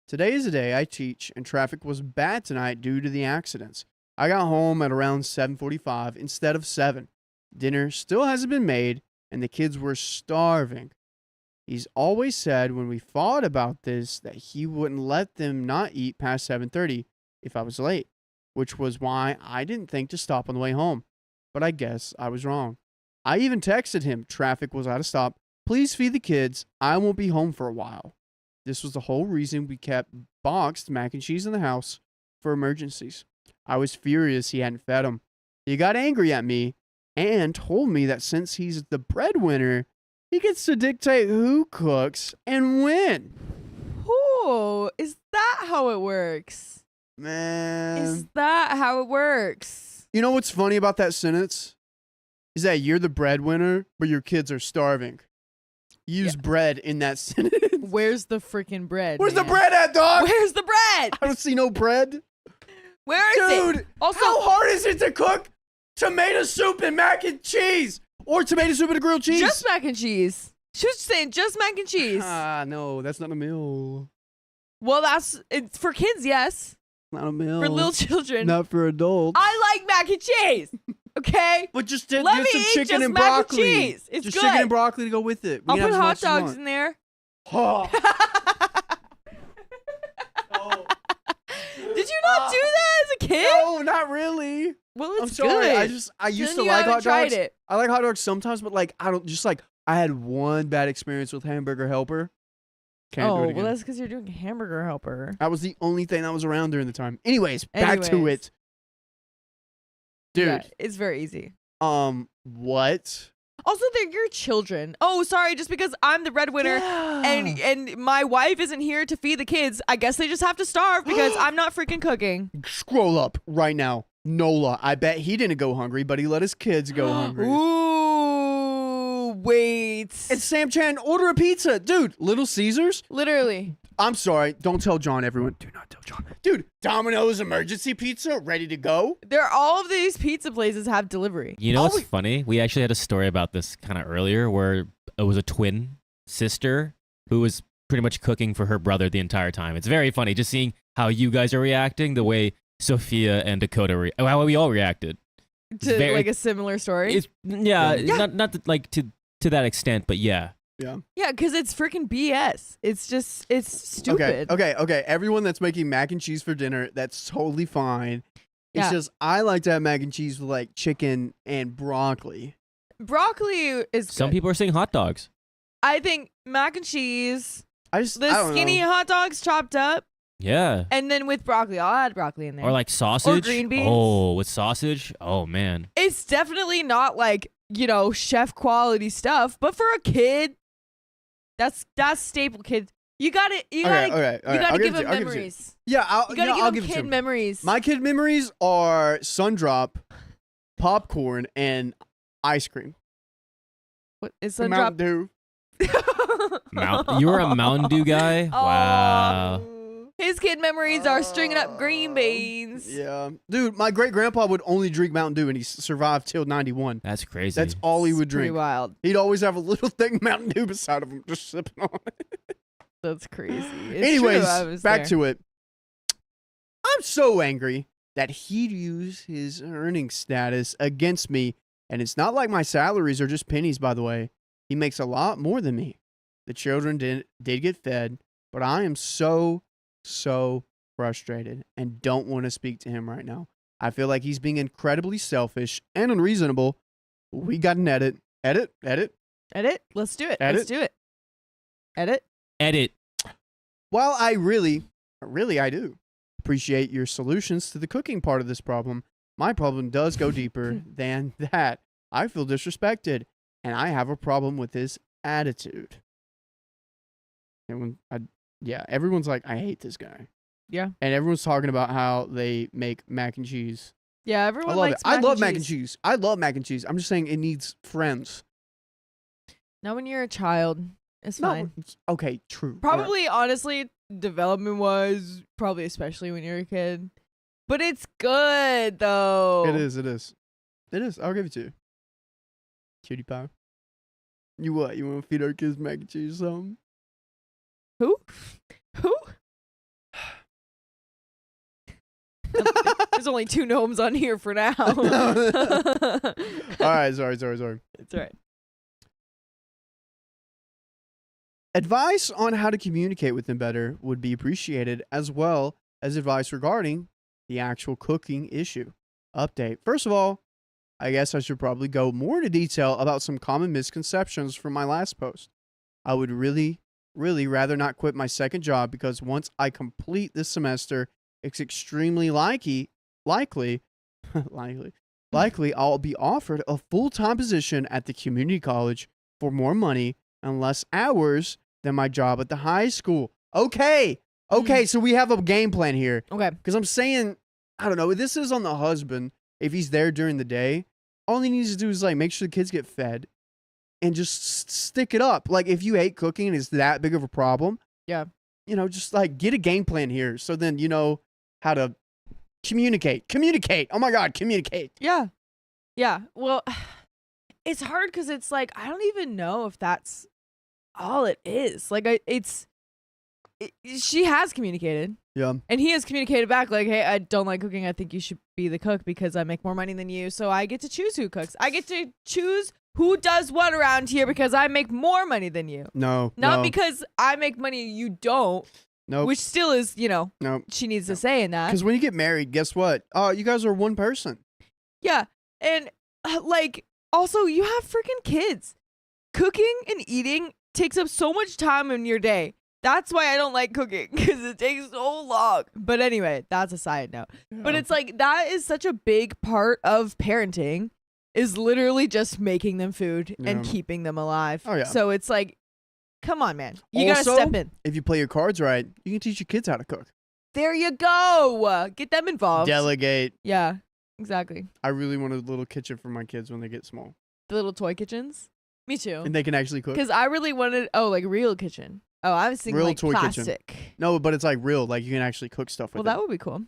Today is the day I teach, and traffic was bad tonight due to the accidents. I got home at around 7:45 instead of 7. Dinner still hasn't been made, and the kids were starving. He's always said when we fought about this that he wouldn't let them not eat past 7:30 if I was late, which was why I didn't think to stop on the way home. But I guess I was wrong. I even texted him, traffic was out of stop. Please feed the kids. I won't be home for a while. This was the whole reason we kept boxed mac and cheese in the house for emergencies. I was furious he hadn't fed them. He got angry at me and told me that since he's the breadwinner, he gets to dictate who cooks and when. Oh, is that how it works? Man. Is that how it works? You know what's funny about that sentence? Is that you're the breadwinner, but your kids are starving. Use bread in that sentence. Where's the freaking bread? Where's the man? bread at, dog? Where's the bread? I don't see no bread. Where is it? Dude, Also, how hard is it to cook tomato soup and mac and cheese? Or tomato soup and a grilled cheese? just mac and cheese. She was saying just mac and cheese. Ah, no, that's not a meal. Well, it's for kids, yes. Not a meal. For little children. Not for adults. I like mac and cheese. Okay? But just Let get me some eat chicken just and mac and broccoli. cheese. It's just good. chicken and broccoli to go with it. We I'll can put have as hot much as you dogs want. in there. Oh. Did you not do that as a kid? No, not really. Well, I'm it's sorry. good. I used Then to you like haven't hot tried dogs. it. I like hot dogs sometimes, but like I had one bad experience with Hamburger Helper. Can't do it again. Well, that's because you're doing Hamburger Helper. That was the only thing that was around during the time. Anyways, back to Anyways. it. Dude, Yeah, it's very easy. what? Also, they're your children. Oh, sorry, just because I'm the breadwinner and my wife isn't here to feed the kids, I guess they just have to starve because I'm not freaking cooking. Scroll up right now. Nola, I bet he didn't go hungry, but he let his kids go hungry. Ooh, wait. It's Sam Chan, order a pizza. Dude, Little Caesars? Literally. I'm sorry. Don't tell John, everyone. Do not tell John. Dude, Domino's emergency pizza ready to go? All of these pizza places have delivery. You know Oh, what's wait. funny? We actually had a story about this kind of earlier where it was a twin sister who was pretty much cooking for her brother the entire time. It's very funny just seeing how you guys are reacting, the way Sophia and Dakota, how we all reacted. To very- like a similar story. It's yeah, Yeah. not like to that extent, but yeah. Yeah, because it's freaking BS. It's stupid. Okay. Everyone that's making mac and cheese for dinner, that's totally fine. It's Yeah. just I like to have mac and cheese with like chicken and broccoli. Broccoli is Some good. people are saying hot dogs. I think mac and cheese, I the don't skinny know. hot dogs chopped up, Yeah. and then with broccoli, I'll add broccoli in there. Or like sausage. green beans. Oh, with sausage. Oh man. It's definitely not like, chef quality stuff, but for a kid, that's staple kid. You gotta Okay. you I'll gotta give it to them you, I'll give it to you. memories. Yeah, You gotta I'll give give it them to kid you. memories. My kid memories are Sundrop, popcorn, and ice cream. What is And Sundrop? Mountain Dew. You're a Mountain Dew guy? Wow. His kid memories are stringing up green beans. Yeah, dude, my great grandpa would only drink Mountain Dew, and he survived till 91. That's crazy. That's all he would Pretty drink. wild. He'd always have a little thing Mountain Dew beside of him, just sipping on it. That's crazy. It's Anyways, true, I was back there. to it. I'm so angry that he'd use his earning status against me, and it's not like my salaries are just pennies, by the way. He makes a lot more than me. The children did get fed, but I am so frustrated and don't want to speak to him right now. I feel like he's being incredibly selfish and unreasonable. We got an edit. Edit? Edit? Let's do it. Edit? Let's do it. Edit? Edit. While I really I do appreciate your solutions to the cooking part of this problem, my problem does go deeper than that. I feel disrespected, and I have a problem with his attitude. Everyone's like, I hate this guy. Yeah. And everyone's talking about how they make mac and cheese. Yeah, I everyone love it. likes I love mac and cheese. I love mac and cheese. I'm just saying it needs friends. Not when you're a child. It's fine. Okay, true. All right. Probably, honestly, development-wise, probably especially when you're a kid. But it's good, though. It is. I'll give it to you. Cutie pie. You what? You want to feed our kids mac and cheese or something? Who? There's only 2 gnomes on here for now. All right, sorry. It's all right. Advice on how to communicate with them better would be appreciated, as well as advice regarding the actual cooking issue. Update. First of all, I guess I should probably go more into detail about some common misconceptions from my last post. I would really rather not quit my second job because once I complete this semester, it's extremely likely I'll be offered a full-time position at the community college for more money and less hours than my job at the high school. Okay, so we have a game plan here. Okay. Because I'm saying, I don't know, this is on the husband. If he's there during the day, all he needs to do is like make sure the kids get fed and just stick it up. Like if you hate cooking and it's that big of a problem, Yeah. Just like get a game plan here. So then you know how to communicate. Oh my God, communicate. Yeah. Yeah. Well, it's hard because it's like, I don't even know if that's all it is. Like, she has communicated. Yeah. And he has communicated back like, hey, I don't like cooking. I think you should be the cook because I make more money than you. So I get to choose who cooks. I get to choose who does what around here because I make more money than you. No. Not because I make money and you don't. Nope. Which still is, Nope. she needs to say in that. Because when you get married, guess what? You guys are one person. Yeah. And like, also, you have freaking kids. Cooking and eating takes up so much time in your day. That's why I don't like cooking because it takes so long. But anyway, that's a side note. But it's like that is such a big part of parenting is literally just making them food and Yeah. keeping them alive. Oh, yeah. So it's like, come on, man. You got to Also, step in. If you play your cards right, you can teach your kids how to cook. There you go. Get them involved. Delegate. Yeah, exactly. I really want a little kitchen for my kids when they get small. The little toy kitchens. Me too. And they can actually cook. Because I really wanted, like real kitchen. Oh, I was thinking Real like toy kitchen. plastic. No, but it's like real. Like you can actually cook stuff with Well, it. that would be cool.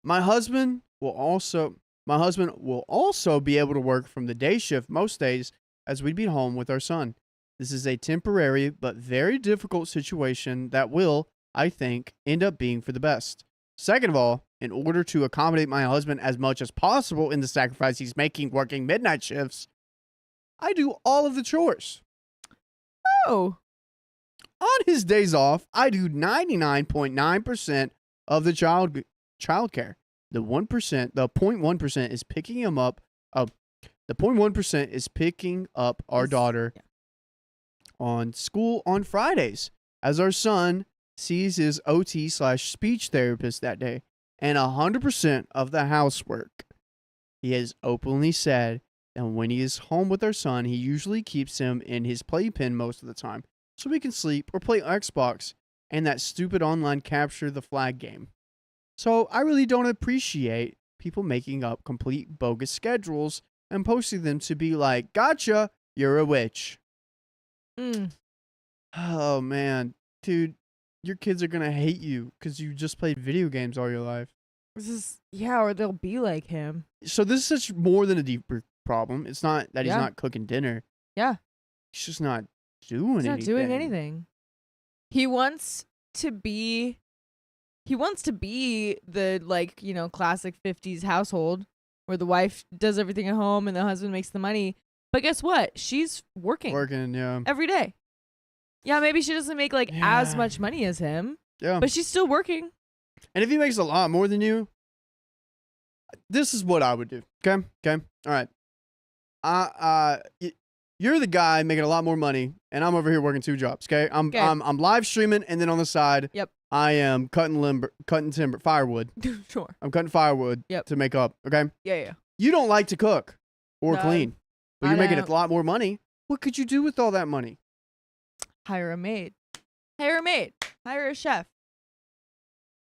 My husband will also be able to work from the day shift most days as we'd be home with our son. This is a temporary but very difficult situation that will, I think, end up being for the best. Second of all, in order to accommodate my husband as much as possible in the sacrifice he's making working midnight shifts, I do all of the chores. Oh. On his days off, I do 99.9% of the child care. The 0.1% is picking him up. The 0.1% is picking up our daughter on school on Fridays, as our son sees his OT/speech therapist that day, and 100% of the housework. He has openly said that when he is home with our son, he usually keeps him in his playpen most of the time, so we can sleep or play Xbox and that stupid online capture the flag game. So I really don't appreciate people making up complete bogus schedules and posting them to be like, gotcha, you're a witch. Oh, man. Dude, your kids are going to hate you because you just played video games all your life. Or they'll be like him. So this is such more than a deeper problem. It's not that he's not cooking dinner. Yeah. He's just not doing anything. He's not doing anything. He wants to be the classic 50s household where the wife does everything at home and the husband makes the money. But guess what? She's working Yeah. every day. Yeah, maybe she doesn't make as much money as him. Yeah. But she's still working. And if he makes a lot more than you, this is what I would do. Okay? All right. You're the guy making a lot more money, and I'm over here working 2 jobs. Okay? I'm live streaming, and then on the side, I am cutting timber, firewood. Sure. I'm cutting firewood to make up. Okay? Yeah. You don't like to cook or clean, but you're making a don't. lot more money. What could you do with all that money? Hire a maid. Hire a chef.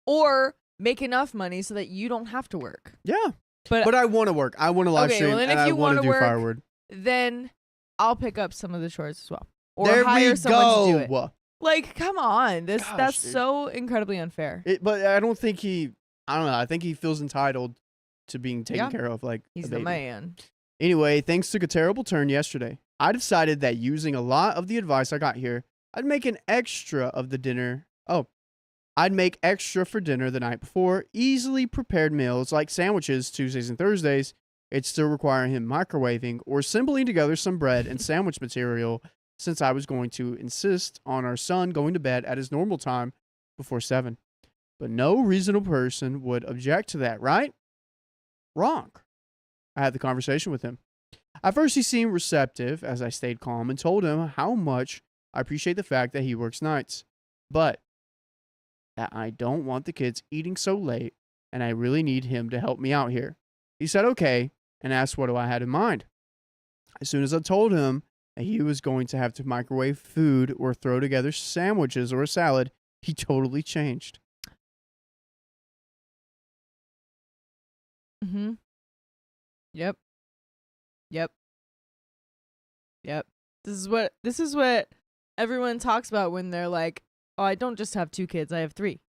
Or make enough money so that you don't have to work. Yeah. But I want to work. I want to live stream, well, then and if I you want to do work, firewood. Then I'll pick up some of the chores as well. Or There hire we someone to do go. it. Come on. That's Dude. so incredibly unfair. But I don't think I don't know. I think he feels entitled to being taken care of like He's a the baby. man. Anyway, things took a terrible turn yesterday. I decided that using a lot of the advice I got here, I'd make extra for dinner the night before. Easily prepared meals like sandwiches Tuesdays and Thursdays. It'd still require him microwaving or assembling together some bread and sandwich material, since I was going to insist on our son going to bed at his normal time before 7. But no reasonable person would object to that, right? Wrong. I had the conversation with him. At first, he seemed receptive as I stayed calm and told him how much I appreciate the fact that he works nights, but that I don't want the kids eating so late and I really need him to help me out here. He said okay and asked what I had in mind. As soon as I told him that he was going to have to microwave food or throw together sandwiches or a salad, he totally changed. Mm-hmm. Yep. This is what everyone talks about when they're like, "Oh, I don't just have 2 kids, I have 3.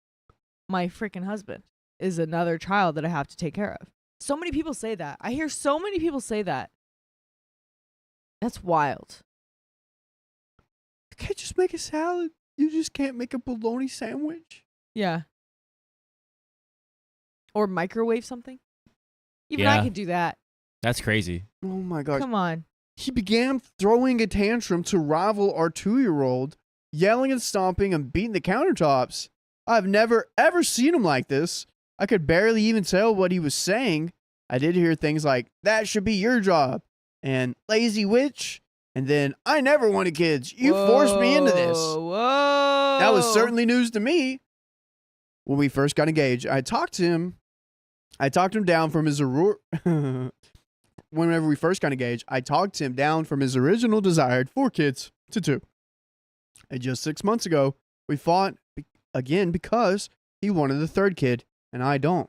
My freaking husband is another child that I have to take care of." So many people say that. I hear so many people say that. That's wild. You can't just make a salad. You just can't make a bologna sandwich. Yeah. Or microwave something. Even I can do that. That's crazy. Oh my gosh. Come on. He began throwing a tantrum to rival our 2-year-old, yelling and stomping and beating the countertops. I've never, ever seen him like this. I could barely even tell what he was saying. I did hear things like, "That should be your job," and "lazy witch," and then, "I never wanted kids. You forced me into this." Whoa. That was certainly news to me. When we first got engaged, I talked him down from his whenever we first got engaged, I talked him down from his original desire 4 kids to 2. And just 6 months ago, we fought again because he wanted the 3rd kid and I don't.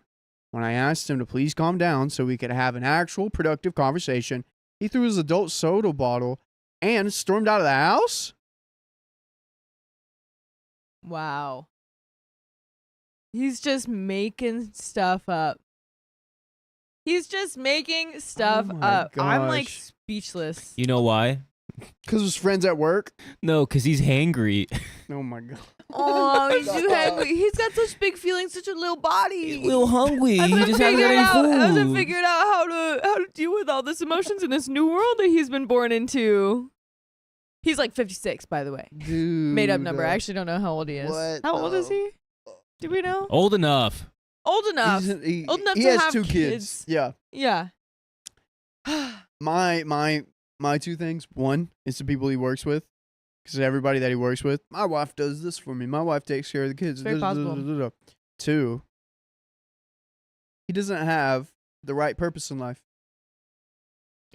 When I asked him to please calm down so we could have an actual productive conversation, he threw his adult soda bottle and stormed out of the house? Wow. He's just making stuff up. He's just making stuff Oh my up. I'm like gosh. speechless. You know why? Because his friends at work. No, because he's hangry. Oh my god. Oh, he's too hungry. He's got such big feelings, such a little body. He's a little hungry. I He just hasn't got any hasn't food. figured out how to deal with all this emotions in this new world that he's been born into. He's like 56, by the way. Dude. Made up number. I actually don't know how old he is. What How old is the- he? Do we know? Old enough. Old enough. Old enough he to has have 2 kids. Yeah. Yeah. My 2 things. One is the people he works with. Because everybody that he works with, my wife does this for me. My wife takes care of the kids. Very possible. 2, he doesn't have the right purpose in life.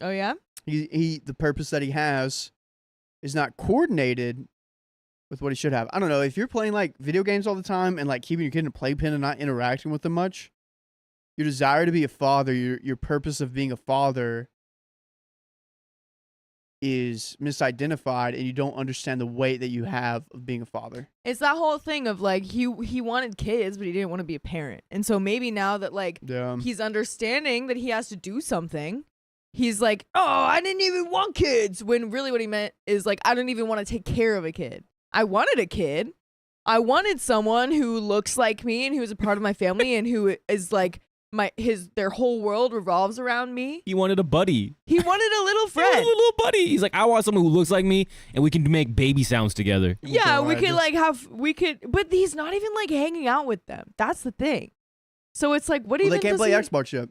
Oh yeah. The purpose that he has is not coordinated with what he should have. I don't know, if you're playing like video games all the time and like keeping your kid in a playpen and not interacting with them much, your desire to be a father, your purpose of being a father is misidentified, and you don't understand the weight that you have of being a father. It's that whole thing of like he wanted kids, but he didn't want to be a parent. And so maybe now that like Yeah. he's understanding that he has to do something, he's like, oh, I didn't even want kids. When really what he meant is like, I don't even want to take care of a kid. I wanted a kid. I wanted someone who looks like me and who's a part of my family and who is like their whole world revolves around me. He wanted a buddy. He wanted a little He wanted friend. a little buddy. He's like, I want someone who looks like me, and we can make baby sounds together. Yeah, we God. could like but he's not even like hanging out with them. That's the thing. So it's like, what Well, even they can't does play he- Xbox yet.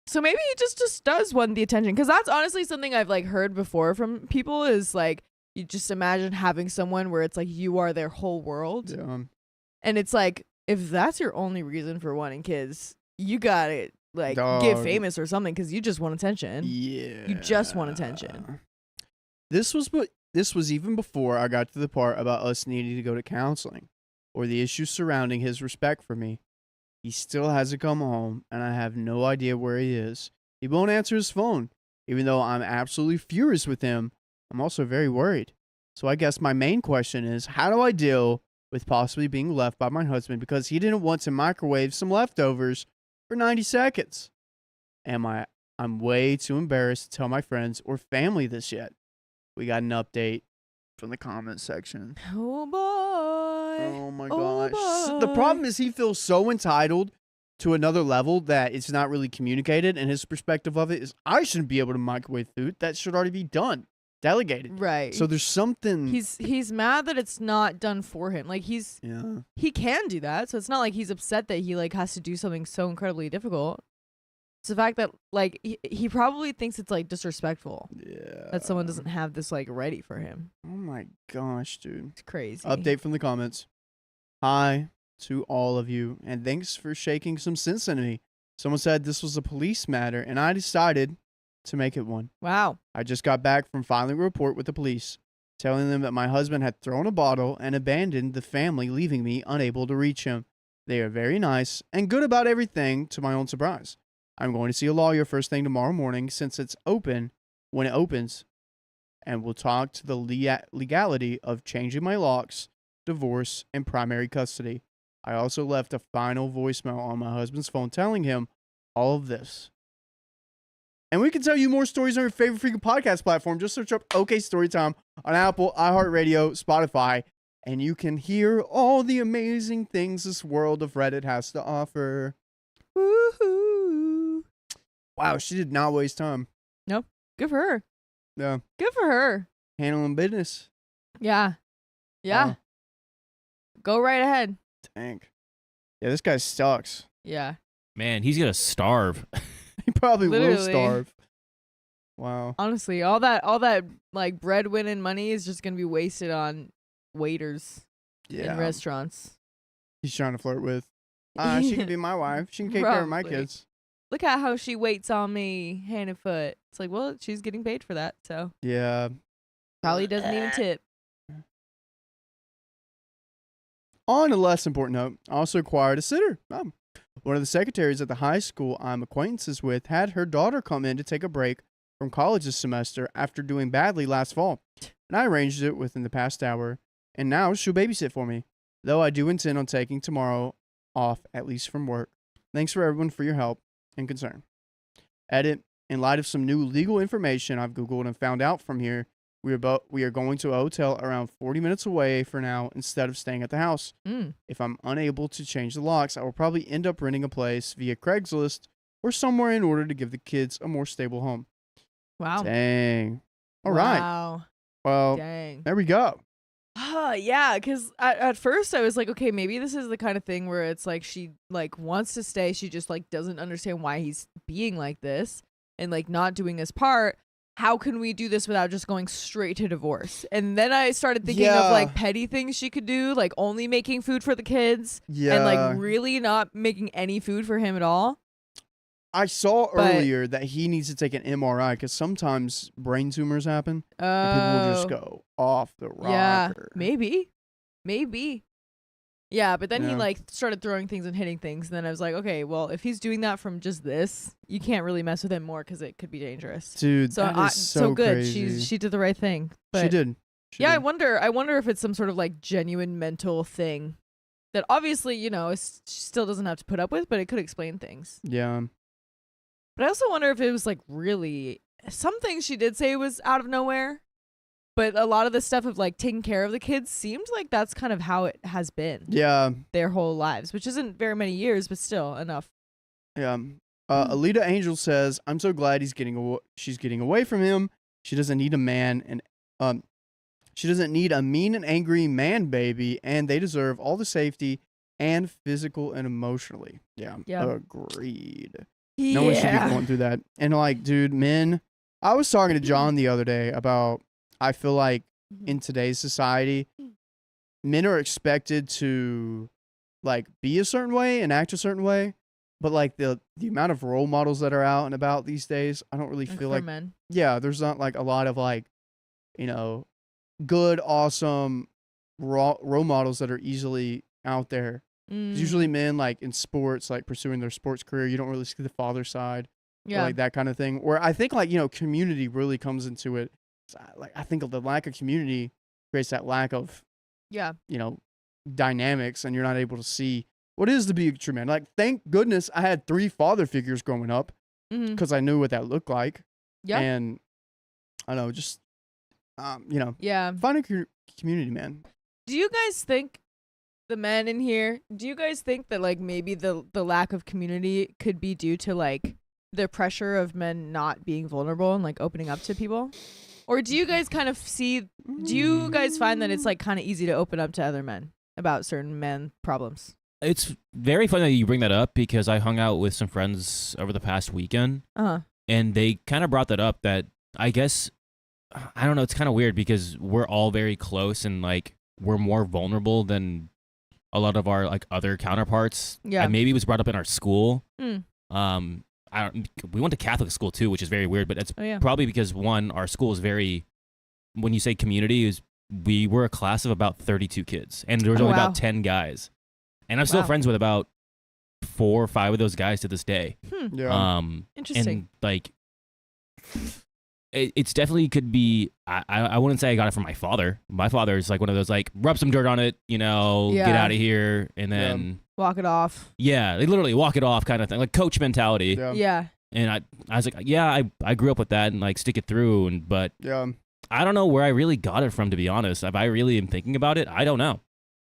So maybe he just does want the attention, because that's honestly something I've like heard before from people is like, you just imagine having someone where it's like you are their whole world, Yeah. and it's like if that's your only reason for wanting kids, you gotta like get Dog. famous or something, because you just want attention. Yeah. You just want attention. This was even before I got to the part about us needing to go to counseling or the issues surrounding his respect for me. He still hasn't come home, and I have no idea where he is. He won't answer his phone. Even though I'm absolutely furious with him, I'm also very worried. So I guess my main question is, how do I deal with possibly being left by my husband because he didn't want to microwave some leftovers for 90 seconds? I'm way too embarrassed to tell my friends or family this yet. We got an update from the comment section. Oh boy. Oh my Oh gosh. The boy. problem is he feels so entitled to another level that it's not really communicated, and his perspective of it is, I shouldn't be able to microwave food. That should already be done. Delegated. Right. So there's something. he's mad that it's not done for him. Like Yeah. he can do that, so it's not like he's upset that he like has to do something so incredibly difficult. It's the fact that like he probably thinks it's like disrespectful Yeah. that someone doesn't have this like ready for him. Oh my gosh, dude. It's crazy. Update from the comments. Hi to all of you, and thanks for shaking some sense into me. Someone said this was a police matter, and I decided to make it one. Wow. I just got back from filing a report with the police, telling them that my husband had thrown a bottle and abandoned the family, leaving me unable to reach him. They are very nice and good about everything, to my own surprise. I'm going to see a lawyer first thing tomorrow morning since it's open when it opens, and we'll talk to the legality of changing my locks, divorce, and primary custody. I also left a final voicemail on my husband's phone telling him all of this. And we can tell you more stories on your favorite freaking podcast platform. Just search up OK Storytime on Apple, iHeartRadio, Spotify, and you can hear all the amazing things this world of Reddit has to offer. Woohoo. Wow, she did not waste time. Good for her. Yeah, Good for her. handling business. Yeah. Yeah. Wow. Go right ahead. Tank. Yeah, this guy sucks. Yeah. Man, he's gonna starve. He probably will Literally. starve. Wow. Honestly, all that like breadwinning money is just gonna be wasted on waiters Yeah. in restaurants. He's trying to flirt with. She can be my wife. She can take care of my Probably. kids. Look at how she waits on me hand and foot. It's like, well, she's getting paid for that, so Yeah. probably doesn't even tip. On a less important note, I also acquired a sitter. One of the secretaries at the high school I'm acquaintances with had her daughter come in to take a break from college this semester after doing badly last fall, and I arranged it within the past hour, and now she'll babysit for me, though I do intend on taking tomorrow off, at least from work. Thanks for everyone for your help and concern. Edit, in light of some new legal information I've Googled and found out from here, We are going to a hotel around 40 minutes away for now instead of staying at the house. Mm. If I'm unable to change the locks, I will probably end up renting a place via Craigslist or somewhere in order to give the kids a more stable home. Wow. Dang. All right. Wow. Well, Dang. there we go. Yeah, because at first I was like, okay, maybe this is the kind of thing where it's like she like wants to stay. She just like doesn't understand why he's being like this and like not doing his part. How can we do this without just going straight to divorce? And then I started thinking of like petty things she could do, like only making food for the kids Yeah. and like really not making any food for him at all. I saw But- earlier that he needs to take an MRI because sometimes brain tumors happen and people will just go off the rocker. Yeah, maybe. Yeah, but then he Yeah. like started throwing things and hitting things. And then I was like, okay, well, if he's doing that from just this, you can't really mess with him more because it could be dangerous. Dude, So that I, is so good. crazy. She did the right thing. But She did. She yeah, did. I wonder if it's some sort of like genuine mental thing that obviously, you know, she still doesn't have to put up with, but it could explain things. Yeah. But I also wonder if it was like really some things she did say was out of nowhere. But a lot of the stuff of like taking care of the kids seems like that's kind of how it has been Yeah. their whole lives, which isn't very many years, but still enough. Yeah. Alita Angel says, "I'm so glad she's getting away from him. She doesn't need a man and she doesn't need a mean and angry man baby, and they deserve all the safety and physical and emotionally." Yeah. Yeah. Agreed. No one should be going through that. And like, dude, men, I was talking to John the other day about I feel like in today's society, men are expected to like be a certain way and act a certain way, but like the amount of role models that are out and about these days, I don't really Like feel for like men. yeah, there's not like a lot of like, you know, good, awesome role models that are easily out there. 'Cause usually men like in sports, like pursuing their sports career, you don't really see the father side. Or, Yeah. like that kind of thing. Where I think like, you know, community really comes into it. Like I think the lack of community creates that lack of, Yeah. you know, dynamics, and you're not able to see what is to be a true man. Like, thank goodness I had 3 father figures growing up Mm-hmm. because I knew what that looked like. Yeah. And I don't know, just you know, Yeah. find a community, man. Do you guys think the men in here, do you guys think that like maybe the lack of community could be due to like the pressure of men not being vulnerable and like opening up to people? Or do you guys kind of do you guys find that it's like kind of easy to open up to other men about certain men problems? It's very funny that you bring that up because I hung out with some friends over the past weekend Uh-huh. and they kind of brought that up that I guess, I don't know, it's kind of weird because we're all very close and like we're more vulnerable than a lot of our like other counterparts. Yeah. And maybe it was brought up in our school. Mm. We went to Catholic school too, which is very weird, but it's Oh yeah. probably because one, our school is very, when you say community, we were a class of about 32 kids and there was Oh, only wow. about 10 guys. And I'm still Wow. friends with about 4 or 5 of those guys to this day. Yeah. Interesting. And like, it's definitely could be, I wouldn't say I got it from my father. My father is like one of those like, rub some dirt on it, you know, get Yeah. out of here. And then, Walk it off. yeah, they literally walk it off kind of thing, like coach mentality. Yeah. Yeah. And I was like, yeah, I grew up with that and like stick it through. But Yeah. I don't know where I really got it from, to be honest. If I really am thinking about it, I don't know.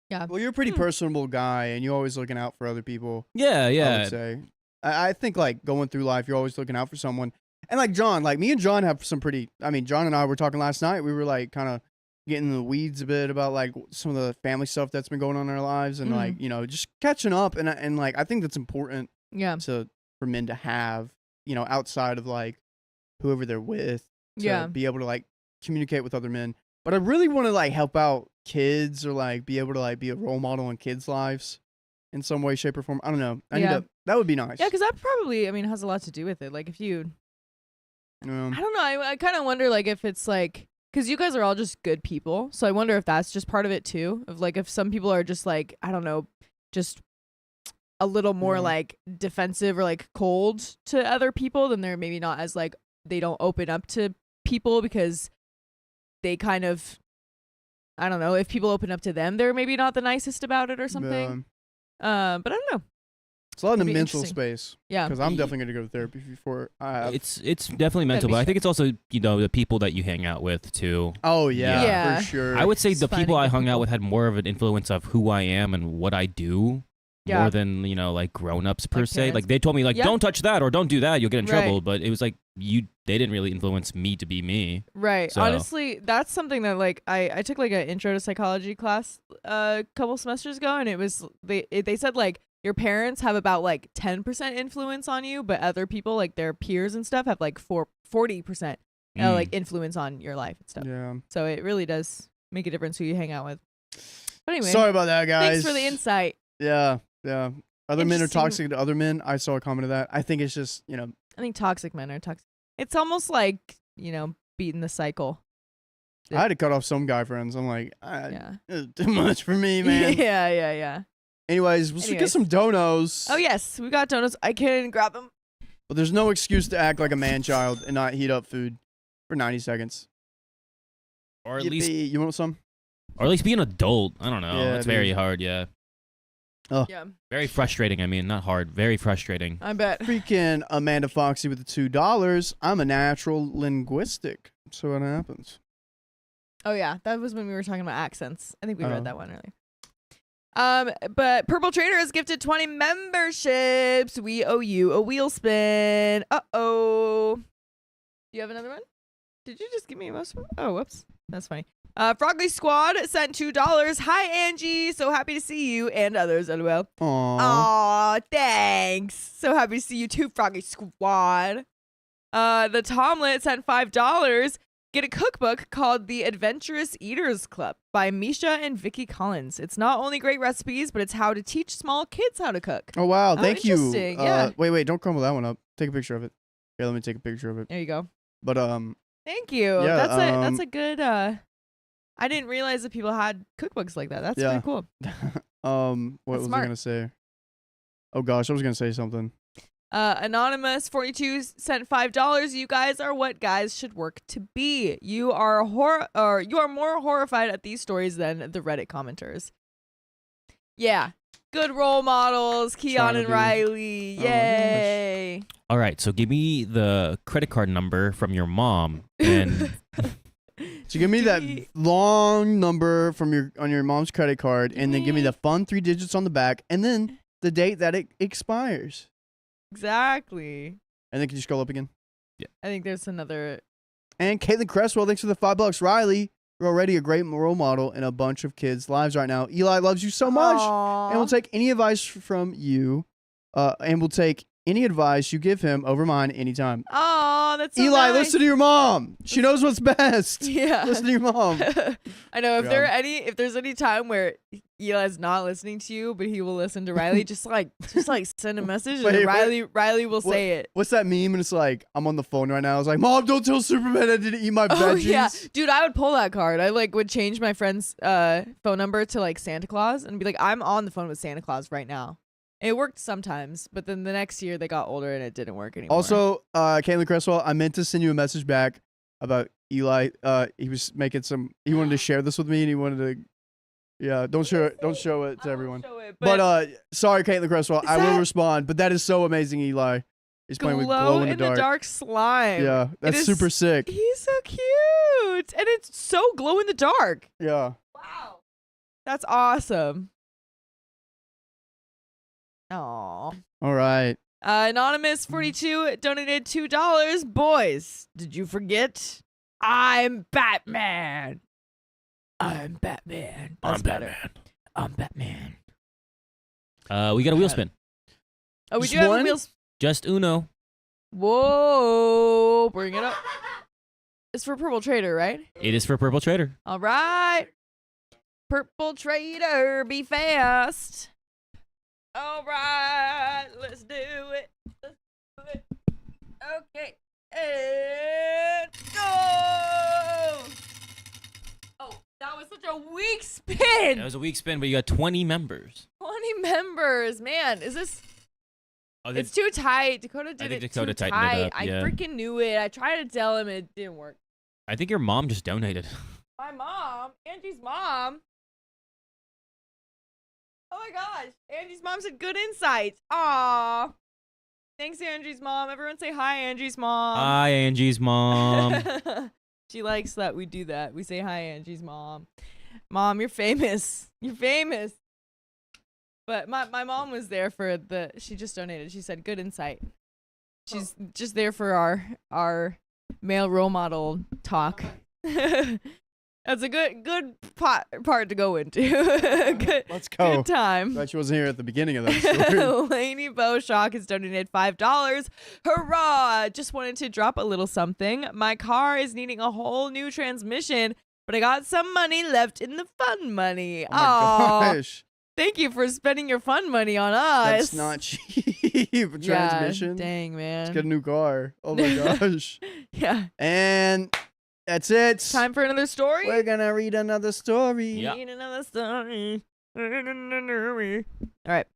Yeah. Well, you're a pretty personable guy, and you're always looking out for other people. Yeah, I yeah. would say. I think like going through life, you're always looking out for someone. And like John, like me and John have some pretty. I mean, John and I were talking last night. We were like kind of getting in the weeds a bit about like some of the family stuff that's been going on in our lives, and Mhm. like you know just catching up. And like I think that's important Yeah. for men to have, you know, outside of like whoever they're with, to Yeah. be able to like communicate with other men. But I really want to like help out kids or like be able to like be a role model in kids' lives in some way, shape, or form. I don't know. Yeah. That would be nice. Yeah, because that probably, I mean, has a lot to do with it. Like if you, I don't know. I kind of wonder like if it's like, because you guys are all just good people. So I wonder if that's just part of it too. Of like if some people are just like, I don't know, just a little more Yeah. like defensive or like cold to other people, then they're maybe not as like, they don't open up to people because they kind of, I don't know, if people open up to them, they're maybe not the nicest about it or something. But I don't know. It's a lot in the That'd be mental interesting. space. Yeah. Because I'm definitely going to go to therapy before I have. It's definitely mental, be but I sure. think it's also the people that you hang out with too. Oh, yeah, Yeah. for sure. I would say It's the people finding I good hung out people. with had more of an influence of who I am and what I do. Yeah. More than like grown-ups per Like se. parents. Like they told me like Yeah. don't touch that or don't do that, you'll get in Right. trouble. But it was like they didn't really influence me to be me. Right. So- Honestly, that's something that like I took like an intro to psychology class a couple semesters ago, and it was they said like your parents have about like 10% influence on you, but other people like their peers and stuff have like 40% like influence on your life and stuff. Yeah. So it really does make a difference who you hang out with. But anyway, Sorry about that, guys. thanks for the insight. Yeah. Other men are Interesting. toxic to other men. I saw a comment of that. I think it's just, I think toxic men are toxic. It's almost like beating the cycle. I had to cut off some guy friends. I'm like, Yeah. too much for me, man. Yeah. Anyways, let's get Anyways. some donos. Oh yes, we got donuts. I can grab them. But there's no excuse to act like a man-child and not heat up food for 90 seconds. Or at least You want some? be an adult. I don't know. Yeah, It's very dude. hard, yeah. Yeah, Very frustrating. I mean, not hard. Very frustrating. I bet. Freaking Amanda Foxy with the $2. I'm a natural linguistic. So what happens? Oh yeah, that was when we were talking about accents. I think we Oh. read that one earlier. But Purple Trader has gifted 20 memberships. We owe you a wheel spin. Uh-oh. Do you have another one? Did you just give me a most? Oh, whoops. That's funny. Frogly Squad sent $2. Hi, Angie. So happy to see you and others as well. Aww. Aw, thanks. So happy to see you too, Froggy Squad. The Tomlet sent $5. Get a cookbook called The Adventurous Eaters Club by Misha and Vicky Collins. It's not only great recipes, but it's how to teach small kids how to cook. Oh, wow. Thank you. interesting, yeah. Wait. Don't crumble that one up. Take a picture of it. Here, let me take a picture of it. There you go. But, Thank you. Yeah, That's a good I didn't realize that people had cookbooks like that. That's Yeah. pretty cool. what That's was smart. I going to say? Oh, gosh. I was going to say something. Anonymous 42 sent $5. You guys are what guys should work to be. You are more horrified at these stories than the Reddit commenters. Yeah. Good role models, Keon Trying to and be. Riley. Oh, Yay. All right, so give me the credit card number from your mom and So give me that we- long number from on your mom's credit card, and then give me the fun 3 digits on the back, and then the date that it expires. Exactly. And then can you scroll up again? I think there's another. And Caitlin Cresswell, thanks for the $5. Riley, you're already a great role model in a bunch of kids' lives right now. Eli loves you so much, and we'll take any advice from you, and we'll take any advice you give him over mine anytime. Oh, that's so Eli, nice. listen to your mom. She knows what's best. Yeah. Listen to your mom. I know Yeah. if there's any time where Eli's not listening to you, but he will listen to Riley, just like send a message Wait, and what? Riley will What? say it. What's that meme? And it's like, I'm on the phone right now. I was like, Mom, don't tell Superman I didn't eat my veggies. Oh yeah, dude, I would pull that card. I would change my friend's phone number to like Santa Claus and be like, I'm on the phone with Santa Claus right now. It worked sometimes, but then the next year they got older and it didn't work anymore. Also, Caitlin Cresswell, I meant to send you a message back about Eli. He was making he wanted to share this with me, and he wanted to. Yeah, don't show it to everyone. Show it, But sorry, Caitlin Cresswell, Is I will that- respond. But that is so amazing, Eli. He's playing with glow in the dark. slime. Yeah, that's is- super sick. He's so cute, and it's so glow in the dark. Yeah. Wow, that's awesome. Aw. All right. Anonymous 42 donated $2. Boys, did you forget? I'm Batman. I'm Batman. That's better. I'm Batman. we got a wheel spin. Oh, we Just do have one? a wheels. Just Uno. Whoa, bring it up. It's for Purple Trader, right? It is for Purple Trader. All right. Purple Trader, be fast. All right, let's do it. Let's do it. Okay, and go. Oh, that was such a weak spin. That was a weak spin, but you got 20 members. 20 members, man. Is this? Oh, It's too tight. Dakota did think it Dakota too tightened it tight. up, I yeah. freaking knew it. I tried to tell him, it didn't work. I think your mom just donated. My mom, Angie's mom. Oh my gosh. Angie's mom said good insight. Aw. Thanks, Angie's mom. Everyone say hi, Angie's mom. Hi, Angie's mom. She likes that we do that. We say hi, Angie's mom. Mom, you're famous. You're famous. But my mom was there for she just donated. She said good insight. She's just there for our male role model talk. That's a good part to go into. Good, Let's go. Good time. Glad she wasn't here at the beginning of that story. Lainey Beaushock has donated $5. Hurrah! Just wanted to drop a little something. My car is needing a whole new transmission, but I got some money left in the fun money. Oh my gosh. Thank you for spending your fun money on us. That's not cheap. A transmission. Yeah, dang, man. Let's get a new car. Oh my gosh. Yeah. And that's it. Time for another story? We're gonna read another story. Yeah. Read another story. All right.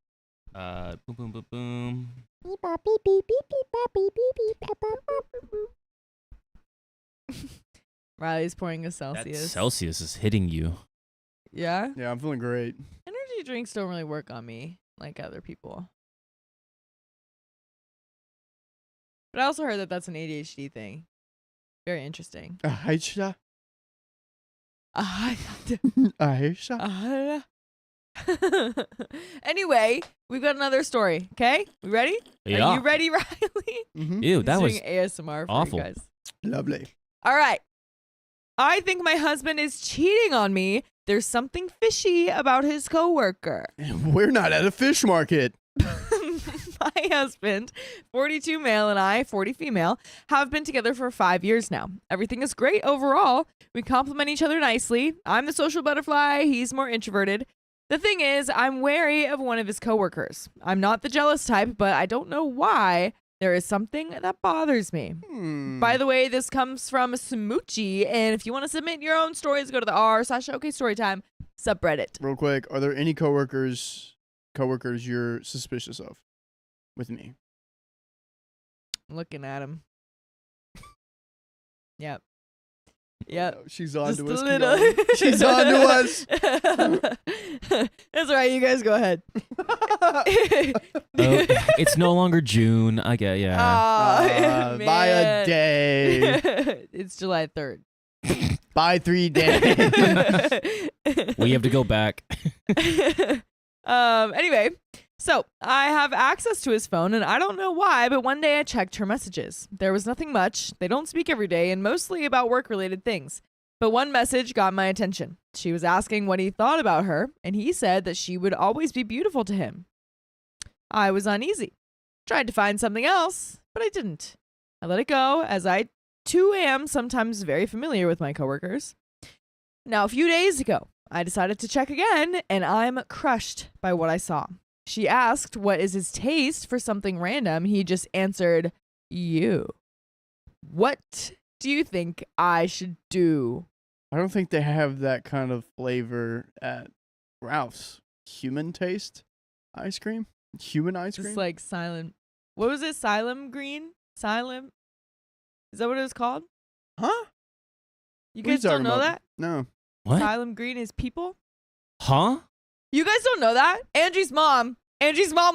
Boom, boom, boom, boom. Beep, bop, beep, beep, beep, beep, bop, beep, beep, beep, bop, bop. Riley's pouring a That Celsius. Celsius is hitting you. Yeah? Yeah, I'm feeling great. Energy drinks don't really work on me like other people. But I also heard that that's an ADHD thing. Very interesting. Aisha. Uh, Aisha. Anyway, we've got another story. Okay? We ready? Are Yeah. you ready, Riley? Mm-hmm. Ew, that He's was doing ASMR for awful. you guys. Lovely. All right. I think my husband is cheating on me. There's something fishy about his coworker. And we're not at a fish market. My husband, 42 male, and I, 40 female, have been together for 5 years now. Everything is great overall. We complement each other nicely. I'm the social butterfly. He's more introverted. The thing is, I'm wary of one of his coworkers. I'm not the jealous type, but I don't know why. There is something that bothers me. By the way, this comes from Smoochie, and if you want to submit your own stories, go to the r/OKStorytime subreddit. Real quick, are there any coworkers you're suspicious of with me? I'm looking at him. Yep. Yep. Oh, she's on Just to a us. little. Keon. She's on to us. That's all right. You guys go ahead. Oh, it's no longer June. I get, yeah. Aw, By a man. day. It's July 3rd. By 3 days. We have to go back. Anyway, so I have access to his phone, and I don't know why, but one day I checked her messages. There was nothing much. They don't speak every day, and mostly about work-related things. But one message got my attention. She was asking what he thought about her, and he said that she would always be beautiful to him. I was uneasy. Tried to find something else, but I didn't. I let it go, as I too am sometimes very familiar with my coworkers. Now, a few days ago, I decided to check again, and I'm crushed by what I saw. She asked what is his taste for something random. He just answered, you. What do you think I should do? I don't think they have that kind of flavor at Ralph's. Human taste ice cream? Human ice cream? Just like silent. What was it? Silent green? Silent? Is that what it was called? Huh? You What are you guys don't talking know about? that? No. What? Silent green is people? Huh? You guys don't know that? Angie's mom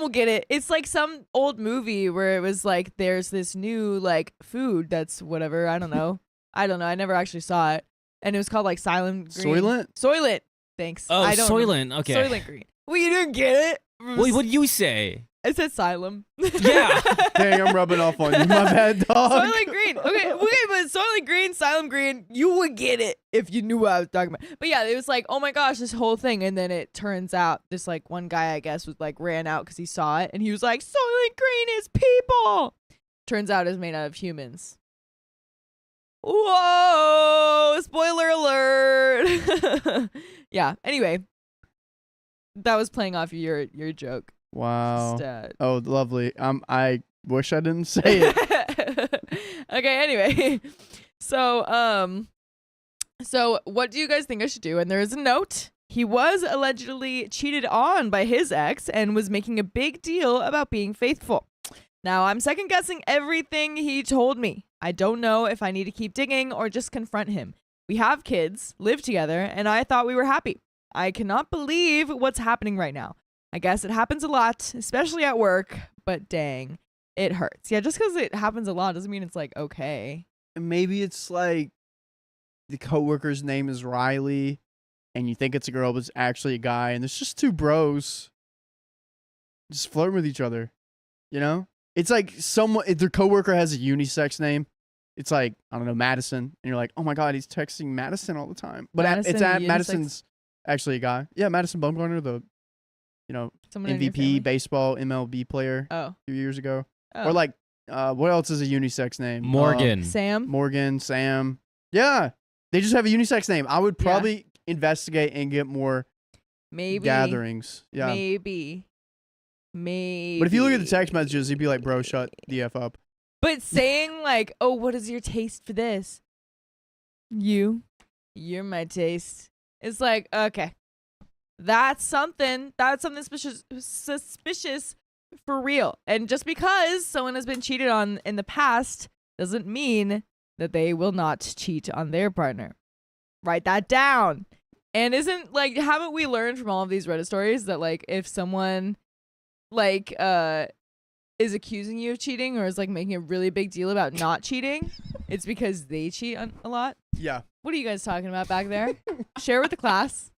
will get it. It's like some old movie where it was like there's this new like food that's whatever. I don't know. I never actually saw it. And it was called like Silent Green. Soylent? Soylent. Thanks. Oh, I don't know. Soylent. Okay. Soylent Green. Well, you didn't get it. Wait, what did you say? I said Xylem. Yeah. Dang, I'm rubbing off on you. My bad, dog. Soylent Green. Okay, but Soylent Green, Xylem Green, you would get it if you knew what I was talking about. But yeah, it was like, oh my gosh, this whole thing. And then it turns out this like one guy, I guess, was like ran out because he saw it. And he was like, Soylent Green is people. Turns out it's made out of humans. Whoa, spoiler alert. Yeah, anyway, that was playing off your joke. Wow. Just, Oh, lovely. I wish I didn't say it. Okay, anyway. So what do you guys think I should do? And there is a note. He was allegedly cheated on by his ex and was making a big deal about being faithful. Now, I'm second guessing everything he told me. I don't know if I need to keep digging or just confront him. We have kids, live together, and I thought we were happy. I cannot believe what's happening right now. I guess it happens a lot, especially at work, but dang, it hurts. Yeah, just because it happens a lot doesn't mean it's like okay. Maybe it's like the coworker's name is Riley, and you think it's a girl, but it's actually a guy, and there's just two bros just flirting with each other. You know, it's like if their coworker has a unisex name. It's like, I don't know, Madison, and you're like, oh my god, he's texting Madison all the time. But Madison's actually a guy. Yeah, Madison Bumgarner, the Someone in your family? MVP baseball MLB player Oh. a few years ago. Oh. Or like, what else is a unisex name? Morgan. Sam. Morgan, Sam. Yeah, they just have a unisex name. I would probably investigate and get more Maybe. gatherings. Yeah. Maybe. But if you look at the text messages, he'd be like, bro, shut the F up. But saying like, oh, what is your taste for this? You're my taste. It's like, okay. That's something suspicious for real. And just because someone has been cheated on in the past doesn't mean that they will not cheat on their partner. Write that down. And haven't we learned from all of these Reddit stories that like if someone is accusing you of cheating or is like making a really big deal about not cheating, it's because they cheat a lot? Yeah. What are you guys talking about back there? Share with the class.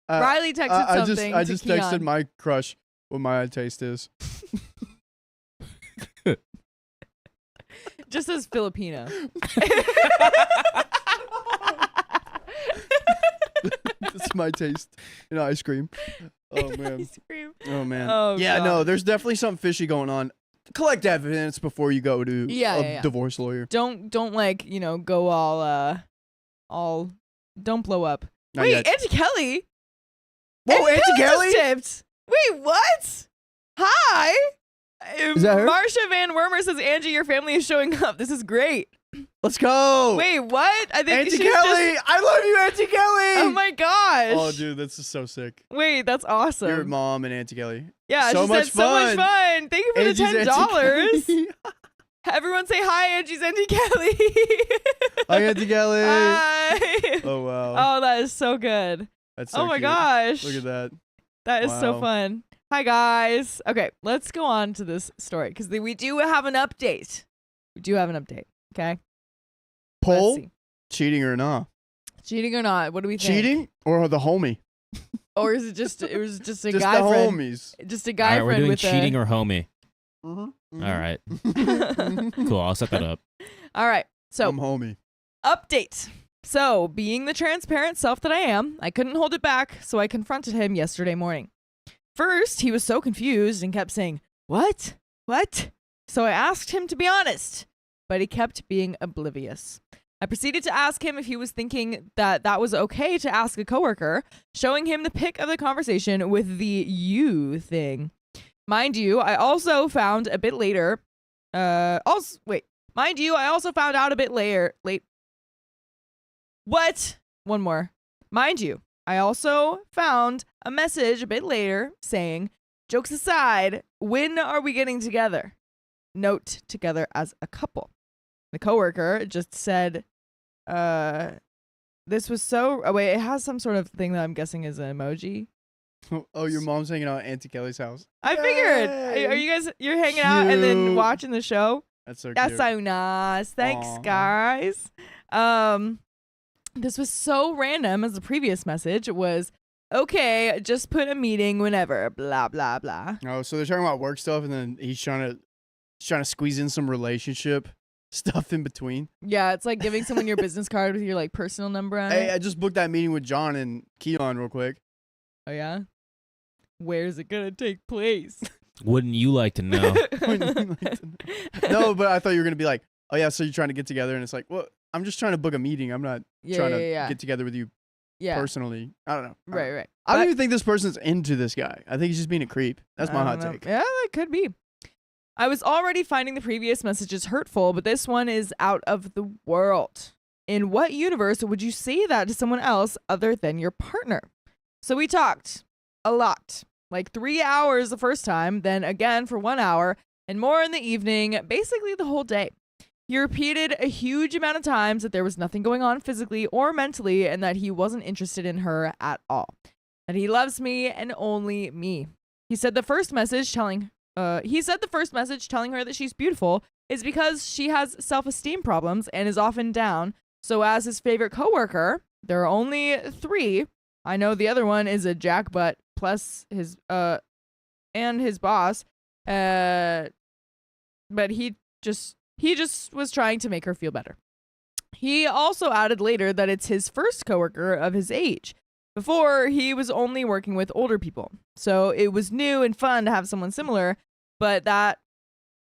Riley texted something. I just texted Keon. my crush what my taste is. Just as Filipino. That's my taste in ice cream. Oh man. Ice cream. Oh man. Oh, yeah, God. no, there's definitely something fishy going on. Collect evidence before you go to a divorce lawyer. Don't go all don't blow up. Not Wait, yet. Auntie Kelly. Whoa, Auntie Kelly? Tipped. Wait, what? Hi. Is that her? Marsha Van Wormer says, Angie, your family is showing up. This is great. Let's go. Wait, what? I think Auntie she's Kelly. just- I love you, Auntie Kelly. Oh my gosh. Oh, dude, this is so sick. Wait, that's awesome. Your mom and Auntie Kelly. Yeah, so she much said so much fun. Thank you for Angie's the Auntie $10. Kelly. Everyone say hi, Angie's Auntie Kelly. Hi, Auntie Kelly. Hi. Oh wow. Oh, that is so good. That's so Oh my cute. gosh. Look at that. That is so Wow. fun. Hi, guys. Okay, let's go on to this story because we do have an update. We do have an update. Okay. Poll? Let's see. Cheating or not? Cheating or not? What do we think? Cheating or the homie? Or is it just a Just guy the friend? homies. Just a All guy right, we're friend doing with cheating or homie. Mm-hmm. All right. Cool. I'll set that up. All right. So I'm homie. update. So, being the transparent self that I am, I couldn't hold it back, so I confronted him yesterday morning. First, he was so confused and kept saying, "What? What?" So I asked him to be honest, but he kept being oblivious. I proceeded to ask him if he was thinking that was okay to ask a coworker, showing him the pic of the conversation with the "you" thing. Mind you, I also found a bit later. Mind you, I also found out a bit later. What? One more. Mind you, I also found a message a bit later saying, "Jokes aside, when are we getting together? Note, together as a couple." The coworker just said, this was so... Oh, wait, it has some sort of thing that I'm guessing is an emoji. Oh, your mom's hanging out at Auntie Kelly's house. I figured. Yay. Are you guys... You're hanging out and then Cute. watching the show? That's so That's cute. so nice. Thanks, Aw. guys. This was so random as the previous message was, "Okay, just put a meeting whenever, blah, blah, blah." Oh, so they're talking about work stuff, and then he's trying to squeeze in some relationship stuff in between. Yeah, it's like giving someone your business card with your like personal number on Hey, it. I just booked that meeting with John and Keon real quick. Oh, yeah? Where's it going to take place? Wouldn't you like to know? No, but I thought you were gonna be like, "Oh yeah, so you're trying to get together," and it's like, "Well, I'm just trying to book a meeting. I'm not trying to get together with you Yeah. personally." I don't know. Right. I don't But- even think this person's into this guy. I think he's just being a creep. That's my I hot don't know. take. Yeah, it could be. I was already finding the previous messages hurtful, but this one is out of the world. In what universe would you say that to someone else other than your partner? So we talked a lot, like 3 hours the first time, then again for 1 hour, and more in the evening, basically the whole day. He repeated a huge amount of times that there was nothing going on physically or mentally and that he wasn't interested in her at all. That he loves me and only me. He said the first message telling her that she's beautiful is because she has self-esteem problems and is often down. So as his favorite coworker, there are only 3. I know the other one is a jackbutt plus his and his boss. But he just was trying to make her feel better. He also added later that it's his first coworker of his age. Before, he was only working with older people. So it was new and fun to have someone similar, but that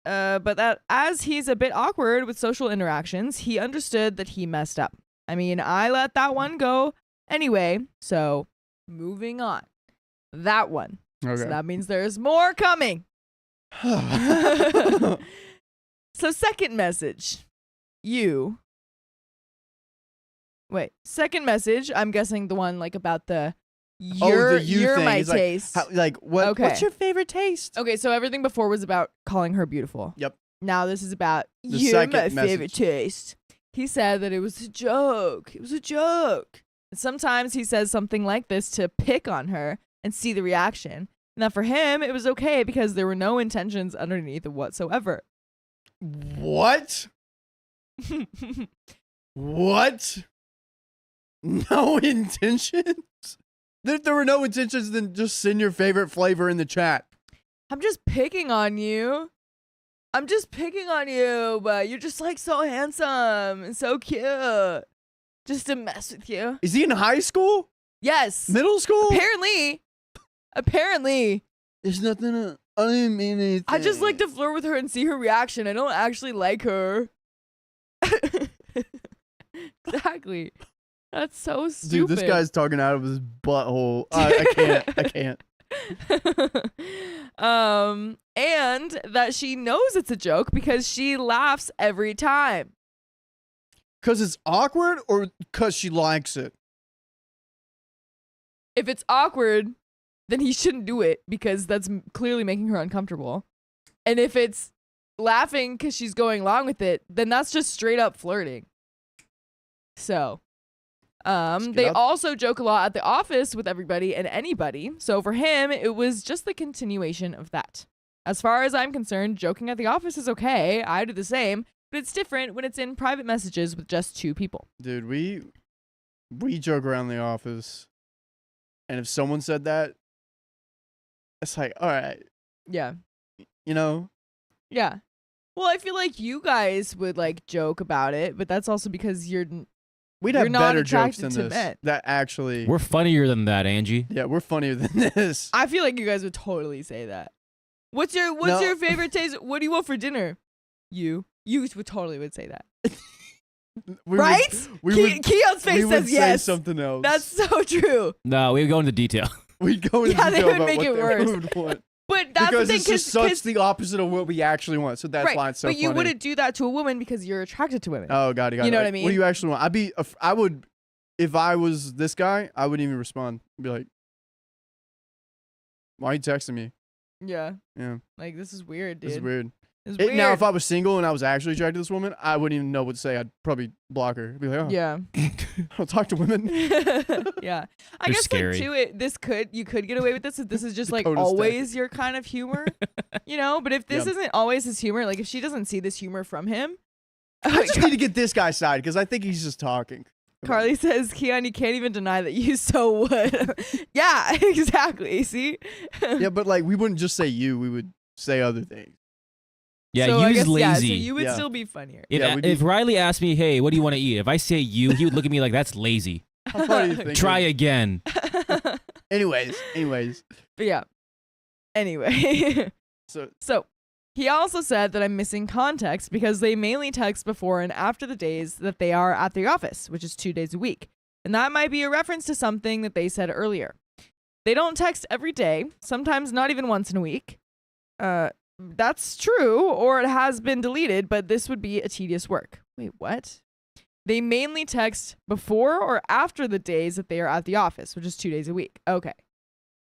as he's a bit awkward with social interactions, he understood that he messed up. I mean, I let that one go anyway, so moving on. That one. Okay. So that means there's more coming. So second message. Second message, I'm guessing the one like about the you're thing. my It's taste. What? Okay. What's your favorite taste? Okay, so everything before was about calling her beautiful. Yep. Now this is about The you're second my message. favorite taste. He said that it was a joke. It was a joke. And sometimes he says something like this to pick on her and see the reaction. Now for him, it was okay because there were no intentions underneath whatsoever. What? What? No intentions? There were no intentions, then just send your favorite flavor in the chat. I'm just picking on you. But you're just like so handsome and so cute. Just to mess with you. Is he in high school? Yes. Middle school? Apparently. There's nothing. I didn't mean anything. I just like to flirt with her and see her reaction. I don't actually like her. Exactly. That's so stupid. Dude, this guy's talking out of his butthole. I can't. And that she knows it's a joke because she laughs every time. Because it's awkward or because she likes it? If it's awkward, then he shouldn't do it because that's clearly making her uncomfortable. And if it's laughing because she's going along with it, then that's just straight up flirting. So, they also joke a lot at the office with everybody and anybody. So for him, it was just the continuation of that. As far as I'm concerned, joking at the office is okay. I do the same, but it's different when it's in private messages with just 2 people. Dude, we joke around the office. And if someone said that, it's like, all right. Yeah. You know? Yeah. Well, I feel like you guys would like joke about it, but that's also because We'd You're have not better jokes attracted than to this. men. That actually. We're funnier than that, Angie. Yeah, we're funnier than this. I feel like you guys would totally say that. What's your favorite taste? What do you want for dinner? You would totally say that. Right? Keon's face would says yes. say something else. That's so true. No, we go into detail. We'd go into Yeah, they detail would about make what it they worse. would want. But that's Because the thing, it's just such the opposite of what we actually want. So that's right. why it's so but funny. you wouldn't do that to a woman because you're attracted to women. Oh, got it. You know what I What mean? do you actually want? I would, if I was this guy, I wouldn't even respond. I'd be like, why are you texting me? Yeah. Yeah. Like, this is weird, dude. This is weird. It's weird. Now, if I was single and I was actually attracted to this woman, I wouldn't even know what to say. I'd probably block her. I'd be like, oh, Yeah. I don't talk to women. Yeah. I They're guess scary. like too, you could get away with this if this is just like Dakota always your kind of humor. You know, but if this Yeah. isn't always his humor, like if she doesn't see this humor from him. I just need to get this guy's side because I think he's just talking. Carly says, Keon, you can't even deny that you so would. Yeah, exactly. See? Yeah, but like we wouldn't just say you, we would say other things. Yeah, So I you's guess, lazy. Yeah, so you would Yeah. still be funnier. If, Yeah, we'd if be- Riley asked me, hey, what do you want to eat? If I say you, he would look at me like, that's lazy. How funny do you think? Try it is? again. Anyways. But yeah. Anyway. So He also said that I'm missing context because they mainly text before and after the days that they are at the office, which is 2 days a week. And that might be a reference to something that they said earlier. They don't text every day, sometimes not even once in a week. That's true, or it has been deleted, but this would be a tedious work. Wait, what? They mainly text before or after the days that they are at the office, which is 2 days a week. Okay.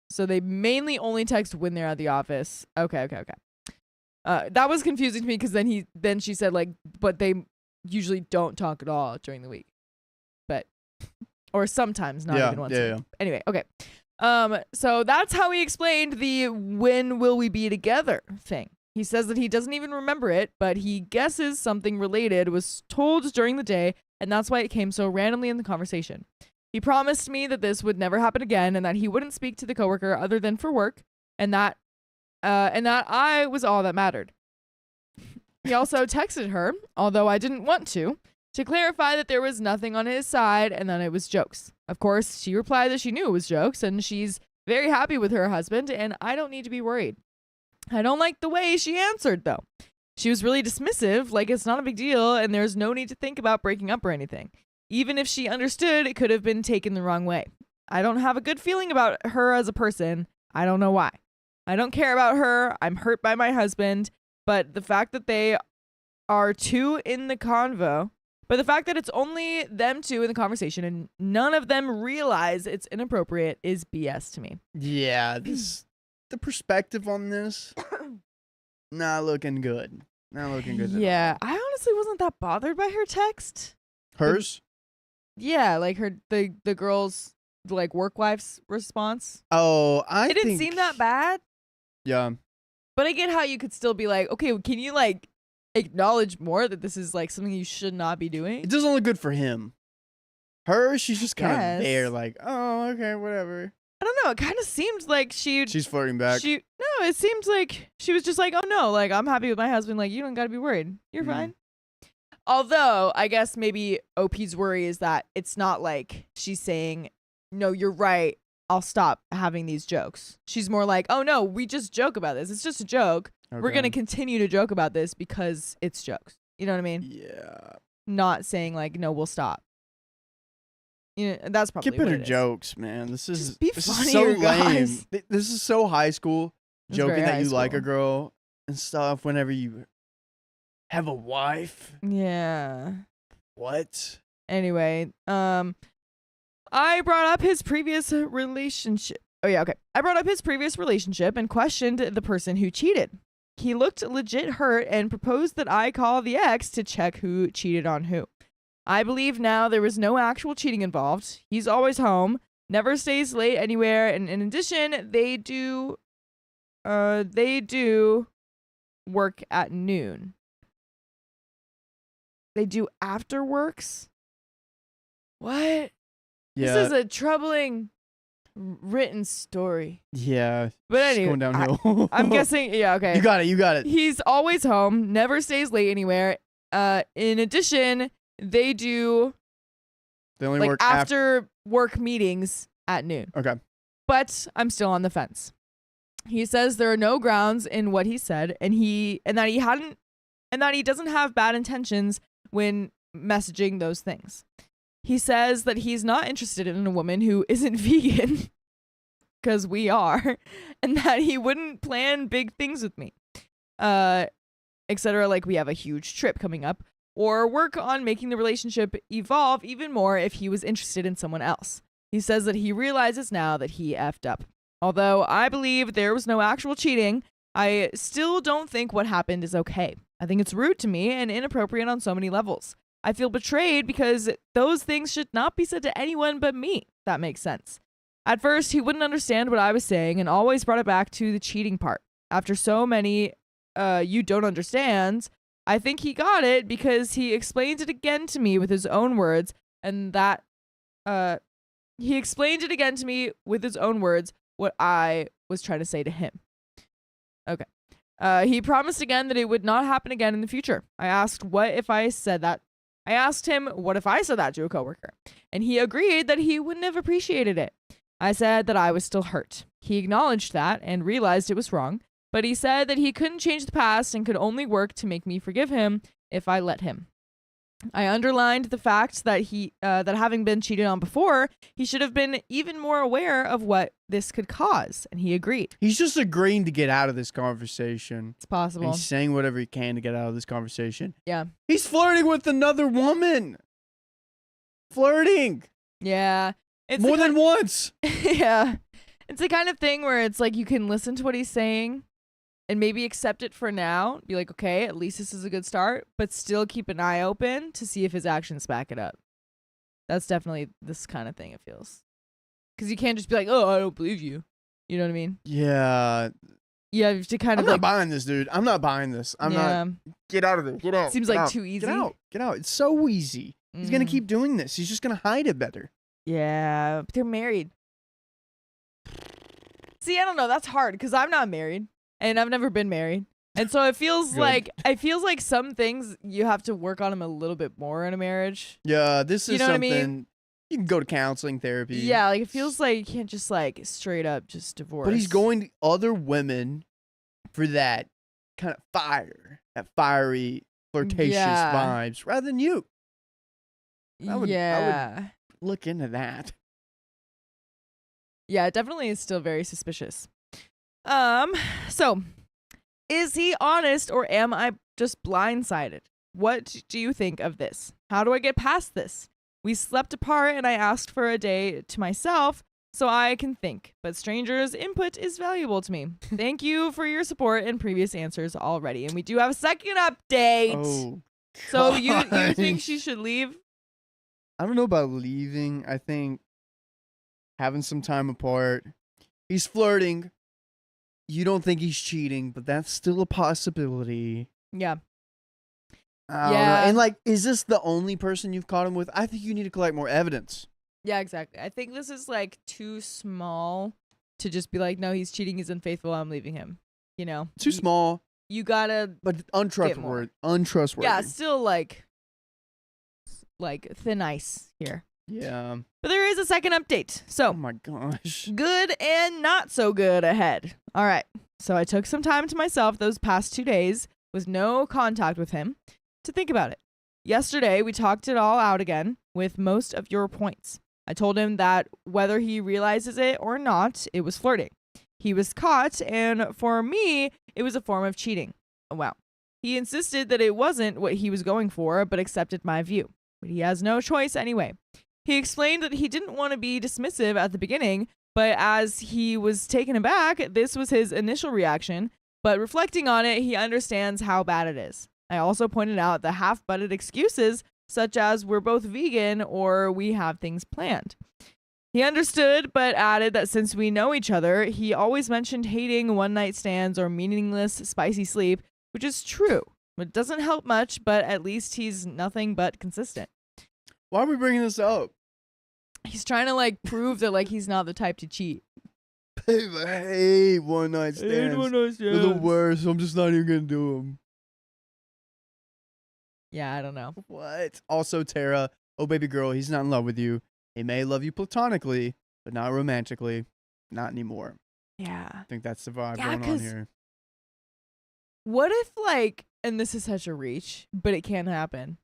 So they mainly only text when they're at the office. Okay. That was confusing to me because then she said like, but they usually don't talk at all during the week. But, or sometimes not even once a week. Yeah. Anyway, okay. So that's how he explained the "when will we be together" thing. He says that he doesn't even remember it, but he guesses something related was told during the day, and that's why it came so randomly in the conversation. He promised me that this would never happen again and that he wouldn't speak to the coworker other than for work, and that I was all that mattered. He also texted her, although I didn't want to clarify that there was nothing on his side and that it was jokes. Of course, she replied that she knew it was jokes and she's very happy with her husband and I don't need to be worried. I don't like the way she answered, though. She was really dismissive, like it's not a big deal and there's no need to think about breaking up or anything. Even if she understood, it could have been taken the wrong way. I don't have a good feeling about her as a person. I don't know why. I don't care about her. I'm hurt by my husband. But the fact that they are two in the convo, but the fact that it's only them two in the conversation and none of them realize it's inappropriate is BS to me. Yeah, the perspective on this, not looking good. Not looking good. Yeah, I honestly wasn't that bothered by her text. Hers? Yeah, like the girl's like work wife's response. Oh, It didn't seem that bad. Yeah. But I get how you could still be like, okay, can you like acknowledge more that this is like something you should not be doing? It doesn't look good for him. Her, she's just kind guess. of there, like, oh, okay, whatever. I don't know. It kind of seemed like She's flirting back. No, it seemed like she was just like, oh no, like I'm happy with my husband. Like you don't got to be worried. You're fine. Although I guess maybe OP's worry is that it's not like she's saying, no, you're right. I'll stop having these jokes. She's more like, oh no, we just joke about this. It's just a joke. Okay. We're going to continue to joke about this because it's jokes. You know what I mean? Yeah. Not saying like, no, we'll stop. You know, that's probably Keep it what her it is. jokes, man. This is be this is funnier, so lame. guys. This is so high school. It's Joking very that high you like a school. girl and stuff whenever you have a wife. Yeah. What? Anyway, I brought up his previous relationship. Oh yeah, okay. I brought up his previous relationship and questioned the person who cheated. He looked legit hurt and proposed that I call the ex to check who cheated on who. I believe now there was no actual cheating involved. He's always home, never stays late anywhere, and in addition, they do work at noon. They do after works? What? Yeah. This is a troubling written story. Yeah. But It's anyway, going downhill. I'm guessing, yeah, okay. You got it. You got it. He's always home, never stays late anywhere. In addition, they do They only like work after work meetings at noon. Okay. But I'm still on the fence. He says there are no grounds in what he said, and that he doesn't have bad intentions when messaging those things. He says that he's not interested in a woman who isn't vegan, because we are, and that he wouldn't plan big things with me, etc. Like we have a huge trip coming up, or work on making the relationship evolve even more if he was interested in someone else. He says that he realizes now that he effed up. Although I believe there was no actual cheating, I still don't think what happened is okay. I think it's rude to me and inappropriate on so many levels. I feel betrayed because those things should not be said to anyone but me. That makes sense. At first, he wouldn't understand what I was saying and always brought it back to the cheating part. After so many you don't understand, I think he got it because he explained it again to me with his own words, and that he explained it again to me with his own words what I was trying to say to him. Okay. He promised again that it would not happen again in the future. I asked him what if I said that to a coworker, and he agreed that he wouldn't have appreciated it. I said that I was still hurt. He acknowledged that and realized it was wrong, but he said that he couldn't change the past and could only work to make me forgive him if I let him. I underlined the fact that that having been cheated on before, he should have been even more aware of what this could cause, and he agreed. He's just agreeing to get out of this conversation. It's possible. And he's saying whatever he can to get out of this conversation. Yeah. He's flirting with another woman. Flirting. Yeah. It's More than once. Yeah. It's the kind of thing where it's like you can listen to what he's saying and maybe accept it for now. Be like, okay, at least this is a good start, but still keep an eye open to see if his actions back it up. That's definitely this kind of thing, it feels. Because you can't just be like, oh, I don't believe you. You know what I mean? Yeah. You have to kind I'm of not like, buying this, dude. I'm not buying this. I'm not. Get out of there. Get out. Seems Get like out. too easy. Get out. Get out. It's so easy. He's going to keep doing this. He's just going to hide it better. Yeah, but they're married. See, I don't know. That's hard because I'm not married and I've never been married. And so it feels like some things you have to work on them a little bit more in a marriage. Yeah, this is You know what I something mean? you can go to counseling therapy. Yeah, like it feels like you can't just like straight up just divorce. But he's going to other women for that kind of fire, that fiery, flirtatious vibes, rather than you. I would look into that. Yeah, it definitely is still very suspicious. So is he honest or am I just blindsided? What do you think of this? How do I get past this? We slept apart and I asked for a day to myself so I can think, but strangers' input is valuable to me. Thank you for your support and previous answers already. And we do have a second update. Oh, so you gosh. think she should leave? I don't know about leaving. I think having some time apart. He's flirting. You don't think he's cheating, but that's still a possibility. Yeah. I don't know. And like, is this the only person you've caught him with? I think you need to collect more evidence. Yeah, exactly. I think this is like too small to just be like, no, he's cheating, he's unfaithful, I'm leaving him. You know? Too small, You gotta, but untrustworthy. Untrustworthy. yeah, still like thin ice here. Yeah. But there is a second update. So, Oh my gosh. good and not so good ahead. All right. So I took some time to myself those past 2 days with no contact with him to think about it. Yesterday, we talked it all out again with most of your points. I told him that whether he realizes it or not, it was flirting. He was caught, and for me, it was a form of cheating. Oh, wow. He insisted that it wasn't what he was going for, but accepted my view. But he has no choice anyway. He explained that he didn't want to be dismissive at the beginning, but as he was taken aback, this was his initial reaction. But reflecting on it, he understands how bad it is. I also pointed out the half-butted excuses, such as we're both vegan or we have things planned. He understood, but added that since we know each other, he always mentioned hating one-night stands or meaningless spicy sleep, which is true. It doesn't help much, but at least he's nothing but consistent. Why are we bringing this up? He's trying to like prove that like he's not the type to cheat. Babe, I hate one night stands. They're the worst. I'm just not even gonna do them. Yeah, I don't know. What? Also, Tara, oh baby girl, he's not in love with you. He may love you platonically, but not romantically. Not anymore. Yeah. I think that's the vibe Yeah, going on 'cause- here. What if like, and this is such a reach, but it can happen.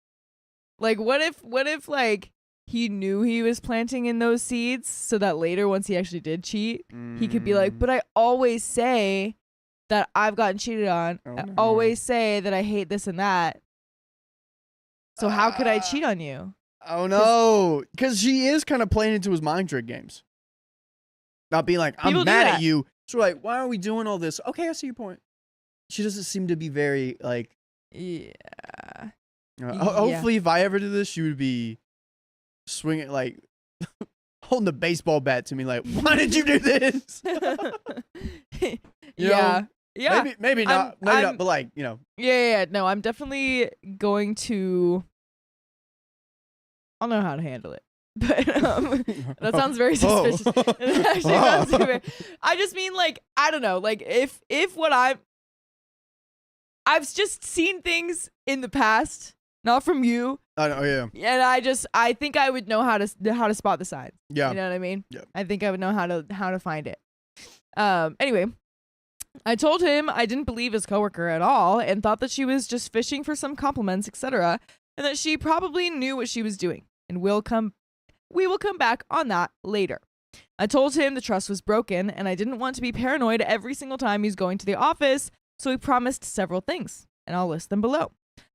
Like, what if like he knew he was planting in those seeds so that later once he actually did cheat, he could be like, but I always say that I've gotten cheated on. Oh, I no. always say that I hate this and that. So how could I cheat on you? Oh no, because she is kind of playing into his mind trick games. Not being like, I'm People do mad at that. you. So like, why are we doing all this? Okay, I see your point. She doesn't seem to be very like. Yeah. Yeah. Hopefully, if I ever did this, she would be swinging like holding the baseball bat to me, like, why did you do this? You Yeah. know? Yeah. Maybe not, I'm- but like, you know. Yeah. No, I'm definitely going to. I'll know how to handle it. But that sounds very suspicious. It actually sounds very, I just mean like, I don't know, like if what I've just seen things in the past, not from you, I know, yeah. and I think I would know how to spot the signs. Yeah. You know what I mean? Yeah. I think I would know how to find it. Anyway, I told him I didn't believe his coworker at all and thought that she was just fishing for some compliments, etc., and that she probably knew what she was doing. And we will come back on that later. I told him the trust was broken and I didn't want to be paranoid every single time he's going to the office, so he promised several things, and I'll list them below.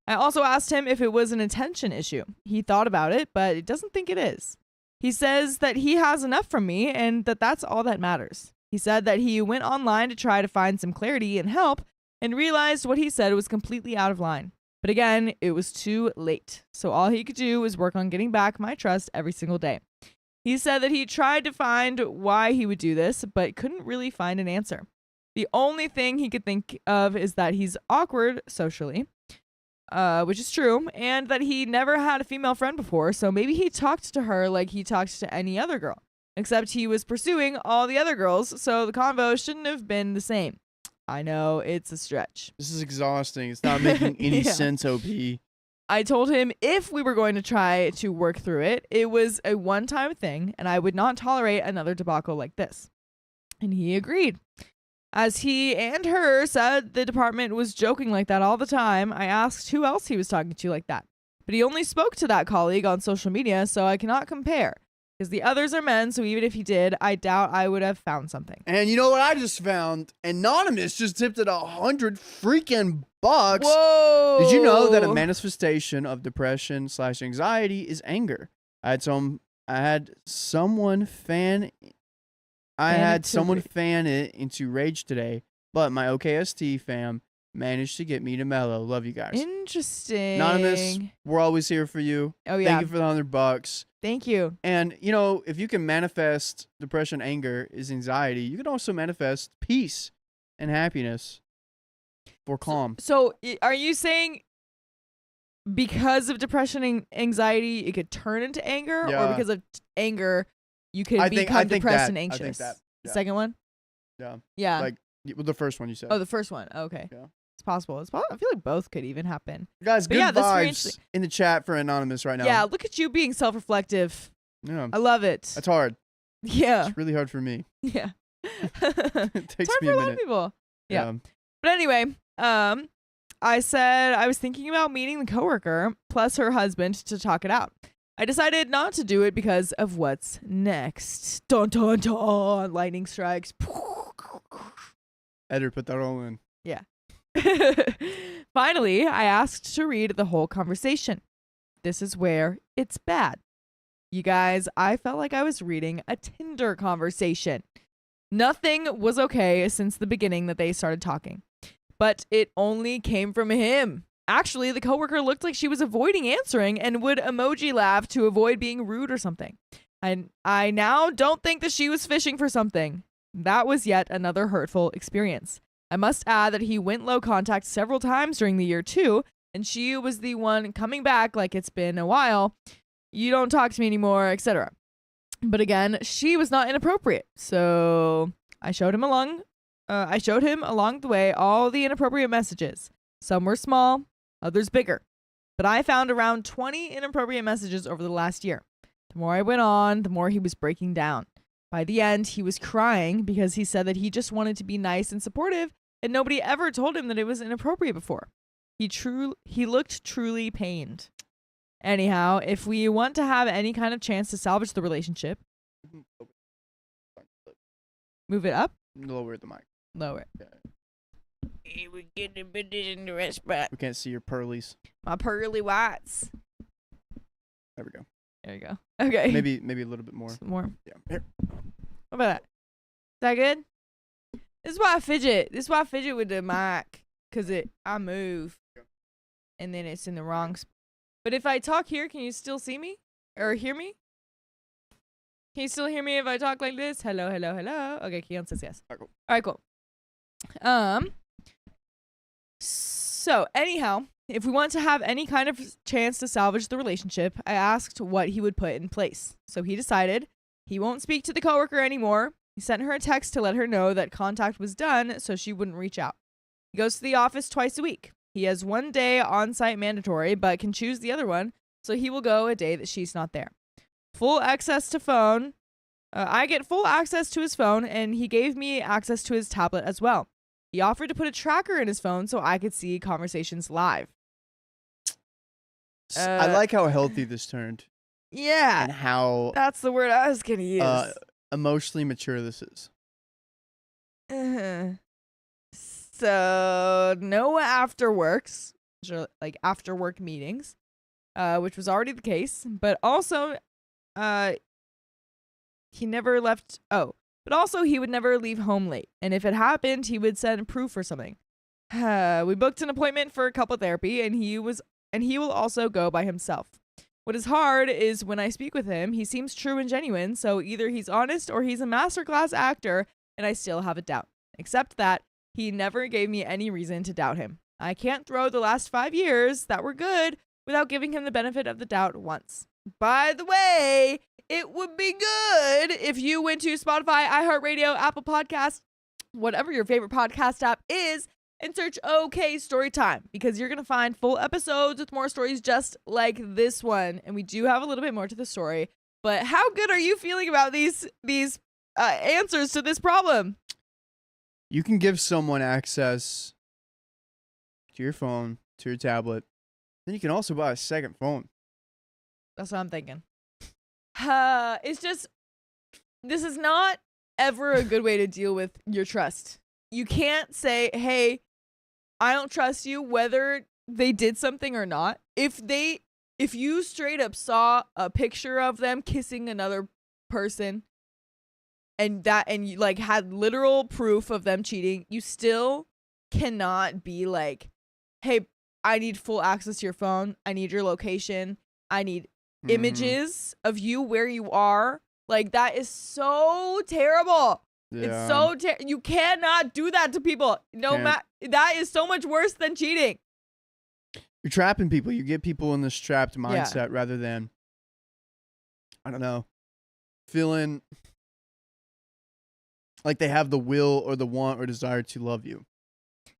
I also asked him if it was an attention issue. He thought about it, but he doesn't think it is. He says that he has enough from me and that that's all that matters. He said that he went online to try to find some clarity and help and realized what he said was completely out of line. But again, it was too late. So all he could do was work on getting back my trust every single day. He said that he tried to find why he would do this, but couldn't really find an answer. The only thing he could think of is that he's awkward socially, which is true, and that he never had a female friend before, so maybe he talked to her like he talked to any other girl, except he was pursuing all the other girls, so the convo shouldn't have been the same. I know, it's a stretch. This is exhausting. It's not making any Yeah. sense, OP. I told him if we were going to try to work through it, it was a one-time thing, and I would not tolerate another debacle like this. And he agreed. As he and her said the department was joking like that all the time, I asked who else he was talking to like that. But he only spoke to that colleague on social media, so I cannot compare. Because the others are men, so even if he did, I doubt I would have found something. And you know what I just found? Anonymous just tipped it $100 freaking bucks. Whoa! Did you know that a manifestation of depression/anxiety is anger? I had someone fan it into rage today, but my OKST fam managed to get me to mellow. Love you guys. Interesting. Anonymous, we're always here for you. Oh, yeah. Thank you for the $100. Thank you. And, you know, if you can manifest depression, anger, is anxiety, you can also manifest peace and happiness for calm. So are you saying because of depression and anxiety, it could turn into anger? Or Yeah. because of anger, you could I become think depressed that- and I anxious? think that, The yeah. second one? Yeah. Yeah. Like the first one you said. Oh, the first one. Okay. Yeah. It's possible. I feel like both could even happen. Guys, but good yeah, that's very vibes interesting. in the chat for Anonymous right now. Yeah, look at you being self-reflective. Yeah. I love it. That's hard. Yeah. It's really hard for me. Yeah. It It's takes hard me for a a lot of minute. people. Yeah. But anyway, I said I was thinking about meeting the coworker plus her husband to talk it out. I decided not to do it because of what's next. Dun dun dun! Lightning strikes. Editor, put that all in. Finally, I asked to read the whole conversation. This is where it's bad. You guys, I felt like I was reading a Tinder conversation. Nothing was okay since the beginning that they started talking. But it only came from him. Actually, the coworker looked like she was avoiding answering and would emoji laugh to avoid being rude or something. And I now don't think that she was fishing for something. That was yet another hurtful experience. I must add that he went low contact several times during the year too, and she was the one coming back like it's been a while. You don't talk to me anymore, etc. But again, she was not inappropriate. So I showed him along the way all the inappropriate messages. Some were small, others bigger. But I found around 20 inappropriate messages over the last year. The more I went on, the more he was breaking down. By the end, he was crying because he said that he just wanted to be nice and supportive, and nobody ever told him that it was inappropriate before. He looked truly pained. Anyhow, if we want to have any kind of chance to salvage the relationship, move it up, Lower the mic. lower. Hey, we're getting a bit in the rest spot. We can't see your pearlies. My pearly whites. There we go. There you go. Okay. Maybe a little bit more. Some more. Yeah. Here. What about that? Is that good? This is why I fidget. This is why I fidget with the mic. Because I move. And then it's in the wrong spot. But if I talk here, can you still see me? Or hear me? Can you still hear me if I talk like this? Hello, hello, hello. Okay, Keon says yes. Alright, cool. Alright, cool. So, anyhow, if we want to have any kind of chance to salvage the relationship, I asked what he would put in place. So he decided he won't speak to the coworker anymore. He sent her a text to let her know that contact was done so she wouldn't reach out. He goes to the office twice a week. He has 1 day on-site mandatory, but can choose the other one, so he will go a day that she's not there. Full access to phone. I get full access to his phone, and he gave me access to his tablet as well. He offered to put a tracker in his phone so I could see conversations live. I like how healthy this turned Yeah, and how that's the word I was going to use. emotionally mature this is. So, no after works, like after work meetings, which was already the case, but also he never left. Oh, but also he would never leave home late. And if it happened, he would send proof or something. We booked an appointment for couple therapy, and he will also go by himself. What is hard is when I speak with him, he seems true and genuine, so either he's honest or he's a masterclass actor, and I still have a doubt. Except that he never gave me any reason to doubt him. I can't throw the last 5 years that were good without giving him the benefit of the doubt once. By the way, it would be good if you went to Spotify, iHeartRadio, Apple Podcasts, whatever your favorite podcast app is, and search OK Storytime, because you're going to find full episodes with more stories just like this one. And we do have a little bit more to the story. But how good are you feeling about these answers to this problem? You can give someone access to your phone, to your tablet. Then you can also buy a second phone. That's what I'm thinking. It's just, this is not ever a good way to deal with your trust. You can't say, hey, I don't trust you, whether they did something or not. If you straight up saw a picture of them kissing another person and you like had literal proof of them cheating, you still cannot be like, hey, I need full access to your phone. I need your location. I need images of you where you are. Like, that is so terrible. Yeah. It's so you cannot do that to people. That is so much worse than cheating. You're trapping people. You get people in this trapped mindset rather than, I don't know, feeling like they have the will or the want or desire to love you.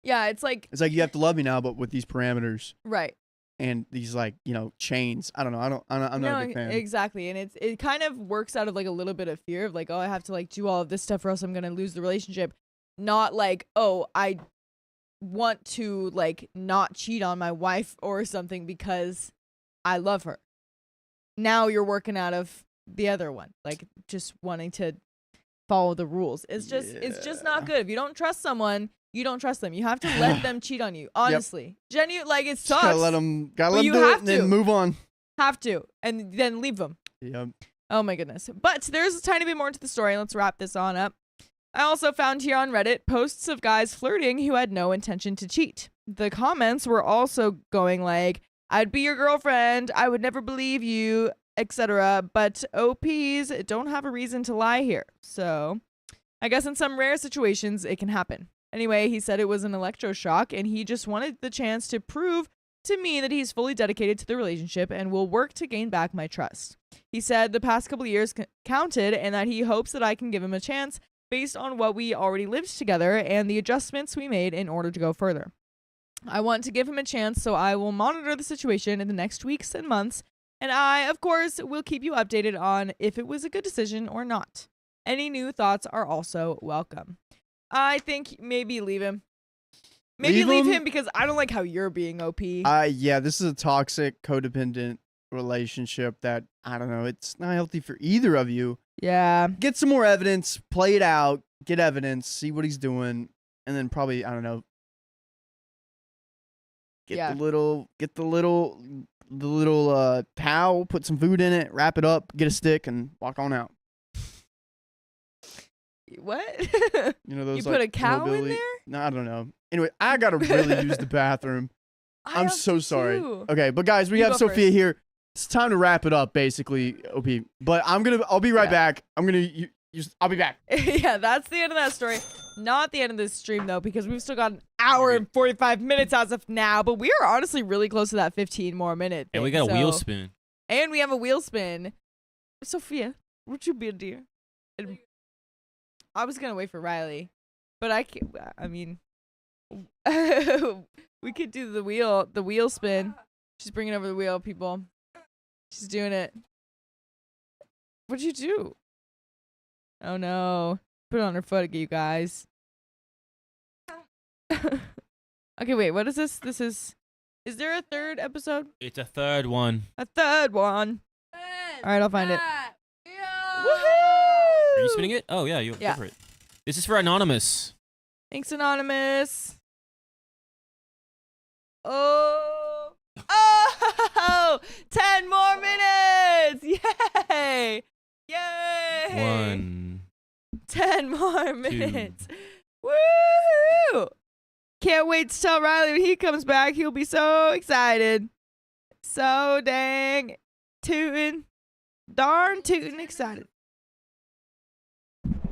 Yeah, it's like you have to love me now, but with these parameters. Right. And these, like, you know, chains. I don't know. I'm not a big fan. Exactly. And it kind of works out of like a little bit of fear of like, oh, I have to like do all of this stuff or else I'm going to lose the relationship. Not like, oh, I want to like not cheat on my wife or something because I love her. Now you're working out of the other one, like just wanting to follow the rules. It's just not good. If you don't trust someone, you don't trust them. You have to let them cheat on you. Honestly. Genuine, like, it sucks. Gotta let them do it and then move on. Have to. And then leave them. Yep. Oh my goodness. But there's a tiny bit more to the story. Let's wrap this on up. I also found here on Reddit posts of guys flirting who had no intention to cheat. The comments were also going like, I'd be your girlfriend, I would never believe you, etc. But OPs don't have a reason to lie here. So I guess in some rare situations it can happen. Anyway, he said it was an electroshock and he just wanted the chance to prove to me that he's fully dedicated to the relationship and will work to gain back my trust. He said the past couple of years counted and that he hopes that I can give him a chance based on what we already lived together and the adjustments we made in order to go further. I want to give him a chance, so I will monitor the situation in the next weeks and months, and I, of course, will keep you updated on if it was a good decision or not. Any new thoughts are also welcome. I think maybe leave him. Maybe leave him because I don't like how you're being OP. Yeah, this is a toxic, codependent relationship that, I don't know, it's not healthy for either of you. Yeah. Get some more evidence, play it out, get evidence, see what he's doing, and then probably, I don't know, get the little towel, put some food in it, wrap it up, get a stick, and walk on out. What? You know those, you put a cow in there? No, I don't know. Anyway, I gotta really use the bathroom. I'm so sorry. Okay, but guys, we have Sophia here. It's time to wrap it up, basically, OP. But I'll be right back. I'll be back. Yeah, that's the end of that story. Not the end of this stream, though, because we've still got an hour and 45 minutes as of now. But we are honestly really close to that 15 more minute thing. And we got a wheel spin. And we have a wheel spin. Sophia, would you be a dear? I was going to wait for Riley. But I mean, we could do the wheel spin. She's bringing over the wheel, people. She's doing it. What'd you do? Oh no. Put it on her foot, you guys. Okay, wait, what is this? Is there a third episode? It's a third one. A third one. All right, I'll find it. Are you spinning it? Oh, yeah, go for it. This is for Anonymous. Thanks, Anonymous. Oh, 10 more minutes. Yay. Yay. 1. 10 more minutes. Woohoo. Can't wait to tell Riley when he comes back. He'll be so excited. So dang tootin'. Darn tootin' excited.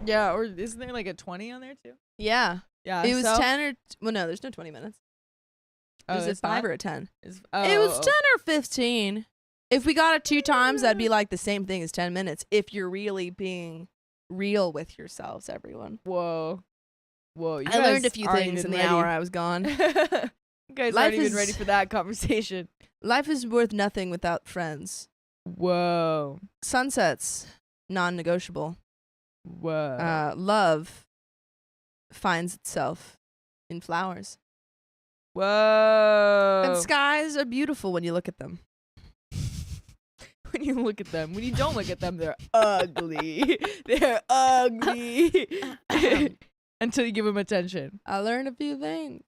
Yeah, or isn't there like a 20 on there too? Yeah. Yeah. It was so- 10 or well, no, there's no 20 minutes. Oh, Was it it's 5 not? or a 10? It's- It was oh. 10 or 15. If we got it 2 times, that'd be like the same thing as 10 minutes. If you're really being real with yourselves, everyone. Whoa. Whoa. You I learned a guys few aren't things in even the ready. hour I was gone. You guys Life aren't even is- ready for that conversation. Life is worth nothing without friends. Whoa. Sunsets, non-negotiable. Whoa. Love finds itself in flowers. Whoa. And skies are beautiful when you look at them. When you look at them. When you don't look at them, they're ugly. They're ugly. Until you give them attention. I learned a few things.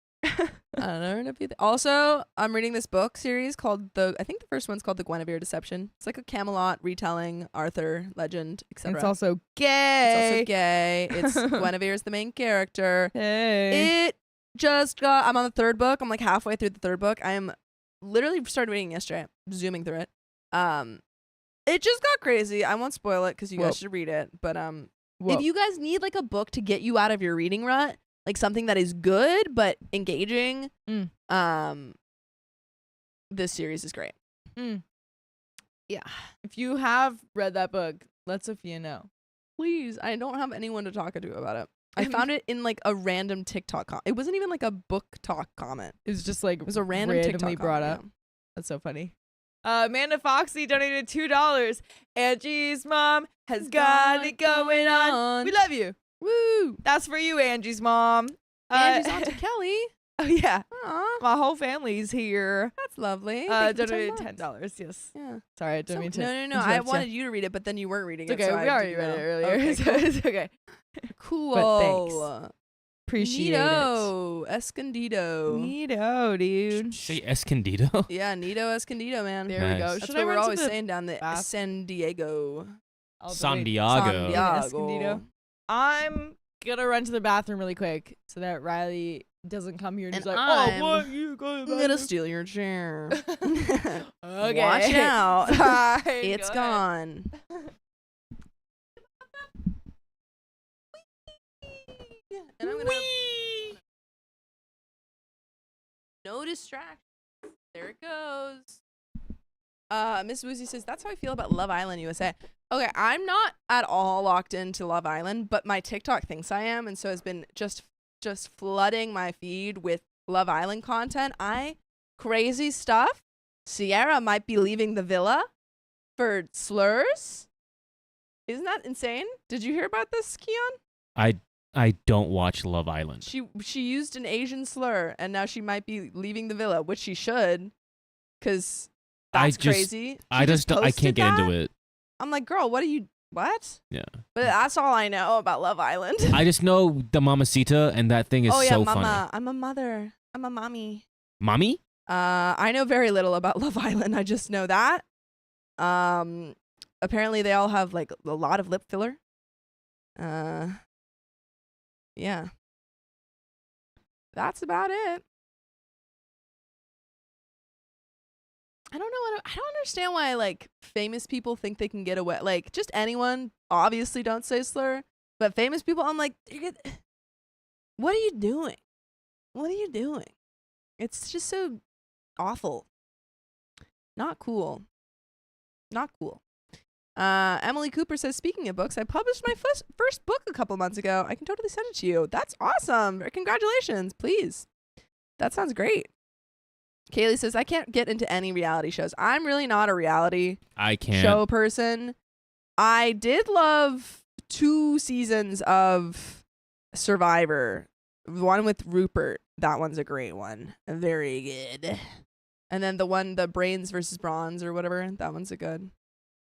Also, I'm reading this book series called I think the first one's called The Guinevere Deception. It's like a Camelot retelling, Arthur legend, etc. It's also gay. It's Guinevere's the main character. Hey. It just I'm on the 3rd book. I'm like halfway through the 3rd book. I'm literally started reading yesterday. Zooming through it. It just got crazy. I won't spoil it because you Whoa. guys should read it. But Whoa. if you guys need like a book to get you out of your reading rut, like something that is good but engaging, this series is great. Yeah. If you have read that book, let Sophia know. Please, I don't have anyone to talk to about it. I found it in like a random TikTok comment. It wasn't even like a book talk comment. It was just like It was a random randomly TikTok brought comment, up. That's so funny. Amanda Foxy donated $2. Angie's mom has got it going on. We love you. Woo! That's for you, Angie's mom. Angie's Auntie Kelly. Oh yeah, Aw, my whole family's here. that's lovely. Thank you for Donated $10. $10. Yes. Yeah. Sorry, I don't mean to. No. I interrupt ya. wanted you to read it, but then you weren't reading It's it. okay. so We I already didn't read it know. earlier, Okay, so cool. it's okay. Cool. But thanks. Appreciate Nito Escondido. it. Neato, dude. Say Escondido. Yeah, Nito Escondido, man. There we Nice. go. That's Should what I we're run to always the saying down the bath? San Diego. all the San way- Diego. Escondido. I'm gonna run to the bathroom really quick so that Riley doesn't come here and And he's like, I'm "Oh, what you going I'm gonna steal your chair. Okay. Watch out. Fine, It's go ahead. gone. And I'm gonna no distraction. There it goes. Miss Woozy says that's how I feel about Love Island USA. Okay, I'm not at all locked into Love Island, but my TikTok thinks I am, and so has been just flooding my feed with Love Island content. Crazy stuff. Sierra might be leaving the villa for slurs. Isn't that insane? Did you hear about this, Keon? I don't watch Love Island. She used an Asian slur, and now she might be leaving the villa, which she should, because that's crazy. I She can't get into it. I'm like, girl, what? Yeah. But that's all I know about Love Island. I just know the Mamacita, and that thing is oh yeah, so mama. funny. I'm a mother. I'm a mommy. Mommy? I know very little about Love Island. I just know that. Apparently they all have like a lot of lip filler. Yeah. That's about it. I don't know. I don't understand why like famous people think they can get away. Like just anyone, obviously don't say slur, but famous people, I'm like, what are you doing? What are you doing? It's just so awful. Not cool. Not cool. Emily Cooper says, speaking of books, I published my first book a couple months ago. I can totally send it to you. That's awesome. Congratulations, please. That sounds great. Kaylee says, I can't get into any reality shows. I'm really not a reality I can't. show person. I did love 2 seasons of Survivor. One with Rupert. That one's a great one. Very good. And then the Brains versus Bronze or whatever. That one's a good.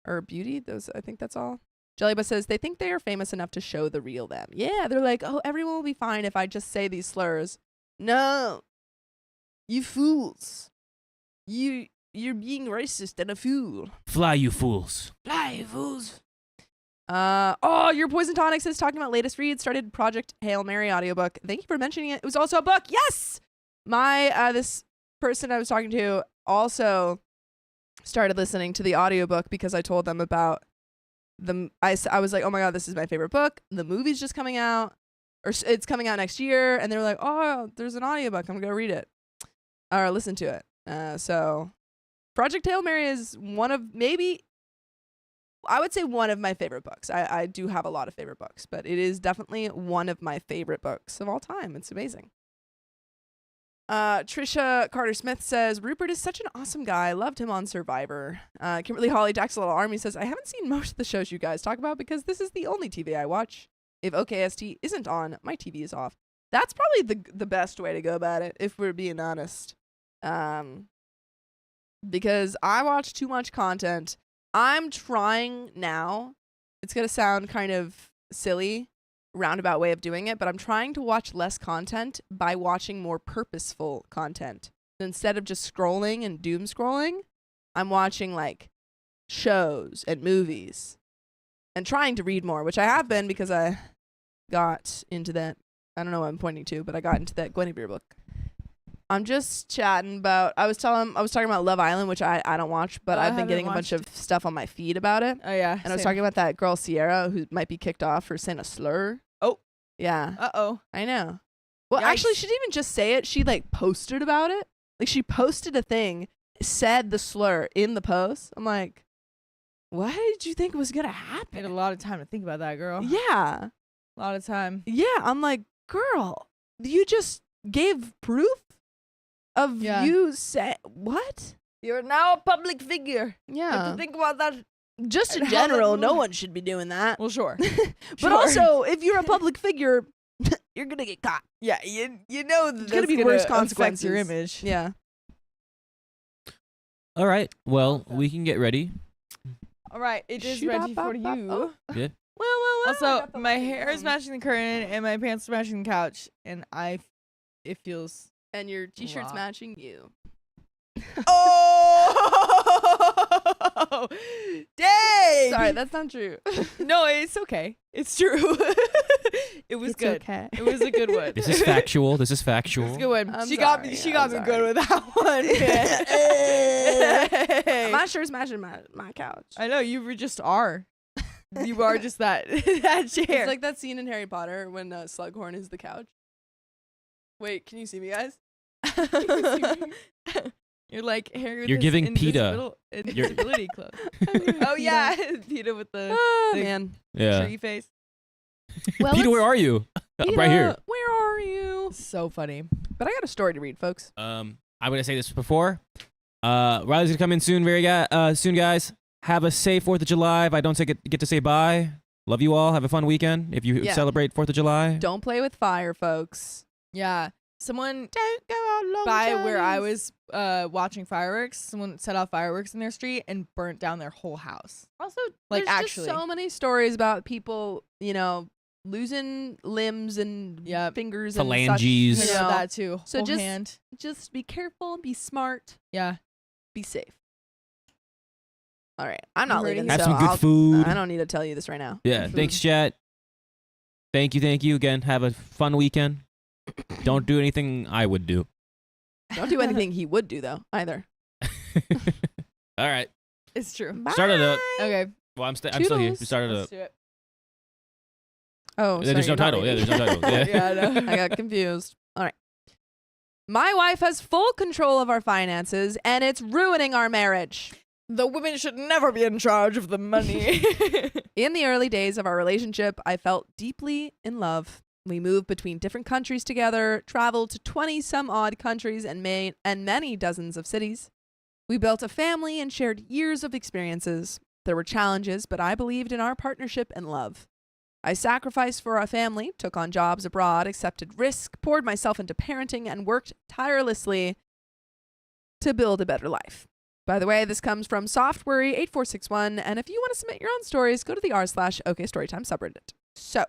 Or Beauty. I think that's all. Jellybus says they think they are famous enough to show the real them. Yeah, they're like, oh, everyone will be fine if I just say these slurs. No. You fools. You're being racist and a fool. Fly, you fools. Fly, you fools. Your Poison Tonic says talking about latest reads, started Project Hail Mary audiobook. Thank you for mentioning it. It was also a book. Yes. My this person I was talking to also started listening to the audiobook because I told them about I was like, oh my God, this is my favorite book. The movie's just coming out, or it's coming out next year. And they were like, oh, there's an audiobook. I'm going to read it or listen to it. So Project Hail Mary is I would say one of my favorite books. I do have a lot of favorite books, but it is definitely one of my favorite books of all time. It's amazing. Trisha Carter Smith says, Rupert is such an awesome guy. Loved him on Survivor. Kimberly Holly Dax Little Army says, I haven't seen most of the shows you guys talk about because this is the only TV I watch. If OKST isn't on, my TV is off. That's probably the best way to go about it, if we're being honest. Because I watch too much content. I'm trying now. It's going to sound kind of silly, roundabout way of doing it, but I'm trying to watch less content by watching more purposeful content. So instead of just scrolling and doom scrolling, I'm watching like shows and movies and trying to read more, which I have been because I got into that. I don't know what I'm pointing to, but I got into that Guinevere book. I'm just chatting about, I was talking about Love Island, which I don't watch, but I've been getting a bunch of stuff on my feed about it. Oh, yeah. And I was talking about that girl Sierra who might be kicked off for saying a slur. Oh. Yeah. Uh-oh. I know. Well, Yikes. actually, she didn't even just say it. She like posted about it. Like she posted a thing, said the slur in the post. I'm like, what did you think was going to I had happen? a lot of time to think about that, girl. Yeah. A lot of time. Yeah. I'm like, girl, you just gave proof of you say what? You're now a public figure. You have Yeah. to think about that. Just in and how that general, no move- one should be doing that. Well, sure. But Sure. also, if you're a public figure, you're going to get caught. Yeah, you know that It's gonna that's be worse affect consequences. your image. Yeah. All right. Well, we can get ready. All right, it is Shoot ready up, for up, you. up, oh. Yeah. Well, I Also, got the my lighting hair is on. matching the curtain and my pants are matching the couch, and it feels. And your t-shirt's Rock. matching you. Oh, dang! Sorry, that's not true. No, it's okay. It's true. It was good. Okay. It was a good one. This is factual. This is It factual. was a good one. I'm She got sorry, me. She I'm got me sorry. good with that one. Man. My shirt's matching my couch. I know you just are. You are just that that chair. It's like that scene in Harry Potter when Slughorn is the couch. Wait, can you see me, guys? You're like Harry. With You're his giving PETA. invisibility clothes. Oh yeah, PETA with the Oh, the- man. Yeah. tree face. Well, Peter, where are you? I'm right here. Where are you? So funny. But I got a story to read, folks. I'm gonna say this before. Riley's gonna come in soon, soon, guys. Have a safe 4th of July. If I don't get to say bye, love you all. Have a fun weekend. If you Yeah. celebrate 4th of July, Don't play with fire, folks. Yeah. Someone Don't go out long by where I journeys. was watching fireworks, someone set off fireworks in their street and burnt down their whole house. Also, Like, there's actually. just so many stories about people, losing limbs and Yep. fingers Phalanges. and such. You You know know, that too. So Whole just- hand. just be careful, be smart, Yeah. be safe. All right, I'm not You heard it leaving. here. have so some good I'll- food. I don't need to tell you this right now. Yeah. Thanks, chat. Thank you again. Have a fun weekend. Don't do anything I would do. Don't do anything he would do though either. All right. It's true. Start it up. Okay. Well, I'm still here. Toodles. Start it Let's up. do it. Oh, There's sorry, no you're not title. Yeah, reading. there's no title. Yeah. Yeah, I know. I got confused. All right. My wife has full control of our finances, and it's ruining our marriage. The women should never be in charge of the money. In the early days of our relationship, I felt deeply in love. We moved between different countries together, traveled to 20-some-odd countries and many dozens of cities. We built a family and shared years of experiences. There were challenges, but I believed in our partnership and love. I sacrificed for our family, took on jobs abroad, accepted risk, poured myself into parenting, and worked tirelessly to build a better life. By the way, this comes from Softworry8461, and if you want to submit your own stories, go to the r/OKStorytime subreddit. So,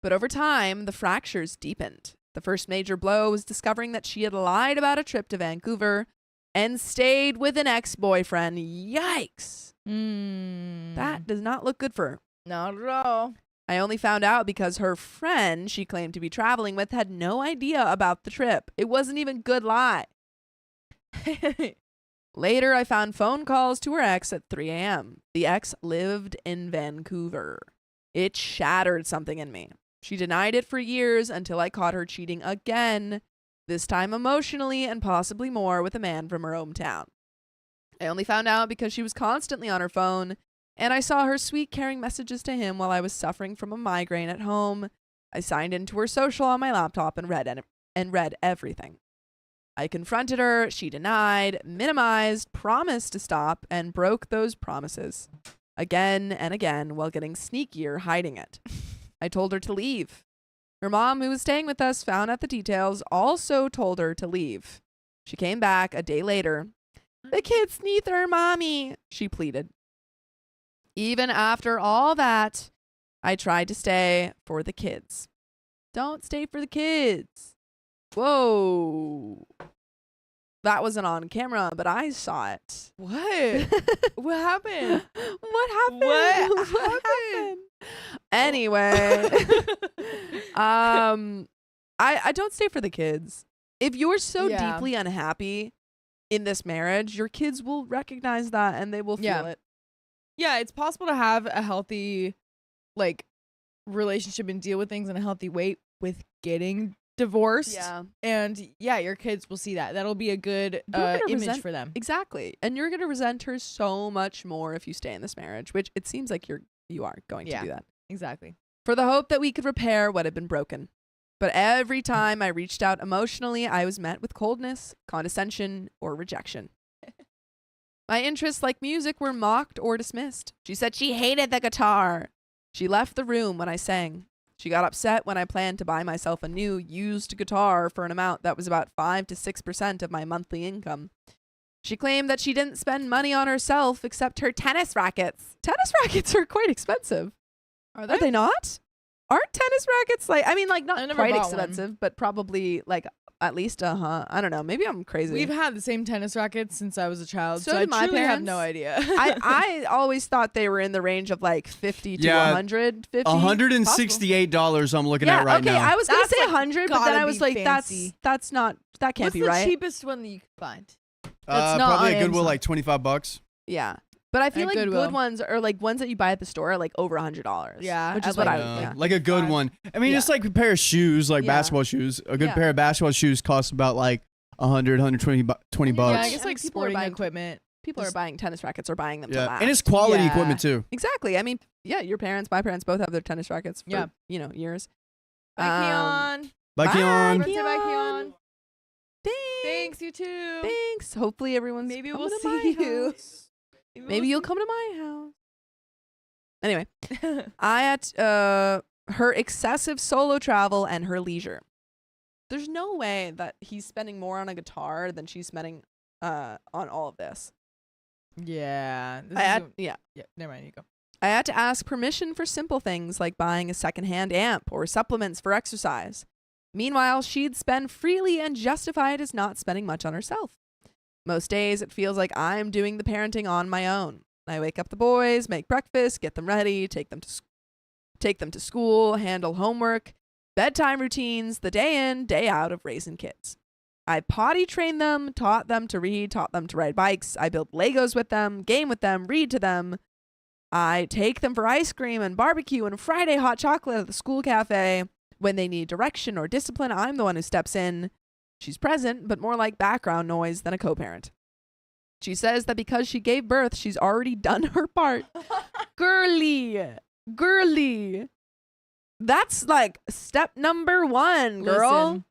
but over time, the fractures deepened. The first major blow was discovering that she had lied about a trip to Vancouver and stayed with an ex-boyfriend. Yikes! That does not look good for her. Not at all. I only found out because her friend she claimed to be traveling with had no idea about the trip. It wasn't even a good lie. Later, I found phone calls to her ex at 3 a.m. The ex lived in Vancouver. It shattered something in me. She denied it for years until I caught her cheating again, this time emotionally and possibly more with a man from her hometown. I only found out because she was constantly on her phone, and I saw her sweet, caring messages to him while I was suffering from a migraine at home. I signed into her social on my laptop and read everything. I confronted her, she denied, minimized, promised to stop, and broke those promises. Again and again while getting sneakier hiding it. I told her to leave. Her mom, who was staying with us, found out the details, also told her to leave. She came back a day later. The kids need their mommy, she pleaded. Even after all that, I tried to stay for the kids. Don't stay for the kids. Whoa. That wasn't on camera, but I saw it. What? What happened? What happened? What happened? Anyway, I don't stay for the kids. If you're so Yeah. deeply unhappy in this marriage, your kids will recognize that and they will feel Yeah. it. Yeah, it's possible to have a healthy, like, relationship and deal with things in a healthy way with getting divorced. Yeah, And yeah, your kids will see that. That'll be a good You're gonna image resent- for them. exactly. And you're going to resent her so much more if you stay in this marriage, which it seems like you are going to Yeah. do that. Exactly. For the hope that we could repair what had been broken. But every time I reached out emotionally, I was met with coldness, condescension, or rejection. My interests like music were mocked or dismissed. She said she hated the guitar. She left the room when I sang. She got upset when I planned to buy myself a new used guitar for an amount that was about 5 to 6% of my monthly income. She claimed that she didn't spend money on herself except her tennis rackets. Tennis rackets are quite expensive. Are Are they not? Aren't tennis rackets like, I mean, like I not never quite bought one. expensive, but probably like at least I don't know. Maybe I'm crazy. We've had the same tennis rackets since I was a child, So so I did my truly have parents. no idea. I always thought they were in the range of like 50 to Yeah, 150. $168 I'm looking Yeah, at right okay. now. I was gonna That's, say like, 100, but then gotta I was be like, fancy. that's not that can't What's be the right. cheapest one that you could find? That's not Probably on a Goodwill Amazon. like $25. Yeah, but I feel At like Goodwill. good ones are like ones that you buy at the store are like over $100. Yeah, which at is what like- I yeah. Like a good Five. one. I mean, Yeah. it's like a pair of shoes, like Yeah. basketball shoes. A good Yeah. pair of basketball shoes costs about like 100, 120 20 Yeah, bucks. Yeah, I I guess mean, like people are sporting buying- equipment. People are Just- buying tennis rackets or buying them to Yeah, last. and it's quality Yeah. equipment too. Exactly. I mean, yeah, your parents, my parents both have their tennis rackets for, Yeah. Years. Bye, Keon. Bye, Bye, Keon. Birthday, bye, Keon. Keon. Thanks. Thanks, you too. Thanks. Hopefully everyone's Maybe coming we'll to my see you. house. Maybe you'll come to my house. Anyway, I at her excessive solo travel and her leisure. There's no way that he's spending more on a guitar than she's spending on all of this. Yeah. This I is had, a- yeah. yeah. Never mind. You go. I had to ask permission for simple things like buying a secondhand amp or supplements for exercise. Meanwhile, she'd spend freely and justify it as not spending much on herself. Most days, it feels like I'm doing the parenting on my own. I wake up the boys, make breakfast, get them ready, take them to school, handle homework, bedtime routines, the day in, day out of raising kids. I potty trained them, taught them to read, taught them to ride bikes. I built Legos with them, game with them, read to them. I take them for ice cream and barbecue and Friday hot chocolate at the school cafe. When they need direction or discipline, I'm the one who steps in. She's present, but more like background noise than a co-parent. She says that because she gave birth, she's already done her part. Girly. That's like step number 1, girl. Listen,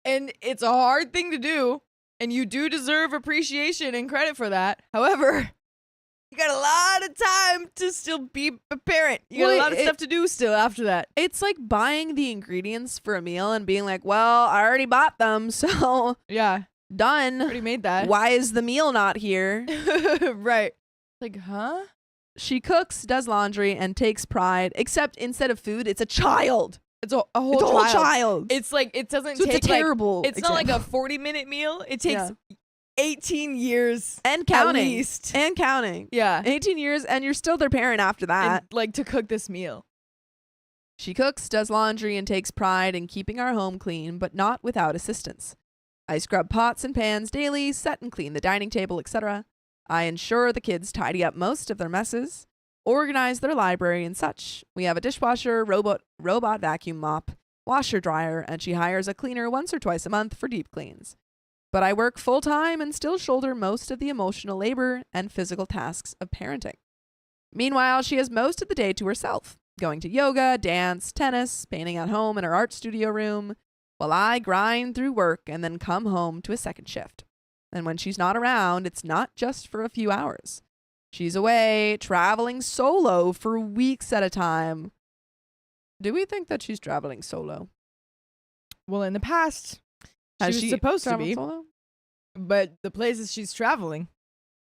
and it's a hard thing to do, and you do deserve appreciation and credit for that. However, you got a lot of time to still be a parent. You got Well, a lot of stuff to do still after that. It's like buying the ingredients for a meal and being like, well, I already bought them, so Yeah, done. already made that. Why is the meal not here? Right. Like, huh? She cooks, does laundry, and takes pride, except instead of food, it's a child. It's a whole It's a whole child. child. It's like, it doesn't So take it's a terrible like, it's not like a example. 40-minute meal. It takes Yeah. 18 years And counting. at least. And counting. Yeah. 18 years, and you're still their parent after that. And, like, to cook this meal. She cooks, does laundry, and takes pride in keeping our home clean, but not without assistance. I scrub pots and pans daily, set and clean the dining table, etc. I ensure the kids tidy up most of their messes, organize their library and such. We have a dishwasher, robot vacuum mop, washer dryer, and she hires a cleaner once or twice a month for deep cleans. But I work full time and still shoulder most of the emotional labor and physical tasks of parenting. Meanwhile, she has most of the day to herself, going to yoga, dance, tennis, painting at home in her art studio room, while I grind through work and then come home to a second shift. And when she's not around, it's not just for a few hours. She's away, traveling solo for weeks at a time. Do we think that she's traveling solo? Well, in the past, Has she was she supposed to traveled be, solo? but the places she's traveling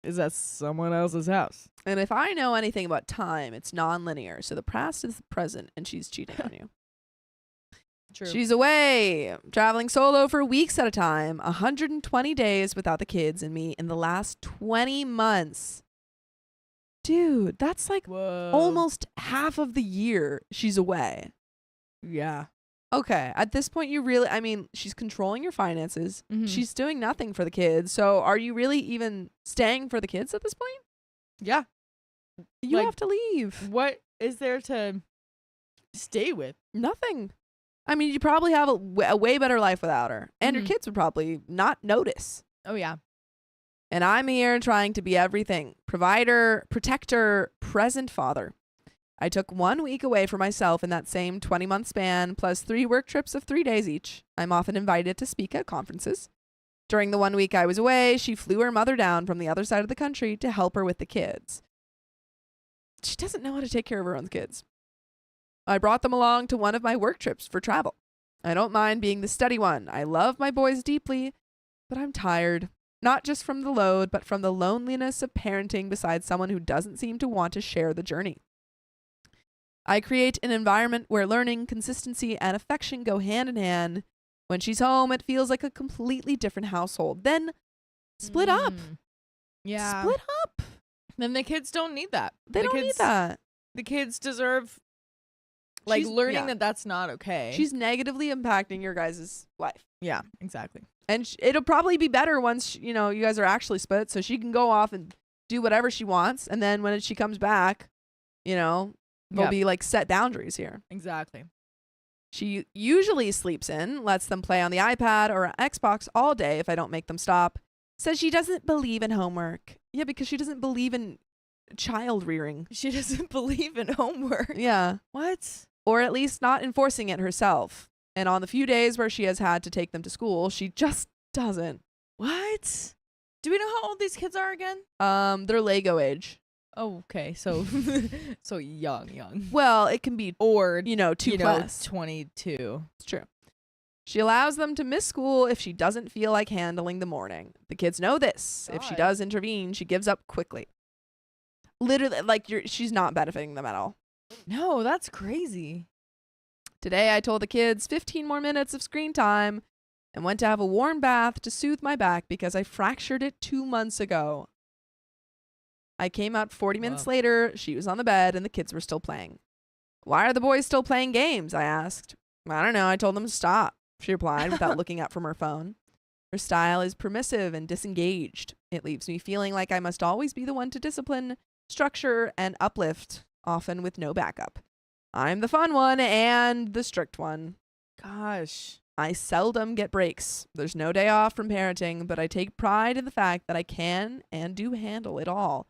is at someone else's house. And if I know anything about time, it's non-linear. So the past is the present, and she's cheating on you. True. She's away, traveling solo for weeks at a time, 120 days without the kids and me in the last 20 months. Dude, that's like Whoa. almost half of the year she's away. Yeah. Okay, at this point, she's controlling your finances. Mhm. She's doing nothing for the kids. So are you really even staying for the kids at this point? Yeah. You Like- have to leave. What is there to stay with? Nothing. I mean, you probably have a way better life without her. And your Mhm. kids would probably not notice. Oh, yeah. And I'm here trying to be everything. Provider, protector, present father. I took 1 week away for myself in that same 20-month span, plus 3 work trips of 3 days each. I'm often invited to speak at conferences. During the 1 week I was away, she flew her mother down from the other side of the country to help her with the kids. She doesn't know how to take care of her own kids. I brought them along to one of my work trips for travel. I don't mind being the steady one. I love my boys deeply, but I'm tired. Not just from the load, but from the loneliness of parenting beside someone who doesn't seem to want to share the journey. I create an environment where learning, consistency, and affection go hand in hand. When she's home, it feels like a completely different household. Then split up. Yeah. Split up. Then the kids don't need that. They The don't need kids- that. The kids deserve like She's- learning yeah. that that's not okay. She's negatively impacting your guys' life. yeah, exactly. And it'll probably be better once, you guys are actually split, so she can go off and do whatever she wants. And then when she comes back, there'll Yep. be like set boundaries here. Exactly. She usually sleeps in, lets them play on the iPad or Xbox all day if I don't make them stop. Says she doesn't believe in homework. Yeah, because she doesn't believe in child rearing. She doesn't believe in homework. Yeah. What? Or at least not enforcing it herself. And on the few days where she has had to take them to school, she just doesn't. What? Do we know how old these kids are again? They're Lego age. Oh, okay. So so young. Well, it can be, Or 2 plus. 22. It's true. She allows them to miss school if she doesn't feel like handling the morning. The kids know this. If she God. does intervene, she gives up quickly. Literally, she's not benefiting them at all. No, that's crazy. Today, I told the kids 15 more minutes of screen time and went to have a warm bath to soothe my back because I fractured it 2 months ago. I came out 40 minutes Wow. later. She was on the bed and the kids were still playing. Why are the boys still playing games? I asked. I don't know. I told them to stop, she replied without looking up from her phone. Her style is permissive and disengaged. It leaves me feeling like I must always be the one to discipline, structure, and uplift, often with no backup. I'm the fun one and the strict one. Gosh. I seldom get breaks. There's no day off from parenting, but I take pride in the fact that I can and do handle it all.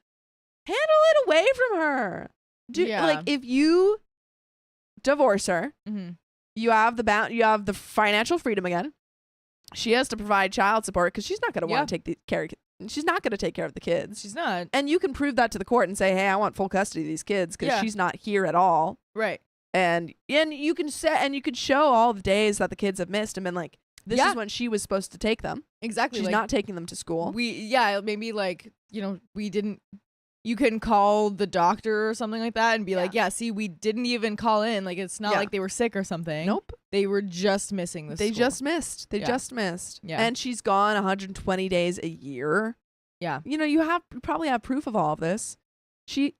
Handle it away from her. Yeah. If you divorce her, Mm-hmm. you have the financial freedom again. She has to provide child support because she's not going to want to take the care. She's not going to take care of the kids. She's not. And you can prove that to the court and say, "Hey, I want full custody of these kids because Yeah. she's not here at all." Right. And you can show all the days that the kids have missed and been like, "This Yeah. is when she was supposed to take them. Exactly. She's like, not taking them to school." Maybe we didn't. You can call the doctor or something like that and be like, yeah, see, we didn't even call in. Like, it's not Yeah. like they were sick or something. Nope. They were just missing this. They just missed. They Yeah. just missed. Yeah. And she's gone 120 days a year. Yeah. You probably have proof of all of this. She's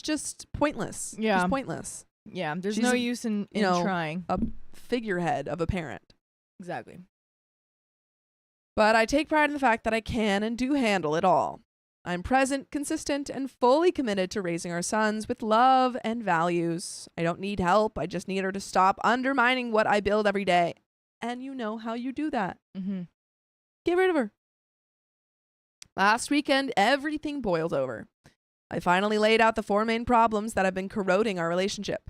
just pointless. Yeah. She's pointless. Yeah. There's She's no a- use in you know, trying. A figurehead of a parent. Exactly. But I take pride in the fact that I can and do handle it all. I'm present, consistent, and fully committed to raising our sons with love and values. I don't need help. I just need her to stop undermining what I build every day. And you know how you do that. Mm-hmm. Get rid of her. Last weekend, everything boiled over. I finally laid out the 4 main problems that have been corroding our relationship.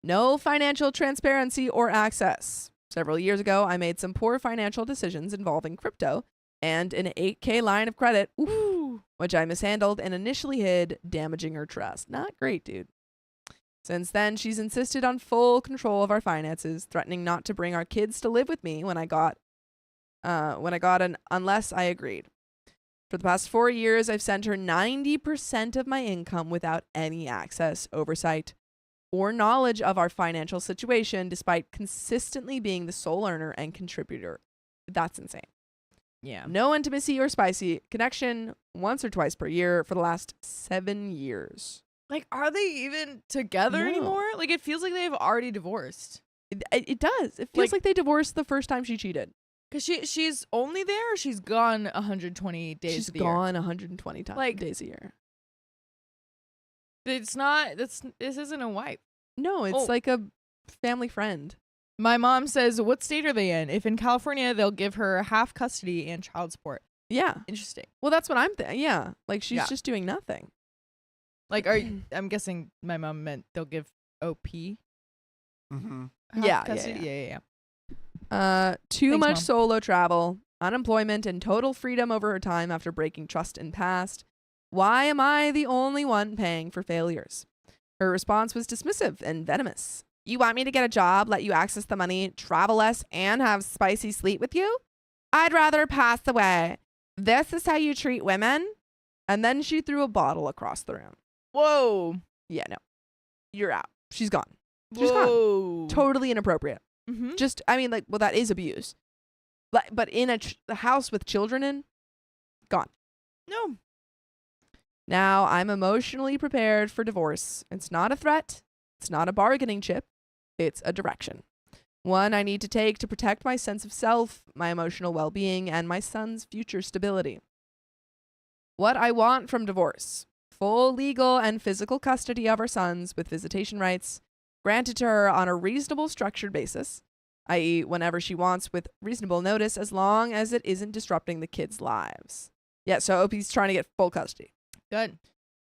No financial transparency or access. Several years ago, I made some poor financial decisions involving crypto and an $8,000 line of credit, which I mishandled and initially hid, damaging her trust. Not great, dude. Since then, she's insisted on full control of our finances, threatening not to bring our kids to live with me when I got an unless I agreed. For the past 4 years, I've sent her 90% of my income without any access, oversight, or knowledge of our financial situation, despite consistently being the sole earner and contributor. That's insane. Yeah. No intimacy or spicy connection once or twice per year for the last 7 years. Like, are they even together No. anymore? Like, it feels like they've already divorced. It does. It feels like they divorced the first time she cheated. Because she's only there or she's gone 120 days She's of the year? gone 120 Like- days a year. It's not, this isn't a wife. No, it's like a family friend. My mom says, what state are they in? If in California, they'll give her half custody and child support. Yeah. Interesting. Well, that's what I'm thinking. Yeah. Like, she's Yeah. just doing nothing. Like, I'm guessing my mom meant they'll give OP. Mm-hmm. half Yeah, custody. yeah. Yeah. Too Thanks, much Mom. solo travel, unemployment, and total freedom over her time after breaking trust in past. Why am I the only one paying for failures? Her response was dismissive and venomous. You want me to get a job, let you access the money, travel less, and have spicy sleep with you? I'd rather pass away. This is how you treat women? And then she threw a bottle across the room. Whoa. Yeah, no. You're out. She's gone. She's Whoa. Totally inappropriate. Mm-hmm. Just, I mean, like, well, that is abuse. But in a house with children in, gone. No. Now I'm emotionally prepared for divorce. It's not a threat. It's not a bargaining chip. It's a direction. One I need to take to protect my sense of self, my emotional well-being, and my son's future stability. What I want from divorce: full legal and physical custody of our sons with visitation rights, granted to her on a reasonable structured basis, i.e. whenever she wants with reasonable notice, as long as it isn't disrupting the kids' lives. Yeah, so OP's trying to get full custody. Good.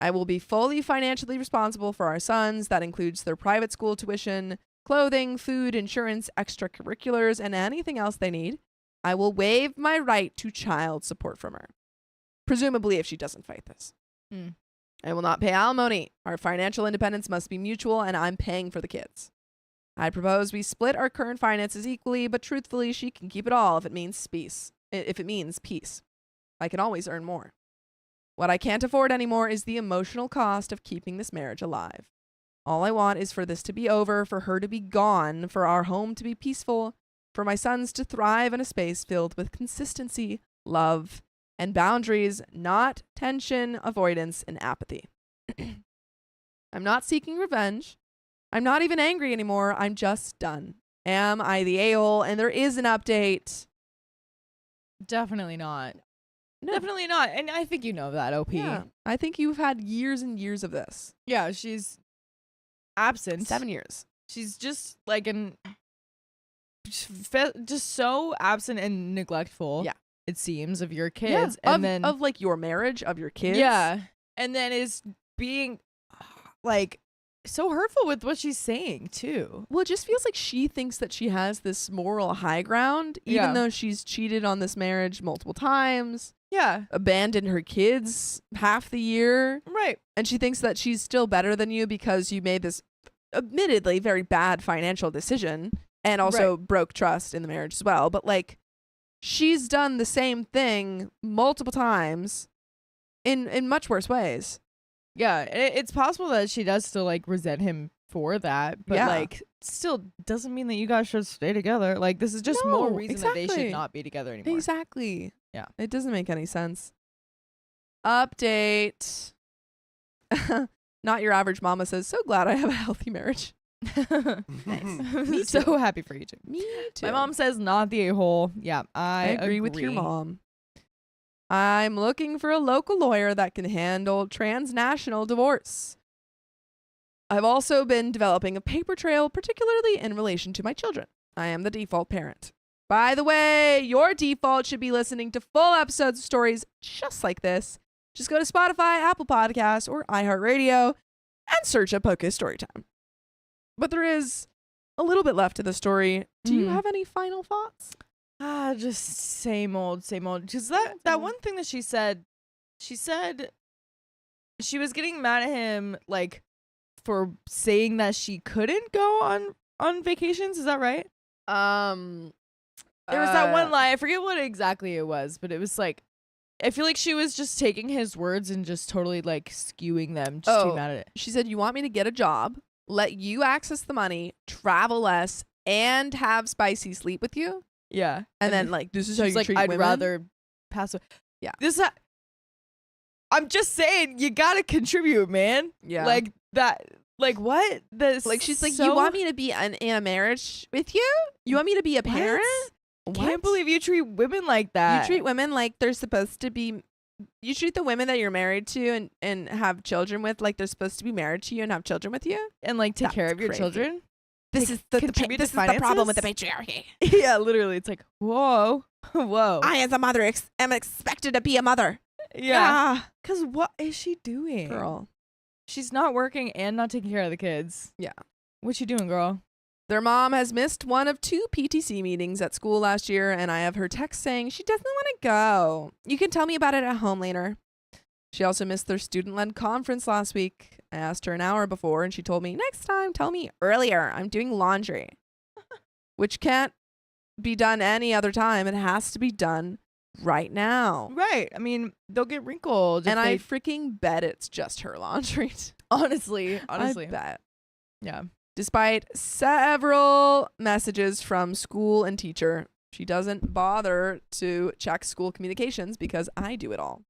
I will be fully financially responsible for our sons. That includes their private school tuition, clothing, food, insurance, extracurriculars, and anything else they need. I will waive my right to child support from her, presumably if she doesn't fight this. I will not pay alimony. Our financial independence must be mutual, and I'm paying for the kids. I propose we split our current finances equally, but truthfully, she can keep it all if it means peace. I can always earn more. What I can't afford anymore is the emotional cost of keeping this marriage alive. All I want is for this to be over, for her to be gone, for our home to be peaceful, for my sons to thrive in a space filled with consistency, love, and boundaries, not tension, avoidance, and apathy. I'm not seeking revenge. I'm not even angry anymore. I'm just done. Am I the a-hole? And there is an update. Definitely not. No. Definitely not. And I think you know that, OP. Yeah. I think you've had years and years of this. Yeah, she's absent. 7 years. She's just like just so absent and neglectful. Yeah. It seems of your kids, Yeah. and then of like your marriage, of your kids. Yeah, and then is being like so hurtful with what she's saying too. Well, it just feels like she thinks that she has this moral high ground, even Yeah. though she's cheated on this marriage multiple times, Yeah, abandoned her kids half the year, right. and she thinks that she's still better than you because you made this admittedly very bad financial decision and also broke trust in the marriage as well. But like, she's done the same thing multiple times in much worse ways. Yeah, it's possible that she does still like resent him for that, but Yeah. like still doesn't mean that you guys should stay together. Like this is just more No, reason that they exactly. should not be together anymore. Exactly. Yeah. It doesn't make any sense. Update. Not your average mama says, so glad I have a healthy marriage. Nice. So happy for you too. Me too. My mom says not the a-hole. Yeah, I agree with your mom. I'm looking for a local lawyer that can handle transnational divorce. I've also been developing a paper trail, particularly in relation to my children. I am the default parent. By the way, your default should be listening to full episodes of stories just like this. Just go to Spotify, Apple Podcasts, or iHeartRadio and search up OK Storytime. But there is a little bit left to the story. Do you have any final thoughts? Just same old. Because that one thing that she said she was getting mad at him, like, for saying that she couldn't go on vacations. Is that right? There was that one lie. I forget what exactly it was, but it was like, I feel like she was just taking his words and just totally like skewing them. Just too mad at it. She said, you want me to get a job, let you access the money, travel less, and have Spicy sleep with you? Yeah. And then like, this is how you like, treat I'd women? rather pass away. Yeah. I'm just saying, you gotta contribute, man. Yeah. Like that. Like what? Like she's like, you want me to be in a marriage with you? You want me to be a parent? Can't believe you treat women like that. You treat women like they're supposed to be. You treat the women that you're married to and have children with like they're supposed to be married to you and have children with you, and like take care of your crazy. children. This is the problem with the patriarchy. Yeah, literally, it's like whoa. I, as a mother, am expected to be a mother. Yeah. Because what is she doing, girl? She's not working and not taking care of the kids. Yeah. What you doing, girl? Their mom has missed one of 2 PTC meetings at school last year, and I have her text saying she doesn't want to go. You can tell me about it at home later. She also missed their student-led conference last week. I asked her an hour before, and she told me, next time, tell me earlier. I'm doing laundry. Which can't be done any other time. It has to be done right now. Right. I mean, they'll get wrinkled. And I freaking bet it's just her laundry. Honestly. I bet. Yeah. Despite several messages from school and teacher, she doesn't bother to check school communications because I do it all.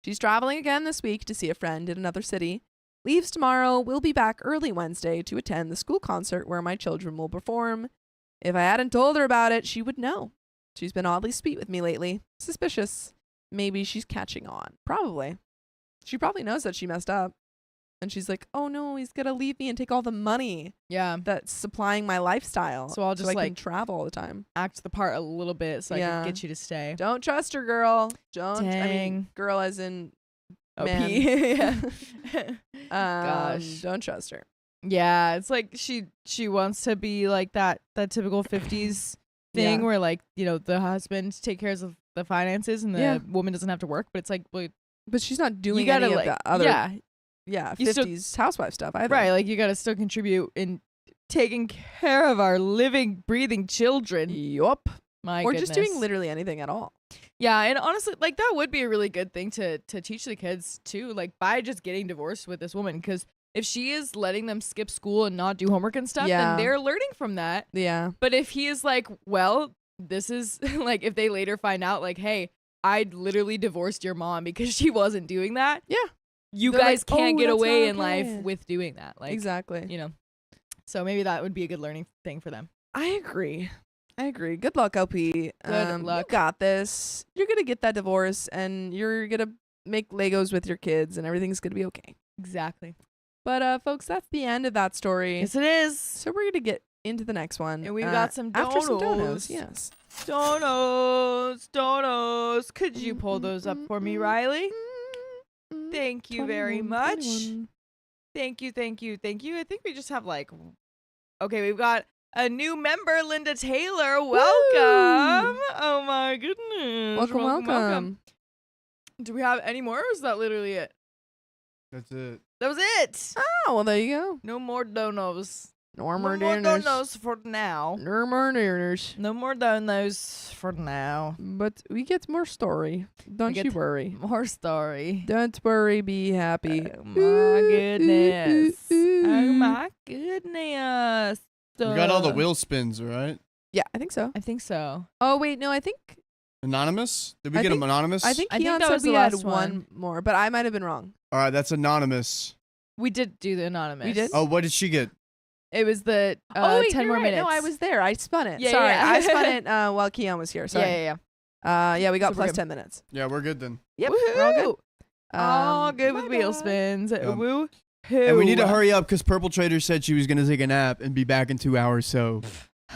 She's traveling again this week to see a friend in another city. Leaves tomorrow. We'll be back early Wednesday to attend the school concert where my children will perform. If I hadn't told her about it, she would know. She's been oddly sweet with me lately. Suspicious. Maybe she's catching on. Probably. She probably knows that she messed up. And she's like, oh no, he's going to leave me and take all the money that's supplying my lifestyle. So I'll just I like can travel all the time. Act the part a little bit so I can get you to stay. Don't trust her, girl. Don't. Dang. I mean, girl as in OP. man. Yeah. Gosh. Don't trust her. Yeah, it's like she wants to be like that typical 50s thing where like, you know, the husband takes care of the finances and the woman doesn't have to work, but it's like, well, but she's not doing any of the other 50s housewife stuff either. Right, like you got to still contribute in taking care of our living, breathing children. Yup. My or goodness. just doing literally anything at all. Yeah, and honestly, like that would be a really good thing to teach the kids too, like by just getting divorced with this woman, because if she is letting them skip school and not do homework and stuff, then they're learning from that. Yeah. But if he is like, well, this is like, if they later find out like, hey, I literally divorced your mom because she wasn't doing that. Yeah. You They're guys like, can't oh, get that's away not in okay. life with doing that. Like, exactly. You know, so maybe that would be a good learning thing for them. I agree. Good luck, LP. Good luck. You got this. You're going to get that divorce and you're going to make Legos with your kids and everything's going to be okay. Exactly. But folks, that's the end of that story. Yes, it is. So we're going to get into the next one. And we've got some donos. After some donos, yes. Donos. Could you pull those up for me, Riley? Thank you very much. 21. Thank you. I think we just have like, okay, we've got a new member, Linda Taylor. Welcome. Oh my goodness. Welcome. Do we have any more or is that literally it? That's it. That was it. Oh, well, there you go. No more donos. No more donos for now. No more dinners. No more donos for now. But we get more story. Don't you worry. More story. Don't worry, be happy. Oh my goodness. Oh my goodness. We got all the wheel spins, right? Yeah, I think so. I think so. Oh, wait, no, I think... Anonymous? Did we get them anonymous? I think Keon that said was we the had last one more, but I might have been wrong. All right, that's anonymous. We did do the anonymous. We did? Oh, what did she get? It was the 10 more minutes. No, I was there. I spun it. Yeah, Sorry, yeah. I spun it while Keon was here. Sorry. Yeah. We got So we're plus good. 10 minutes. Yeah, we're good then. Yep, we're all good. All good with bye-bye. wheel spins. Woo. And we need to hurry up because Purple Trader said she was gonna take a nap and be back in 2 hours. So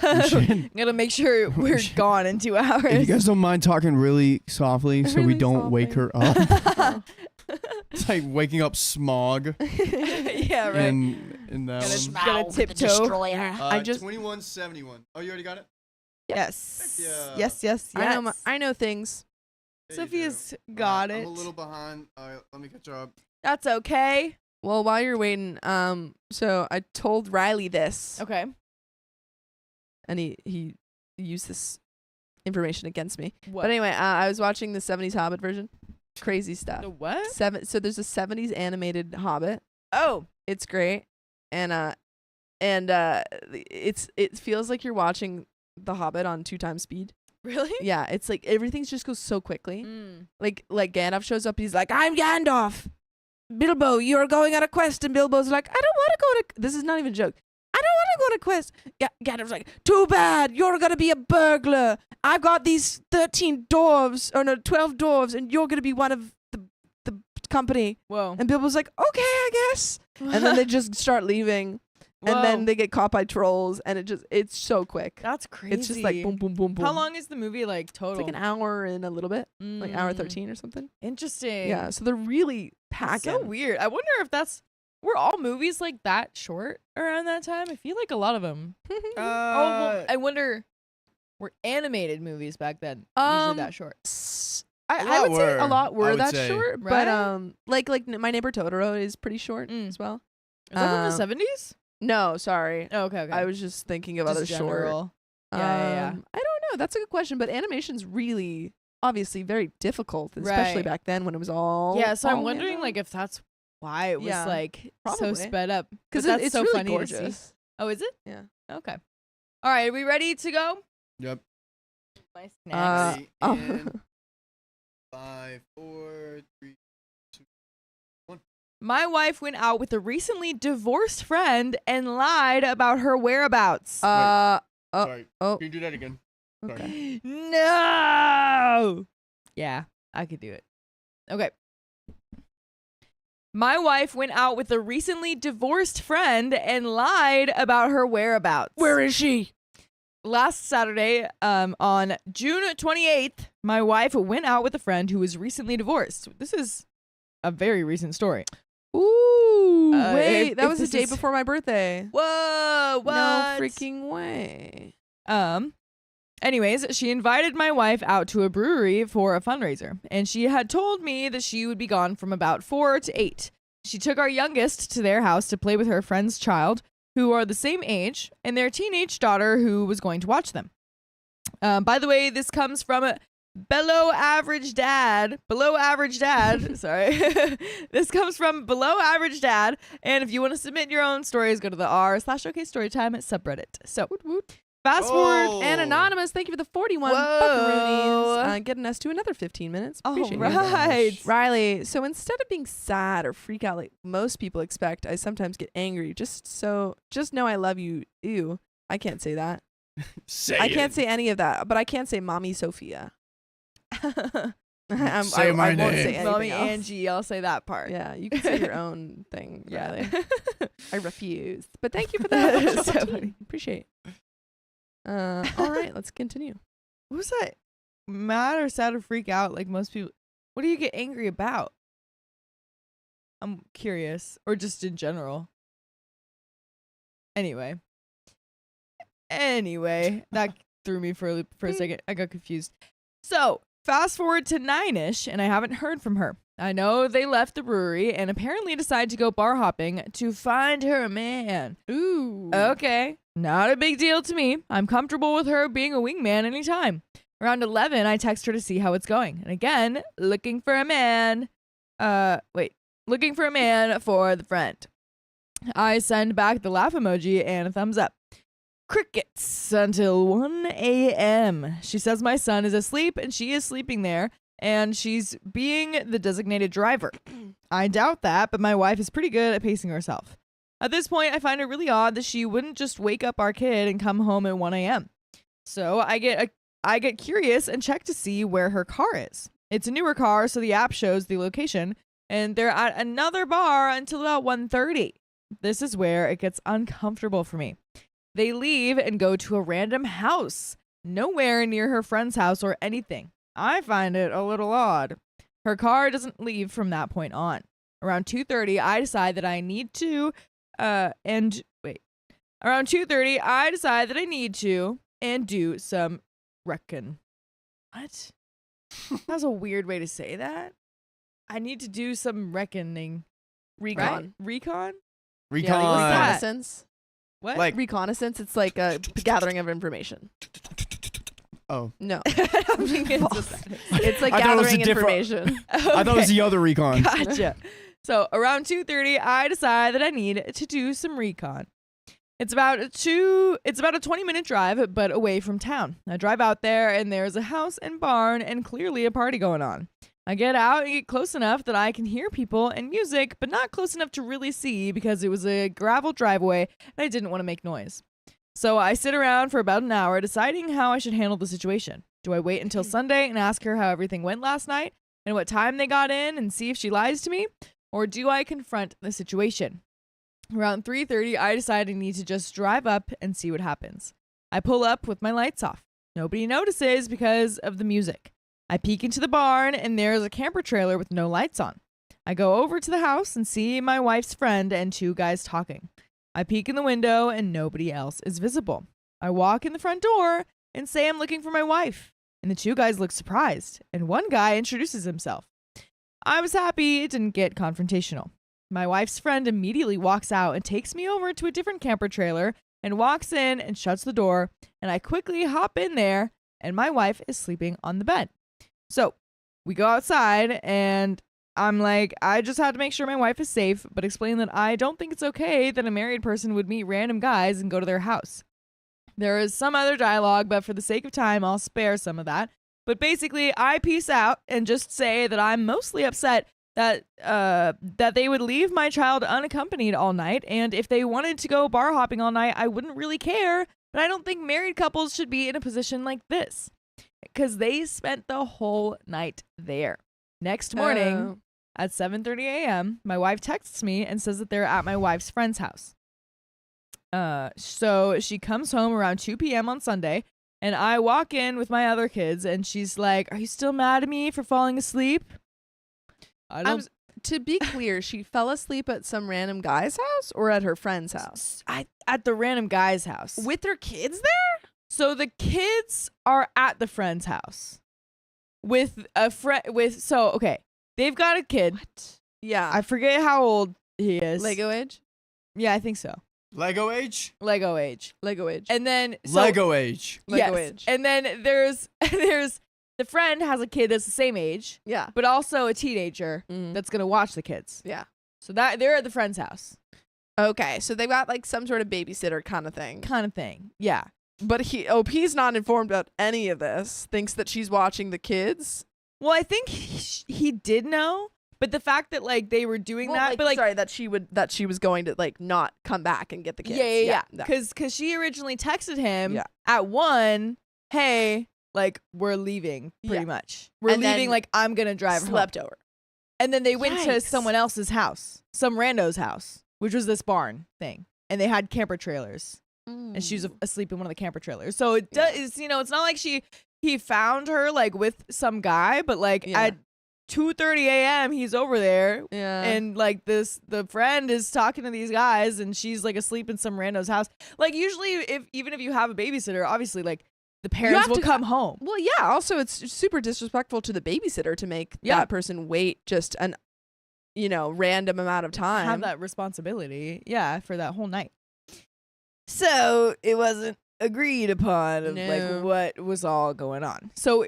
Gotta make sure we're gone in 2 hours. if you guys don't mind talking really softly, so we Really don't wake softly. her up. It's like waking up Smog Yeah, right. in that one. Gotta tiptoe. Destroyer. I just- 2171. Oh, you already got it? Yes. Yeah. Yes. I know things. Yeah, you Sophia's do. got I'm it. a little behind. All right, let me catch up. That's okay. Well, while you're waiting, so I told Riley this, Okay. and he used this information against me. What? But anyway, I was watching the 70s Hobbit version. Crazy stuff. The what? So there's a 70s animated Hobbit. Oh. It's great, and it feels like you're watching The Hobbit on 2x speed. Really? Yeah, it's like everything just goes so quickly. Mm. Like Gandalf shows up, he's like, "I'm Gandalf. Bilbo, you're going on a quest," and Bilbo's like, "I don't want to go to." This is not even a joke. "I don't want to go on a quest." Gandalf's like, "Too bad. You're gonna be a burglar. I've got these 12 dwarves, and you're gonna be one of the company." Whoa. And Bilbo's like, "Okay, I guess." And then they just start leaving, and then they get caught by trolls, and it's so quick. That's crazy. It's just like boom, boom, boom, boom. How long is the movie like It's total? like an hour and a little bit, like hour Mm. 13 or something. Interesting. Yeah, so they're really That's packing. so weird. I wonder if were all movies like that short around that time? I feel like a lot of them. Well, I wonder were animated movies back then usually that short? I lot would say a were, lot I were would that say. short, Right? but like My Neighbor Totoro is pretty short Mm. as well. Is that from the 70s? No, sorry. Oh, okay. I was just thinking of Just other short. general. Yeah. I don't know. That's a good question, but animation's really obviously very difficult, especially Right. back then when it was all Yeah, so I'm all wondering hand-drawn. like if that's why it was Yeah, like so probably. sped up. But because that's it's so really funny to see. gorgeous. Oh, is it? Yeah. Okay. All right, are we ready to go? Yep. My snacks. Oh. In 5, 4, 3. My wife went out with a recently divorced friend and lied about her whereabouts. Oh. Sorry. Oh. Can you do that again? Sorry. Okay. No. Yeah, I could do it. Okay. My wife went out with a recently divorced friend and lied about her whereabouts. Where is she? Last Saturday, on June 28th, my wife went out with a friend who was recently divorced. This is a very recent story. Ooh, wait, if that was the this day is- before my birthday. Whoa, what? No freaking way. Anyways, she invited my wife out to a brewery for a fundraiser, and she had told me that she would be gone from about 4 to 8. She took our youngest to their house to play with her friend's child, who are the same age, and their teenage daughter who was going to watch them. By the way, this comes from a below average dad. Sorry. This comes from below average dad. And if you want to submit your own stories, go to the r/OK storytime at subreddit. So fast forward. Oh. And Anonymous, thank you for the 41 Whoa. buckaroonies. Getting us to another 15 minutes. All Appreciate you. right. Riley, so instead of being sad or freak out like most people expect, I sometimes get angry. Just know I love you. Ew. I can't say that. I can't say any of that, but I can say Mommy Sophia. Say my I won't name. say anything Mommy else. Angie, I'll say that part. Yeah, you can say your own thing, Yeah. Riley. I refuse. But thank you for That that. is so funny. Appreciate. All right, let's continue. What was that? Mad or sad or freak out? Like most people. What do you get angry about? I'm curious. Or just in general. Anyway, that threw me for a loop for a second. I got confused. So, fast forward to 9-ish, and I haven't heard from her. I know they left the brewery and apparently decided to go bar hopping to find her a man. Ooh. Okay, not a big deal to me. I'm comfortable with her being a wingman anytime. Around 11, I text her to see how it's going. And again, looking for a man. Looking for a man for the friend. I send back the laugh emoji and a thumbs up. Crickets until 1 a.m. She says my son is asleep and she is sleeping there and she's being the designated driver. I doubt that, but my wife is pretty good at pacing herself. At this point, I find it really odd that she wouldn't just wake up our kid and come home at 1 a.m. So I get curious and check to see where her car is. It's a newer car, so the app shows the location, and they're at another bar until about 1:30. This is where it gets uncomfortable for me. They leave and go to a random house, nowhere near her friend's house or anything. I find it a little odd. Her car doesn't leave from that point on. Around 2:30, I decide that I need to, Around 2:30, I decide that I need to and do some recon. What? That's a weird way to say that. I need to do some reckoning. Recon. Recon? Recon. what's that? Reconnaissance. What? Like- Reconnaissance. It's like a gathering of information. Oh. No. I don't think it's just that. It's like I thought it was a gathering different- information. I thought it was the other recon. Gotcha. So around 2:30, I decide that I need to do some recon. It's about a 20-minute drive, but away from town. I drive out there, and there's a house and barn and clearly a party going on. I get out and get close enough that I can hear people and music, but not close enough to really see because it was a gravel driveway and I didn't want to make noise. So I sit around for about an hour deciding how I should handle the situation. Do I wait until Sunday and ask her how everything went last night and what time they got in and see if she lies to me? Or do I confront the situation? Around 3:30, I decide I need to just drive up and see what happens. I pull up with my lights off. Nobody notices because of the music. I peek into the barn and there's a camper trailer with no lights on. I go over to the house and see my wife's friend and two guys talking. I peek in the window and nobody else is visible. I walk in the front door and say I'm looking for my wife. And the two guys look surprised, and one guy introduces himself. I was happy it didn't get confrontational. My wife's friend immediately walks out and takes me over to a different camper trailer and walks in and shuts the door, and I quickly hop in there, and my wife is sleeping on the bed. So we go outside, and I'm like, I just had to make sure my wife is safe, but explain that I don't think it's okay that a married person would meet random guys and go to their house. There is some other dialogue, but for the sake of time, I'll spare some of that. But basically, I peace out and just say that I'm mostly upset that they would leave my child unaccompanied all night, and if they wanted to go bar hopping all night, I wouldn't really care, but I don't think married couples should be in a position like this, because they spent the whole night there. Next morning, at 7:30 a.m., my wife texts me and says that they're at my wife's friend's house. So she comes home around 2 p.m. on Sunday, and I walk in with my other kids, and she's like, "Are you still mad at me for falling asleep?" I don't. To be clear, she fell asleep at some random guy's house or at her friend's house? At the random guy's house. With her kids there? So the kids are at the friend's house with a friend. Okay, they've got a kid. What? Yeah. I forget how old he is. Lego age? Yeah, I think so. Lego age? Lego age. Lego age. And then Lego age. Lego yes. age. And then there's the friend has a kid that's the same age, Yeah. but also a teenager Mhm. that's gonna watch the kids. Yeah. So that they're at the friend's house, Okay, so they've got like some sort of babysitter kind of thing. kind of thing. Yeah. But OP's not informed about any of this. Thinks that she's watching the kids. Well, I think he did know, but the fact that like they were doing that, but like sorry, that she was going to like not come back and get the kids. yeah. No. Because she originally texted him Yeah. at 1, hey, like we're leaving, pretty Yeah. much. We're And leaving. then Like I'm gonna drive her home. slept over. And then they went to Yikes. someone else's house, some rando's house, which was this barn thing, and they had camper trailers. And she was asleep in one of the camper trailers. So it does, it's not like he found her like with some guy, but like Yeah. at 2:30 a.m. he's over there, Yeah. and like the friend is talking to these guys, and she's like asleep in some rando's house. Like usually, even if you have a babysitter, obviously like the parents have will to come home. Well, yeah. Also, it's super disrespectful to the babysitter to make Yeah. that person wait just an, random amount of time. Have that responsibility, yeah, for that whole night. So it wasn't agreed upon of No. like what was all going on. So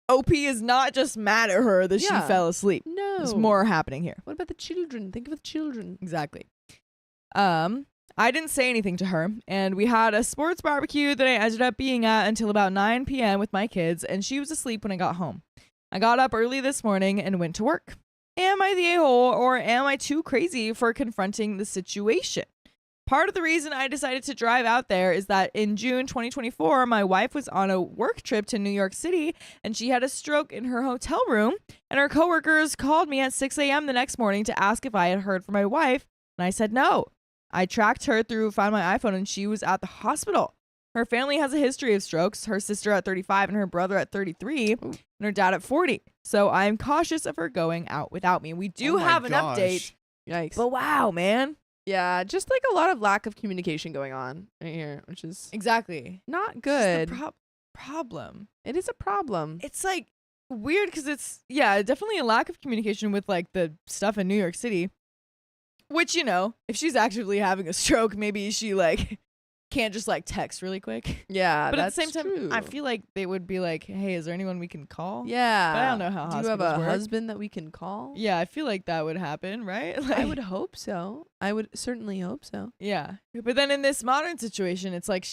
OP is not just mad at her that Yeah. she fell asleep. No. There's more happening here. What about the children? Think of the children. Exactly. I didn't say anything to her, and we had a sports barbecue that I ended up being at until about 9 p.m. with my kids, and she was asleep when I got home. I got up early this morning and went to work. Am I the a-hole, or am I too crazy for confronting the situation? Part of the reason I decided to drive out there is that in June 2024, my wife was on a work trip to New York City and she had a stroke in her hotel room. And her coworkers called me at 6 a.m. the next morning to ask if I had heard from my wife. And I said no. I tracked her through Find My iPhone and she was at the hospital. Her family has a history of strokes, her sister at 35 and her brother at 33 and her dad at 40. So I'm cautious of her going out without me. We do have an update. Yikes. But wow, man. Yeah, just like a lot of lack of communication going on right here, which is Exactly. not good. It's the problem. It is a problem. It's like weird because it's, definitely a lack of communication with like the stuff in New York City. Which, you know, if she's actively having a stroke, maybe she like can't just like text really quick. Yeah, But at that's the same time, true. I feel like they would be like, hey, is there anyone we can call? Yeah. But I don't know how Do you have a hospitals work. husband that we can call? Yeah, I feel like that would happen, right? Like, I would hope so. I would certainly hope so. Yeah. But then in this modern situation, it's like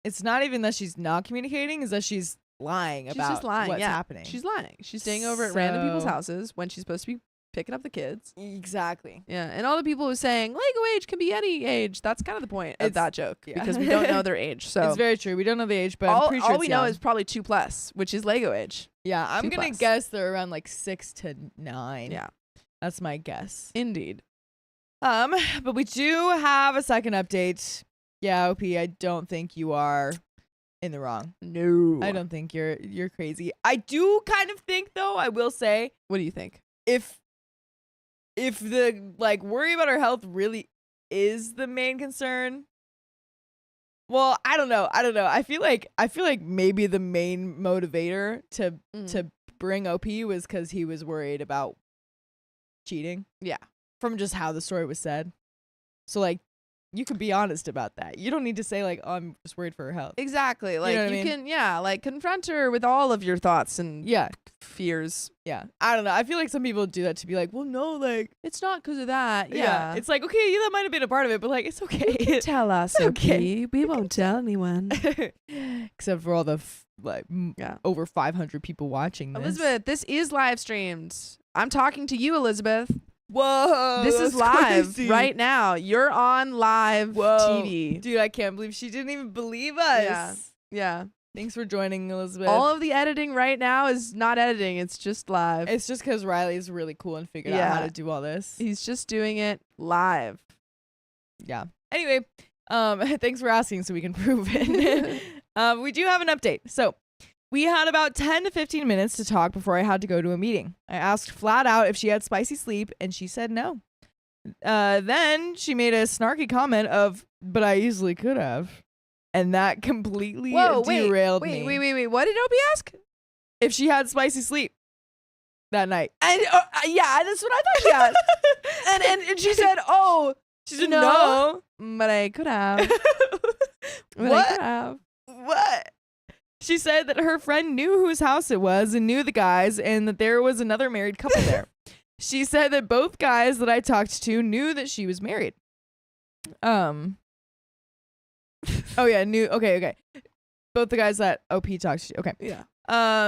it's not even that she's not communicating, it's that she's lying She's about just lying. what's yeah. happening. She's lying. She's staying over at random people's So- houses when she's supposed to be picking up the kids. Exactly. Yeah, and all the people who are saying legal age can be any age. That's kind of the point of It's- that joke yeah. because we don't know their age. So It's very true. We don't know the age, but I'm all, pretty sure all it's we know young. is probably 2+, which is Lego age. Yeah, I'm 2+. gonna guess they're around like 6 to 9. Yeah, That's my guess. indeed. But we do have a second update. Yeah, OP, I don't think you are in the wrong. No, I don't think you're crazy. I do kind of think though, I will say, What do you think? if the like worry about her health really is the main concern, well, I don't know. I feel like maybe the main motivator to bring OP was because he was worried about cheating. Yeah. From just how the story was said. So like, you can be honest about that. You don't need to say like, oh, I'm just worried for her health. Exactly. Like know what I you mean? can, like confront her with all of your thoughts and Yeah. fears. Yeah. I don't know. I feel like some people do that to be like, well, no, like, It's not because of that. Yeah, It's like, okay, yeah, that might have been a part of it, but like, it's okay. tell us, Okay. We won't tell anyone. Except for all the Yeah. over 500 people watching this. Elizabeth, this is live streamed. I'm talking to you, Elizabeth. Whoa. This is that's live crazy. right now. You're on live Whoa. TV. Dude, I can't believe she didn't even believe us. Yeah. Yeah. Thanks for joining, Elizabeth. All of the editing right now is not editing. It's just live. It's just because Riley's really cool and figured out how Yeah. to do all this. He's just doing it live. Yeah. Anyway, thanks for asking so we can prove it. We do have an update. So we had about 10 to 15 minutes to talk before I had to go to a meeting. I asked flat out if she had spicy sleep, and she said no. Then she made a snarky comment of, but I easily could have. And that completely derailed me. Wait. What did Opie ask? If she had spicy sleep that night. And yeah, that's what I thought she asked. and she said, "Oh, She said no, no. but I could have. But I What? could have." What? She said that her friend knew whose house it was and knew the guys and that there was another married couple there. She said that both guys that I talked to knew that she was married. Oh yeah, knew. Okay. Both the guys that OP talked to. Okay. Yeah.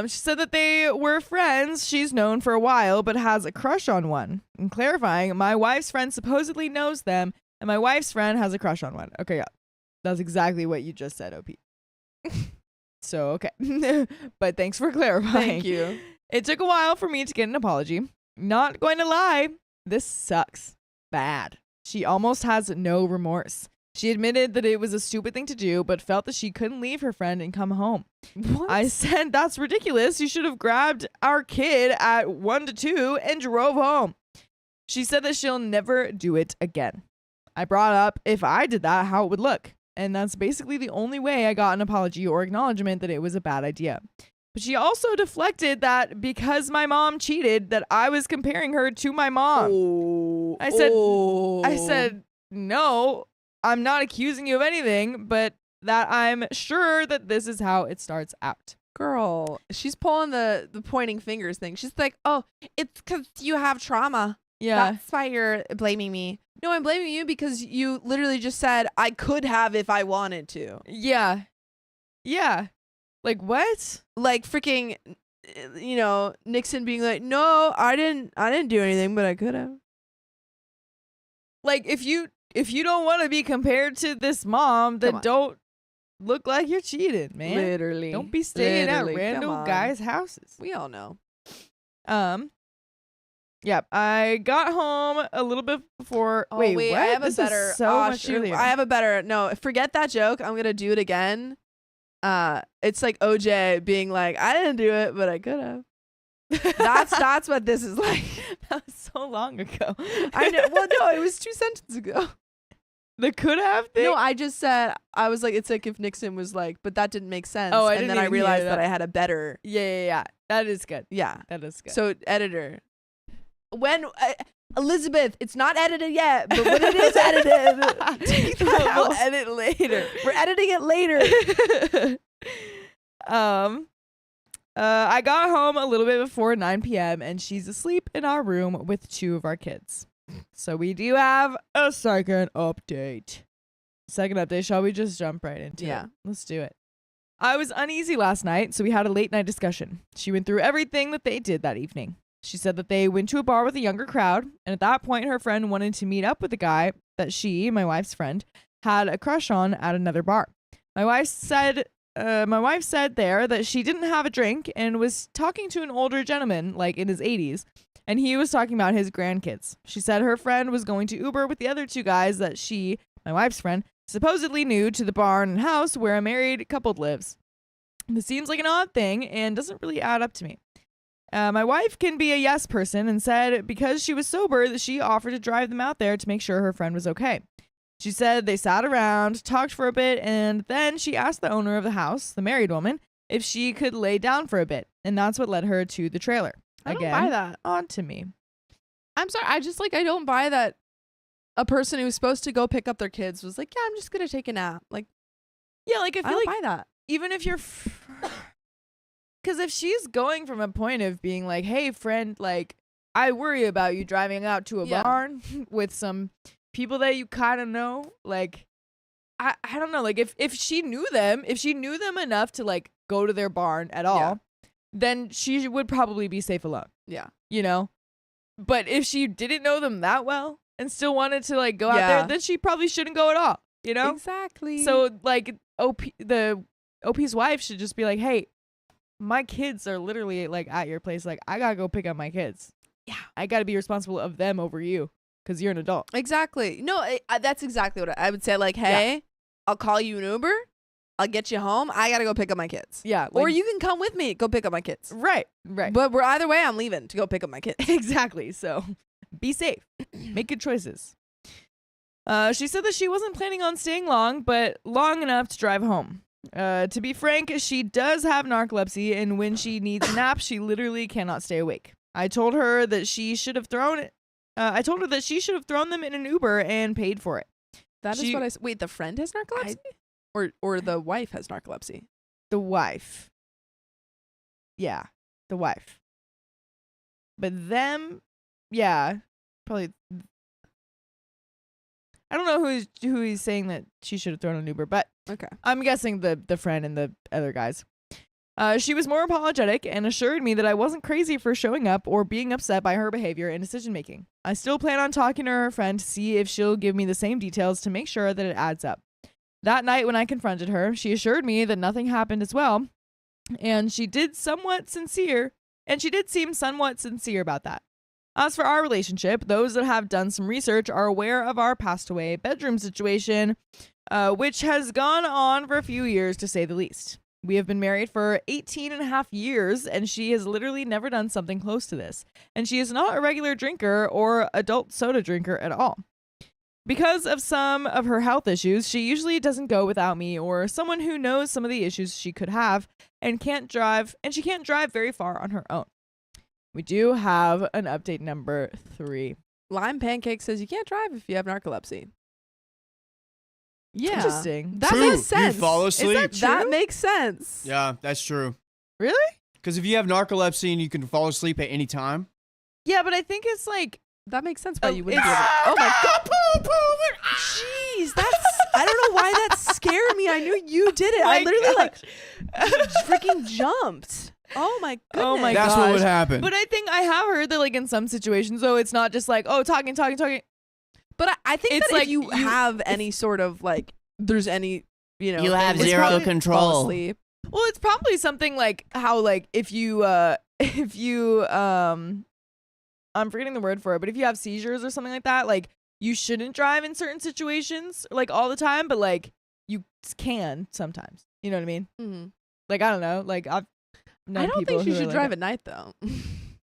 She said that they were friends she's known for a while but has a crush on one. And clarifying, my wife's friend supposedly knows them and my wife's friend has a crush on one. Okay, yeah. That's exactly what you just said, OP. So, okay. But thanks for clarifying. Thank you. It took a while for me to get an apology. Not going to lie, this sucks. Bad. She almost has no remorse. She admitted that it was a stupid thing to do, but felt that she couldn't leave her friend and come home. What? I said, that's ridiculous. You should have grabbed our kid at 1 to 2 and drove home. She said that she'll never do it again. I brought up if I did that, how it would look. And that's basically the only way I got an apology or acknowledgement that it was a bad idea. But she also deflected that because my mom cheated, that I was comparing her to my mom. Oh. I said, no, I'm not accusing you of anything, but that I'm sure that this is how it starts out. Girl, she's pulling the pointing fingers thing. She's like, "Oh, it's because you have trauma. Yeah. That's why you're blaming me." No, I'm blaming you because you literally just said I could have if I wanted to. Yeah. Yeah. Like what? Like freaking Nixon being like, no, I didn't do anything, but I could have. Like if you don't want to be compared to this mom, then Come on. don't look like you're cheating, man. Literally. Don't be staying Literally. at Come random on. guys' houses. We all know. Yep. I got home a little bit before. Oh, wait, wait, what? I have This a was better. so oh, much shoot. earlier. I have a better. No, forget that joke. I'm gonna do it again. It's like OJ being like, I didn't do it, but I could have. That's what this is like. That was so long ago. I know. Well, no, it was 2 sentences ago. The could have thing. No, I just said I was like, it's like if Nixon was like, but that didn't make sense. Oh, I and didn't then I even hear realized that. that I had a better. Yeah. That is good. Yeah. That is good. So editor, when Elizabeth, it's not edited yet, but when it is edited, take that we'll out. edit later. We're editing it later. I got home a little bit before 9 p.m. and she's asleep in our room with 2 of our kids. So we do have a second update. Shall we just jump right into Yeah. it? Let's do it. I was uneasy last night, so we had a late night discussion. She went through everything that they did that evening. She said that they went to a bar with a younger crowd, and at that point her friend wanted to meet up with the guy that she, my wife's friend, had a crush on at another bar. My wife said there that she didn't have a drink and was talking to an older gentleman, like in his 80s, and he was talking about his grandkids. She said her friend was going to Uber with the other 2 guys that she, my wife's friend, supposedly knew to the barn and house where a married couple lives. This seems like an odd thing and doesn't really add up to me. My wife can be a yes person and said because she was sober that she offered to drive them out there to make sure her friend was okay. She said they sat around, talked for a bit, and then she asked the owner of the house, the married woman, if she could lay down for a bit, and that's what led her to the trailer. I don't Again, buy that. on to me. I'm sorry. I don't buy that a person who was supposed to go pick up their kids was like, yeah, I'm just going to take a nap. Like, Yeah, like I I feel don't like buy that. even if you're... Because if she's going from a point of being like, hey, friend, like, I worry about you driving out to a Yeah. barn with some people that you kind of know, like, I don't know. Like, if she knew them enough to, like, go to their barn at all, then she would probably be safe alone, Yeah. you know? But if she didn't know them that well and still wanted to, like, go out Yeah. there, then she probably shouldn't go at all, you know? Exactly. So, like, the OP's wife should just be like, hey, my kids are literally, like, at your place. Like, I gotta go pick up my kids. Yeah. I gotta be responsible of them over you because you're an adult. Exactly. No, that's exactly what I would say. Like, hey, I'll call you an Uber. I'll get you home. I got to go pick up my kids. Yeah. Or like- you can come with me. Go pick up my kids. Right. But we're either way, I'm leaving to go pick up my kids. Exactly. So be safe. Make good choices. She said that she wasn't planning on staying long, but long enough to drive home. To be frank, she does have narcolepsy, and when she needs a nap, she literally cannot stay awake. I told her that she should have thrown them in an Uber and paid for it. That is what I said. Wait, the friend has narcolepsy? Or the wife has narcolepsy? The wife. Yeah, the wife. But them, yeah, probably. I don't know who he's saying that she should have thrown an Uber, but Okay. I'm guessing the friend and the other guys. She was more apologetic and assured me that I wasn't crazy for showing up or being upset by her behavior and decision making. I still plan on talking to her friend to see if she'll give me the same details to make sure that it adds up. That night when I confronted her, she assured me that nothing happened as well, and she did seem somewhat sincere about that. As for our relationship, those that have done some research are aware of our passed away bedroom situation, which has gone on for a few years to say the least. We have been married for 18 and a half years, and she has literally never done something close to this. And she is not a regular drinker or adult soda drinker at all. Because of some of her health issues, she usually doesn't go without me or someone who knows some of the issues she could have and she can't drive very far on her own. We do have an update number 3. Lime Pancake says you can't drive if you have narcolepsy. Yeah. Interesting. That True. makes sense. You fall asleep. that true? That makes sense. Yeah, that's true. Really? Because if you have narcolepsy and you can fall asleep at any time. Yeah, but I think it's like That makes sense why Oh, you wouldn't be able it's- to. Oh my god. Jeez, I don't know why that scared me. I knew you did it. I My literally gosh. freaking jumped. Oh my goodness. Oh my That's what gosh. would happen. But I think I have heard that like in some situations though, it's not just like, oh, talking. But I think It's that like if you have any sort of like, there's any, you know, You have it's zero probably control. fall asleep. Well, it's probably something like how like if you I'm forgetting the word for it, but if you have seizures or something like that, like you shouldn't drive in certain situations like all the time, but like you can sometimes. You know what I mean? Mm-hmm. Like I don't know, like I've known I don't people think she who are should like drive that. at night though.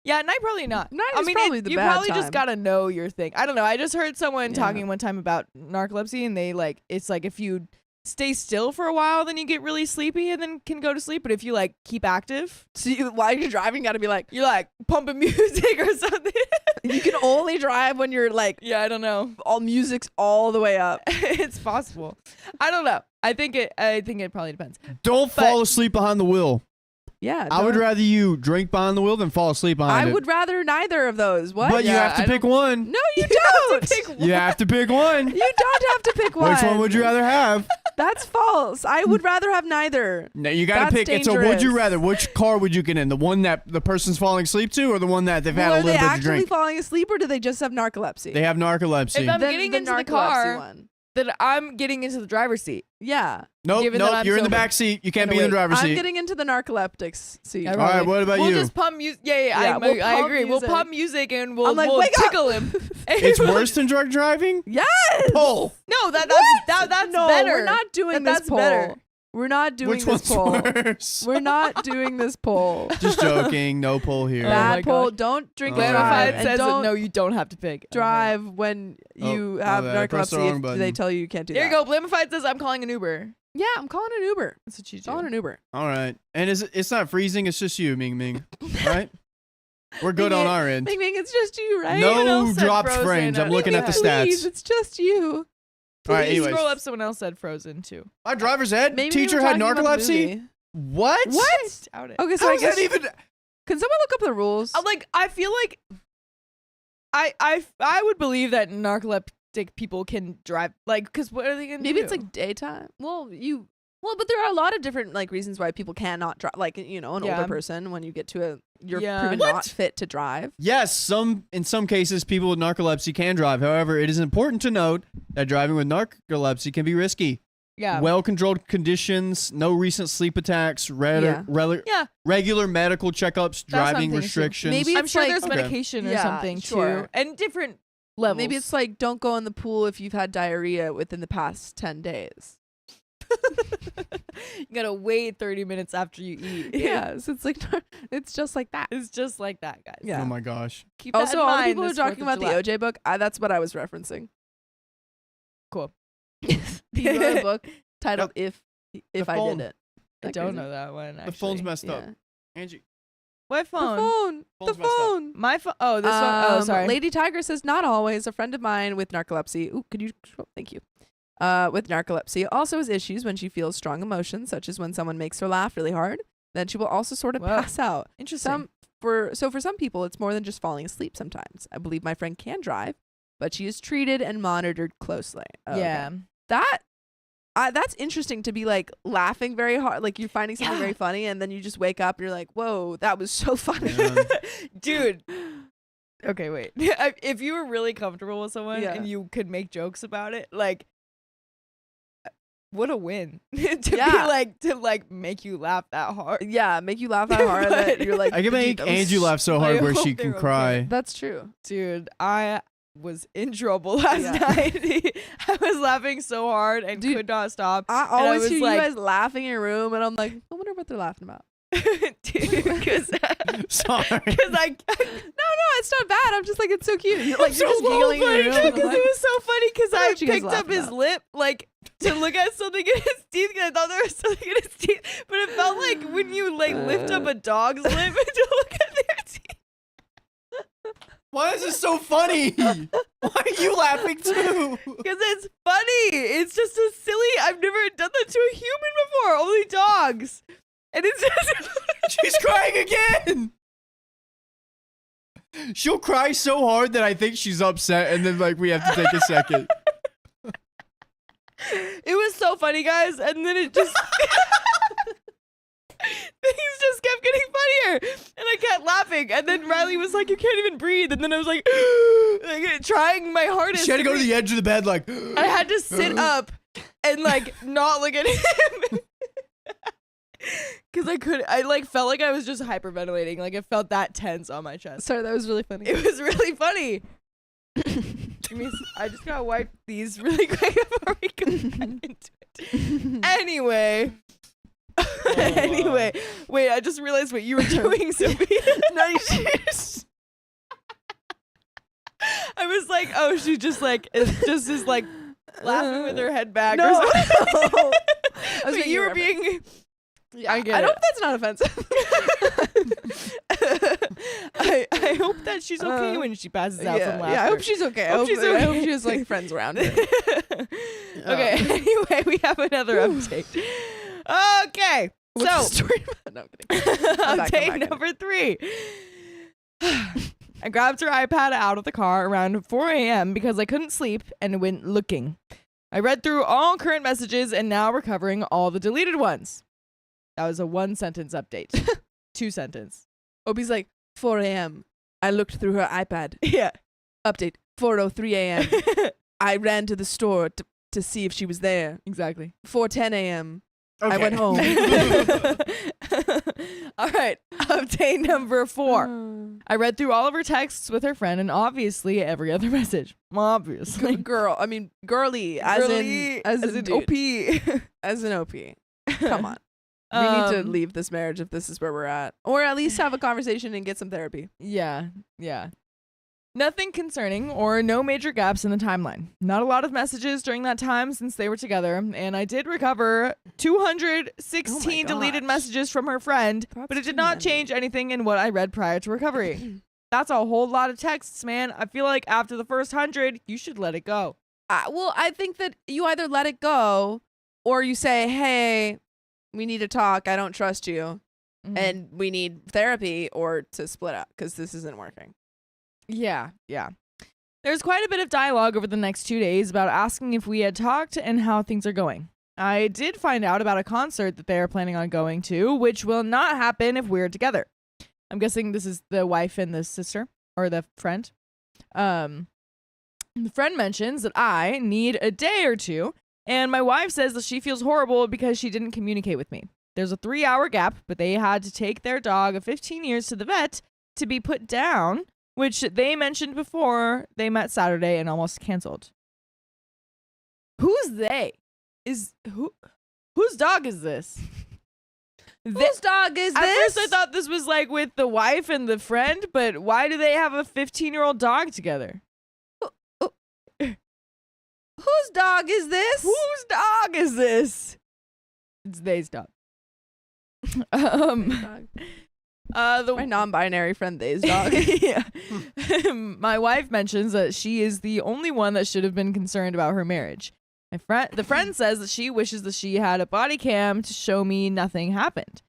Yeah, at night probably not. Night I is mean, probably the you bad probably time. just gotta know your thing. I don't know. I just heard someone Yeah. talking one time about narcolepsy, and they like it's like if you stay still for a while, then you get really sleepy and then can go to sleep. But if you like keep active, So while you're driving, you gotta be like, you're like pumping music or something. you can only drive when you're like, Yeah, I don't know. all music's all the way up. It's possible. I don't know. I think it probably depends. Don't fall asleep behind the wheel. Yeah. I would don't- rather you drink behind the wheel than fall asleep behind I it. would rather neither of those. What? But you Yeah, have to I pick one. No, you don't. You have to pick one. You don't have to pick one. Which one would you rather have? That's false. I would rather have neither. No, you got to That's pick. It's a would you dangerous. rather. Which car would you get in? The one that the person's falling asleep to, or the one that they've had Well, a are they little bit to actually drink? falling asleep, or do they just have narcolepsy? They have narcolepsy. If I'm Then getting the into the narcolepsy car, one. then I'm getting into the driver's seat. Yeah. Nope, given that nope. I'm You're in the sober. back seat. You can't Gonna be in the wait. driver's I'm seat. getting into the narcoleptics seat. Yeah, All right, what about we'll you? just pump music. Yeah, Yeah, we'll I pump agree. music. We'll pump music and we'll, I'm like, we'll wake up! tickle him. It's worse than drug driving. Yes. Pull. No, that's no, better. we're not doing this That's poll. better. We're not doing Which this one's poll. worse? We're not doing this poll. Just joking. No pull here. my Bad poll. gosh. Don't drink Oh, and Clarified drive. Clarified And says that don't no, you don't have to pick. drive when you Oh, have my bad. I pressed the narcolepsy wrong if button. they tell you you can't do There you that. go. Blamified says I'm calling an Uber. Yeah, I'm calling an Uber. That's what you do. Calling an Uber. All right. And it's not freezing. It's just you, Ming Ming. Right? We're good Ming on Ming, our end. Ming Ming, it's just you, right? Someone No else said dropped Frozen. frames. I'm Ming looking Ming, at the Please, stats. it's just you. All right. Please Anyways, scroll up. Someone else said Frozen too. my driver's ed Maybe teacher we were had talking about the narcolepsy. movie. What? What? Doubt it. Okay, so How I is guess that even? can someone look up the rules? I feel like I would believe that narcoleptic people can drive. Like, because what are they gonna do? Maybe it's like daytime. Well, but there are a lot of different like reasons why people cannot drive. Like an Yeah. older person when you get to you're Yeah. proven What? not fit to drive. Yes, in some cases, people with narcolepsy can drive. However, it is important to note that driving with narcolepsy can be risky. yeah. Well-controlled conditions, no recent sleep attacks, Yeah. Yeah. regular medical checkups, That's what I'm driving thinking too. restrictions. Maybe I'm it's sure like- there's Okay. medication or Yeah, something sure. too, and different levels. Maybe it's like don't go in the pool if you've had diarrhea within the past 10 days. you gotta wait 30 minutes after you eat. Yes, it's like it's just like that. It's just like that, guys. Yeah. Oh my gosh. Keep that Also, in all the mind people who are this talking 4th about of the July. OJ book, that's what I was referencing. Cool. He wrote a book titled "If I phone. Did It." I That don't crazy? know that one. The phone's actually. messed up. Yeah. Angie. What The phone? phone. The Phone's messed up. phone. My phone. Oh, this one. Oh, sorry. Lady Tiger says, not always. A friend of mine with narcolepsy. Ooh, could you? Thank you. With narcolepsy also has issues when she feels strong emotions, such as when someone makes her laugh really hard. Then she will also sort of Whoa. pass out. Interesting. For some people, it's more than just falling asleep sometimes. I believe my friend can drive, but she is treated and monitored closely. Oh, okay. Yeah. That's interesting to be like laughing very hard, like you're finding something Yeah. very funny, and then you just wake up and you're like, whoa, that was so funny. Yeah. Dude. Okay, wait. If you were really comfortable with someone Yeah. and you could make jokes about it, like, what a win to Yeah. to make you laugh that hard. Yeah, make you laugh that hard that you're like, I can "Dude, make that was Angie laugh so I hard where hope she they're can okay. cry. That's true. Dude, I was in trouble last Yeah. night. I was laughing so hard and Dude, could not stop. I I always was hear like- you guys laughing in your room, and I'm like, I wonder what they're laughing about. Dude, because Sorry. No, it's not bad. I'm just like, it's so cute. You're, like, so you're just giggling in your room. because and I'm like, it was so funny because I know I what you guys picked up laughing his about. lip like to look at something in his teeth because I thought there was something in his teeth, but it felt like when you like lift up a dog's lip to look at their teeth Why is this so funny? Why are you laughing too? because it's funny. It's just a silly. I've never done that to a human before. Only dogs, and it's just. She's crying again. She'll cry so hard that I think she's upset, and then like we have to take a second. It was so funny, guys, and then it just things just just kept getting funnier. And I kept laughing. And then Riley was like, you can't even breathe. And then I was like, like trying my hardest. She had to go to the edge of the bed like. I had to sit up and like not look at him. Because I like felt like I was just hyperventilating. Like it felt that tense on my chest. Sorry, that was really funny. It was really funny. I just gotta wipe these really quick before we go back into it. Anyway. Anyway. Wait, I just realized what you were doing, Sophie. No, you should. I was like, oh, she just like is like laughing with her head back No. or something. I was But you were being Yeah, I get I it. hope that's not offensive. I hope that she's okay when she passes out from laughter. I hope she's okay. Hope she's okay. I hope she has like friends around her. Okay, anyway, we have another update. Okay, What's the so story about? No, I'm kidding. I'm back, update number 3. I grabbed her iPad out of the car around 4 a.m. because I couldn't sleep and went looking. I read through all current messages and now recovering all the deleted ones. That was a 1-sentence update. 2-sentence. Opie's like 4 a.m. I looked through her iPad. Yeah. Update 4:03 a.m. I ran to the store to see if she was there. Exactly. 4:10 a.m. Okay. I went home. All right. Update number 4. I read through all of her texts with her friend and obviously every other message. Obviously. Girl, I mean girly, as in OP. as in OP. Come on. We need to leave this marriage if this is where we're at. Or at least have a conversation and get some therapy. Yeah. Nothing concerning or no major gaps in the timeline. Not a lot of messages during that time since they were together, and I did recover 216 deleted gosh. messages from her friend, That's but it did too not many. change anything in what I read prior to recovery. That's a whole lot of texts, man. I feel like after the first 100, you should let it go. Well, I think that you either let it go or you say, hey, we need to talk. I don't trust you. Mhm. And we need therapy or to split up because this isn't working. Yeah. There's quite a bit of dialogue over the next 2 days about asking if we had talked and how things are going. I did find out about a concert that they are planning on going to, which will not happen if we're together. I'm guessing this is the wife and the sister or the friend. The friend mentions that I need a day or two, and my wife says that she feels horrible because she didn't communicate with me. There's a 3-hour gap, but they had to take their dog of 15 years to the vet to be put down, which they mentioned before they met Saturday and almost canceled. Who's they? Whose dog is this? Whose dog is At this? first I thought this was like with the wife and the friend, but why do they have a 15-year-old dog together? Whose dog is this? Whose dog is this? It's they's dog. My non-binary friend, they's dog. Yeah. My wife mentions that she is the only one that should have been concerned about her marriage. The friend says that she wishes that she had a body cam to show me nothing happened.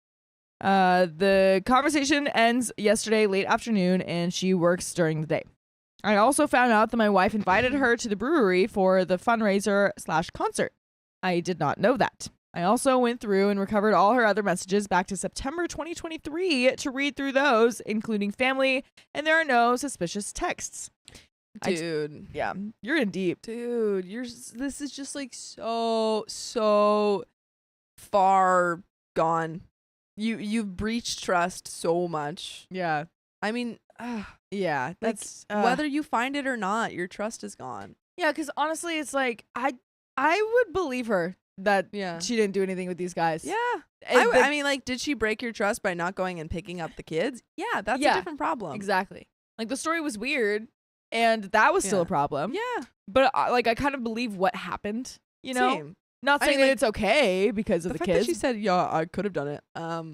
The conversation ends yesterday late afternoon, and she works during the day. I also found out that my wife invited her to the brewery for the fundraiser/concert. I did not know that. I also went through and recovered all her other messages back to September 2023 to read through those, including family, and there are no suspicious texts. Dude. Yeah, you're in deep. Dude, this is just like so far gone. You've breached trust so much. Yeah. I mean, Yeah, that's whether you find it or not, your trust is gone. Yeah, because honestly, it's like I would believe her that Yeah. she didn't do anything with these guys. Yeah. And I mean, like, did she break your trust by not going and picking up the kids? Yeah, that's Yeah, a different problem. exactly. Like the story was weird, and that was still a Yeah. problem. Yeah. But like I kind of believe what happened. You know, Same. not I saying mean, that like, it's okay because of The the fact that kids. she said, "Yeah, I could have done it."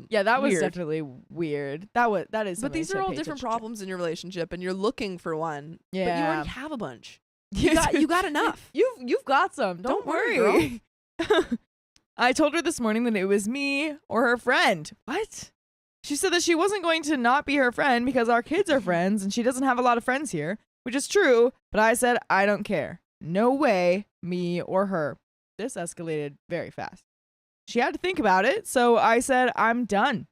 Yeah, that was weird. definitely weird. That is. But something these to are all pay different attention to. problems in your relationship, and you're looking for one. But you Yeah. already have a bunch. You got enough. You've got some. Don't worry, I told her this morning that it was me or her friend. What? She said that she wasn't going to not be her friend because our kids are friends and she doesn't have a lot of friends here, which is true, but I said I don't care. No way, me or her. This escalated very fast. She had to think about it, so I said I'm done.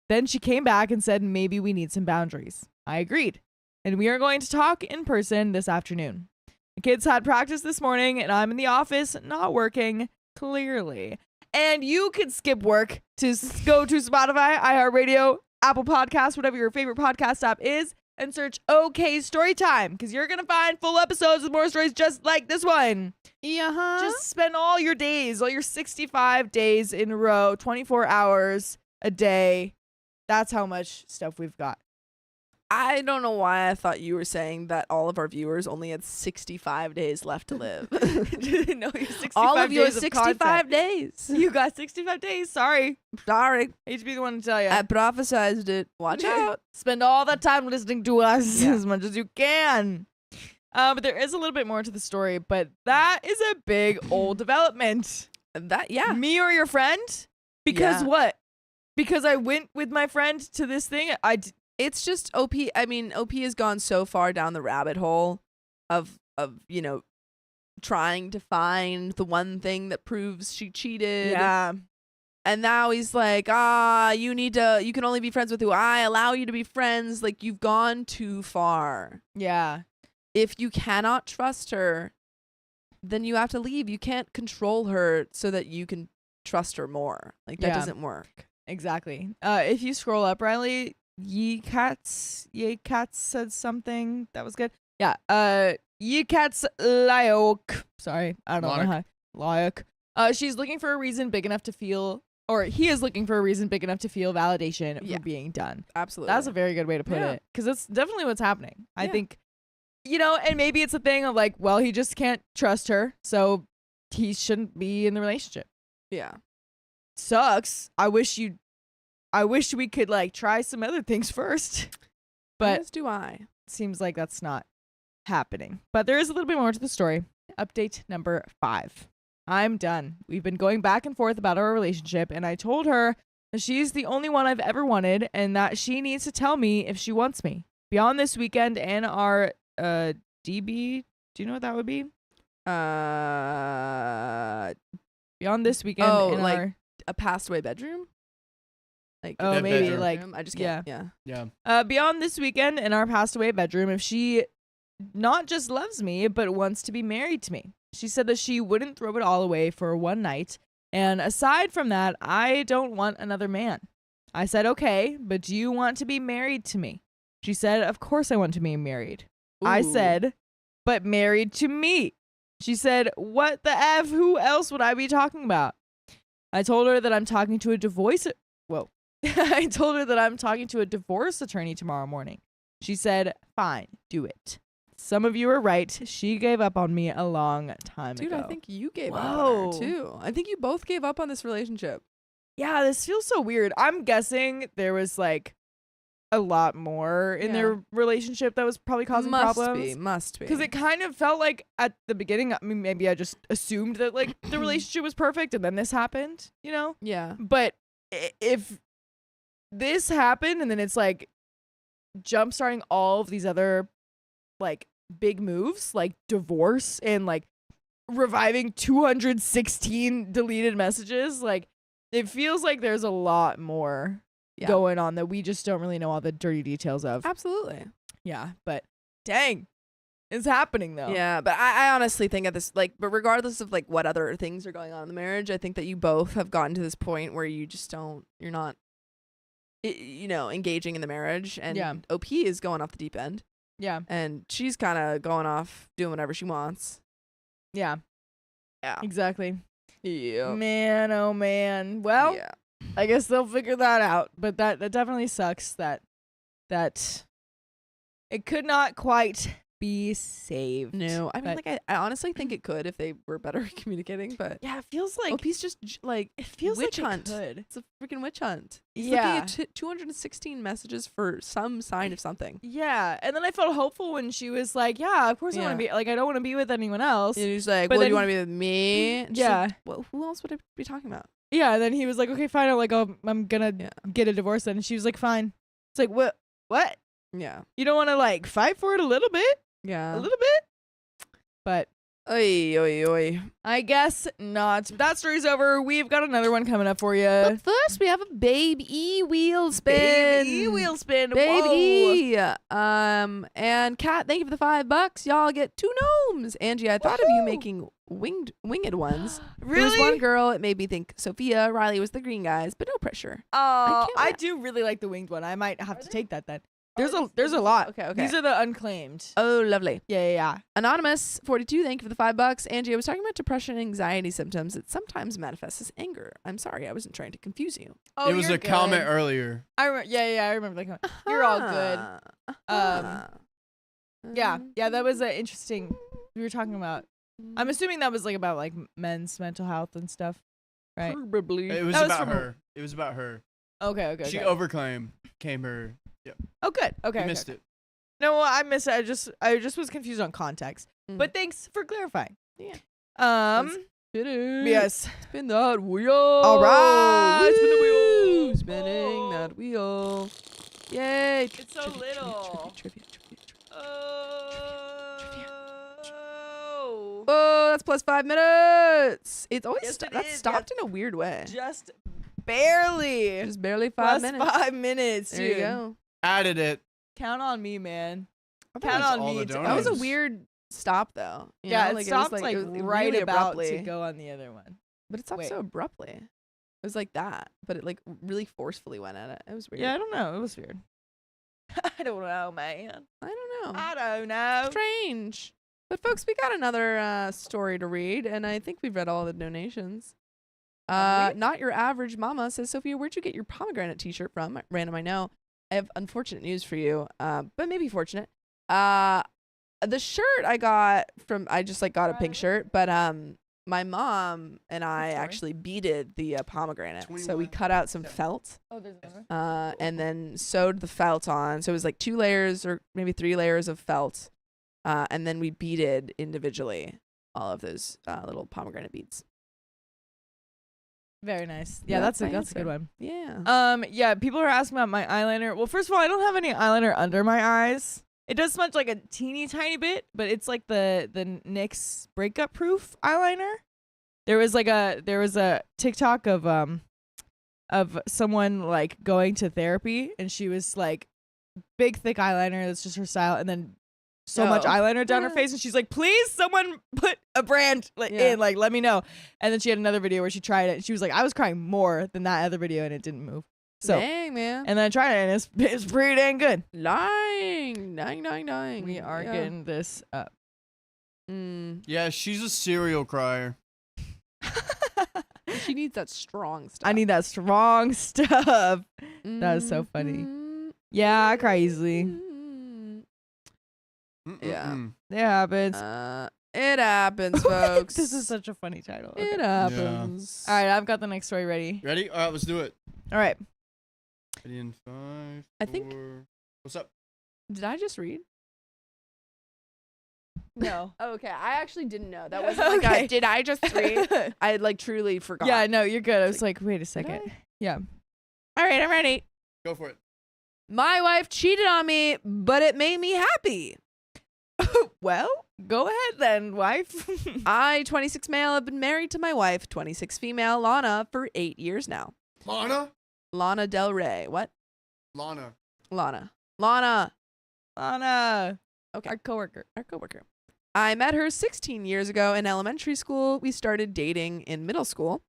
Then she came back and said, maybe we need some boundaries. I agreed. And we are going to talk in person this afternoon. The kids had practice this morning and I'm in the office, not working, clearly. And you could skip work to go to Spotify, iHeartRadio, Apple Podcasts, whatever your favorite podcast app is, and search OK Storytime, because you're going to find full episodes with more stories just like this one. Yeah. Just spend all your days, all your 65 days in a row, 24 hours a day. That's how much stuff we've got. I don't know why I thought you were saying that all of our viewers only had 65 days left to live. No, you're 65 All of you days have 65 content. days. You got 65 days. Sorry. Sorry. Hate to be the one to tell you. I prophesized it. Watch out. Spend all that time listening to us Yeah. as much as you can. But there is a little bit more to the story, but that is a big old development. Yeah. Me or your friend? Because Yeah. what? Because I went with my friend to this thing? It's just OP. I mean, OP has gone so far down the rabbit hole of trying to find the one thing that proves she cheated. Yeah. And now he's like, you can only be friends with who I allow you to be friends. Like, you've gone too far. Yeah. If you cannot trust her, then you have to leave. You can't control her so that you can trust her more. Like, that Yeah. doesn't work. Exactly. If you scroll up, Riley, Ye Cats said something that was good. Yeah. Ye Cats Lyok. Sorry, I don't know how. Lyok. She's looking for a reason big enough to feel, or he is looking for a reason big enough to feel validation Yeah. for being done. Absolutely. That's a very good way to put Yeah. it, because that's definitely what's happening. I Yeah. think, and maybe it's a thing of like, well, he just can't trust her, so he shouldn't be in the relationship. Yeah. Sucks. I wish we could like try some other things first. But As do I. seems like that's not happening. But there is a little bit more to the story. Update number 5. I'm done. We've been going back and forth about our relationship, and I told her that she's the only one I've ever wanted and that she needs to tell me if she wants me. Beyond this weekend and our DB, do you know what that would be? Beyond this weekend and like our a passed away bedroom? Like, Oh, Dead maybe bedroom. like I just can't. Yeah. beyond this weekend in our passed away bedroom, if she not just loves me but wants to be married to me. She said that she wouldn't throw it all away for one night, and aside from that, I don't want another man. I said, okay, but do you want to be married to me? She said, of course I want to be married. I Ooh. said, but married to me. She said, what the F? Who else would I be talking about? I told her that I'm talking to a divorce. Whoa. I told her that I'm talking to a divorce attorney tomorrow morning. She said, fine, do it. Some of you are right. She gave up on me a long time Dude, ago. I think you gave up on Whoa. her too. I think you both gave up on this relationship. Yeah, this feels so weird. I'm guessing there was like a lot more in their relationship that was probably causing problems. Must be. Because it kind of felt like at the beginning, I mean, maybe I just assumed that like the relationship was perfect and then this happened, Yeah. But if this happened and then it's like jump starting all of these other like big moves, like divorce and like reviving 216 deleted messages, like it feels like there's a lot more going on that we just don't really know all the dirty details of. Absolutely. Yeah, but dang, it's happening though. Yeah, but I honestly think at this, like, but regardless of like what other things are going on in the marriage, I think that you both have gotten to this point where you just you're not, engaging in the marriage, and OP is going off the deep end. Yeah. And she's kind of going off doing whatever she wants. Yeah. Yeah. Exactly. Yeah. Man, oh man. Well, yeah. I guess they'll figure that out. But that definitely sucks that it could not quite be saved. No, I mean, But- like, I honestly think it could if they were better at communicating, but Yeah, it feels like OP's just like it feels witch like hunt. it could. It's a freaking witch hunt. He's Yeah. looking at 216 messages for some sign of something. Yeah, and then I felt hopeful when she was like, "Yeah, of course I want to Yeah. be like I don't want to be with anyone else." And he's like, But well, do then- you want to be with me? And she's Yeah. like, well, who else would I be talking about? Yeah, and then he was like, "Okay, fine. I'm gonna Yeah. get a divorce." Then and she was like, "Fine." It's like, "What? What? Yeah. You don't want to like fight for it a little bit, Yeah. a little bit?" But Oy, oy, oy. I guess not. That story's over. We've got another one coming up for you. But first, we have a baby wheel spin. Baby wheel spin. Whoa. Baby. And Kat, thank you for the $5. Y'all get 2 gnomes. Angie, I thought of you making winged ones. There was Really? one girl. It made me think Sophia. Riley was the green guys, but no pressure. Oh, can't I wait. do really like the winged one. I might have to take that then. There's a lot. Okay. These are the unclaimed. Oh, lovely. Yeah. Anonymous 42, thank you for the $5. Angie, I was talking about depression and anxiety symptoms. It sometimes manifests as anger. I'm sorry, I wasn't trying to confuse you. Oh, it was you're a comment good. earlier. I remember that comment. You're all good. Yeah, that was interesting. We were talking about. I'm assuming that was like about like men's mental health and stuff, right? Probably. It was That was about from- her. It was about her. Okay. She came her. Oh, good. Okay. You missed it. No, well, I missed it. I just was confused on context. Mm. But thanks for clarifying. Yeah. Yes. Spin that wheel. All right. Spin the wheel. Woo. Spinning Whoa. that wheel. Yay. It's so little. Trivia. Oh. Oh, that's plus 5 minutes. It's always Yes, it that's is. stopped in a weird way. Just barely. Just barely 5 Plus minutes. 5 minutes, There dude. you go. Added it. Count on me, man. I thought Count that's on all me. the to- That was a donuts. weird stop, though. You Yeah, know? it was stopped like it was right really about abruptly. to go on the other one. But it stopped Wait. so abruptly. It was like that, but it like really forcefully went at it. It was weird. Yeah, I don't know. It was weird. I don't know, man. I don't know. I don't know. Strange. But folks, we got another story to read, and I think we've read all the donations. Have we? Not Your Average Mama says, Sophia, where'd you get your pomegranate t-shirt from? Random, I know. I have unfortunate news for you, but maybe fortunate. The shirt I got from, I just like got a pink shirt, but my mom and I story? actually beaded the pomegranate. So we 21. cut out some felt, Oh, there's another. and then sewed the felt on. So it was like 2 layers or maybe 3 layers of felt. And then we beaded individually all of those little pomegranate beads. Very nice. Yeah, That's that's my a good answer. one. Yeah. Yeah, people are asking about my eyeliner. Well, first of all, I don't have any eyeliner under my eyes. It does smudge like a teeny tiny bit, but it's like the NYX breakup proof eyeliner. There was a TikTok of someone like going to therapy, and she was like big thick eyeliner, that's just her style, and then so much Oh. eyeliner down her face, and she's like, please someone put a brand in, like let me know. And then she had another video where she tried it, and she was like, I was crying more than that other video, and it didn't move. So Dang, man. and then I tried it, and it's pretty dang good. Lying. We are Yeah. getting this up. Yeah, she's a serial crier. She needs that strong stuff. I need that strong stuff. That is so funny. Mhm. Yeah, I cry easily. Mhm. Yeah. Mm-mm-mm. It happens. It happens, folks. This is such a funny title. Okay. It happens. All right, I've got the next story ready. Ready? All right, let's do it. All right. Ready in 5, I think- 4. What's up? Did I just read? No. Oh, okay. I actually didn't know. That wasn't like Okay. did I just read? I like truly forgot. Yeah, no, you're good. I was It's like, wait a second. I? Yeah. All right, I'm ready. Go for it. My wife cheated on me, but it made me happy. Well, go ahead then, wife. I, 26 male, have been married to my wife, 26 female, Lana, for 8 years now. Lana? Lana Del Rey. What? Lana. Lana. Anna. Okay. Our coworker. Our coworker. I met her 16 years ago in elementary school. We started dating in middle school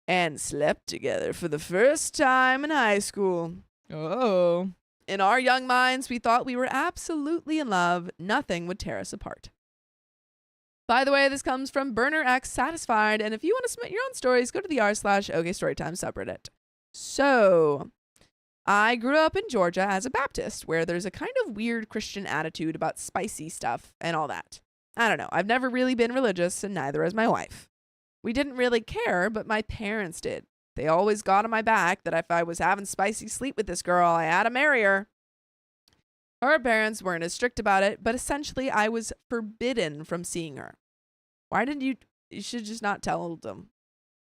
and slept together for the first time in high school. Oh. In our young minds, we thought we were absolutely in love. Nothing would tear us apart. By the way, this comes from Burner X Satisfied, and if you want to submit your own stories, go to the r/OKStorytime subreddit. So, I grew up in Georgia as a Baptist, where there's a kind of weird Christian attitude about spicy stuff and all that. I don't know. I've never really been religious, and neither has my wife. We didn't really care, but my parents did. They always got on my back that if I was having spicy sleep with this girl, I had to marry her. Her parents weren't as strict about it, but essentially I was forbidden from seeing her. Why didn't you? You should just not tell them.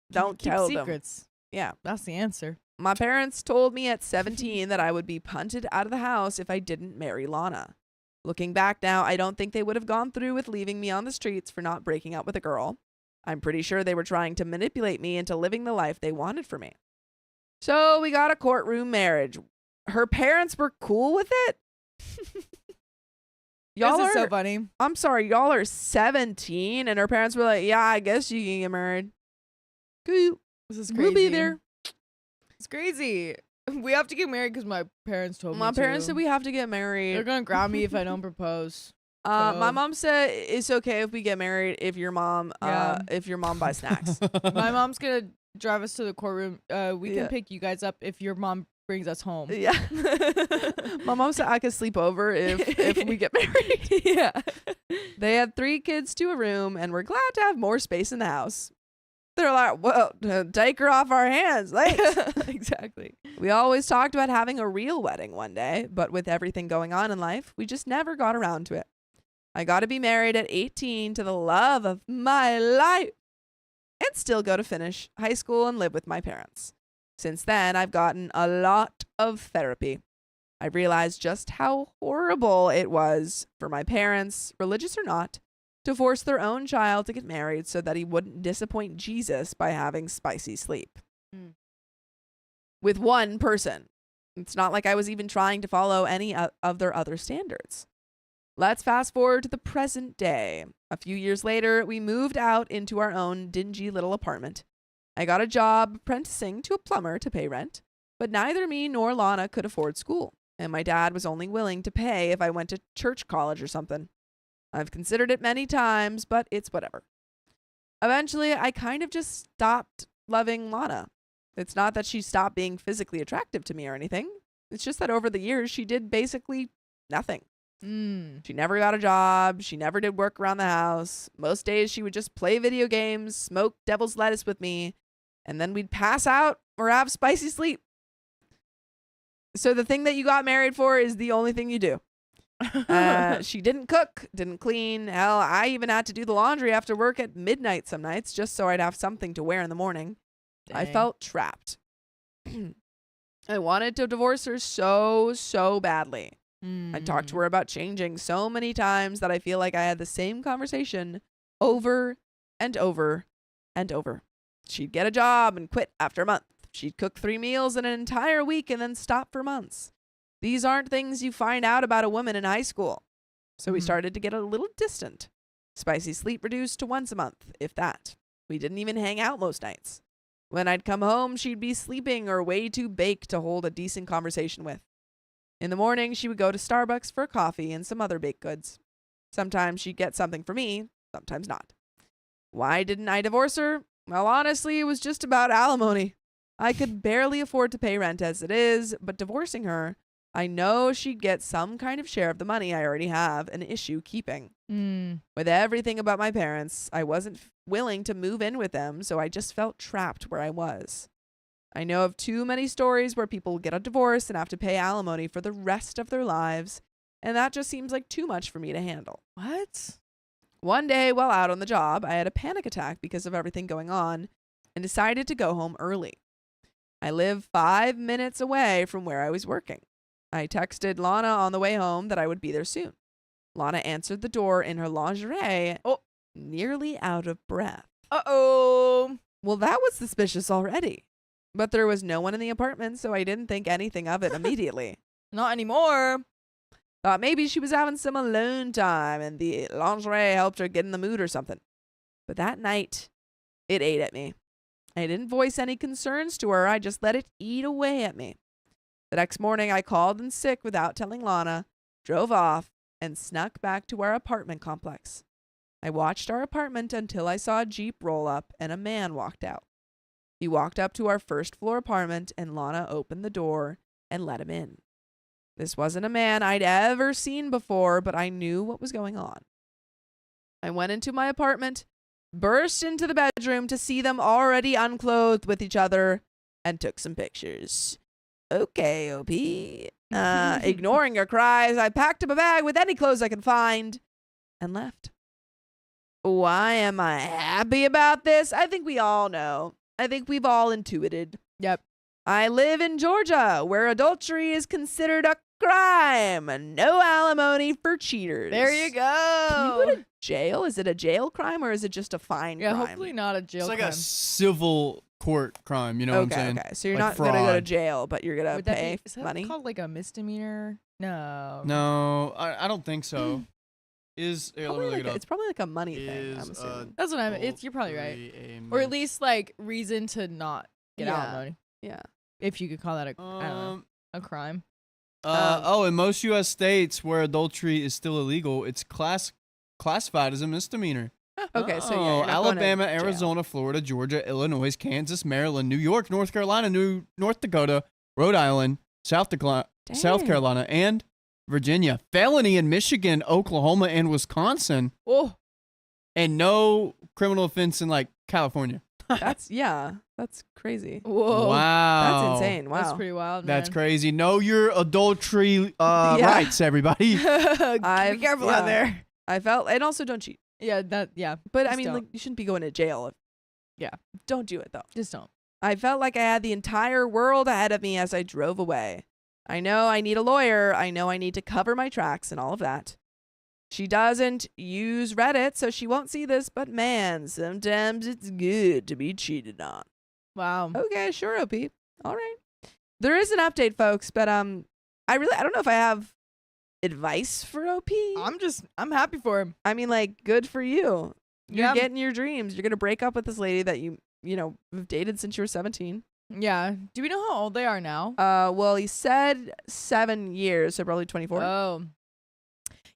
Don't Keep tell them. secrets. Yeah. That's the answer. My parents told me at 17 that I would be punted out of the house if I didn't marry Lana. Looking back now, I don't think they would have gone through with leaving me on the streets for not breaking up with a girl. I'm pretty sure they were trying to manipulate me into living the life they wanted for me. So we got a courtroom marriage. Her parents were cool with it. Y'all This is are so funny. I'm sorry, y'all are 17 and her parents were like, yeah, I guess you can get married. Cool. This is crazy. We'll be there. It's crazy. We have to get married because my parents told me My parents to. said we have to get They're married. gonna grab me if I don't propose. My so- mom said it's okay if we get married if your mom Yeah. buys snacks. My mom's gonna drive us to the courtroom. We Yeah. can pick you guys up if your mom brings us home. Yeah. My mom said I could sleep over if we get married. Yeah. They had 3 kids to a room and were glad to have more space in the house. They're like, well, take her off our hands. Thanks. Exactly. We always talked about having a real wedding one day, but with everything going on in life, we just never got around to it. I got to be married at 18 to the love of my life and still go to finish high school and live with my parents. Since then, I've gotten a lot of therapy. I realized just how horrible it was for my parents, religious or not, to force their own child to get married so that he wouldn't disappoint Jesus by having spicy sleep. Mm. With one person. It's not like I was even trying to follow any of their other standards. Let's fast forward to the present day. A few years later, we moved out into our own dingy little apartment. I got a job apprenticing to a plumber to pay rent, but neither me nor Lana could afford school, and my dad was only willing to pay if I went to church college or something. I've considered it many times, but it's whatever. Eventually, I kind of just stopped loving Lana. It's not that she stopped being physically attractive to me or anything. It's just that over the years, she did basically nothing. She never got a job. She never did work around the house. Most days, she would just play video games, smoke devil's lettuce with me, and then we'd pass out or have spicy sleep. So the thing that you got married for is the only thing you do. She didn't cook, didn't clean. Hell, I even had to do the laundry after work at midnight some nights just so I'd have something to wear in the morning. I Dang. felt trapped. I wanted to divorce her so badly. I talked to her about changing so many times that I feel like I had the same conversation over and over and over. She'd get a job and quit after a month. She'd cook 3 meals in an entire week and then stop for months. These aren't things you find out about a woman in high school. So we Mhm. started to get a little distant. Spicy sleep reduced to once a month, if that. We didn't even hang out most nights. When I'd come home, she'd be sleeping or way too baked to hold a decent conversation with. In the morning, she would go to Starbucks for coffee and some other baked goods. Sometimes she'd get something for me, sometimes not. Why didn't I divorce her? Well, honestly, it was just about alimony. I could barely afford to pay rent as it is, but divorcing her, I know she'd get some kind of share of the money I already have an issue keeping. With everything about my parents, I wasn't willing to move in with them, so I just felt trapped where I was. I know of too many stories where people get a divorce and have to pay alimony for the rest of their lives, and that just seems like too much for me to handle. What? One day, while out on the job, I had a panic attack because of everything going on and decided to go home early. I live 5 minutes away from where I was working. I texted Lana on the way home that I would be there soon. Lana answered the door in her lingerie, nearly out of breath. Uh-oh. Well, that was suspicious already. But there was no one in the apartment, so I didn't think anything of it immediately. Not anymore. Thought maybe she was having some alone time and the lingerie helped her get in the mood or something. But that night, it ate at me. I didn't voice any concerns to her. I just let it eat away at me. The next morning, I called in sick without telling Lana, drove off, and snuck back to our apartment complex. I watched our apartment until I saw a Jeep roll up and a man walked out. He walked up to our first floor apartment and Lana opened the door and let him in. This wasn't a man I'd ever seen before, but I knew what was going on. I went into my apartment, burst into the bedroom to see them already unclothed with each other, and took some pictures. OKOP. Ignoring her cries, I packed up a bag with any clothes I could find and left. Why am I happy about this? I think we all know. I think we've all intuited. Yep. I live in Georgia, where adultery is considered a crime. No alimony for cheaters. There you go. Can you go to jail? Is it a jail crime or is it just a fine Yeah, crime? hopefully not a jail It's like crime. a civil court crime. You know what I'm Okay, saying? okay. So you're Like not going to go to fraud. jail, but you're going to Would that pay be, is that money? called like a misdemeanor? No. No, I don't think so. Is here, let Probably me look like it up. it's probably like a money thing, Is I'm assuming. That's what I mean. You're probably right. adultery a Or at least like reason to not get Yeah. alimony. Yeah. If you could call that a, I don't know, Um, a crime. in most U.S. states where adultery is still illegal, it's classified as a misdemeanor. Okay, so yeah, Oh, you're not going to Alabama, jail. Arizona, Florida, Georgia, Illinois, Kansas, Maryland, New York, North Carolina, North Dakota, Rhode Island, South Dang. Carolina, and Virginia. Felony in Michigan, Oklahoma, and Wisconsin, Oh, and no criminal offense in like California. That's crazy. whoa. Wow, That's insane. Wow. That's pretty wild. That's man. crazy. Know your adultery rights, everybody. Be careful yeah. out there. I felt, and also don't cheat. Yeah, But I Just mean, don't. like, you shouldn't be going to jail. Yeah. Don't do it though. just don't. I felt like I had the entire world ahead of me as I drove away. I know I need a lawyer. I know I need to cover my tracks and all of that. She doesn't use Reddit, so she won't see this, but man, sometimes it's good to be cheated on. Wow. Okay, sure, OP. All right. There is an update, folks, but I don't know if I have advice for OP. I'm happy for him. I mean, like, good for you. You're Yeah. getting your dreams. You're gonna break up with this lady that you have dated since you were 17. Yeah. Do we know how old they are now? Well, he said 7 years, so probably 24. Oh.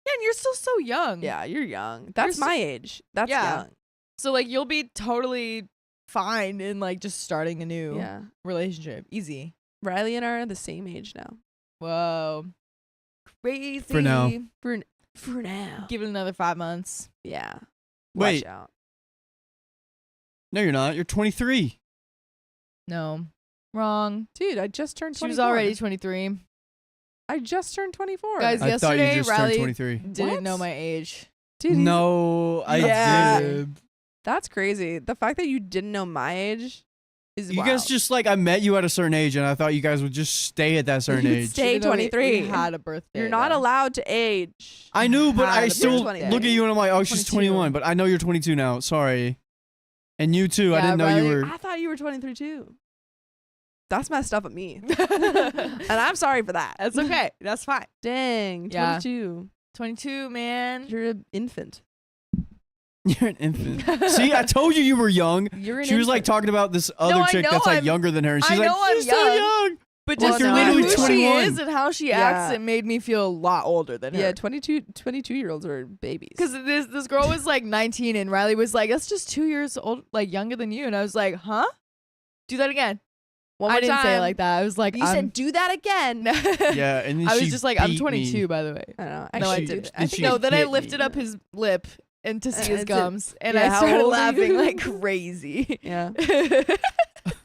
Yeah, and you're still so young. Yeah, you're young. That's so- my age. That's Yeah. young. So like you'll be totally fine in like just starting a new Yeah. relationship. Easy. Riley and I are the same age now. Whoa. Crazy. For now. For now. Give it another 5 months. Yeah. Wait. Watch out. No, you're not. You're 23. No. Wrong. Dude, I just turned 24. She was already 23. I just turned 24. Guys, I thought you yesterday, just Riley turned 23. didn't know What? my age. Dude, No, I Yeah. did. that's crazy. The fact that you didn't know my age is You wild. guys just like I met you at a certain age, and I thought you guys would just stay at that certain You'd age. stay Even though we 23. had a birthday. You're not though. allowed to age. I knew, but Had I a still birthday. look at you and I'm like, oh, she's 22. 21. But I know you're 22 now. Sorry. And you too. I Yeah, didn't know you Riley, were. I thought you were 23 too. That's messed up at me. And I'm sorry for that. That's okay. That's fine. Dang, Yeah. 22. 22, man. You're an infant. You're an infant. See, I told you were young. You're an She was like infant. talking about this other I chick know that's like I'm- younger than her, and I she's like, know I'm she's so young. young. But Well, just you're knowing literally who she 21. is and how she acts, Yeah. it made me feel a lot older than Yeah, her. 22-year-olds are babies. Because this girl was like 19 and Riley was like, that's just 2 years old, like younger than you. And I was like, huh? Do that again. One I more didn't say it time. like that. I was like, You said do that again. Yeah, and then I was she just like, I'm beat 22, me. by the way. I don't know. No, I She- didn't. and she No, then I hit lifted me. up his lip and to see his And gums, and yeah, I how started old are laughing you? like crazy. Yeah.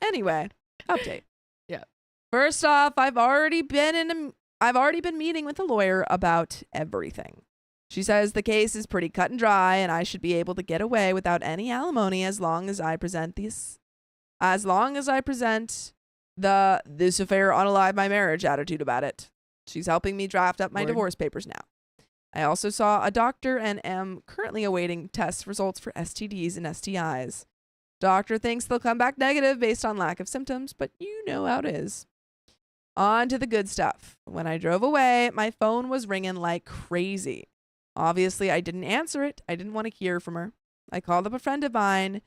Anyway, update. Yeah. First off, I've already been meeting with a lawyer about everything. She says the case is pretty cut and dry and I should be able to get away without any alimony as long as I present this affair unalive my marriage attitude about it. She's helping me draft up my Word. divorce papers now. I also saw a doctor and am currently awaiting test results for STDs and STIs. Doctor thinks they'll come back negative based on lack of symptoms, but you know how it is. On to the good stuff. When I drove away, my phone was ringing like crazy. Obviously, I didn't answer it. I didn't want to hear from her. I called up a friend of mine,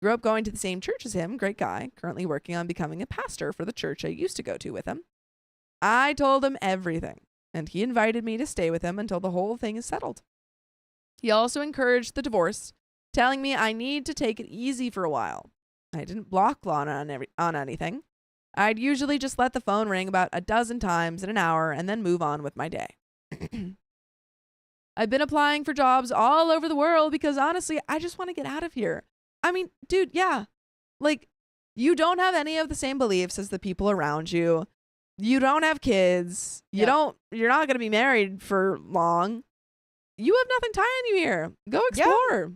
grew up going to the same church as him, great guy, currently working on becoming a pastor for the church I used to go to with him. I told him everything, and he invited me to stay with him until the whole thing is settled. He also encouraged the divorce, telling me I need to take it easy for a while. I didn't block Lana on anything. I'd usually just let the phone ring about a dozen times in an hour and then move on with my day. I've been applying for jobs all over the world because honestly, I just want to get out of here. I mean, dude, yeah. Like, you don't have any of the same beliefs as the people around you. You don't have kids. Yep. You're not going to be married for long. You have nothing tying you here. Go explore.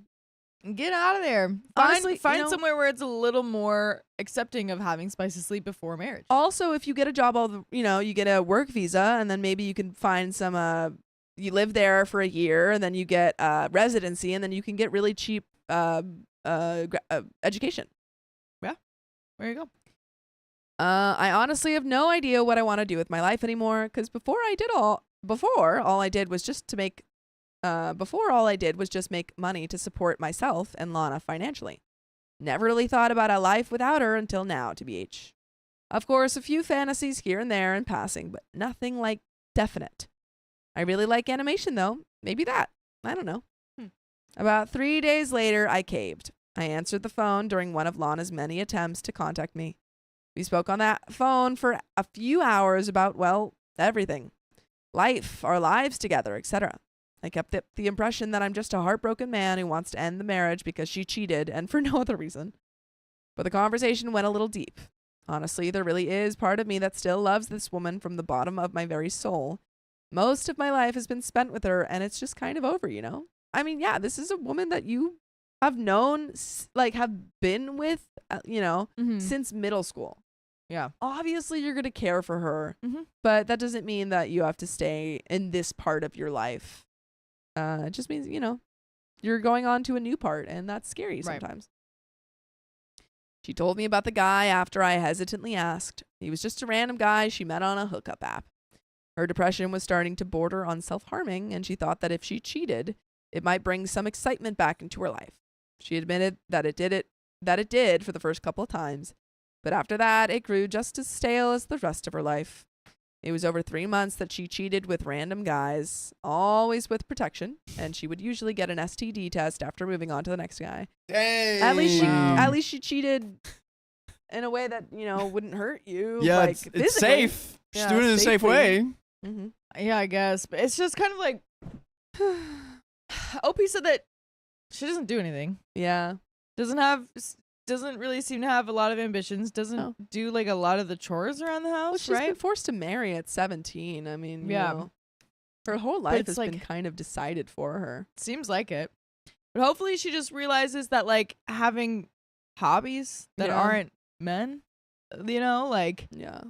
Get out of there. Honestly, Find you know- somewhere where it's a little more accepting of having spicy sleep before marriage. Also, if you get a job, you get a work visa, and then maybe you can find some. You live there for a year, and then you get residency, and then you can get really cheap education. There you go. I honestly have no idea what I want to do with my life anymore. Because before all I did was just make money to support myself and Lana financially. Never really thought about a life without her until now, TBH. Of course, a few fantasies here and there in passing, but nothing like definite. I really like animation though. Maybe that. I don't know. About 3 days later, I caved. I answered the phone during one of Lana's many attempts to contact me. We spoke on that phone for a few hours about, well, everything. Life, our lives together, etc. I kept the impression that I'm just a heartbroken man who wants to end the marriage because she cheated and for no other reason. But the conversation went a little deep. Honestly, there really is part of me that still loves this woman from the bottom of my very soul. Most of my life has been spent with her, and it's just kind of over, you know? I mean, yeah, this is a woman that you have known, have been with, since middle school. Yeah. Obviously, you're going to care for her, Mhm. but that doesn't mean that you have to stay in this part of your life. It just means, you're going on to a new part, and that's scary Right. sometimes. She told me about the guy after I hesitantly asked. He was just a random guy she met on a hookup app. Her depression was starting to border on self-harming, and she thought that if she cheated, it might bring some excitement back into her life. She admitted that it did for the first couple of times, but after that, it grew just as stale as the rest of her life. It was over 3 months that she cheated with random guys, always with protection, and she would usually get an STD test after moving on to the next guy. Dang. At Wow. least she cheated in a way that, wouldn't hurt you. Yeah, like, it's physically. safe. She's Yeah, doing it in a safe safely. way. Mm-hmm. Yeah, I guess. But it's just kind of like OP said that she doesn't do anything. Yeah. Doesn't really seem to have a lot of ambitions. Doesn't No. do like a lot of the chores around the house, Well, she's right? been forced to marry at 17. I mean, Yeah. her whole life it's has like- been kind of decided for her. Seems like it. But hopefully she just realizes that like having hobbies that Yeah. aren't men, Yeah.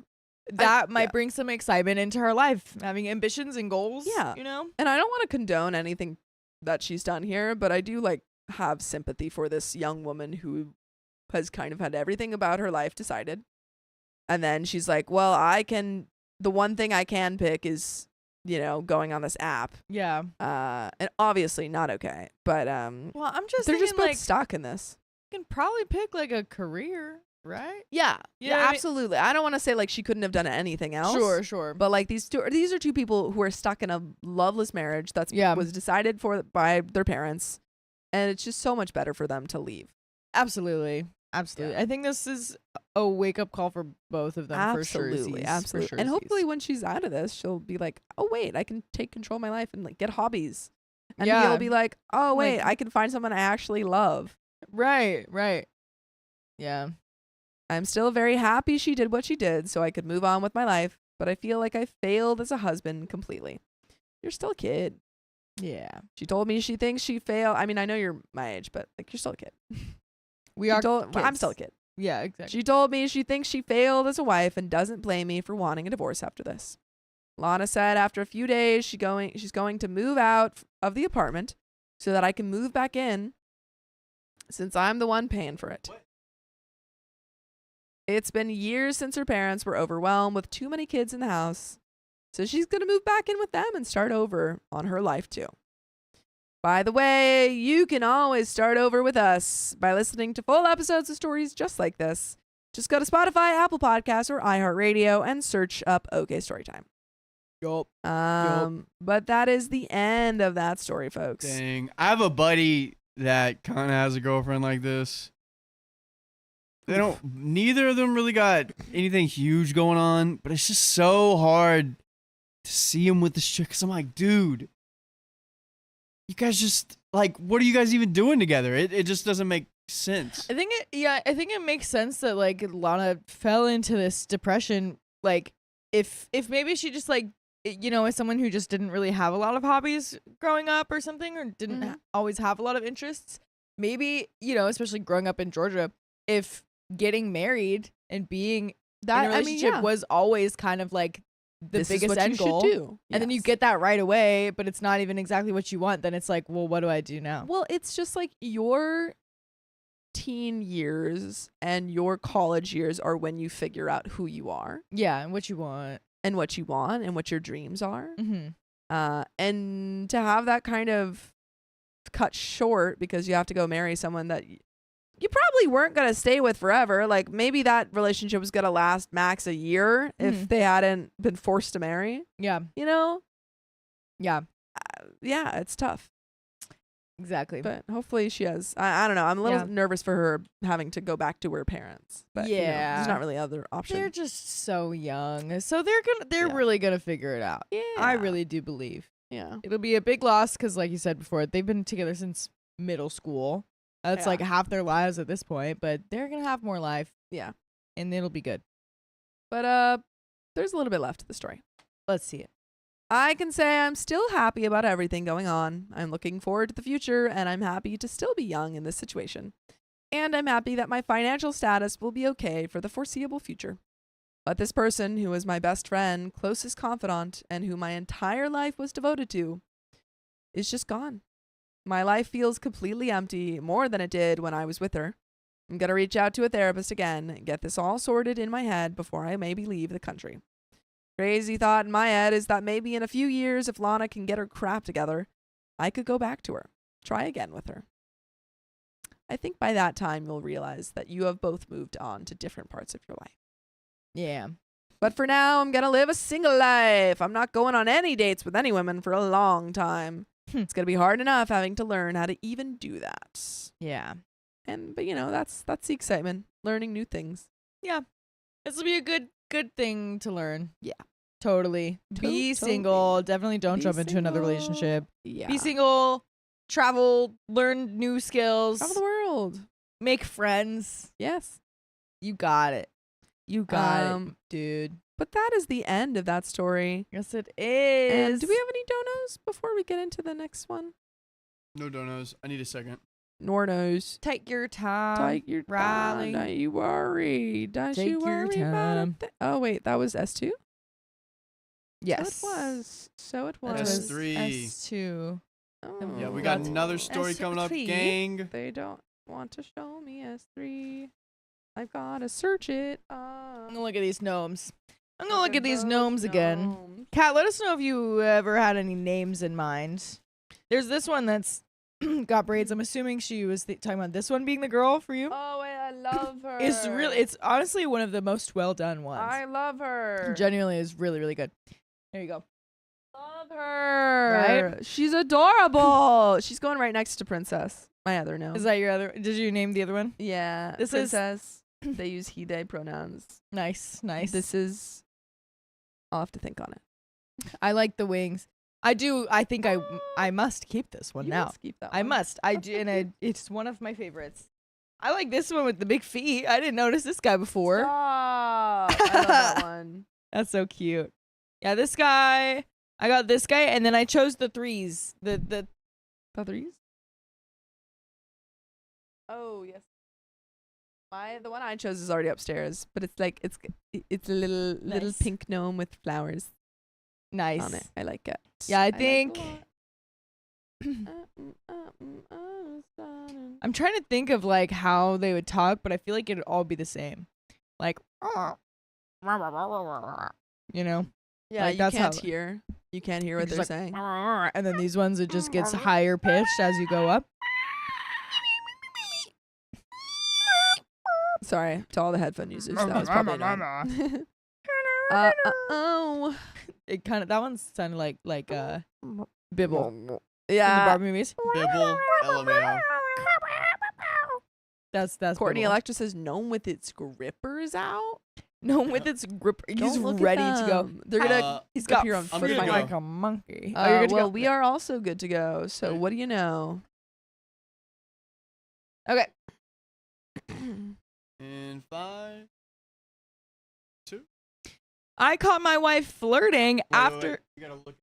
that might yeah. bring some excitement into her life. Having ambitions and goals, Yeah. And I don't want to condone anything that she's done here, but I do have sympathy for this young woman who has kind of had everything about her life decided. And then she's like, well, the one thing I can pick is, going on this app. Yeah. And obviously not okay. But Well, I'm just they're thinking just both like stuck in this. you can probably pick like a career, right? Yeah. You Yeah, know what I mean? absolutely. I don't want to say she couldn't have done anything else. Sure. But these are two people who are stuck in a loveless marriage that Yeah. was decided for by their parents, and it's just so much better for them to leave. Absolutely. Yeah. I think this is a wake up call for both of them. Absolutely. For And hopefully when she's out of this, she'll be like, oh wait, I can take control of my life and get hobbies. And Yeah. he'll be like, oh wait, Like- I can find someone I actually love. Right. Yeah. I'm still very happy she did what she did so I could move on with my life, but I feel like I failed as a husband completely. You're still a kid. Yeah. She told me she thinks she failed. I mean, I know you're my age, but you're still a kid. We are I'm kids. still a kid. Yeah, exactly. She told me she thinks she failed as a wife and doesn't blame me for wanting a divorce after this. Lana said after a few days she's going to move out of the apartment so that I can move back in since I'm the one paying for it. It's been years since her parents were overwhelmed with too many kids in the house, so she's going to move back in with them and start over on her life too. By the way, you can always start over with us by listening to full episodes of stories just like this. Just go to Spotify, Apple Podcasts, or iHeartRadio and search up OK Storytime. Yup. But that is the end of that story, folks. Dang. I have a buddy that kind of has a girlfriend like this. Neither of them really got anything huge going on, but it's just so hard to see him with this chick. Cause I'm like, dude, you guys just what are you guys even doing together? It just doesn't make sense. I think it makes sense that Lana fell into this depression. If maybe she just is someone who just didn't really have a lot of hobbies growing up or something, or didn't Mhm. always have a lot of interests. maybe, especially growing up in Georgia, if getting married and being in a relationship was always kind of like the this is biggest what end you goal, should do. and then you Yes. get that right away, but it's not even exactly what you want, then it's like, well, what do I do now? Well, it's just like your teen years and your college years are when you figure out who you are Yeah, and what you want. and what you want and what your dreams are. Mm-hmm. And to have that kind of cut short because you have to go marry someone that you probably weren't going to stay with forever. Like maybe that relationship was going to last max a year if they hadn't been forced to marry, Yeah, Yeah, it's tough. exactly. But hopefully she has. I don't know. I'm a little nervous for her having to go back to her parents. But there's not really other option. They're just so young, so they're Yeah. really gonna figure it out. Yeah. I really do believe Yeah. it'll be a big loss because, like you said before, they've been together since middle school. That's Yeah. like half their lives at this point, but they're gonna have more life. Yeah. And it'll be good. But there's a little bit left to the story. Let's see it. I can say I'm still happy about everything going on. I'm looking forward to the future, and I'm happy to still be young in this situation. And I'm happy that my financial status will be okay for the foreseeable future. But this person, who was my best friend, closest confidant, and who my entire life was devoted to, is just gone. My life feels completely empty, more than it did when I was with her. I'm going to reach out to a therapist again and get this all sorted in my head before I maybe leave the country. Crazy thought in my head is that maybe in a few years, if Lana can get her crap together, I could go back to her, try again with her. I think by that time you'll realize that you have both moved on to different parts of your life. Yeah. But for now, I'm going to live a single life. I'm not going on any dates with any women for a long time. It's going to be hard enough having to learn how to even do that. Yeah. But that's the excitement, learning new things. Yeah. This will be a good thing to learn. Yeah. Totally. Be Totally. single. Definitely don't Be jump into another single. relationship. Yeah. Be single. Travel. Learn new skills. Travel the world. Make friends. Yes. You got it. You got it, Um, dude. But that is the end of that story. Yes, it And is. do we have any donos before we get into the next one? No donos. I need a second. Nornos. Take your time. Take your Riley. time. Don't you worry. Don't Take you your worry about time. it. Oh, wait. That was S2? Yes. So it was. So it That was. was S3. S2. Oh, Yeah, we got That's another story coming up, S3. gang. They don't want to show me S3. I've got to search it. I'm gonna look at these gnomes. I'm gonna look at these gnomes again. Kat, let us know if you ever had any names in mind. There's this one that's got braids. I'm assuming she was talking about this one being the girl for you. Oh, wait. I love her. It's honestly one of the most well done ones. I love her. Genuinely is really, really good. There you go. Love her. Right? She's adorable. She's going right next to Princess. My other gnome. Is that your other? Did you name the other one? Yeah. This is- Princess. They use he, they pronouns. Nice. This is. I'll have to think on it. I like the wings. I do. I think I must keep this one You now. must keep that I one. must. I do, and it's one of my favorites. I like this one with the big feet. I didn't notice this guy before. Stop. I love that one. That's so cute. Yeah, this guy. I got this guy, and then I chose the threes. The Threes? Oh yes. The one I chose is already upstairs, but it's like it's a little Nice. pink gnome with flowers nice. on it. I like it. Yeah, I like it a think. lot. I'm trying to think of like how they would talk, but I feel like it'd all be the same. Like, you know, Yeah, like, you that's can't how- hear. You can't hear what Just they're like, saying. and then these ones it just gets higher pitched as you go up. Sorry to all the headphone users. That was probably annoying. Oh. It kind of that one sounded like Bibble in the Yeah. Barbie movies. Bibble, LMAO. That's Courtney Bibble. Electra says gnome with its grippers out. No, with its grip, he's Don't look at ready to go. them. They're gonna He's got appear on I'm freaking good to go. like a monkey. Oh, you're good to well, go. we are also good to go. So Okay. what do you know? Okay. In 5, 2. I caught my wife flirting after. Wait. You gotta look.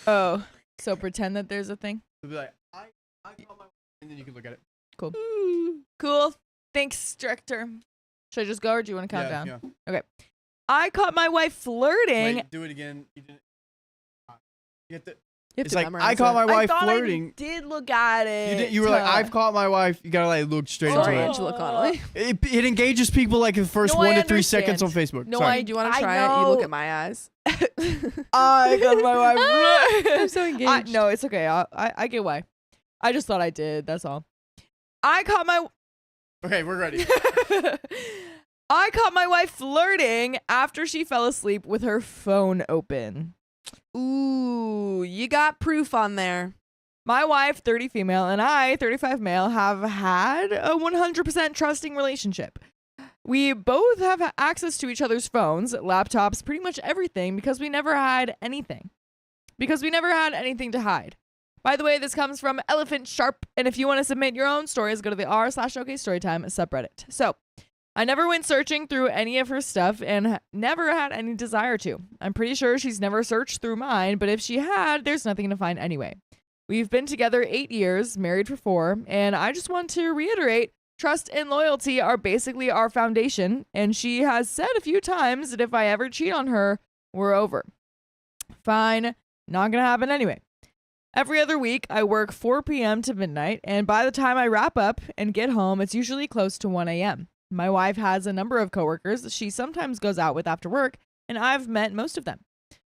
Oh, so pretend that there's a thing. It'll be like, I caught my And then you can look at it. Cool. Thanks, director. Should I just go or do you want to count down? Yeah. I caught my wife flirting. Wait, do it again. You didn't. You have to. You have It's to like memorize I caught it. my I wife thought flirting. I did look at it. You were like, I've caught my wife. You gotta like look straight Sorry, into it. Angela Connolly. It engages people like in the first No, 1 I to 3 seconds on understand. Facebook. No, Sorry. Do you want to I try it? You look know. at my eyes. I got my wife flirting. I'm so engaged. No, it's okay. I get why. I just thought I did. That's all. I caught my Okay, we're ready. I caught my wife flirting after she fell asleep with her phone open. Ooh, you got proof on there. My wife, 30 female, and I, 35 male, have had a 100% trusting relationship. We both have access to each other's phones, laptops, pretty much everything because we never had anything. Because we never had anything to hide. By the way, this comes from Elephant Sharp, and if you want to submit your own stories, go to the r/OKStorytime subreddit. So, I never went searching through any of her stuff and never had any desire to. I'm pretty sure she's never searched through mine, but if she had, there's nothing to find anyway. We've been together 8 years, married for 4, and I just want to reiterate, trust and loyalty are basically our foundation, and she has said a few times that if I ever cheat on her, we're over. Fine, not gonna happen anyway. Every other week, I work 4 p.m. to midnight, and by the time I wrap up and get home, it's usually close to 1 a.m. My wife has a number of coworkers that she sometimes goes out with after work, and I've met most of them.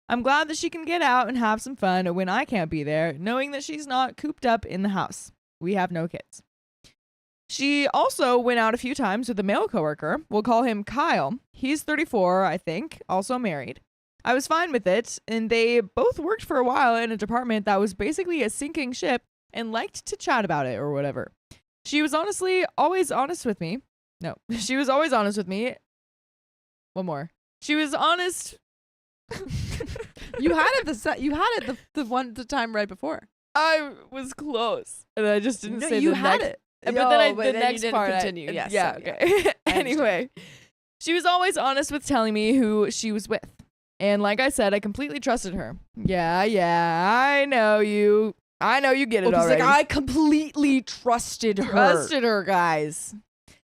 I'm glad that she can get out and have some fun when I can't be there, knowing that she's not cooped up in the house. We have no kids. She also went out a few times with a male coworker. We'll call him Kyle. He's 34, I think, also married. I was fine with it, and they both worked for a while in a department that was basically a sinking ship and liked to chat about it or whatever. She was honestly always honest with me. No, she was always honest with me. One more. She was honest. You had it the time right before. I was close, and I just didn't say you the had next. it. But Yo, then but the then next you didn't part. continue. Yes, Yeah. so, Okay. I Anyway, she was always honest with telling me who she was with, and like I said, I completely trusted her. Yeah. I know you. I know you get it He's already. like, I completely trusted her. Trusted her, guys.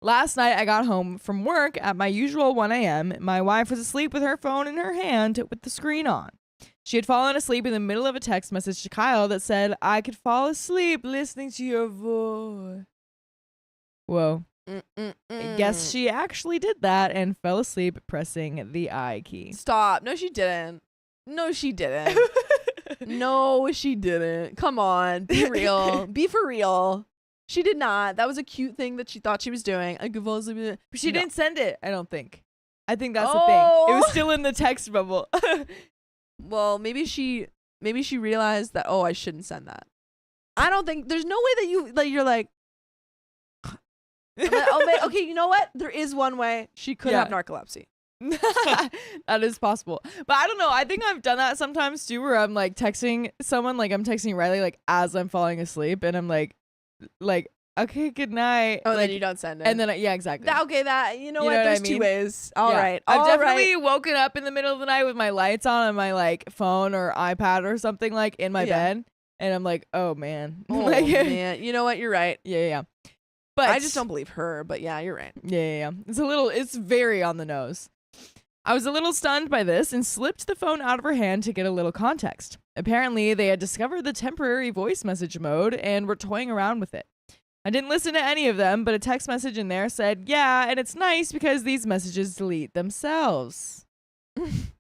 Last night, I got home from work at my usual 1 a.m. My wife was asleep with her phone in her hand with the screen on. She had fallen asleep in the middle of a text message to Kyle that said, I could fall asleep listening to your voice. Whoa. I guess she actually did that and fell asleep pressing the I key. Stop. No, she didn't. No, she didn't. No, she didn't. Come on. Be real. Be for real. She did not. That was a cute thing that she thought she was doing. I could fall asleep. But she No. didn't send it, I don't think. I think that's the thing. It was still in the text bubble. Well, maybe she realized that, I shouldn't send that. I don't think there's no way that you're like, okay, you know what? There is one way. She could have narcolepsy. That is possible. But I don't know. I think I've done that sometimes too, where I'm like texting someone, like I'm texting Riley like as I'm falling asleep, and I'm like, okay, good night. Oh, like, then you don't send it. and then yeah, exactly. You know You what? know what There's I two mean? ways. All Yeah. right. I've all definitely right. woken up in the middle of the night with my lights on and my like phone or iPad or something like in my Yeah. bed, and I'm like, oh man, Oh, like, man. You know what? You're right. yeah. But I just don't believe her, but yeah, you're right. Yeah. It's very on the nose. I was a little stunned by this and slipped the phone out of her hand to get a little context. Apparently, they had discovered the temporary voice message mode and were toying around with it. I didn't listen to any of them, but a text message in there said, yeah, and it's nice because these messages delete themselves.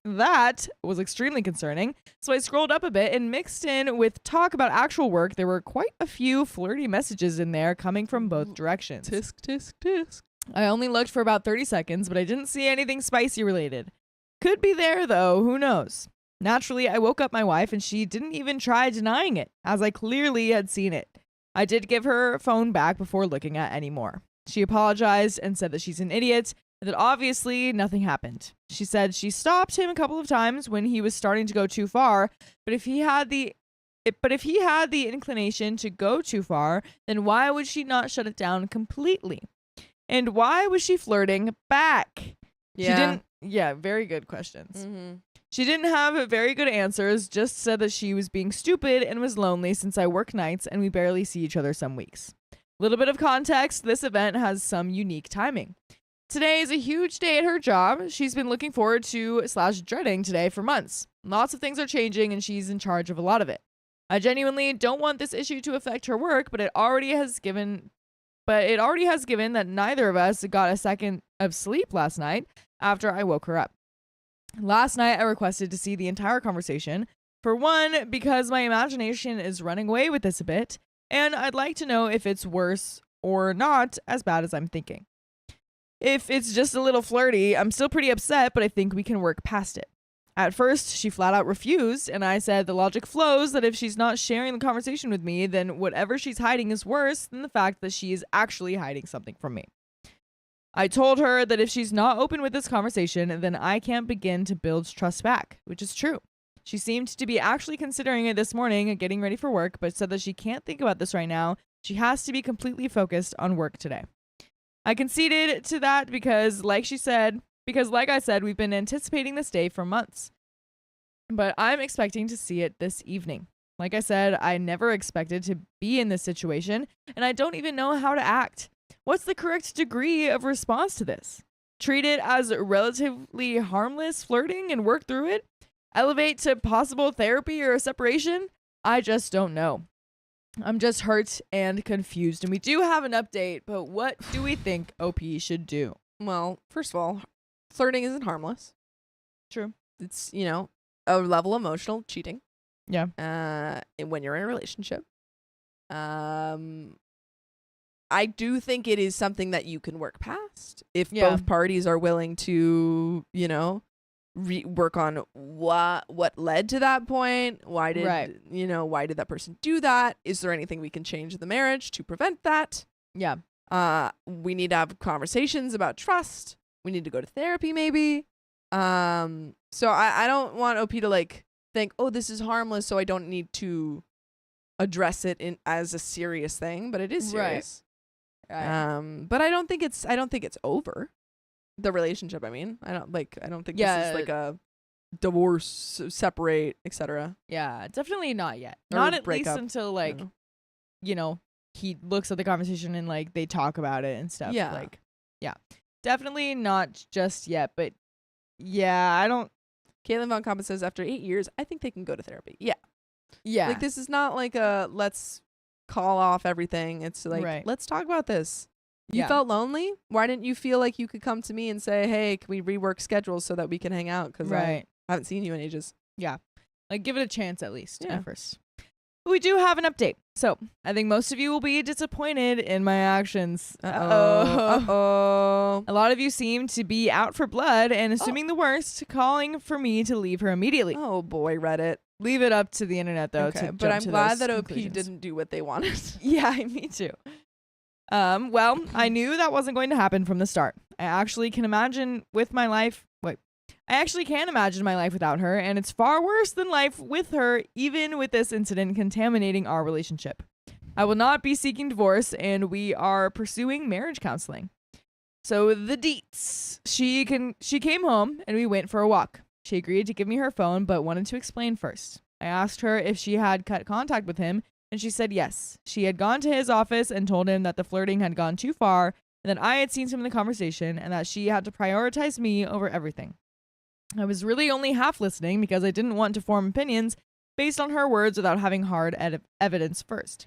That was extremely concerning, so I scrolled up a bit and mixed in with talk about actual work. There were quite a few flirty messages in there coming from both directions. Tisk, tisk, tisk. I only looked for about 30 seconds, but I didn't see anything spicy related. Could be there, though. Who knows? Naturally, I woke up my wife, and she didn't even try denying it, as I clearly had seen it. I did give her phone back before looking at any more. She apologized and said that she's an idiot, and that obviously nothing happened. She said she stopped him a couple of times when he was starting to go too far, but if he had the inclination to go too far, then why would she not shut it down completely? And why was she flirting back? Yeah. She didn't. Yeah, very good questions. Mm-hmm. She didn't have very good answers, just said that she was being stupid and was lonely since I work nights and we barely see each other some weeks. Little bit of context, this event has some unique timing. Today is a huge day at her job. She's been looking forward to / dreading today for months. Lots of things are changing and she's in charge of a lot of it. I genuinely don't want this issue to affect her work, but it already has given that neither of us got a second of sleep last night after I woke her up. Last night I requested to see the entire conversation. For one, because my imagination is running away with this a bit, and I'd like to know if it's worse or not as bad as I'm thinking. If it's just a little flirty, I'm still pretty upset, but I think we can work past it. At first, she flat out refused, and I said the logic flows that if she's not sharing the conversation with me, then whatever she's hiding is worse than the fact that she is actually hiding something from me. I told her that if she's not open with this conversation, then I can't begin to build trust back, which is true. She seemed to be actually considering it this morning, getting ready for work, but said that she can't think about this right now. She has to be completely focused on work today. I conceded to that because like I said, we've been anticipating this day for months. But I'm expecting to see it this evening. Like I said, I never expected to be in this situation, and I don't even know how to act. What's the correct degree of response to this? Treat it as relatively harmless flirting and work through it? Elevate to possible therapy or a separation? I just don't know. I'm just hurt and confused. And we do have an update, but what do we think OP should do? Well, first of all, flirting isn't harmless. True. It's, a level of emotional cheating. Yeah. When you're in a relationship. I do think it is something that you can work past if both parties are willing to, work on what led to that point. Why did that person do that? Is there anything we can change in the marriage to prevent that? Yeah. We need to have conversations about trust. We need to go to therapy maybe. So I don't want OP to think, oh, this is harmless, so I don't need to address it as a serious thing, but it is serious. Right. But I don't think it's over. The relationship, I mean. I don't think this is like a divorce, separate, etc. Yeah, definitely not yet. Or not at break least up. until he looks at the conversation and they talk about it and stuff. Yeah. Definitely not just yet, but yeah, I don't. Caitlin Von Compa says after 8 years, I think they can go to therapy. Yeah. Yeah. This is not like a let's call off everything. It's let's talk about this. You felt lonely? Why didn't you feel like you could come to me and say, hey, can we rework schedules so that we can hang out? Because I haven't seen you in ages. Yeah. Give it a chance at least at first. But we do have an update. So I think most of you will be disappointed in my actions. Uh-oh. A lot of you seem to be out for blood and assuming the worst, calling for me to leave her immediately. Oh boy, Reddit. Leave it up to the internet though. Okay, but I'm glad that OP didn't do what they wanted. Yeah, me too. Well, I knew that wasn't going to happen from the start. I actually can imagine my life without her, and it's far worse than life with her, even with this incident contaminating our relationship. I will not be seeking divorce, and we are pursuing marriage counseling. So the deets. She came home, and we went for a walk. She agreed to give me her phone, but wanted to explain first. I asked her if she had cut contact with him, and she said yes. She had gone to his office and told him that the flirting had gone too far, and that I had seen some in the conversation, and that she had to prioritize me over everything. I was really only half listening because I didn't want to form opinions based on her words without having hard evidence first.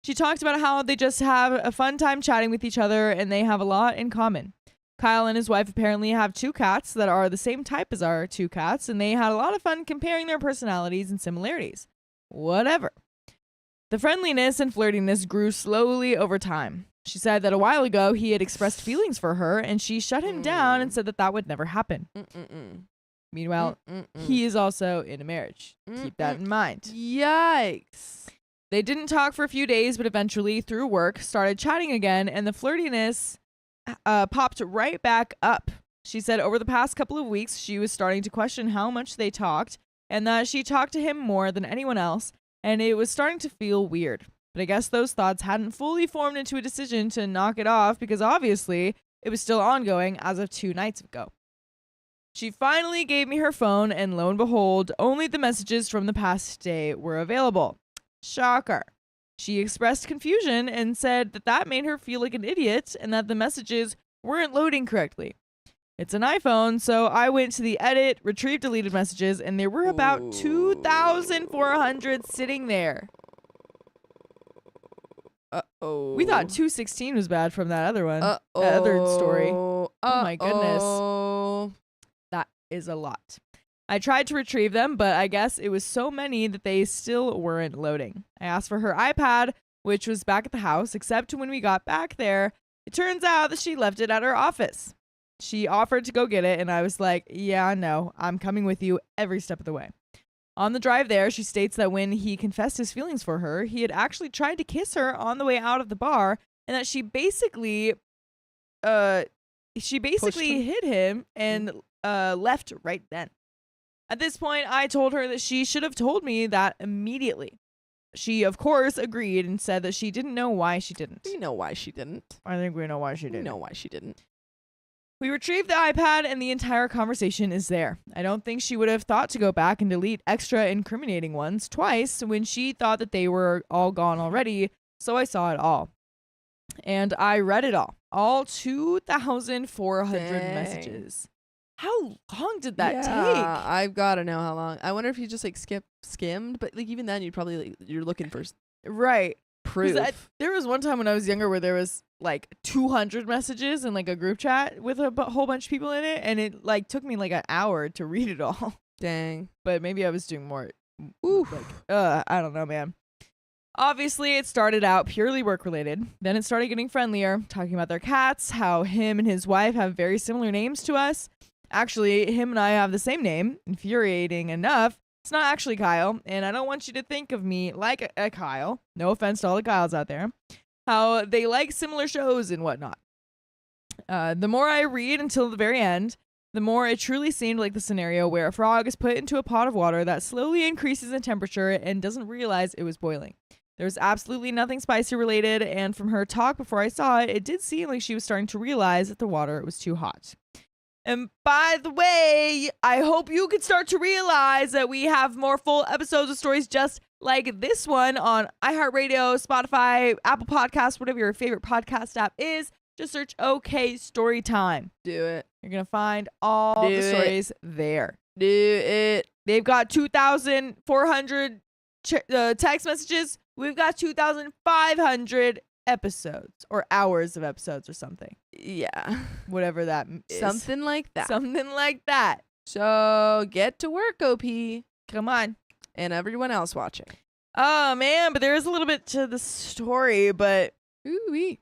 She talked about how they just have a fun time chatting with each other and they have a lot in common. Kyle and his wife apparently have 2 cats that are the same type as our 2 cats, and they had a lot of fun comparing their personalities and similarities. Whatever. The friendliness and flirtiness grew slowly over time. She said that a while ago he had expressed feelings for her, and she shut him down and said that would never happen. Meanwhile, he is also in a marriage. Keep that in mind. Yikes. They didn't talk for a few days, but eventually, through work, started chatting again, and the flirtiness popped right back up. She said over the past couple of weeks, she was starting to question how much they talked, and that she talked to him more than anyone else, and it was starting to feel weird. But I guess those thoughts hadn't fully formed into a decision to knock it off because obviously it was still ongoing as of 2 nights ago. She finally gave me her phone, and lo and behold, only the messages from the past day were available. Shocker. She expressed confusion and said that made her feel like an idiot and that the messages weren't loading correctly. It's an iPhone, so I went to the edit, retrieved deleted messages, and there were about 2,400 sitting there. Uh-oh. We thought 216 was bad from that other one. That other story. Oh my goodness. That is a lot. I tried to retrieve them, but I guess it was so many that they still weren't loading. I asked for her iPad, which was back at the house, except when we got back there, it turns out that she left it at her office. She offered to go get it, and I was like, yeah, no, I'm coming with you every step of the way. On the drive there, she states that when he confessed his feelings for her, he had actually tried to kiss her on the way out of the bar, and that she basically hit him and left right then. At this point, I told her that she should have told me that immediately. She, of course, agreed and said that she didn't know why she didn't. We know why she didn't. I think we know why she We didn't. know why she didn't. We retrieved the iPad and the entire conversation is there. I don't think she would have thought to go back and delete extra incriminating ones twice when she thought that they were all gone already, so I saw it all. And I read it all 2,400 Dang. messages. How long did that take? I've got to know how long. I wonder if you just like skimmed, but like even then you'd probably you're looking for Right. 'Cause proof. there was one time when I was younger where there was like 200 messages in like a group chat with a whole bunch of people in it, and it like took me like an hour to read it all. Dang. But maybe I was doing more. Oof. I don't know, man. Obviously, it started out purely work related. Then it started getting friendlier, talking about their cats, how him and his wife have very similar names to us. Actually, him and I have the same name. Infuriating enough. It's not actually Kyle, and I don't want you to think of me like a Kyle. No offense to all the Kyles out there. How they like similar shows and whatnot. The more I read until the very end, the more it truly seemed like the scenario where a frog is put into a pot of water that slowly increases in temperature and doesn't realize it was boiling. There was absolutely nothing spicy related, and from her talk before I saw it, it did seem like she was starting to realize that the water was too hot. And by the way, I hope you can start to realize that we have more full episodes of stories just like this one on iHeartRadio, Spotify, Apple Podcasts, whatever your favorite podcast app is. Just search OK Storytime. Do it. You're going to find all Do the it. stories there. Do it. They've got 2,400 text messages. We've got 2,500 episodes or hours of episodes or something. Yeah. Whatever that is. Something like that. Something like that. So get to work, OP, Come on. and everyone else watching. Oh, man. But there is a little bit to the story, but Ooh-wee.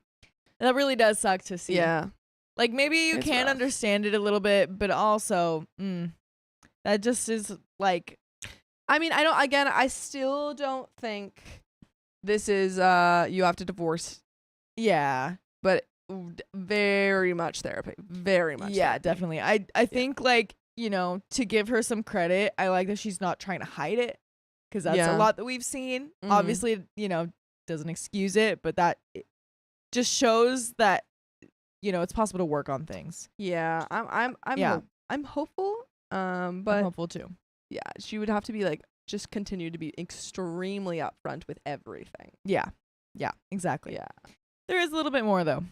that really does suck to see. Yeah. Like, maybe you It's can rough. understand it a little bit, but also, that just is like, I mean, I still don't think this is, you have to divorce, yeah. but very much therapy. Very much. Yeah, therapy. definitely. I think, like, you know, to give her some credit, I like that she's not trying to hide it, because that's Yeah. a lot that we've seen. Mhm. Obviously, you know, doesn't excuse it, but that it just shows that, you know, it's possible to work on things. Yeah. I'm hopeful. I'm But hopeful too. yeah, she would have to be like, just continue to be extremely upfront with everything. Yeah, exactly. Yeah. There is a little bit more, though.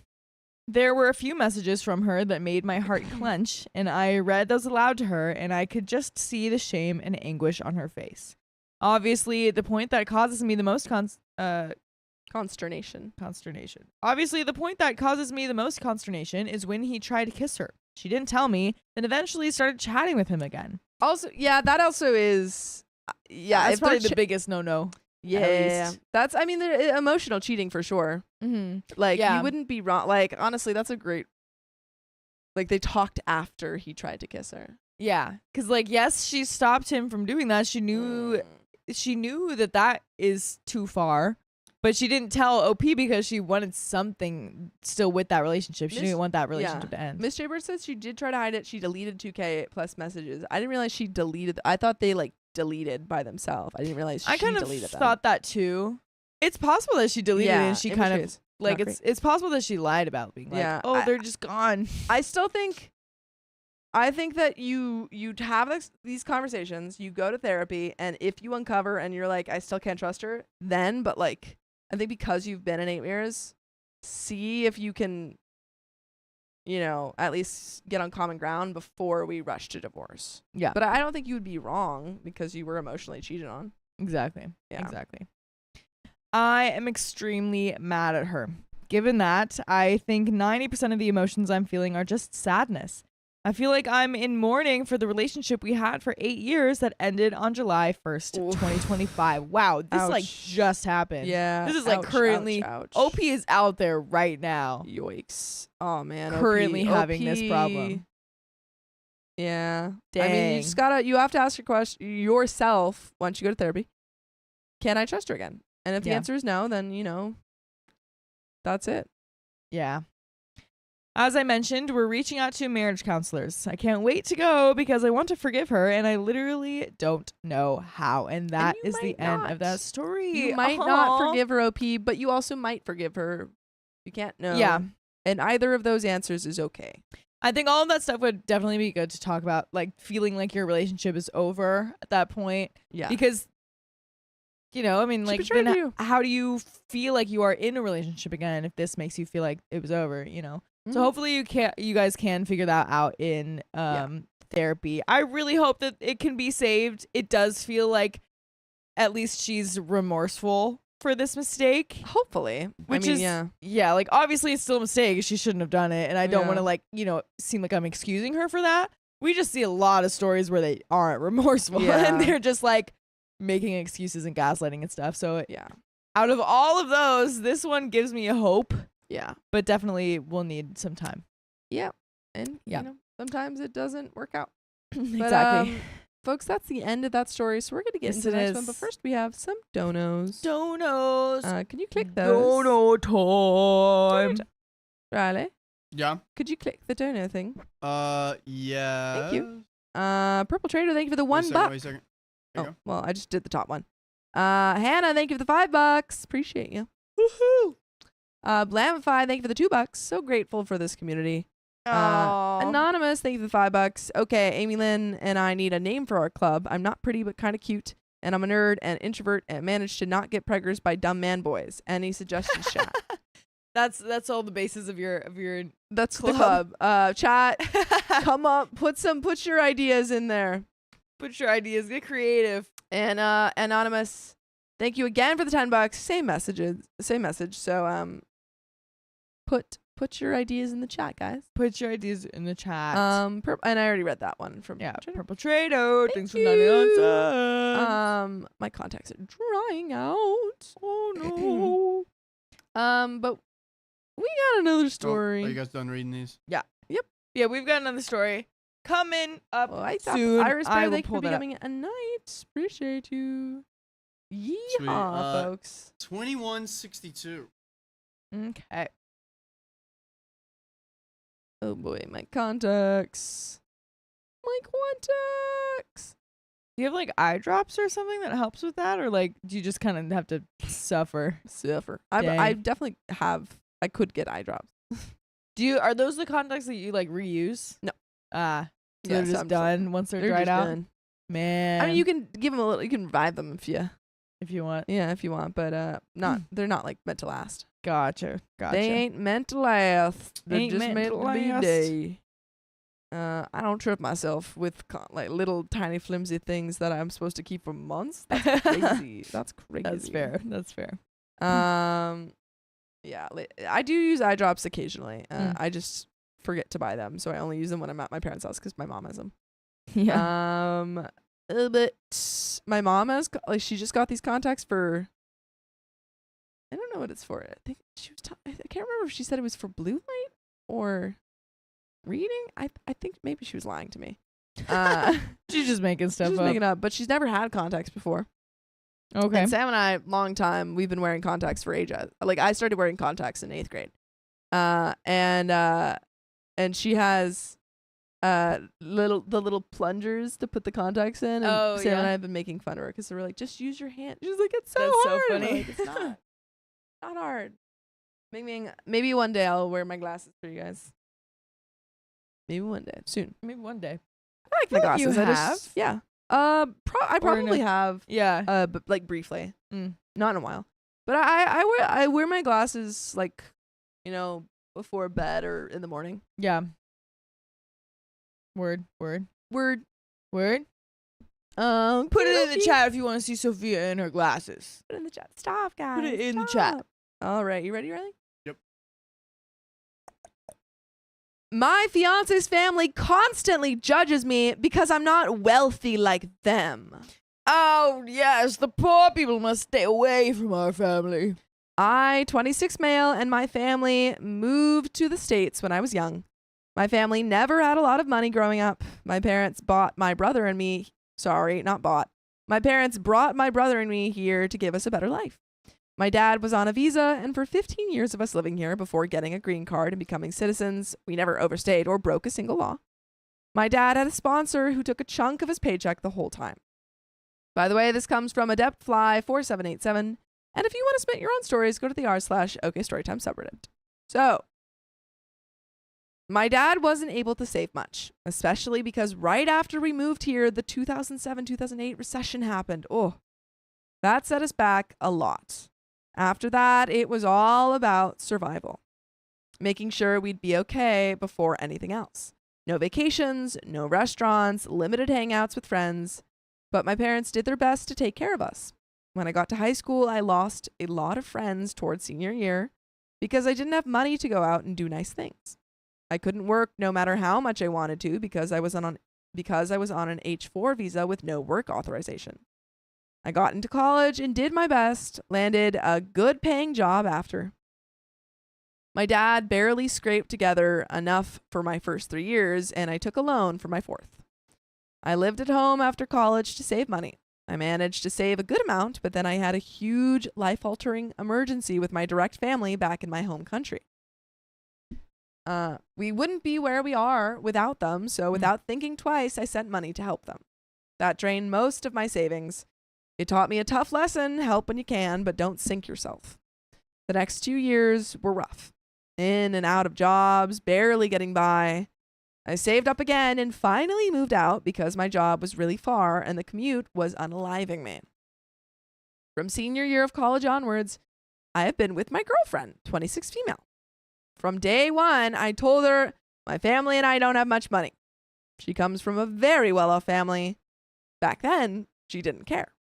There were a few messages from her that made my heart clench, and I read those aloud to her, and I could just see the shame and anguish on her face. Obviously, the point that causes me the most Consternation. consternation. Obviously, the point that causes me the most consternation is when he tried to kiss her. She didn't tell me, then eventually started chatting with him again. Also, yeah, that also is, yeah, That's if they're probably the biggest no-no. yeah, least. that's, I mean, they're emotional cheating for sure. Mm-hmm. Like, Yeah. you wouldn't be wrong. Like, honestly, that's a great, like, they talked after he tried to kiss her. Yeah, because, like, yes, she stopped him from doing that. She knew that is too far, but she didn't tell OP because she wanted something still with that relationship. She Miss- didn't want that relationship to end. Miss Jaybird says she did try to hide it. She deleted 2K plus messages. I didn't realize she deleted. I thought they, like, deleted by themselves. I didn't realize I she kind of deleted them. thought that too. It's possible that she deleted it and she in which kind of case, like not it's possible that she lied about being like, Yeah, oh, they're just gone. I still think, I think that you'd have these conversations, you go to therapy, and if you uncover and you're like, I still can't trust her, then, but like, I think because you've been in 8 years, see if you can, at least get on common ground before we rush to divorce. Yeah. But I don't think you would be wrong because you were emotionally cheated on. Exactly. Yeah. Exactly. I am extremely mad at her. Given that, I think 90% of the emotions I'm feeling are just sadness. I feel like I'm in mourning for the relationship we had for 8 years that ended on July 1st, Oof. 2025. Wow, this like Ouch. just happened. Yeah. This is like currently ouch. OP is out there right now. Yikes. Oh man. Currently OP. having this problem. Yeah. Dang. I mean, you have to ask your question yourself once you go to therapy. Can I trust her again? And if the Yeah. answer is no, then that's it. Yeah. As I mentioned, we're reaching out to marriage counselors. I can't wait to go because I want to forgive her and I literally don't know how. And that you is the might end not. of that story. You might not Aw. forgive her, OP, but you also might forgive her. You can't know. Yeah. And either of those answers is okay. I think all of that stuff would definitely be good to talk about, like feeling like your relationship is over at that point. Yeah. Because, I mean, She like, betrayed then you. how do you feel like you are in a relationship again if this makes you feel like it was over, So Mhm. hopefully you guys can figure that out in therapy. I really hope that it can be saved. It does feel like at least she's remorseful for this mistake. Hopefully. Which I mean, is yeah. like obviously it's still a mistake. She shouldn't have done it. And I don't Yeah. want to seem like I'm excusing her for that. We just see a lot of stories where they aren't remorseful Yeah. and they're just like making excuses and gaslighting and stuff. So Yeah. out of all of those, this one gives me a hope, Yeah. but definitely will need some time. Yeah. And Yeah. sometimes it doesn't work out. But, Exactly. folks, that's the end of that story. So we're gonna get Yes, into the it next one. is. But first we have some donos. Donos. Can you click those? Dono time. Riley, Yeah. could you click the dono thing? Yeah. Thank you. Purple Trader, thank you for the $1. Wait a second. There you Oh, well, I just did the top one. Hannah, thank you for the $5. Appreciate you. Woohoo. Blamify, thank you for the $2. So grateful for this community. Aw. Anonymous, thank you for the $5. Okay, Amy Lynn and I need a name for our club. I'm not pretty, but kind of cute. And I'm a nerd and introvert and managed to not get preggers by dumb man boys. Any suggestions, chat? That's all the basis of your That's the Club. club. Chat, come up, put your ideas in there. Put your ideas, get creative. And Anonymous, thank you again for the $10. Same message. So put your ideas in the chat, guys. Put your ideas in the chat. And I already read that one from Yeah, Trader. Purple Trado. Thanks for you. 99 cents. My contacts are drying out. Oh no. But we got another story. Are you guys done reading these? Yeah, we've got another story coming up Oh, I thought soon. Iris Bear, I will thank you pull for that up. becoming a knight. Appreciate you. Yeehaw, Sweet. folks. 2162. Okay. Oh boy, my contacts. My contacts. Do you have like eye drops or something that helps with that, or like do you just kind of have to suffer? Suffer. Dang. I definitely have. I could get eye drops. Are those the contacts that you like reuse? No. So Yeah, they're just some- done once they're They're dried just out. done. Man, I mean, you can give them a little. You can revive them if you want. want, but not. They're not like meant to last. Gotcha. They ain't meant to last. They're Ain't just meant meant to to be last. day. I don't trip myself with like little tiny flimsy things that I'm supposed to keep for months. That's crazy. That's crazy. That's fair. That's fair. Yeah, I do use eye drops occasionally. Mm. I just forget to buy them, so I only use them when I'm at my parents' house because my mom has them. Yeah. But my mom has she just got these contacts for. I don't know what it's for. I think she was. I can't remember if she said it was for blue light or reading. I think maybe she was lying to me. She's just making stuff She's up. making up, but she's never had contacts before. Okay. And Sam and I, long time, we've been wearing contacts for ages. Like I started wearing contacts in 8th grade, and she has the little plungers to put the contacts in. And Oh, Sam and yeah. I have been making fun of her because they were like, just use your hand. She's like, it's so That's so hard. I'm funny. like, it's not hard. Maybe one day I'll wear my glasses for you guys. Maybe one day soon. Maybe one day. I like my feel like you glasses. Yeah. I Or no. probably have. Yeah. But like briefly, Mm. not in a while. But I wear my glasses like, before bed or in the morning. Yeah. Word. Word. Put it in the chat if you want to see Sophia in her glasses. Put it in the chat. Stop, guys. Put it in the chat. Stop. All right, you ready, Riley? Yep. My fiance's family constantly judges me because I'm not wealthy like them. Oh, yes, the poor people must stay away from our family. I, 26 male, and my family moved to the States when I was young. My family never had a lot of money growing up. My parents bought my brother and me. Sorry, not bought. My parents brought my brother and me here to give us a better life. My dad was on a visa, and for 15 years of us living here before getting a green card and becoming citizens, we never overstayed or broke a single law. My dad had a sponsor who took a chunk of his paycheck the whole time. By the way, this comes from AdeptFly4787. And if you want to submit your own stories, go to the r/OKStorytime subreddit. So, my dad wasn't able to save much, especially because right after we moved here, the 2007-2008 recession happened. Oh, that set us back a lot. After that, it was all about survival, making sure we'd be okay before anything else. No vacations, no restaurants, limited hangouts with friends, but my parents did their best to take care of us. When I got to high school, I lost a lot of friends towards senior year because I didn't have money to go out and do nice things. I couldn't work no matter how much I wanted to because I was on an H-4 visa with no work authorization. I got into college and did my best, landed a good paying job after. My dad barely scraped together enough for my first 3 years, and I took a loan for my fourth. I lived at home after college to save money. I managed to save a good amount, but then I had a huge life-altering emergency with my direct family back in my home country. We wouldn't be where we are without them, so without thinking twice, I sent money to help them. That drained most of my savings. It taught me a tough lesson: help when you can, but don't sink yourself. The next 2 years were rough. In and out of jobs, barely getting by. I saved up again and finally moved out because my job was really far and the commute was unaliving me. From senior year of college onwards, I have been with my girlfriend, 26 female. From day one, I told her my family and I don't have much money. She comes from a very well-off family. Back then, she didn't care.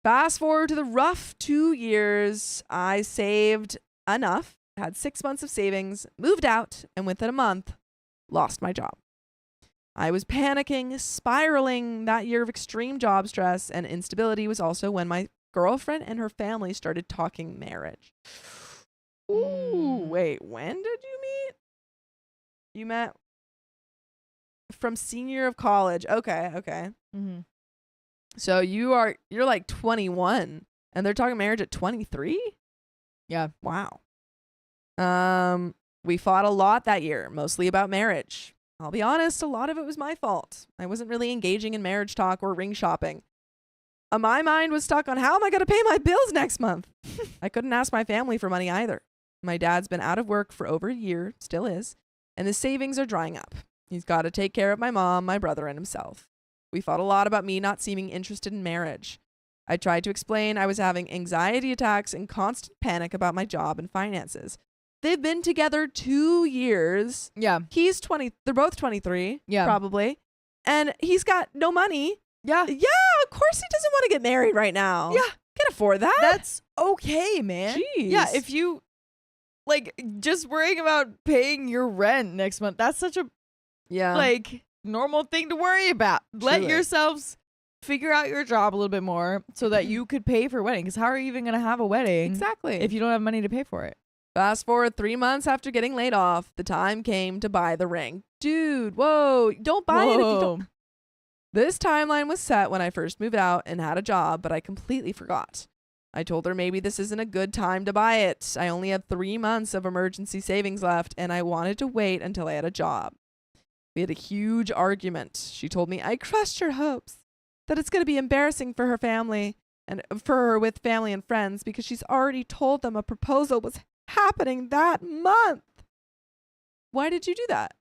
Fast forward to the rough 2 years, I saved enough, had 6 months of savings, moved out, and within a month, lost my job. I was panicking, spiraling. That year of extreme job stress and instability was also when my girlfriend and her family started talking marriage. Ooh, wait, when did you meet? You met from senior of college. Okay. Mm-hmm. So you're like 21 and they're talking marriage at 23? Yeah. Wow. We fought a lot that year, mostly about marriage. I'll be honest, a lot of it was my fault. I wasn't really engaging in marriage talk or ring shopping. My mind was stuck on how am I going to pay my bills next month? I couldn't ask my family for money either. My dad's been out of work for over a year, still is, and his savings are drying up. He's got to take care of my mom, my brother, and himself. We fought a lot about me not seeming interested in marriage. I tried to explain I was having anxiety attacks and constant panic about my job and finances. They've been together 2 years. Yeah. He's 20. They're both 23. Yeah. Probably. And he's got no money. Yeah. Yeah. Of course he doesn't want to get married right now. Yeah. Can't afford that. That's okay, man. Jeez. Yeah. If you just worrying about paying your rent next month, that's such a normal thing to worry about. Let Truly. yourselves figure out your job a little bit more so that you could pay for a wedding. Because how are you even going to have a wedding Exactly. if you don't have money to pay for it? Fast forward 3 months after getting laid off, the time came to buy the ring. Dude, whoa, don't buy it if you don't. This timeline was set when I first moved out and had a job, but I completely forgot. I told her maybe this isn't a good time to buy it. I only had 3 months of emergency savings left, and I wanted to wait until I had a job. We had a huge argument. She told me I crushed her hopes, that it's going to be embarrassing for her family and for her with family and friends because she's already told them a proposal was happening that month. Why did you do that?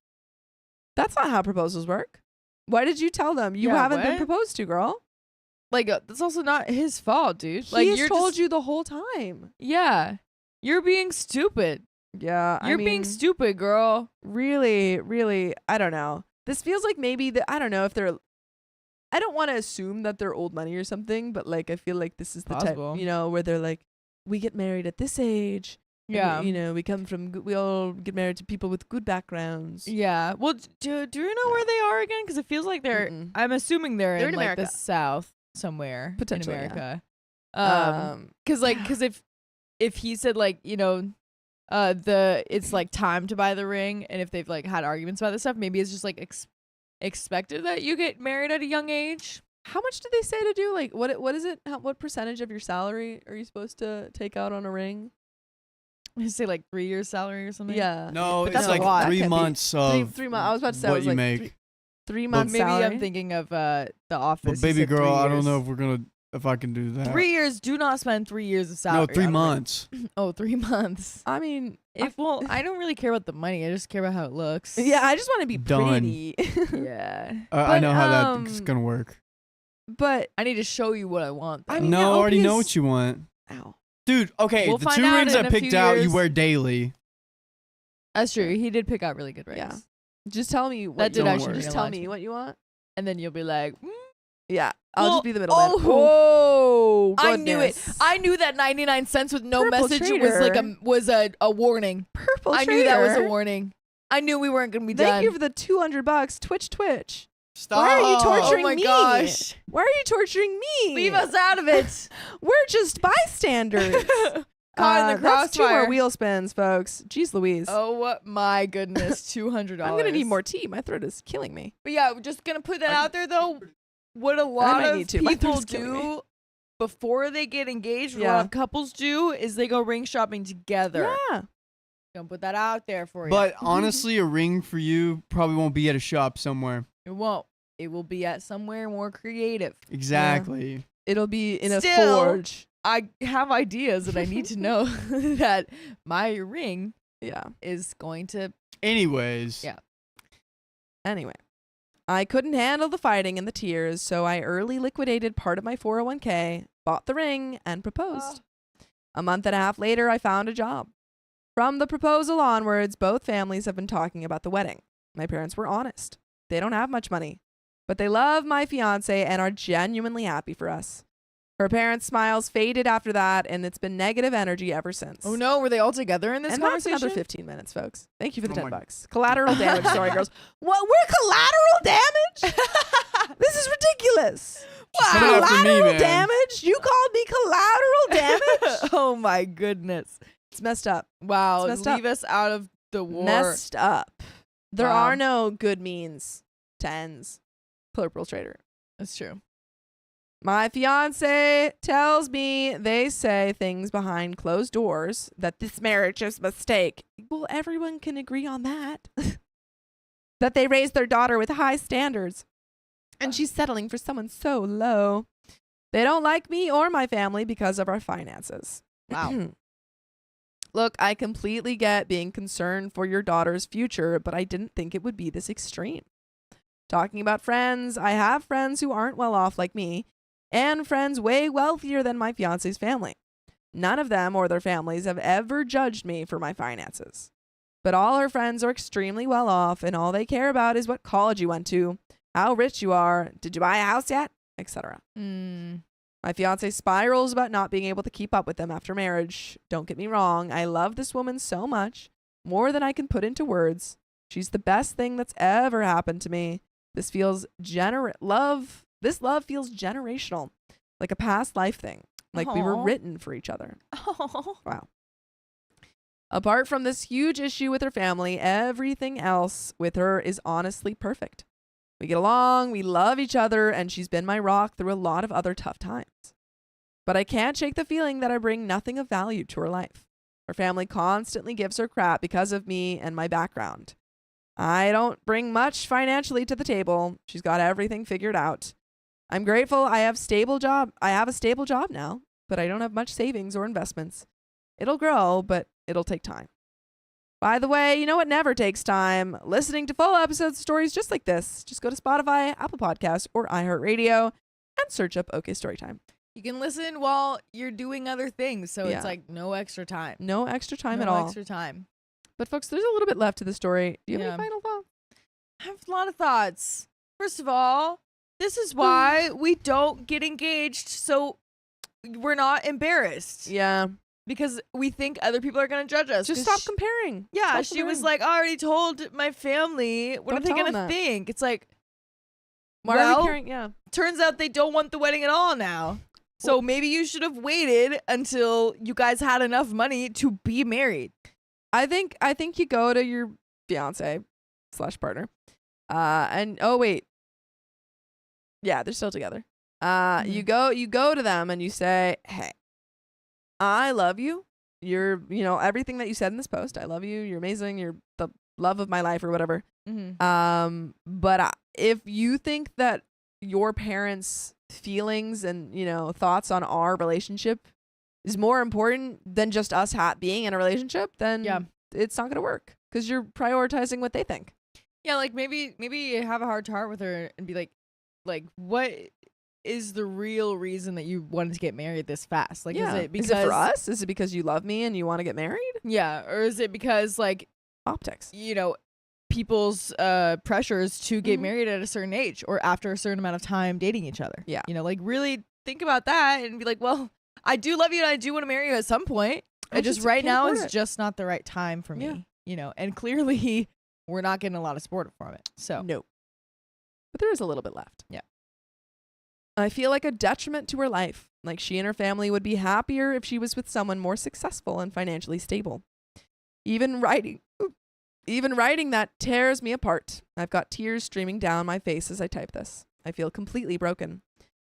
That's not how proposals work. Why did you tell them you haven't been proposed to, girl? like that's also not his fault, dude. Like He's you're told just, you the whole time. Yeah, you're being stupid. Yeah, You're I being mean, stupid, girl. really, really, I don't know. This feels like maybe I don't know if they're. I don't want to assume that they're old money or something, but like I feel like this is the Possible. type, where they're like, we get married at this age. and Yeah. we come from. We all get married to people with good backgrounds. Yeah. Well, do you know where they are again? Because it feels like they're. Mm-mm. I'm assuming they're They're in in like the America. South somewhere Potentially, in yeah. America. Because if he said like it's like time to buy the ring, and if they've like had arguments about this stuff, maybe it's just like expected that you get married at a young age. How much did they say to do? Like, what is it? What percentage of your salary are you supposed to take out on a ring? I say like 3 years salary or something. Yeah. No, But it's that's a like lot. That 3 can't be- months of Three months. I was about to say, I what was you like, make. three months Maybe salary. I'm thinking of The Office. But He baby said 3 girl, I don't years. know if I can do that. 3 years. Do not spend 3 years of salary. No, 3 on a ring. months. Oh, 3 months. I mean, I don't really care about the money. I just care about how it looks. yeah, I just want to be Done. pretty. Yeah. I But, know how that's gonna work. But I need to show you what I want. I though. mean, No, yeah, I already know OP is- what you want, ow. dude. Okay, We'll the find 2 out rings in I a picked few out, you years. wear daily. That's true. He did pick out really good rings. Yeah. Just tell me what That you did want. actually Just mean a tell lot to me me. what you want. And then you'll be like, Yeah, I'll Well, just be the middleman. oh, Oh, I knew it. goodness. I knew that 99 cents with no Purple message Trader. was a warning. Purple I knew that was a Trader. warning. I knew we weren't gonna be Thank done. you for the $200. Twitch. Stop. Why are you torturing Oh my me? gosh! Why are you torturing me? Leave us out of it. We're just bystanders. Caught in the That's 2 more crossfire. wheel spins, folks. Jeez Louise. Oh my goodness, $200. I'm gonna need more tea. My throat is killing me. But yeah, we're just gonna put that out there though. What a might lot need of to. My people throat's killing me. do before they get engaged, what a Yeah. lot of couples do is they go ring shopping together. Yeah. Gonna put that out there for you. But honestly, a ring for you probably won't be at a shop somewhere. It won't. It will be at somewhere more creative. Exactly. It'll be in a Still- forge. I have ideas and I need to know that my ring Yeah. is going to. Anyways. Yeah. Anyway, I couldn't handle the fighting and the tears, so I early liquidated part of my 401k, bought the ring, and proposed. A month and a half later, I found a job. From the proposal onwards, both families have been talking about the wedding. My parents were honest. They don't have much money, but they love my fiance and are genuinely happy for us. Her parents' smiles faded after that, and it's been negative energy ever since. Oh no, were they all together in this And that's conversation? another 15 minutes, folks. Thank you for the Oh my- $10. Collateral damage. Sorry, girls. What? We're collateral damage? This is ridiculous. Coming after me, Collateral man. damage? You called me collateral damage? Oh my goodness. It's messed up. Wow. It's messed Leave us out of the war. Messed up. There Wow. are no good means to ends. Purple Trader. That's true. My fiance tells me they say things behind closed doors that this marriage is a mistake. Well, everyone can agree on that. That they raised their daughter with high standards and she's settling for someone so low. They don't like me or my family because of our finances. Wow. Look, I completely get being concerned for your daughter's future, but I didn't think it would be this extreme. Talking about friends, I have friends who aren't well off like me, and friends way wealthier than my fiance's family. None of them or their families have ever judged me for my finances. But all her friends are extremely well off, and all they care about is what college you went to, how rich you are, did you buy a house yet, etc. My fiance spirals about not being able to keep up with them after marriage. Don't get me wrong, I love this woman so much, more than I can put into words. She's the best thing that's ever happened to me. This love feels generational, like a past life thing, like we were Aw. written for each other. Oh. Wow. Apart from this huge issue with her family, everything else with her is honestly perfect. We get along, we love each other, and she's been my rock through a lot of other tough times. But I can't shake the feeling that I bring nothing of value to her life. Her family constantly gives her crap because of me and my background. I don't bring much financially to the table. She's got everything figured out. I'm grateful I have a stable job now, but I don't have much savings or investments. It'll grow, but it'll take time. By the way, you know what never takes time? Listening to full episodes of stories just like this. Just go to Spotify, Apple Podcasts, or iHeartRadio and search up OK Storytime. You can listen while you're doing other things, so Yeah. it's like no extra time. No extra time no at all. extra time. But folks, there's a little bit left to the story. Do you have Yeah. any final thoughts? I have a lot of thoughts. First of all, this is why we don't get engaged, so we're not embarrassed. Yeah. Because we think other people are going to judge us. Just 'Cause stop comparing. Yeah, Stop she was comparing. like, I already told my family. What Don't are they tell going them to that. think? It's like, Why are well, we caring? Yeah. turns out they don't want the wedding at all now. So maybe you should have waited until you guys had enough money to be married. I think you go to your fiance / partner. And oh wait. Yeah, they're still together. You go to them and you say, "Hey, I love you. You're, everything that you said in this post. I love you. You're amazing. You're the love of my life," or whatever. Mm-hmm. But if you think that your parents' feelings and, thoughts on our relationship is more important than just us being in a relationship, then Yeah. it's not going to work because you're prioritizing what they think. Yeah, like maybe have a heart to heart with her and be like, what is the real reason that you wanted to get married this fast? Like, Yeah. is it because Is it for us? Is it because you love me and you want to get married? Yeah, or is it because like, Optics. people's pressures to get Mhm. married at a certain age or after a certain amount of time dating each other? Yeah. Like really think about that and be like, well, I do love you and I do want to marry you at some point. I It just just right can't now afford is it. just not the right time for me. Yeah. And clearly we're not getting a lot of support from it. So No. But there is a little bit left. Yeah. I feel like a detriment to her life. Like she and her family would be happier if she was with someone more successful and financially stable. Even writing that tears me apart. I've got tears streaming down my face as I type this. I feel completely broken.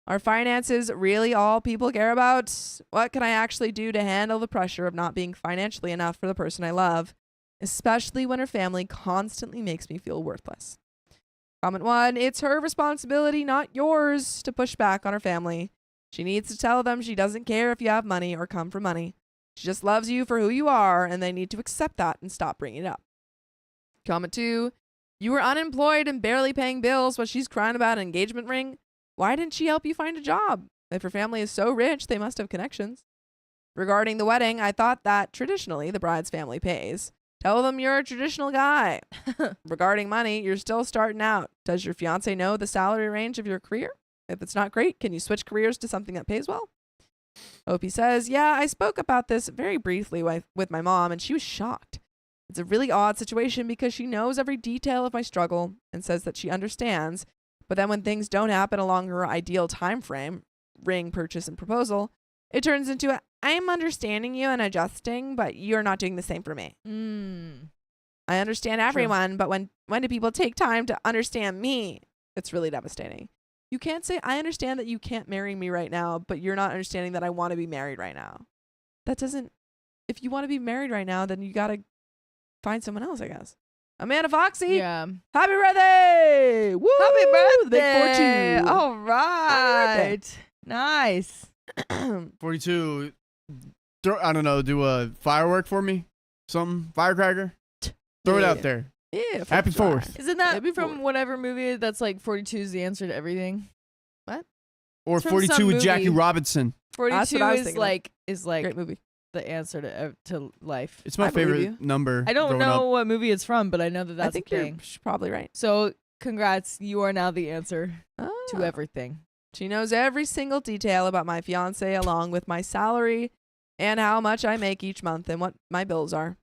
Are finances really all people care about? What can I actually do to handle the pressure of not being financially enough for the person I love, especially when her family constantly makes me feel worthless? Comment 1, it's her responsibility, not yours, to push back on her family. She needs to tell them she doesn't care if you have money or come from money. She just loves you for who you are, and they need to accept that and stop bringing it up. Comment 2, you were unemployed and barely paying bills while she's crying about an engagement ring. Why didn't she help you find a job? If her family is so rich, they must have connections. Regarding the wedding, I thought that traditionally the bride's family pays. Tell them you're a traditional guy. Regarding money, you're still starting out. Does your fiance know the salary range of your career? If it's not great, can you switch careers to something that pays well? Opie says, yeah, I spoke about this very briefly with my mom, and she was shocked. It's a really odd situation because she knows every detail of my struggle and says that she understands, but then when things don't happen along her ideal time frame, ring, purchase, and proposal, it turns into I'm understanding you and adjusting, but you're not doing the same for me. I understand everyone, but when do people take time to understand me? It's really devastating. You can't say, I understand that you can't marry me right now, but you're not understanding that I want to be married right now. That doesn't, if you want to be married right now, then you got to find someone else, I guess. Amanda Foxy, yeah. happy birthday! Woo! Happy The big birthday! 42. All right. Nice. 42. I don't know. Do a firework for me. Something. Firecracker. Throw it Yeah. out there. Yeah. Happy July. 4th. Isn't that Happy from 4th. whatever movie that's like 42 is the answer to everything? Or It's from 42 some with Jackie movie. Robinson. 42 what I was is thinking of. like Great movie. the answer to life. It's my I believe favorite you. number. I don't growing know up. what movie it's from, but I know that that's I think a you're thing. probably right. So congrats, you are now the answer Ah. to everything. She knows every single detail about my fiance, along with my salary and how much I make each month and what my bills are.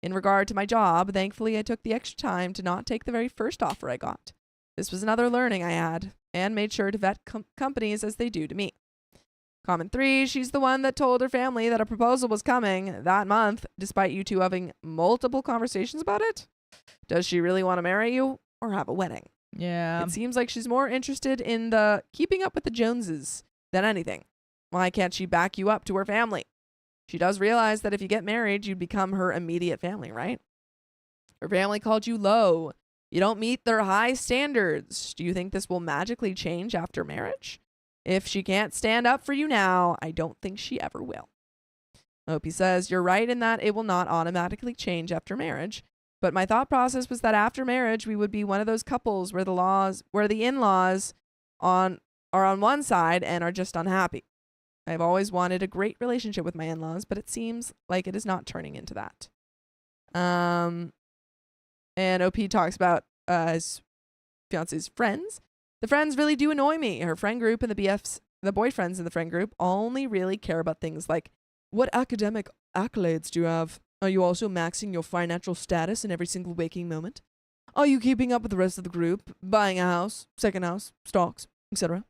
In regard to my job, thankfully I took the extra time to not take the very first offer I got. This was another learning I had, and made sure to vet companies as they do to me. Comment 3, she's the one that told her family that a proposal was coming that month, despite you two having multiple conversations about it. Does she really want to marry you or have a wedding? Yeah. It seems like she's more interested in the keeping up with the Joneses than anything. Why can't she back you up to her family? She does realize that if you get married, you'd become her immediate family, right? Her family called you low. You don't meet their high standards. Do you think this will magically change after marriage? If she can't stand up for you now, I don't think she ever will. Opie says, you're right in that it will not automatically change after marriage. But my thought process was that after marriage, we would be one of those couples where the in-laws are are on one side and are just unhappy. I've always wanted a great relationship with my in-laws, but it seems like it is not turning into that. And OP talks about his fiance's friends. The friends really do annoy me. Her friend group and the BFs, the boyfriends in the friend group, only really care about things like, what academic accolades do you have? Are you also maxing your financial status in every single waking moment? Are you keeping up with the rest of the group, buying a house, second house, stocks, etc.?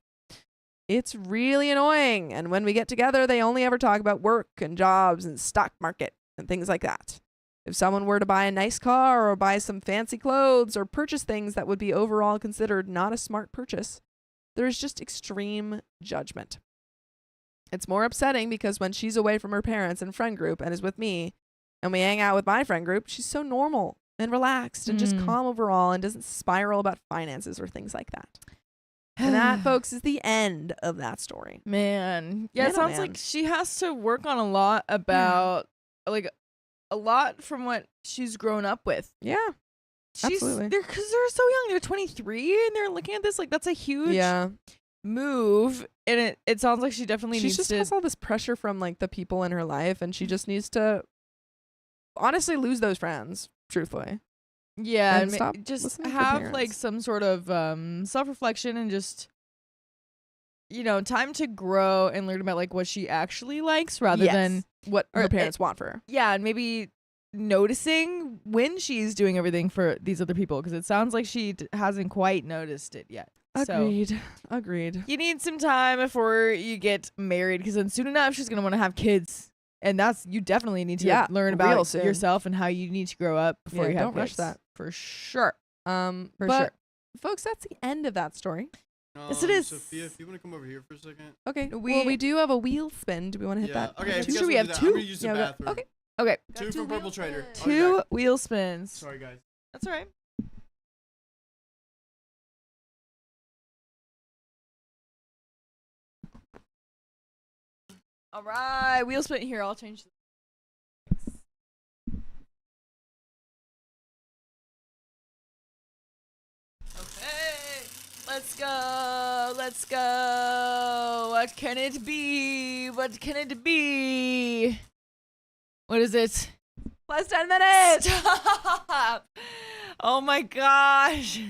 It's really annoying. And when we get together, they only ever talk about work and jobs and stock market and things like that. If someone were to buy a nice car or buy some fancy clothes or purchase things that would be overall considered not a smart purchase, there is just extreme judgment. It's more upsetting because when she's away from her parents and friend group and is with me, and we hang out with my friend group, she's so normal and relaxed and just calm overall and doesn't spiral about finances or things like that. And that, folks, is the end of that story. Man. Yeah, Man, it oh, sounds man. like she has to work on a lot about, like, a lot from what she's grown up with. Yeah. Absolutely. Because they're so young. They're 23 and they're looking at this like that's a huge Yeah. move. And it sounds like she definitely She needs just to. has all this pressure from like the people in her life, and she just needs to honestly lose those friends, truthfully. Yeah, and stop just listening to her have like parents. some sort of self-reflection and just, you know, time to grow and learn about like what she actually likes rather than what or her parents want for her. yeah, and maybe noticing when she's doing everything for these other people, because it sounds like she hasn't quite noticed it yet. Agreed. So Agreed. you need some time before you get married, because then soon enough she's gonna want to have kids, and you definitely need to learn real about soon. yourself and how you need to grow up before Yeah, you have don't rush kids. that. For sure. For For sure. folks, that's the end of that story. Yes, it is. Sophia, if you want to come over here for a second. Okay. We- we do have a wheel spin. Do we want to hit that? Okay. if Two. you guys Sure, we wanna have do that, two. I'm gonna use the Yeah, we got- bathroom. okay. Okay. Got Two from wheel Purple Trader. spins. I'll be Two back. wheel spins. Sorry, guys. That's all right. All right, wheel spin here. I'll change. Okay, let's go. Let's go. What can it be? What can it be? What is it? Plus 10 minutes. Stop! Oh my gosh.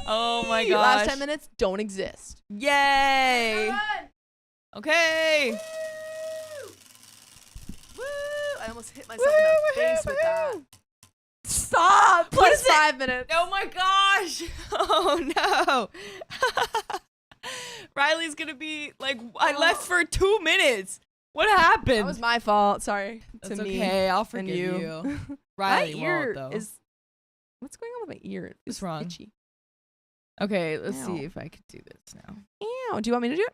Oh my gosh. Last 10 minutes don't exist. Yay! Okay. Woo! I almost hit myself in the face with that. Stop! What Plus is it? 5 minutes. Oh my gosh! Oh no! Riley's gonna be like, I left for 2 minutes. What happened? That was my fault. Sorry That's to me. okay. I'll and forgive you. you. My Riley ear won't though. is. What's going on with my ear? It What's feels wrong? Itchy. Okay, let's Ow. see if I could do this now. Ew. Do you want me to do it?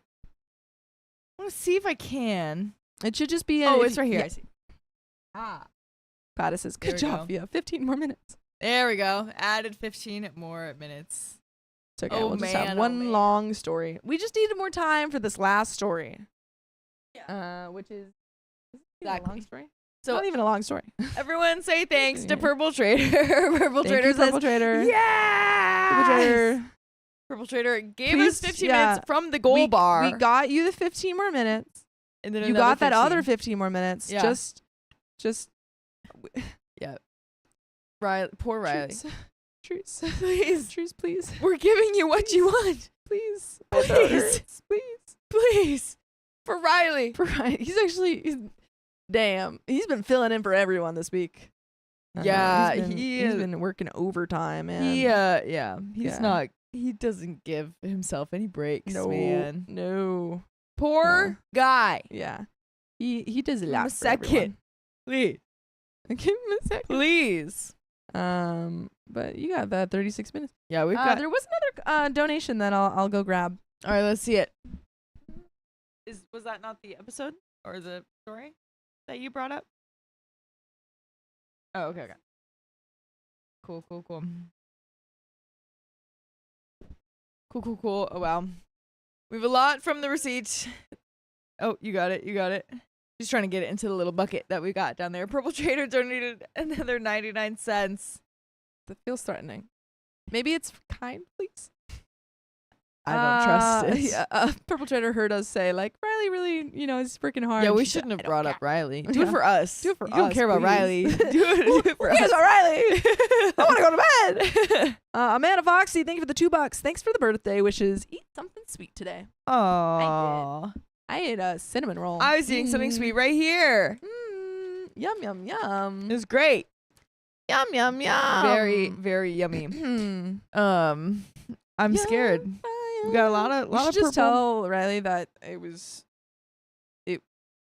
I want to see if I can. It should just be. Oh, if it's right here. yeah. I see. Ah. Pattis says, There good we job. go. You have 15 more minutes. There we go. Added 15 more minutes. It's okay. Oh, We'll just man, have oh, one man. long story. We just needed more time for this last story. Yeah. Which is it even a Exactly. long story? So Not even a long story. everyone say thanks to Yeah. Purple Trader. Purple Thank Trader you, says, Purple Trader. yeah. Purple Trader. Purple Trader gave Please, us 15 yeah. minutes from the goal we, bar. We got you the 15 more minutes. and then You another got that 15. other 15 more minutes. Yeah. Just Poor Riley. Truce. Please. Truce, please. We're giving you what you want. Please. Please. My throat hurts. Please. Please. For Riley. For Ryan. Damn. He's been filling in for everyone this week. Yeah, he's been working overtime, man. He's Yeah. not, he doesn't give himself any breaks, No, man. no. Poor guy. Yeah. He does a Give him lot a for second. everyone. Please. Give him a second. Please. But you got that 36 minutes. Yeah, we've got, There was another donation that I'll go grab. all right, let's see it. Was that not the episode or the story that you brought up? Oh, okay. Cool. Cool. Oh, wow. We have a lot from the receipt. Oh, you got it. She's trying to get it into the little bucket that we got down there. Purple Trader donated another 99 cents. That feels threatening. Maybe it's kind, please. I don't trust it. Yeah, perpetrator heard us say like Riley really, is freaking hard. Yeah, we She said, shouldn't have "I don't brought care." up Riley. Do Yeah. it for us. Do it for you don't us, care about please. Riley. do it for Who cares us. about Riley? I want to go to bed. Amanda Foxy, thank you for the $2. Thanks for the birthday wishes. Eat something sweet today. Oh, I ate a cinnamon roll. I was eating something sweet right here. Yum yum yum. It was great. Yum yum yum. Very, very yummy. Hmm. I'm scared. We got a lot of You should of just purple. tell Riley that it was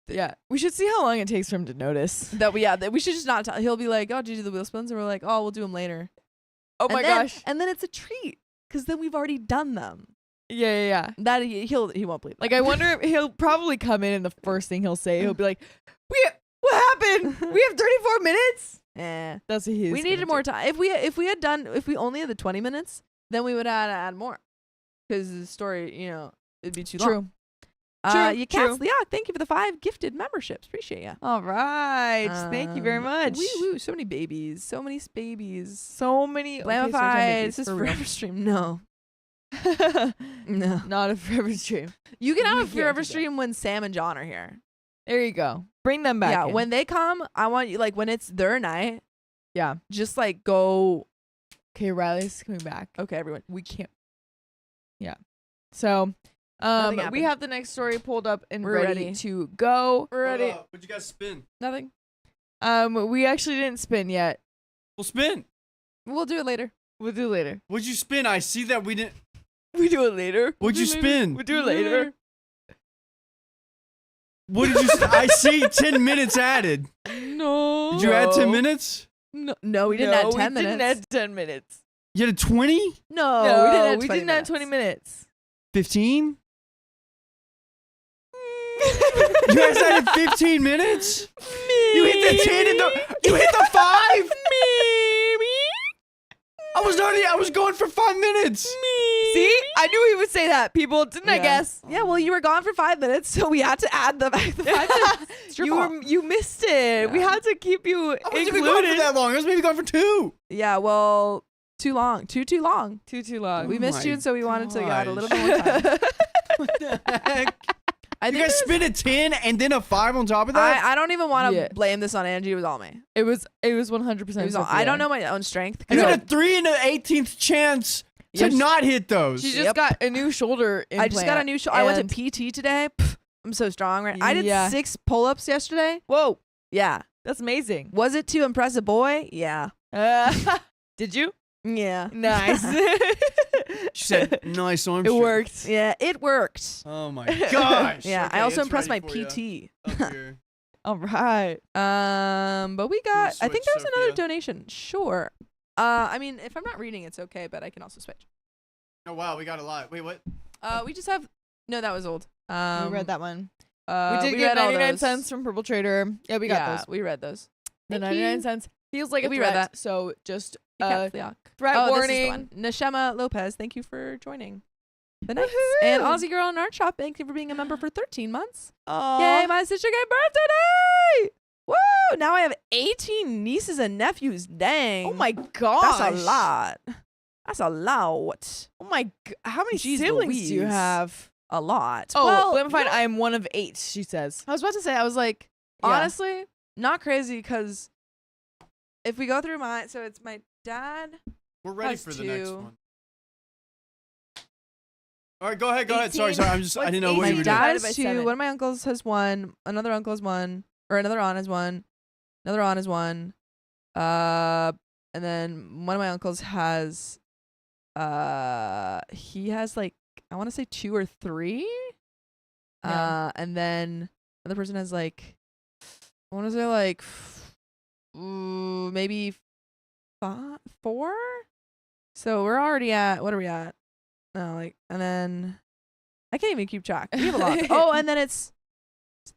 Yeah, we should see how long it takes for him to notice. that we should just not tell. He'll be like, "Oh, did you do the wheel spins?" And we're like, "Oh, we'll do them later." Oh And my then- gosh. And then it's a treat because then we've already done them. Yeah. That he won't believe. Like I wonder if he'll probably come in and the first thing he'll say, he'll be like, what happened? We have 34 minutes? Eh. That's what he is. We needed more time. If we only had the 20 minutes, then we would have to add more. Because the story, it'd be too long. True. True, You cats, true. Leoc, thank you for the 5 gifted memberships. Appreciate ya. All right. Thank you very much. Woo woo, so many babies. So many babies. So many. Blamified. This This is Forever Stream. No. No. Not a forever stream. You can have We a can't Forever do that. Stream when Sam and John are here. There you go. Bring them back. Yeah, in. when they come, I want you, like, when it's their night, Yeah. just, like, go. Okay, Riley's coming back. Okay, everyone. We can't. Yeah. So, Nothing we happened. have the next story pulled up and We're ready ready. to go. We're ready. What'd you guys spin? Nothing. We actually didn't spin yet. Well, spin. We'll do it later. We'll do it later. What'd you spin? I see that we didn't. We do it later. What'd you spin? We'll do it later. What did you? I see 10 minutes added. No. Did you add 10 minutes? No, we didn't add 10 minutes. We didn't add 10 minutes. You had a 20? No, No, we didn't add 20 we didn't add 20 minutes. 15? You guys added 15 minutes? You hit the 10 and you hit the 5? I was going for 5 minutes. See? I knew he would say that, people. Didn't I Yeah. guess? Yeah, well, you were gone for 5 minutes, so we had to add the 5 minutes. It's your fault. You missed it. We Yeah. had to keep you I wasn't even going for included. that long. I was maybe going for 2. Yeah, well, too long. Too long. Too long. We Oh missed you, my and so we wanted to add a little gosh. bit more time. What the heck? I You think guys it was- spin a 10 and then a 5 on top of that? I don't even want to Yeah. blame this on Angie. It was all me. It was 100% It was all, I don't know my own strength. You 'cause had a 3 and an 18th chance Yeah, to not hit those. She just Yep. got a new shoulder implant. I just got a new shoulder. I went and- to PT today. Pff, I'm so strong. Right? I did Yeah. 6 pull-ups yesterday. Whoa, Yeah. that's amazing. Was it to impress a boy? Yeah. Did you? Yeah. Nice. She said, nice arm It strength." worked. Yeah, it worked. Oh my gosh. Yeah. Okay, I also it's impressed my ready for ya. PT. Up here. All right. But we got. I think switch, there was another Sophia? donation. Sure. I mean, if I'm not reading, it's okay, but I can also switch. Oh wow, we got a lot. Wait, what? We just have. No, that was old. We read that one. We We did get read all 99 those. cents from Purple Trader. Yeah, we got Yeah, those. we read those. The Thank you. 99 cents feels like a We threat. read that. So just Cat Fleoc. threat Oh, warning. this is the one. Neshema Lopez, thank you for joining. The Knights. And Aussie Girl in Art Shop, thank you for being a member for 13 months. Yay, my sister got birthday day! Woo! Now I have 18 nieces and nephews. Dang. Oh my gosh. That's a lot. That's a lot. Oh my how many Jeez siblings do you Louise. have? A lot. Oh, well, let me find. I am one of 8, she says. I was about to say, I was like, Yeah. honestly, not crazy because if we go through mine, so it's my dad. We're ready Has for the next 2. one. All right, go ahead. Sorry. 18. I didn't know what My you were doing. dad Divided has by 2. 7. One of my uncles has 1. Another uncle has 1. Or another aunt has 1. Another aunt has 1. And then one of my uncles has, he has like, I want to say 2 or 3. Yeah. And then another person has like, I want to say like, maybe 4. So we're already at, what are we at? No, like, and then I can't even keep track. We have a lot. Oh, and then it's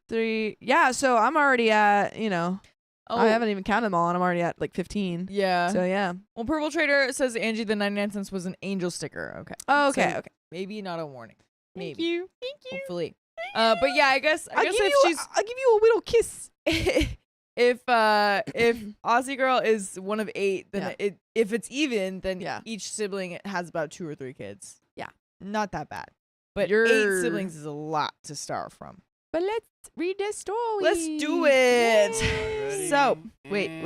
3. Yeah, so I'm already at, I haven't even counted them all, and I'm already at like 15. Yeah. So yeah. Well, Purple Trader says Angie the 99 cents was an angel sticker. Okay. Oh, okay, So okay. Maybe not a warning. Thank Maybe. you. Thank you. Hopefully. But yeah, I guess I'll if give you a little kiss. if Aussie Girl is one of 8, then Yeah. if it's even, then Yeah. each sibling has about 2 or 3 kids. Yeah. not that bad. But You're- 8 siblings is a lot to start from. But let's read this story. Let's do it. Ready? So, wait. And-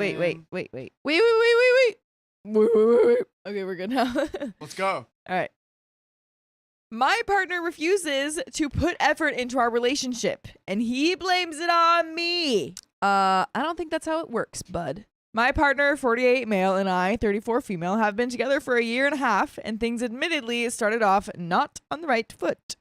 Wait. Okay, we're good now. Let's go. All right. My partner refuses to put effort into our relationship, and he blames it on me. I don't think that's how it works, bud. My partner, 48 male, and I, 34 female, have been together for a year and a half, and things admittedly started off not on the right foot.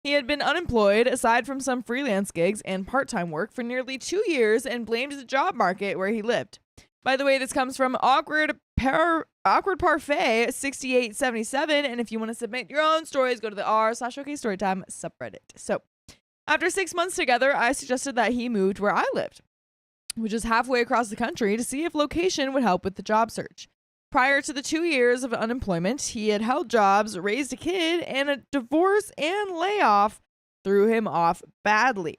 He had been unemployed, aside from some freelance gigs and part-time work, for nearly 2 years and blamed the job market where he lived. By the way, this comes from Awkward Parfait 6877, and if you want to submit your own stories, go to the r/OKStorytime subreddit. So, after 6 months together, I suggested that he moved where I lived, which is halfway across the country, to see if location would help with the job search. Prior to the 2 years of unemployment, he had held jobs, raised a kid, and a divorce and layoff threw him off badly.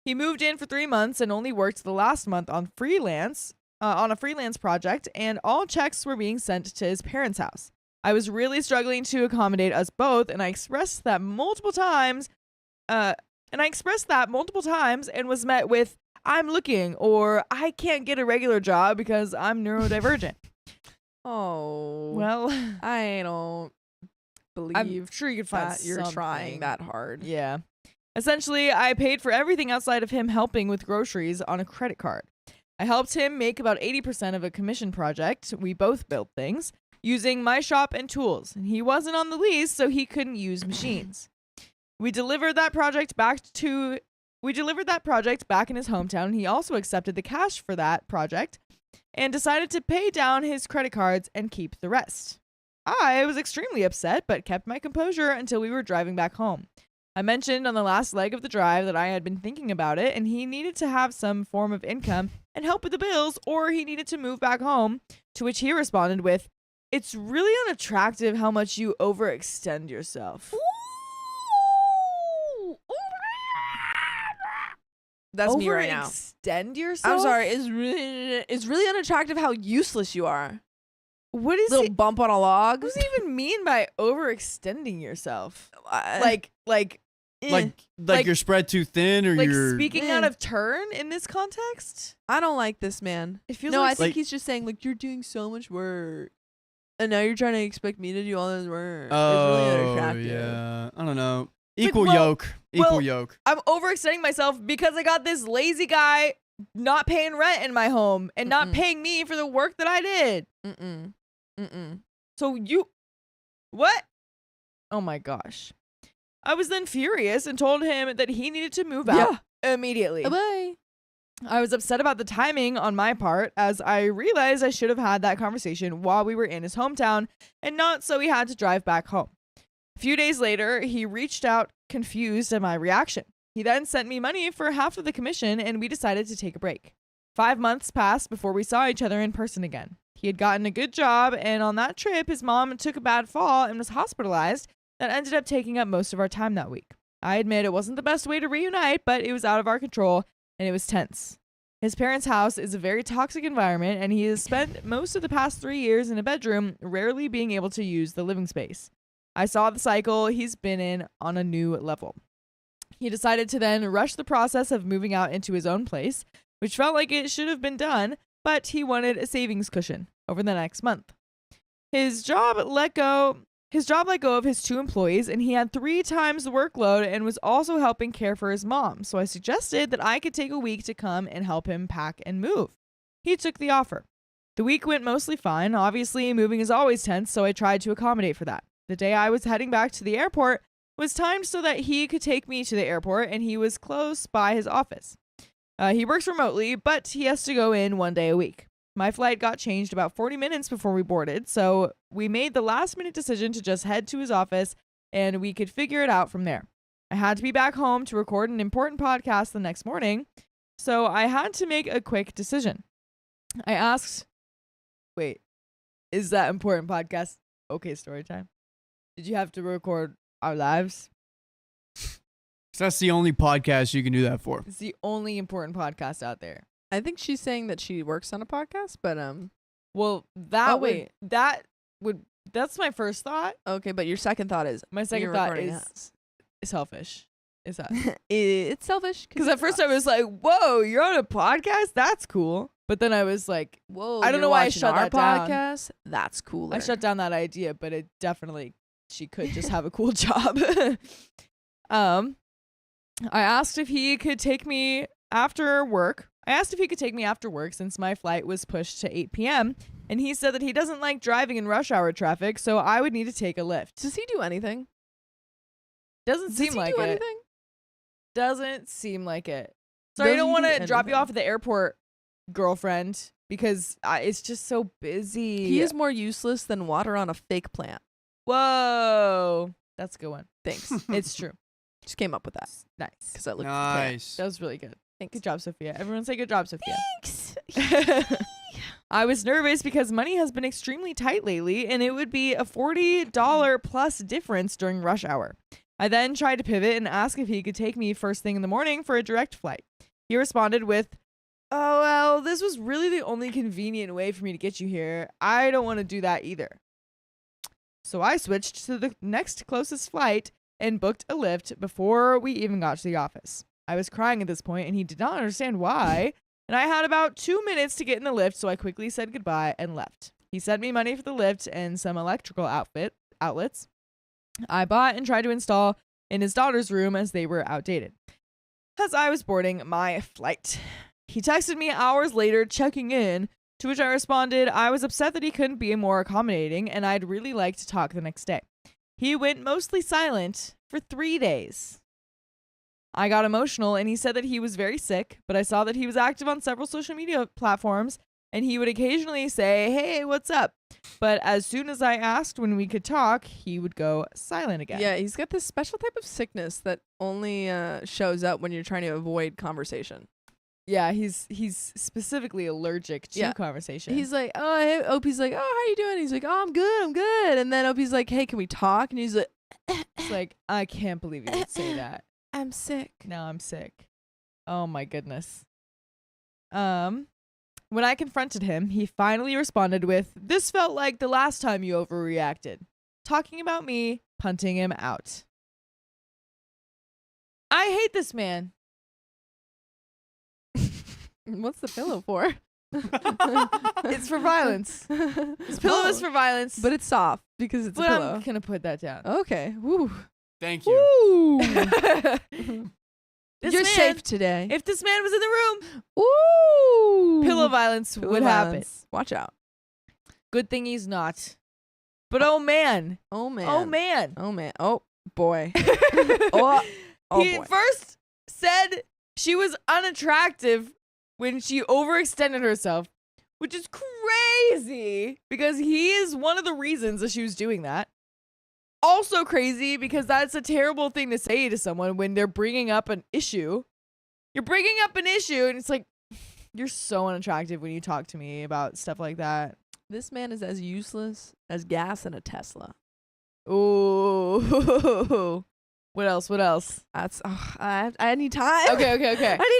He moved in for 3 months and only worked the last month on a freelance project, and all checks were being sent to his parents' house. I was really struggling to accommodate us both, and I expressed that multiple times, and was met with, "I'm looking," or "I can't get a regular job because I'm neurodivergent." Oh. Well, I don't believe I'm sure you could find that you're trying something. that hard. Yeah. Essentially, I paid for everything outside of him helping with groceries on a credit card. I helped him make about 80% of a commission project. We both built things using my shop and tools. And he wasn't on the lease, so he couldn't use machines. We delivered that project back in his hometown. He also accepted the cash for that project and decided to pay down his credit cards and keep the rest. I was extremely upset, but kept my composure until we were driving back home. I mentioned on the last leg of the drive that I had been thinking about it, and he needed to have some form of income and help with the bills, or he needed to move back home, to which he responded with, "It's really unattractive how much you overextend yourself." That's me right now. Overextend yourself? I'm sorry. It's really unattractive how useless you are. What is Little it? bump on a log. What does he even mean by overextending yourself? Like, Eh. Like you're spread too thin, or like you're speaking out of turn in this context? I don't like this man. It feels No, I like think he's just saying like you're doing so much work, and now you're trying to expect me to do all this work. It's really unattractive. yeah. I don't know. like, Equal well- yoke. Equal well, yoke. I'm overextending myself because I got this lazy guy not paying rent in my home and not Mm-mm. paying me for the work that I did. Mm-mm. So you, what? Oh my gosh. I was then furious and told him that he needed to move out immediately. Bye. I was upset about the timing on my part, as I realized I should have had that conversation while we were in his hometown and not so he had to drive back home. A few days later, he reached out confused at my reaction. He then sent me money for half of the commission, and we decided to take a break. 5 months passed before we saw each other in person again. He had gotten a good job, and on that trip, his mom took a bad fall and was hospitalized. That ended up taking up most of our time that week. I admit it wasn't the best way to reunite, but it was out of our control, and it was tense. His parents' house is a very toxic environment, and he has spent most of the past 3 years in a bedroom, rarely being able to use the living space. I saw the cycle he's been in on a new level. He decided to then rush the process of moving out into his own place, which felt like it should have been done, but he wanted a savings cushion over the next month. His job let go of his 2 employees, and he had 3 times the workload and was also helping care for his mom. So I suggested that I could take a week to come and help him pack and move. He took the offer. The week went mostly fine. Obviously, moving is always tense, so I tried to accommodate for that. The day I was heading back to the airport was timed so that he could take me to the airport, and he was close by his office. He works remotely, but he has to go in 1 day a week. My flight got changed about 40 minutes before we boarded, so we made the last-minute decision to just head to his office, and we could figure it out from there. I had to be back home to record an important podcast the next morning, so I had to make a quick decision. I asked, wait, is that important podcast? Okay, story time. Did you have to record our lives? That's the only podcast you can do that for. It's the only important podcast out there. I think she's saying that she works on a podcast, but Well, that Oh, wait. that would That's my first thought. Okay, but your second thought is My second you're thought recording is us. selfish. Is that? It's selfish. Because at first I was like, whoa, you're on a podcast? That's cool. But then I was like, whoa, I don't know why I shut our that down. podcast. That's cooler. I shut down that idea, but it definitely, she could just have a cool job. I asked if he could take me after work. Since my flight was pushed to 8 p.m. And he said that he doesn't like driving in rush hour traffic, so I would need to take a Lyft. Does he do anything? Doesn't Does seem he like do it. anything? Doesn't seem like it. Sorry, I Does don't he want do to drop you anything? off at the airport, girlfriend, because it's just so busy. He is more useless than water on a fake plant. Whoa. That's a good one. Thanks. It's true. Just came up with that Nice. because I looked. Nice. That was really good. Thanks. Good job, Sophia. Everyone say good job, Sophia. Thanks. I was nervous because money has been extremely tight lately, and it would be a $40 plus difference during rush hour. I then tried to pivot and ask if he could take me first thing in the morning for a direct flight. He responded with, "Oh, well, this was really the only convenient way for me to get you here. I don't want to do that either." So I switched to the next closest flight and booked a Lyft before we even got to the office. I was crying at this point, and he did not understand why. And I had about 2 minutes to get in the Lyft, so I quickly said goodbye and left. He sent me money for the Lyft and some electrical outlets I bought and tried to install in his daughter's room as they were outdated. As I was boarding my flight, he texted me hours later checking in, to which I responded I was upset that he couldn't be more accommodating and I'd really like to talk the next day. He went mostly silent for 3 days. I got emotional and he said that he was very sick, but I saw that he was active on several social media platforms and he would occasionally say, "Hey, what's up?" But as soon as I asked when we could talk, he would go silent again. Yeah, he's got this special type of sickness that only shows up when you're trying to avoid conversation. Yeah, he's specifically allergic to Yeah. conversation. He's like, oh, hey, Opie's like, oh, how you doing? He's like, oh, I'm good. And then Opie's like, hey, can we talk? And he's like, It's like, I can't believe you would say that. I'm sick. Now I'm sick. Oh my goodness. When I confronted him, he finally responded with, "This felt like the last time you overreacted," talking about me punting him out. I hate this man. What's the pillow for? It's for violence. This pillow is for violence. But it's soft because it's but a pillow. I'm gonna put that down. Okay. Woo. Thank you. Woo. This You're man- safe today. If this man was in the room, Ooh. pillow violence Pillow would happen. violence. Watch out. Good thing he's not. But oh man. Oh, man. Oh man. Oh, man. Oh, boy. Oh, He boy. first said she was unattractive when she overextended herself, which is crazy because he is one of the reasons that she was doing that. Also crazy because that's a terrible thing to say to someone when they're bringing up an issue. You're bringing up an issue and it's like, you're so unattractive when you talk to me about stuff like that. This man is as useless as gas in a Tesla. Ooh. What else? What else? That's I need time. Okay. I need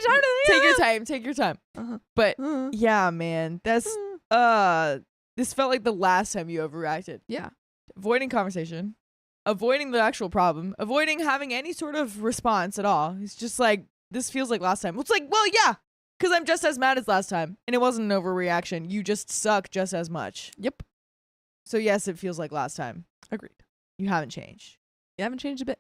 time to Take your time. Take your time. Uh-huh. But Uh-huh. yeah, man, that's this felt like the last time you overreacted. Yeah. Avoiding conversation, avoiding the actual problem, avoiding having any sort of response at all. It's just like, this feels like last time. It's like, well, yeah, because I'm just as mad as last time. And it wasn't an overreaction. You just suck just as much. Yep. So yes, it feels like last time. Agreed. You haven't changed. You haven't changed a bit.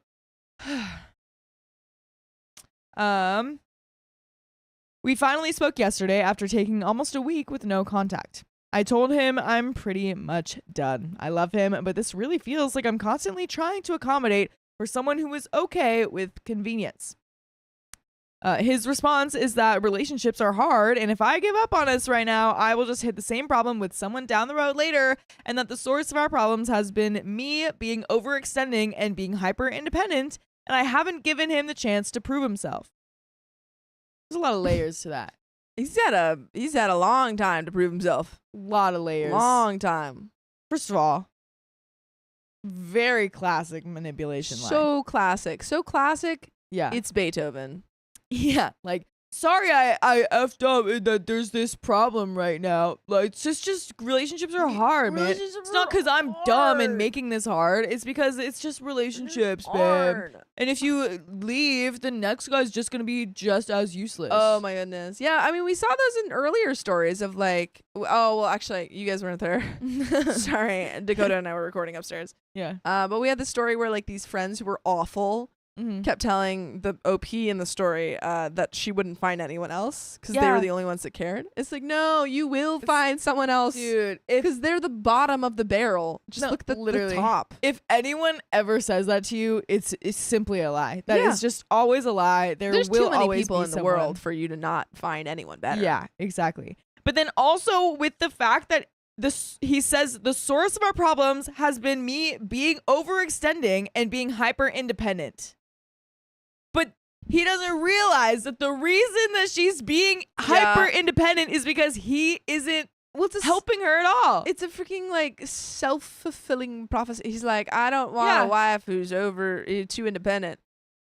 We finally spoke yesterday after taking almost a week with no contact. I told him I'm pretty much done. I love him, but this really feels like I'm constantly trying to accommodate for someone who is okay with convenience. His response is that relationships are hard, and if I give up on us right now, I will just hit the same problem with someone down the road later, and that the source of our problems has been me being overextending and being hyper independent, and I haven't given him the chance to prove himself. There's a lot of layers to that. He's had a long time to prove himself. A lot of layers. Long time. First of all, very classic manipulation line. So classic. So classic. Yeah. It's Beethoven. Yeah, like sorry I effed up and that there's this problem right now. Like, it's just relationships are hard, man. It's not because I'm dumb and making this hard. It's because it's just relationships, babe. And if you leave, the next guy's just going to be just as useless. Oh my goodness. Yeah, I mean, we saw those in earlier stories of like, oh, well, actually, you guys weren't there. Sorry, Dakota and I were recording upstairs. Yeah. But we had this story where like these friends who were awful kept telling the OP in the story that she wouldn't find anyone else because they were the only ones that cared. It's like, no, you will find someone else, dude, because they're the bottom of the barrel. Just look at the top. If anyone ever says that to you, it's simply a lie. That is just always a lie. There's will too many always people be in the someone. world for you to not find anyone better. Yeah, exactly. But then also with the fact that he says the source of our problems has been me being overextending and being hyper independent. But he doesn't realize that the reason that she's being hyper independent is because he isn't helping her at all. It's a freaking like self-fulfilling prophecy. He's like, I don't want a wife who's too independent,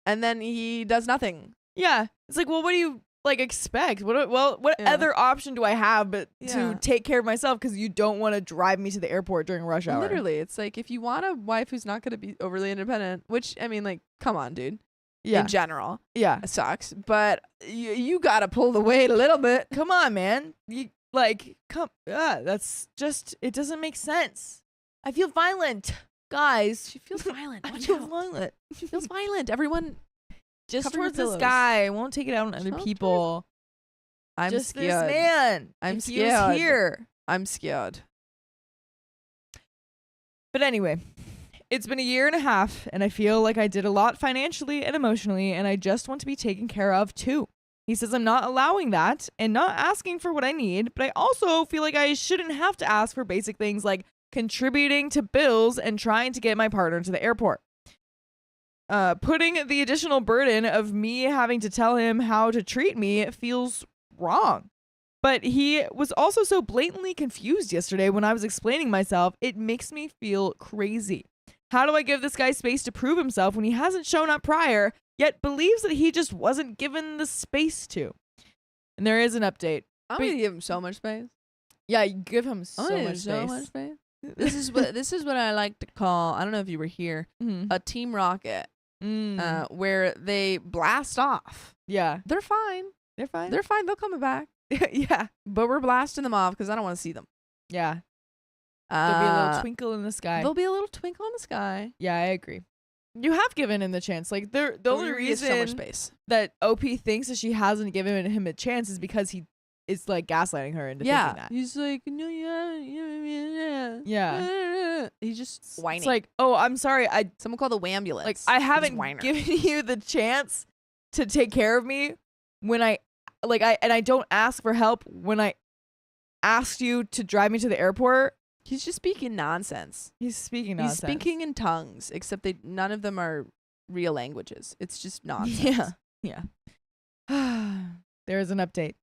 and then he does nothing. Yeah, it's like, well, what do you like expect? What other option do I have but to take care of myself? Because you don't want to drive me to the airport during rush hour. Literally, it's like if you want a wife who's not going to be overly independent, which I mean, like, come on, dude. Yeah. In general, it sucks, but you gotta pull the weight a little bit. Come on, man. You like that's just, it doesn't make sense. I feel violent, guys. She feels violent. I feel violent. She feels violent. Everyone, just cover your towards this pillows. guy. I won't take it out on other people. I'm just scared. This man. I'm if he was scared. here. I'm scared. But anyway. It's been 1.5 years, and I feel like I did a lot financially and emotionally, and I just want to be taken care of too. He says I'm not allowing that and not asking for what I need, but I also feel like I shouldn't have to ask for basic things like contributing to bills and trying to get my partner to the airport. Putting the additional burden of me having to tell him how to treat me feels wrong. But he was also so blatantly confused yesterday when I was explaining myself, it makes me feel crazy. How do I give this guy space to prove himself when he hasn't shown up prior, yet believes that he just wasn't given the space to? And there is an update. I'm gonna give him so much space. Yeah, you give him so much space. So much space. This is what I like to call, I don't know if you were here, a Team Rocket, where they blast off. Yeah. They're fine. They're fine. They're fine. They'll come back. Yeah. But we're blasting them off because I don't want to see them. Yeah. There'll be a little twinkle in the sky. There'll be a little twinkle in the sky. Yeah, I agree. You have given him the chance. Like, the only reason so much space that OP thinks that she hasn't given him a chance is because he is like gaslighting her into thinking that. He's like, no, yeah. He's just whining. It's like, oh, I'm sorry. Someone call the wambulance. Like, I haven't given you the chance to take care of me when I don't ask for help when I asked you to drive me to the airport. He's just speaking nonsense. He's speaking nonsense. He's speaking in tongues, except none of them are real languages. It's just nonsense. Yeah. There is an update.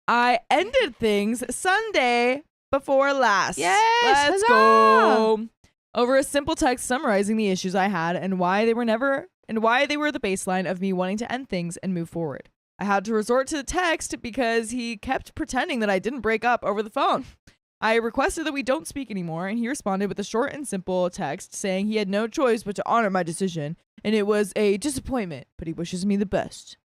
I ended things Sunday before last. Yes, Let's huzzah! go. Over a simple text summarizing the issues I had and why they were the baseline of me wanting to end things and move forward. I had to resort to the text because he kept pretending that I didn't break up over the phone. I requested that we don't speak anymore, and he responded with a short and simple text saying he had no choice but to honor my decision, and it was a disappointment, but he wishes me the best.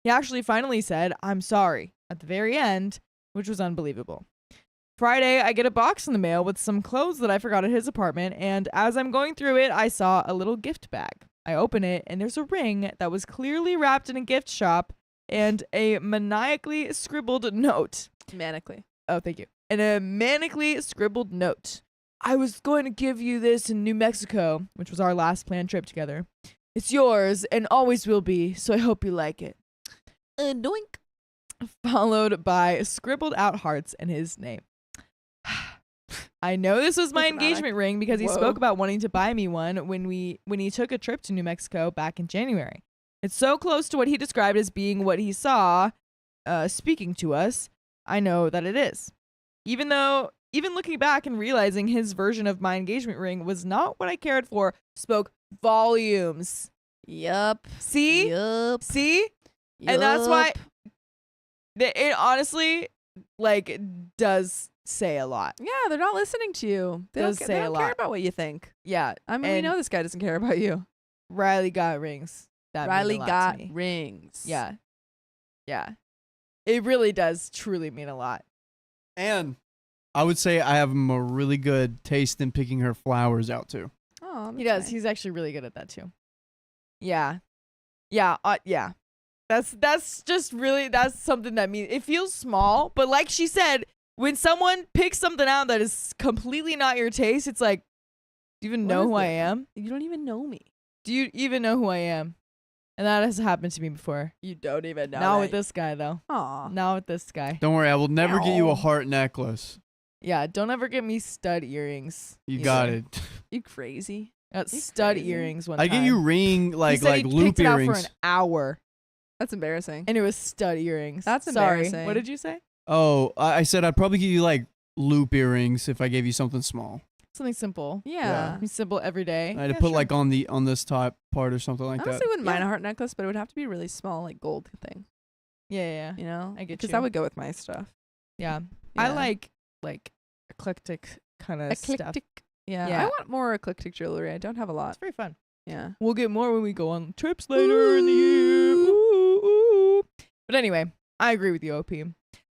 He actually finally said, I'm sorry, at the very end, which was unbelievable. Friday, I get a box in the mail with some clothes that I forgot at his apartment, and as I'm going through it, I saw a little gift bag. I open it, and there's a ring that was clearly wrapped in a gift shop and a maniacally scribbled note. Manically. Oh, thank you. And a manically scribbled note. I was going to give you this in New Mexico, which was our last planned trip together. It's yours and always will be, so I hope you like it. Doink. Followed by scribbled out hearts and his name. I know this was my engagement ring because he spoke about wanting to buy me one when he took a trip to New Mexico back in January. It's so close to what he described as being what he saw speaking to us. I know that it is. Even looking back and realizing his version of my engagement ring was not what I cared for, spoke volumes. Yup. See? Yup. See? And that's why It honestly, like, does say a lot. Yeah, they're not listening to you. They Does don't, say they a don't care lot. about what you think. Yeah. I mean, we And know this guy doesn't care about you. Riley got rings. That mean Riley a lot got to me. rings. Yeah. Yeah. It really does truly mean a lot. And I would say I have a really good taste in picking her flowers out too. Oh, He that's does. nice. He's actually really good at that too. Yeah. Yeah. Yeah. That's just really, that's something that means it feels small, but like she said, when someone picks something out that is completely not your taste, it's like, do you even What know is who I this? am? You don't even know me. Do you even know who I am? And that has happened to me before. You don't even know. Not with this guy though. Aw. Not with this guy. Don't worry, I will never get you a Ow. heart necklace. Yeah, don't ever get me stud earrings. You either. got it. You crazy? Got You stud crazy. earrings one I time. get you ring He like said he loop picked it out earrings. for an hour, That's embarrassing. and it was stud earrings. That's Sorry. embarrassing. What did you say? Oh, I said I'd probably give you like loop earrings if I gave you something small. Something simple. Yeah. Something simple every day. I had to Yeah, put sure. like on this top part or something like I that. honestly wouldn't mind Yeah. a heart necklace, but it would have to be a really small, like gold thing. Yeah. You know? I get Because you. that would go with my stuff. Yeah. Yeah. I like eclectic kind of stuff. Eclectic. Yeah. Yeah. I want more eclectic jewelry. I don't have a It's lot. very fun. Yeah. We'll get more when we go on trips later in the year. Ooh, ooh. But anyway, I agree with you, OP.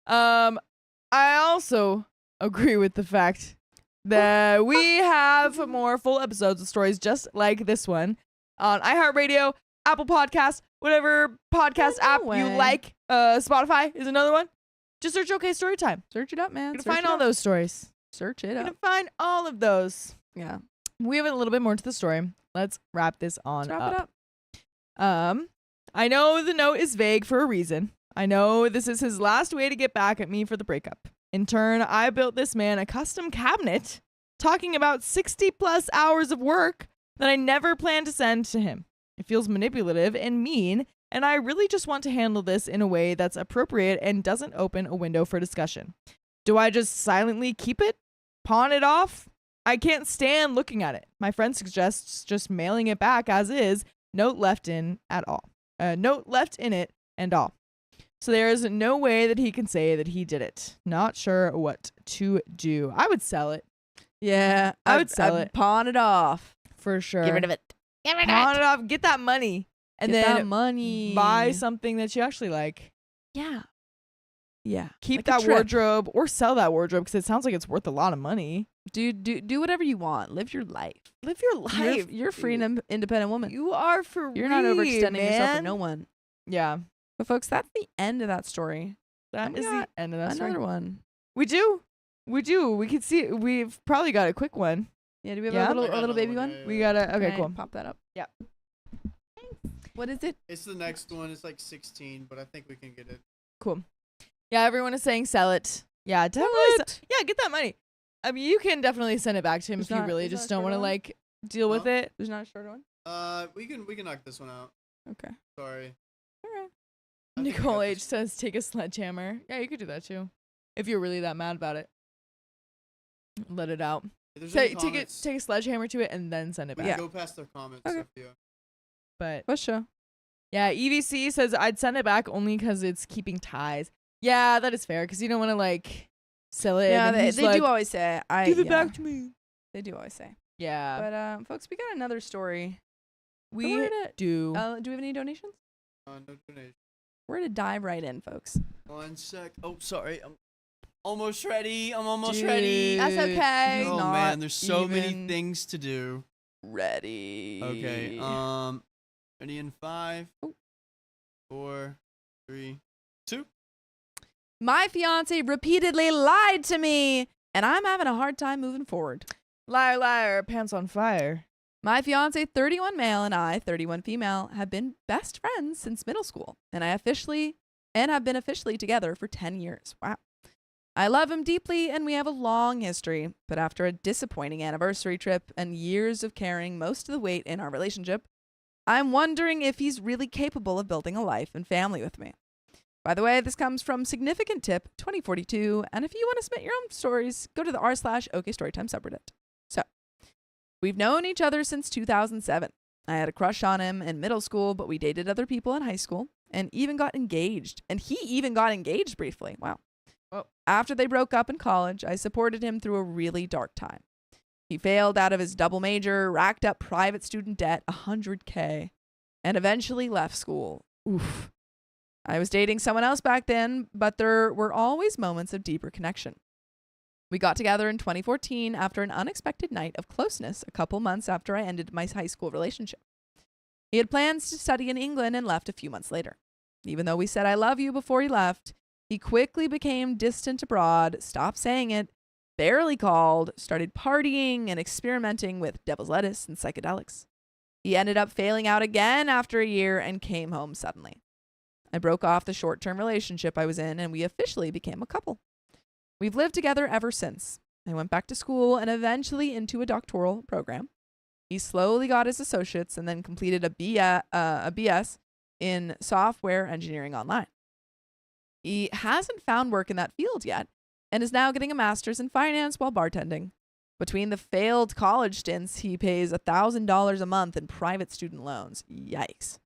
I also agree with the fact that we have more full episodes of stories just like this one on iHeartRadio, Apple Podcasts, whatever podcast No app you way. like. Spotify is another one. Just search OK Storytime. Search it up, man. You're Search gonna find it all up. those stories. Search it You're up. gonna find all of those. Yeah. We have a little bit more to the story. Let's wrap this on Let's wrap it up. I know the note is vague for a reason. I know this is his last way to get back at me for the breakup. In turn, I built this man a custom cabinet talking about 60 plus hours of work that I never planned to send to him. It feels manipulative and mean, and I really just want to handle this in a way that's appropriate and doesn't open a window for discussion. Do I just silently keep it? Pawn it off? I can't stand looking at it. My friend suggests just mailing it back as is, note left in at all. Note left in it and all. So there is no way that he can say that he did it. Not sure what to do. I would sell it Yeah. I would sell it. Pawn it off. for sure. Get rid of it. Get rid of Pawn it. it off. Get that money, and Get that then money. buy something that you actually like. Yeah. Yeah. Keep Like a that trip. wardrobe or sell that wardrobe because it sounds like it's worth a lot of money. Do whatever you want. Live your life. Live your life. You're a free and independent woman. You are free. You're not overextending yourself for man. no one. Yeah, But folks, that's the end of that story. that And we is the got end of that story. Another one. We do. We can see. We've probably got a quick one. Yeah, do we have Yeah? a little baby one? We got a. Okay, Can I cool. Pop that up. Yeah. What is it? It's the next one. It's like 16, but I think we can get it. Cool. Yeah, everyone is saying sell it. Yeah, definitely. What? Yeah, get that money. I mean, you can definitely send it back to him There's if you not- really there's just not a don't want to shorter one? like deal with Huh? it. There's not a shorter one? We can knock this one out. Okay. Sorry. All right. I think I Nicole got H this. says take a sledgehammer. Yeah, you could do that too, if you're really that mad about it. Let it out. If there's any Take comments, a sledgehammer to it and then send it we back. can go past their comments. Okay. If you. But Let's show. yeah, EVC says I'd send it back only because it's keeping ties. Yeah, that is fair because you don't want to like sell it. Yeah, and then they he's do like, always say. give it yeah, back to me. They do always say. Yeah, But folks, we got another story. we we're gonna- do. Do we have any donations? No donation. We're gonna dive right in, folks. 1 sec. Oh, sorry. I'm almost ready. I'm almost Dude, ready. That's okay. he's Oh not man, there's so many even things to do. Ready. Okay. Ready in 5, Oh. 4, 3, 2. My fiance repeatedly lied to me, and I'm having a hard time moving forward. Liar, liar, pants on fire. My fiance, 31 male, and I, 31 female, have been best friends since middle school, and have been officially together for 10 years. Wow. I love him deeply, and we have a long history, but after a disappointing anniversary trip and years of carrying most of the weight in our relationship, I'm wondering if he's really capable of building a life and family with me. By the way, this comes from Significant Tip 2042, and if you want to submit your own stories, go to the r/OK Storytime subreddit. So, we've known each other since 2007. I had a crush on him in middle school, but we dated other people in high school. and even got engaged. And he even got engaged briefly. Wow. Whoa. After they broke up in college, I supported him through a really dark time. He failed out of his double major, racked up private student debt, $100K, and eventually left school. Oof. I was dating someone else back then, but there were always moments of deeper connection. We got together in 2014 after an unexpected night of closeness a couple months after I ended my high school relationship. He had plans to study in England and left a few months later. Even though we said I love you before he left, he quickly became distant abroad, stopped saying it, barely called, started partying and experimenting with devil's lettuce and psychedelics. He ended up failing out again after a year and came home suddenly. I broke off the short-term relationship I was in, and we officially became a couple. We've lived together ever since. I went back to school and eventually into a doctoral program. He slowly got his associates and then completed a BS in software engineering online. He hasn't found work in that field yet and is now getting a master's in finance while bartending. Between the failed college stints, he pays $1,000 a month in private student loans. Yikes.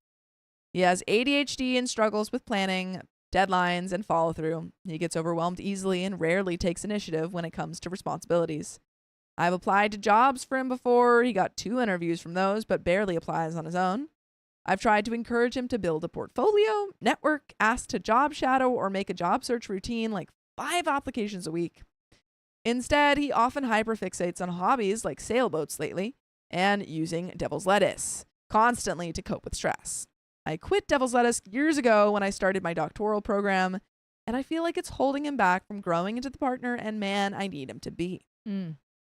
He has ADHD and struggles with planning, deadlines, and follow-through. He gets overwhelmed easily and rarely takes initiative when it comes to responsibilities. I've applied to jobs for him before. He got 2 interviews from those, but barely applies on his own. I've tried to encourage him to build a portfolio, network, ask to job shadow, or make a job search routine like 5 applications a week. Instead, he often hyperfixates on hobbies like sailboats lately and using devil's lettuce constantly to cope with stress. I quit devil's lettuce years ago when I started my doctoral program, and I feel like it's holding him back from growing into the partner and man I need him to be.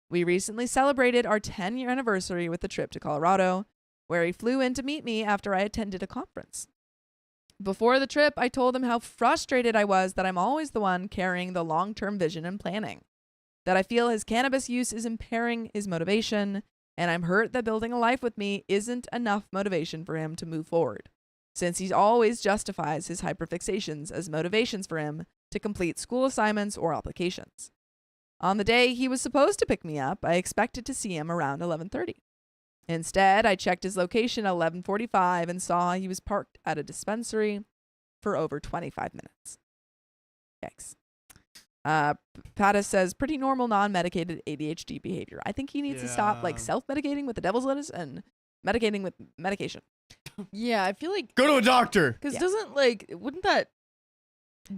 We recently celebrated our 10-year anniversary with a trip to Colorado, where he flew in to meet me after I attended a conference. Before the trip, I told him how frustrated I was that I'm always the one carrying the long-term vision and planning, that I feel his cannabis use is impairing his motivation, and I'm hurt that building a life with me isn't enough motivation for him to move forward, since he always justifies his hyperfixations as motivations for him to complete school assignments or applications. On the day he was supposed to pick me up, I expected to see him around 11:30. Instead, I checked his location at 11:45 and saw he was parked at a dispensary for over 25 minutes. Yikes. Pattis says, pretty normal non-medicated ADHD behavior. I think he needs to stop self-medicating with the devil's lettuce and medicating with medication. Yeah, I feel like Go to a doctor. because Yeah. wouldn't that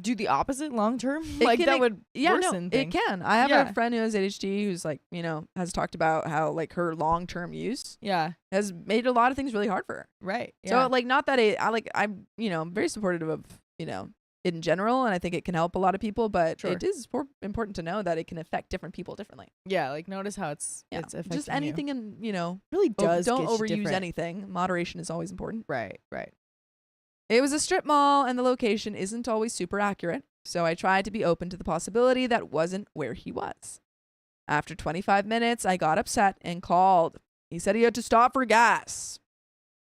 do the opposite long term? It Like can- that would Yeah, worsen no, things. it can. I have Yeah. a friend who has ADHD who's has talked about how her long-term use Yeah, has made a lot of things really hard for her. right. Yeah. So not that I'm very supportive of it in general, and I think it can help a lot of people, but Sure. it is important to know that it can affect different people differently. yeah, like notice how it's Yeah, affecting just anything, and really does don't get you overuse different. anything. Moderation is always important. Right. It was a strip mall, and the location isn't always super accurate, so I tried to be open to the possibility that wasn't where he was. After 25 minutes, I got upset and called. He said he had to stop for gas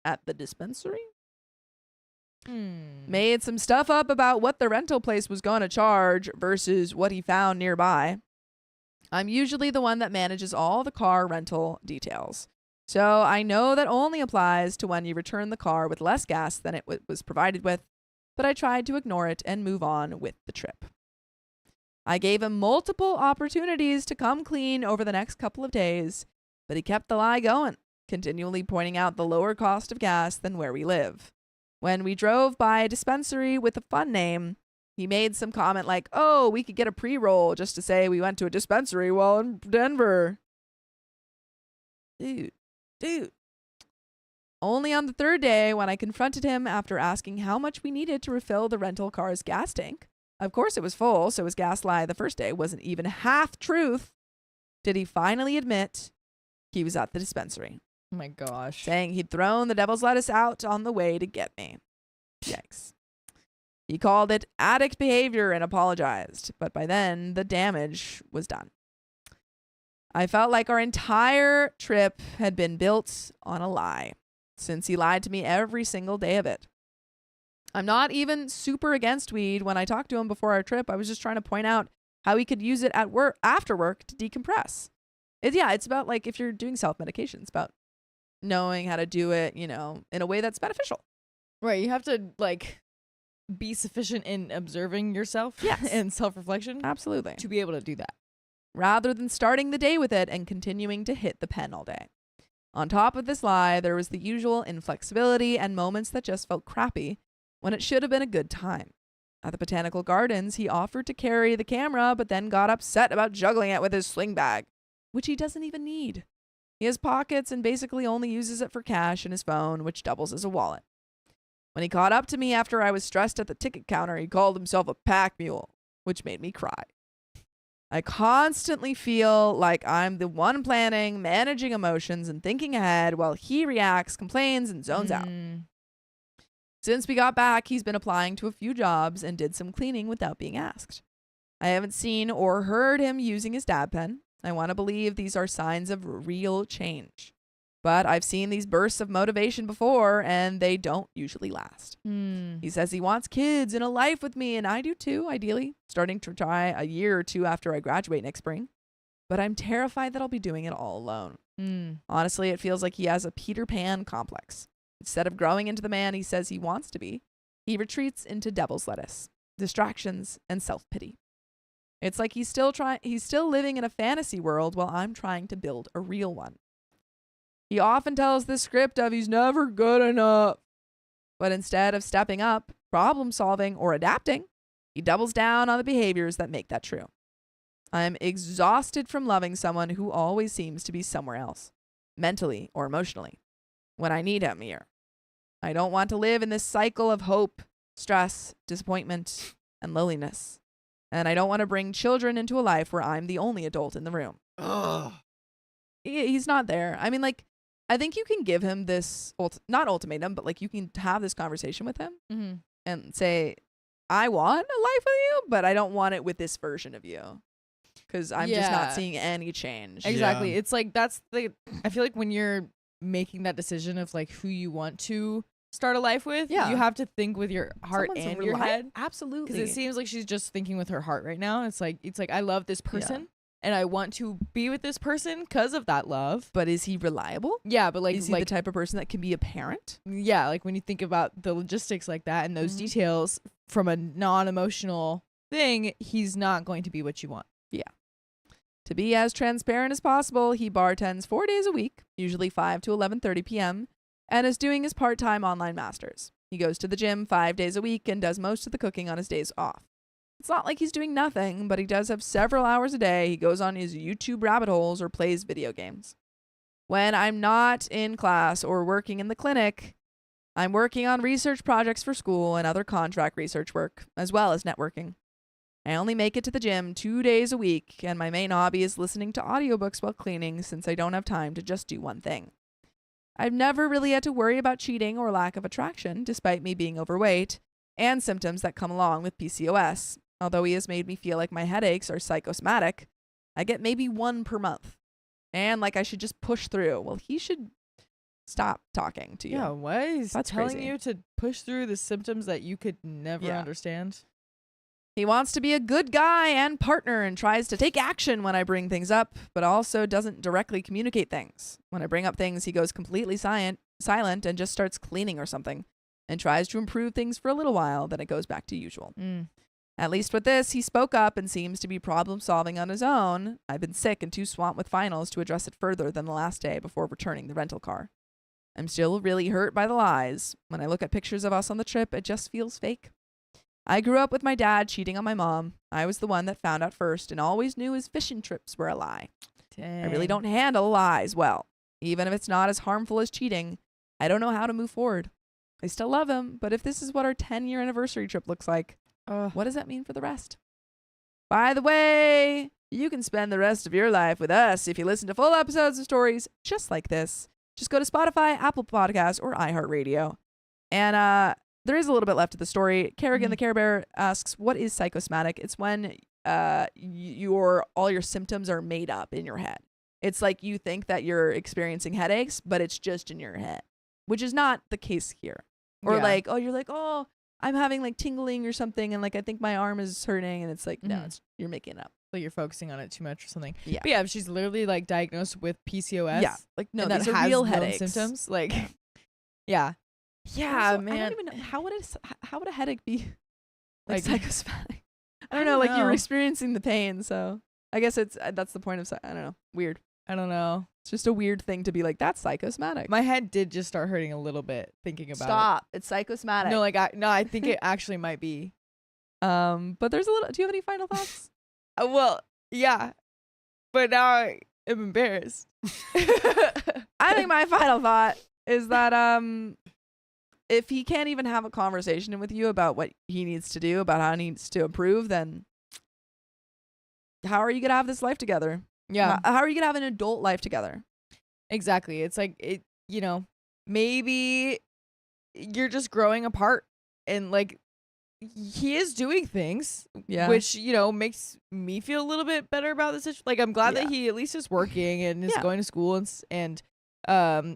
at the dispensary. Made some stuff up about what the rental place was going to charge versus what he found nearby. I'm usually the one that manages all the car rental details, so I know that only applies to when you return the car with less gas than it was provided with, but I tried to ignore it and move on with the trip. I gave him multiple opportunities to come clean over the next couple of days, but he kept the lie going, continually pointing out the lower cost of gas than where we live. When we drove by a dispensary with a fun name, he made some comment like, "Oh, we could get a pre-roll just to say we went to a dispensary while in Denver." Dude. Only on the 3rd day, when I confronted him after asking how much we needed to refill the rental car's gas tank, of course it was full, so his gas lie the first day wasn't even half truth, did he finally admit he was at the dispensary, Oh my gosh. saying he'd thrown the devil's lettuce out on the way to get me. Yikes. He called it addict behavior and apologized, but by then the damage was done. I felt like our entire trip had been built on a lie, since he lied to me every single day of it. I'm not even super against weed. When I talked to him before our trip, I was just trying to point out how he could use it at work, after work, to decompress. It's about if you're doing self-medication, it's about knowing how to do it, in a way that's beneficial. Right, you have to be sufficient in observing yourself Yes. and self-reflection Absolutely. to be able to do that. Rather than starting the day with it and continuing to hit the pen all day. On top of this lie, there was the usual inflexibility and moments that just felt crappy when it should have been a good time. At the botanical gardens, he offered to carry the camera, but then got upset about juggling it with his sling bag, which he doesn't even need. He has pockets and basically only uses it for cash and his phone, which doubles as a wallet. When he caught up to me after I was stressed at the ticket counter, he called himself a pack mule, which made me cry. I constantly feel like I'm the one planning, managing emotions, and thinking ahead while he reacts, complains, and zones out. Since we got back, he's been applying to a few jobs and did some cleaning without being asked. I haven't seen or heard him using his dab pen. I want to believe these are signs of real change. But I've seen these bursts of motivation before, and they don't usually last. He says he wants kids and a life with me, and I do too, ideally, starting to try a year or two after I graduate next spring. But I'm terrified that I'll be doing it all alone. Honestly, it feels like he has a Peter Pan complex. Instead of growing into the man he says he wants to be, he retreats into devil's lettuce, distractions, and self-pity. It's like he's still living in a fantasy world while I'm trying to build a real one. He often tells this script of he's never good enough. But instead of stepping up, problem solving, or adapting, he doubles down on the behaviors that make that true. I'm exhausted from loving someone who always seems to be somewhere else, mentally or emotionally, when I need him here. I don't want to live in this cycle of hope, stress, disappointment, and loneliness. And I don't want to bring children into a life where I'm the only adult in the room. Ugh. He's not there. I mean, like, I think you can give him this, not ultimatum, but like you can have this conversation with him and say, I want a life with you, but I don't want it with this version of you. Because I'm just not seeing any change. Exactly. Yeah. It's like I feel like when you're making that decision of like who you want to start a life with, you have to think with your heart and your head. Absolutely. Because it seems like she's just thinking with her heart right now. It's like I love this person and I want to be with this person because of that love. But is he reliable? Yeah, but like is he the type of person that can be a parent? Yeah, like when you think about the logistics like that and those details from a non-emotional thing, he's not going to be what you want. Yeah. To be as transparent as possible, he bartends 4 days a week, usually 5 to 11:30 p.m., and is doing his part-time online masters. He goes to the gym 5 days a week and does most of the cooking on his days off. It's not like he's doing nothing, but he does have several hours a day. He goes on his YouTube rabbit holes or plays video games. When I'm not in class or working in the clinic, I'm working on research projects for school and other contract research work, as well as networking. I only make it to the gym 2 days a week, and my main hobby is listening to audiobooks while cleaning since I don't have time to just do one thing. I've never really had to worry about cheating or lack of attraction, despite me being overweight, and symptoms that come along with PCOS. Although he has made me feel like my headaches are psychosomatic, I get maybe one per month. And like I should just push through. Well, he should stop talking to you. Yeah, why is That's telling crazy. you to push through the symptoms that you could never understand? He wants to be a good guy and partner and tries to take action when I bring things up, but also doesn't directly communicate things. When I bring up things, he goes completely silent and just starts cleaning or something and tries to improve things for a little while, then it goes back to usual. At least with this, he spoke up and seems to be problem solving on his own. I've been sick and too swamped with finals to address it further than the last day before returning the rental car. I'm still really hurt by the lies. When I look at pictures of us on the trip, it just feels fake. I grew up with my dad cheating on my mom. I was the one that found out first and always knew his fishing trips were a lie. I really don't handle lies well. Even if it's not as harmful as cheating, I don't know how to move forward. I still love him, but if this is what our 10-year anniversary trip looks like, what does that mean for the rest? By the way, you can spend the rest of your life with us if you listen to full episodes of stories just like this. Just go to Spotify, Apple Podcasts, or iHeartRadio. And there is a little bit left of the story. Kerrigan the Care Bear asks, what is psychosomatic? It's when all your symptoms are made up in your head. It's like you think that you're experiencing headaches, but it's just in your head, which is not the case here. Or like, you're like, I'm having like tingling or something, and like I think my arm is hurting, and it's like, no, you're making it up. Like you're focusing on it too much or something. Yeah. But yeah, if she's literally like diagnosed with PCOS. Yeah. Like, no, and that these are has real known headaches. symptoms. Like, yeah. Yeah, Also, man. I don't even know how would a headache be like Like- psychosomatic? I I don't don't know. Like you're know. experiencing the pain, so I guess it's that's the point of I don't know. Weird. I don't know. It's just a weird thing to be like that's psychosomatic. My head did just start hurting a little bit thinking about Stop. It's it. psychosomatic. No, like I think it actually might be. But there's a little. Do you have any final thoughts? Well, yeah, but now I am embarrassed. I think my final thought is that if he can't even have a conversation with you about what he needs to do, about how he needs to improve, then how are you gonna have this life together? Yeah, How are you gonna have an adult life together? exactly. It's like it. You know, maybe you're just growing apart, and like he is doing things, Yeah. which makes me feel a little bit better about the situation. Like I'm glad Yeah. that he at least is working and is Yeah. going to school and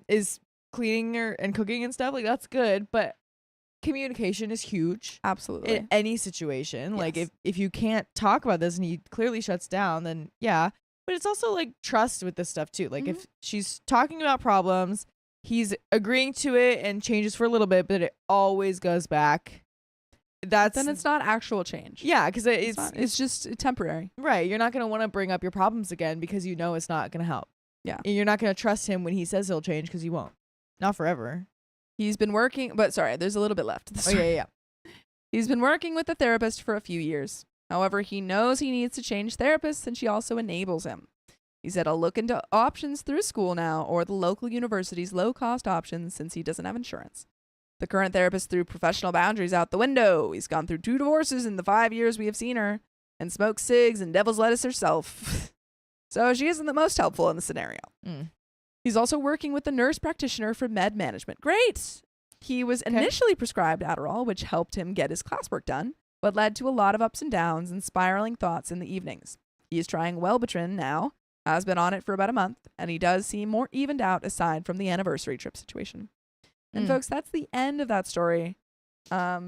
is cleaning and cooking and stuff. Like that's good, but communication is huge Absolutely. in any situation. Like Yes. if you can't talk about this and he clearly shuts down, then yeah. But it's also like trust with this stuff too. Like if she's talking about problems, he's agreeing to it and changes for a little bit, but it always goes back. That's Then it's not actual change. yeah, because It's just temporary. right. You're not gonna want to bring up your problems again because you know it's not gonna help. Yeah. And you're not gonna trust him when he says he'll change because he won't. Not forever. He's been working, but sorry, there's a little bit left. Oh yeah. He's been working with a therapist for a few years. However, he knows he needs to change therapists and she also enables him. He said, I'll look into options through school now or the local university's low-cost options since he doesn't have insurance. The current therapist threw professional boundaries out the window. He's gone through 2 divorces in the 5 years we have seen her and smoked cigs and devil's lettuce herself. So she isn't the most helpful in the scenario. Mm. He's also working with a nurse practitioner for med management. Great! He was initially prescribed Adderall, which helped him get his classwork done, but led to a lot of ups and downs and spiraling thoughts in the evenings. He is trying Wellbutrin now, has been on it for about a month, and he does seem more evened out aside from the anniversary trip situation. And folks, that's the end of that story. I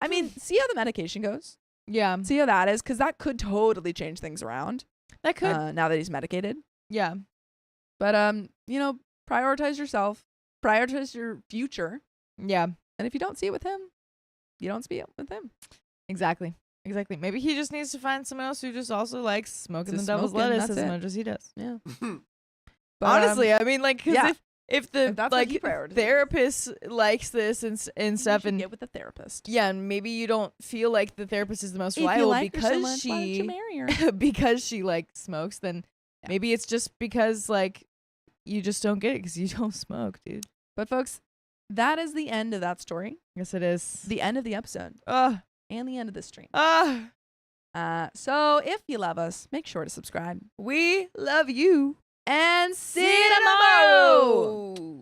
mean, see how the medication goes. Yeah. See how that is, because that could totally change things around. That could. Now that he's medicated. Yeah. But prioritize yourself, prioritize your future, Yeah. and if you don't see it with him, you don't see it with him. Exactly. Maybe he just needs to find someone else who just also likes smoking the Just devil's smoking, lettuce that's as it. much as he does. Yeah. Honestly, I mean, like, 'cause yeah. if the If that's what like he prioritizes. therapist likes this and stuff, you should and get with the therapist. yeah, and maybe you don't feel like the therapist is the most If you reliable like her so because much, why don't you she marry her? because she like smokes, then Yeah. maybe it's just because like you just don't get it because you don't smoke, dude. But folks, that is the end of that story. Yes, it is. The end of the episode Uh, and the end of the stream. uh, So if you love us, make sure to subscribe we love you. and see See you you tomorrow. tomorrow.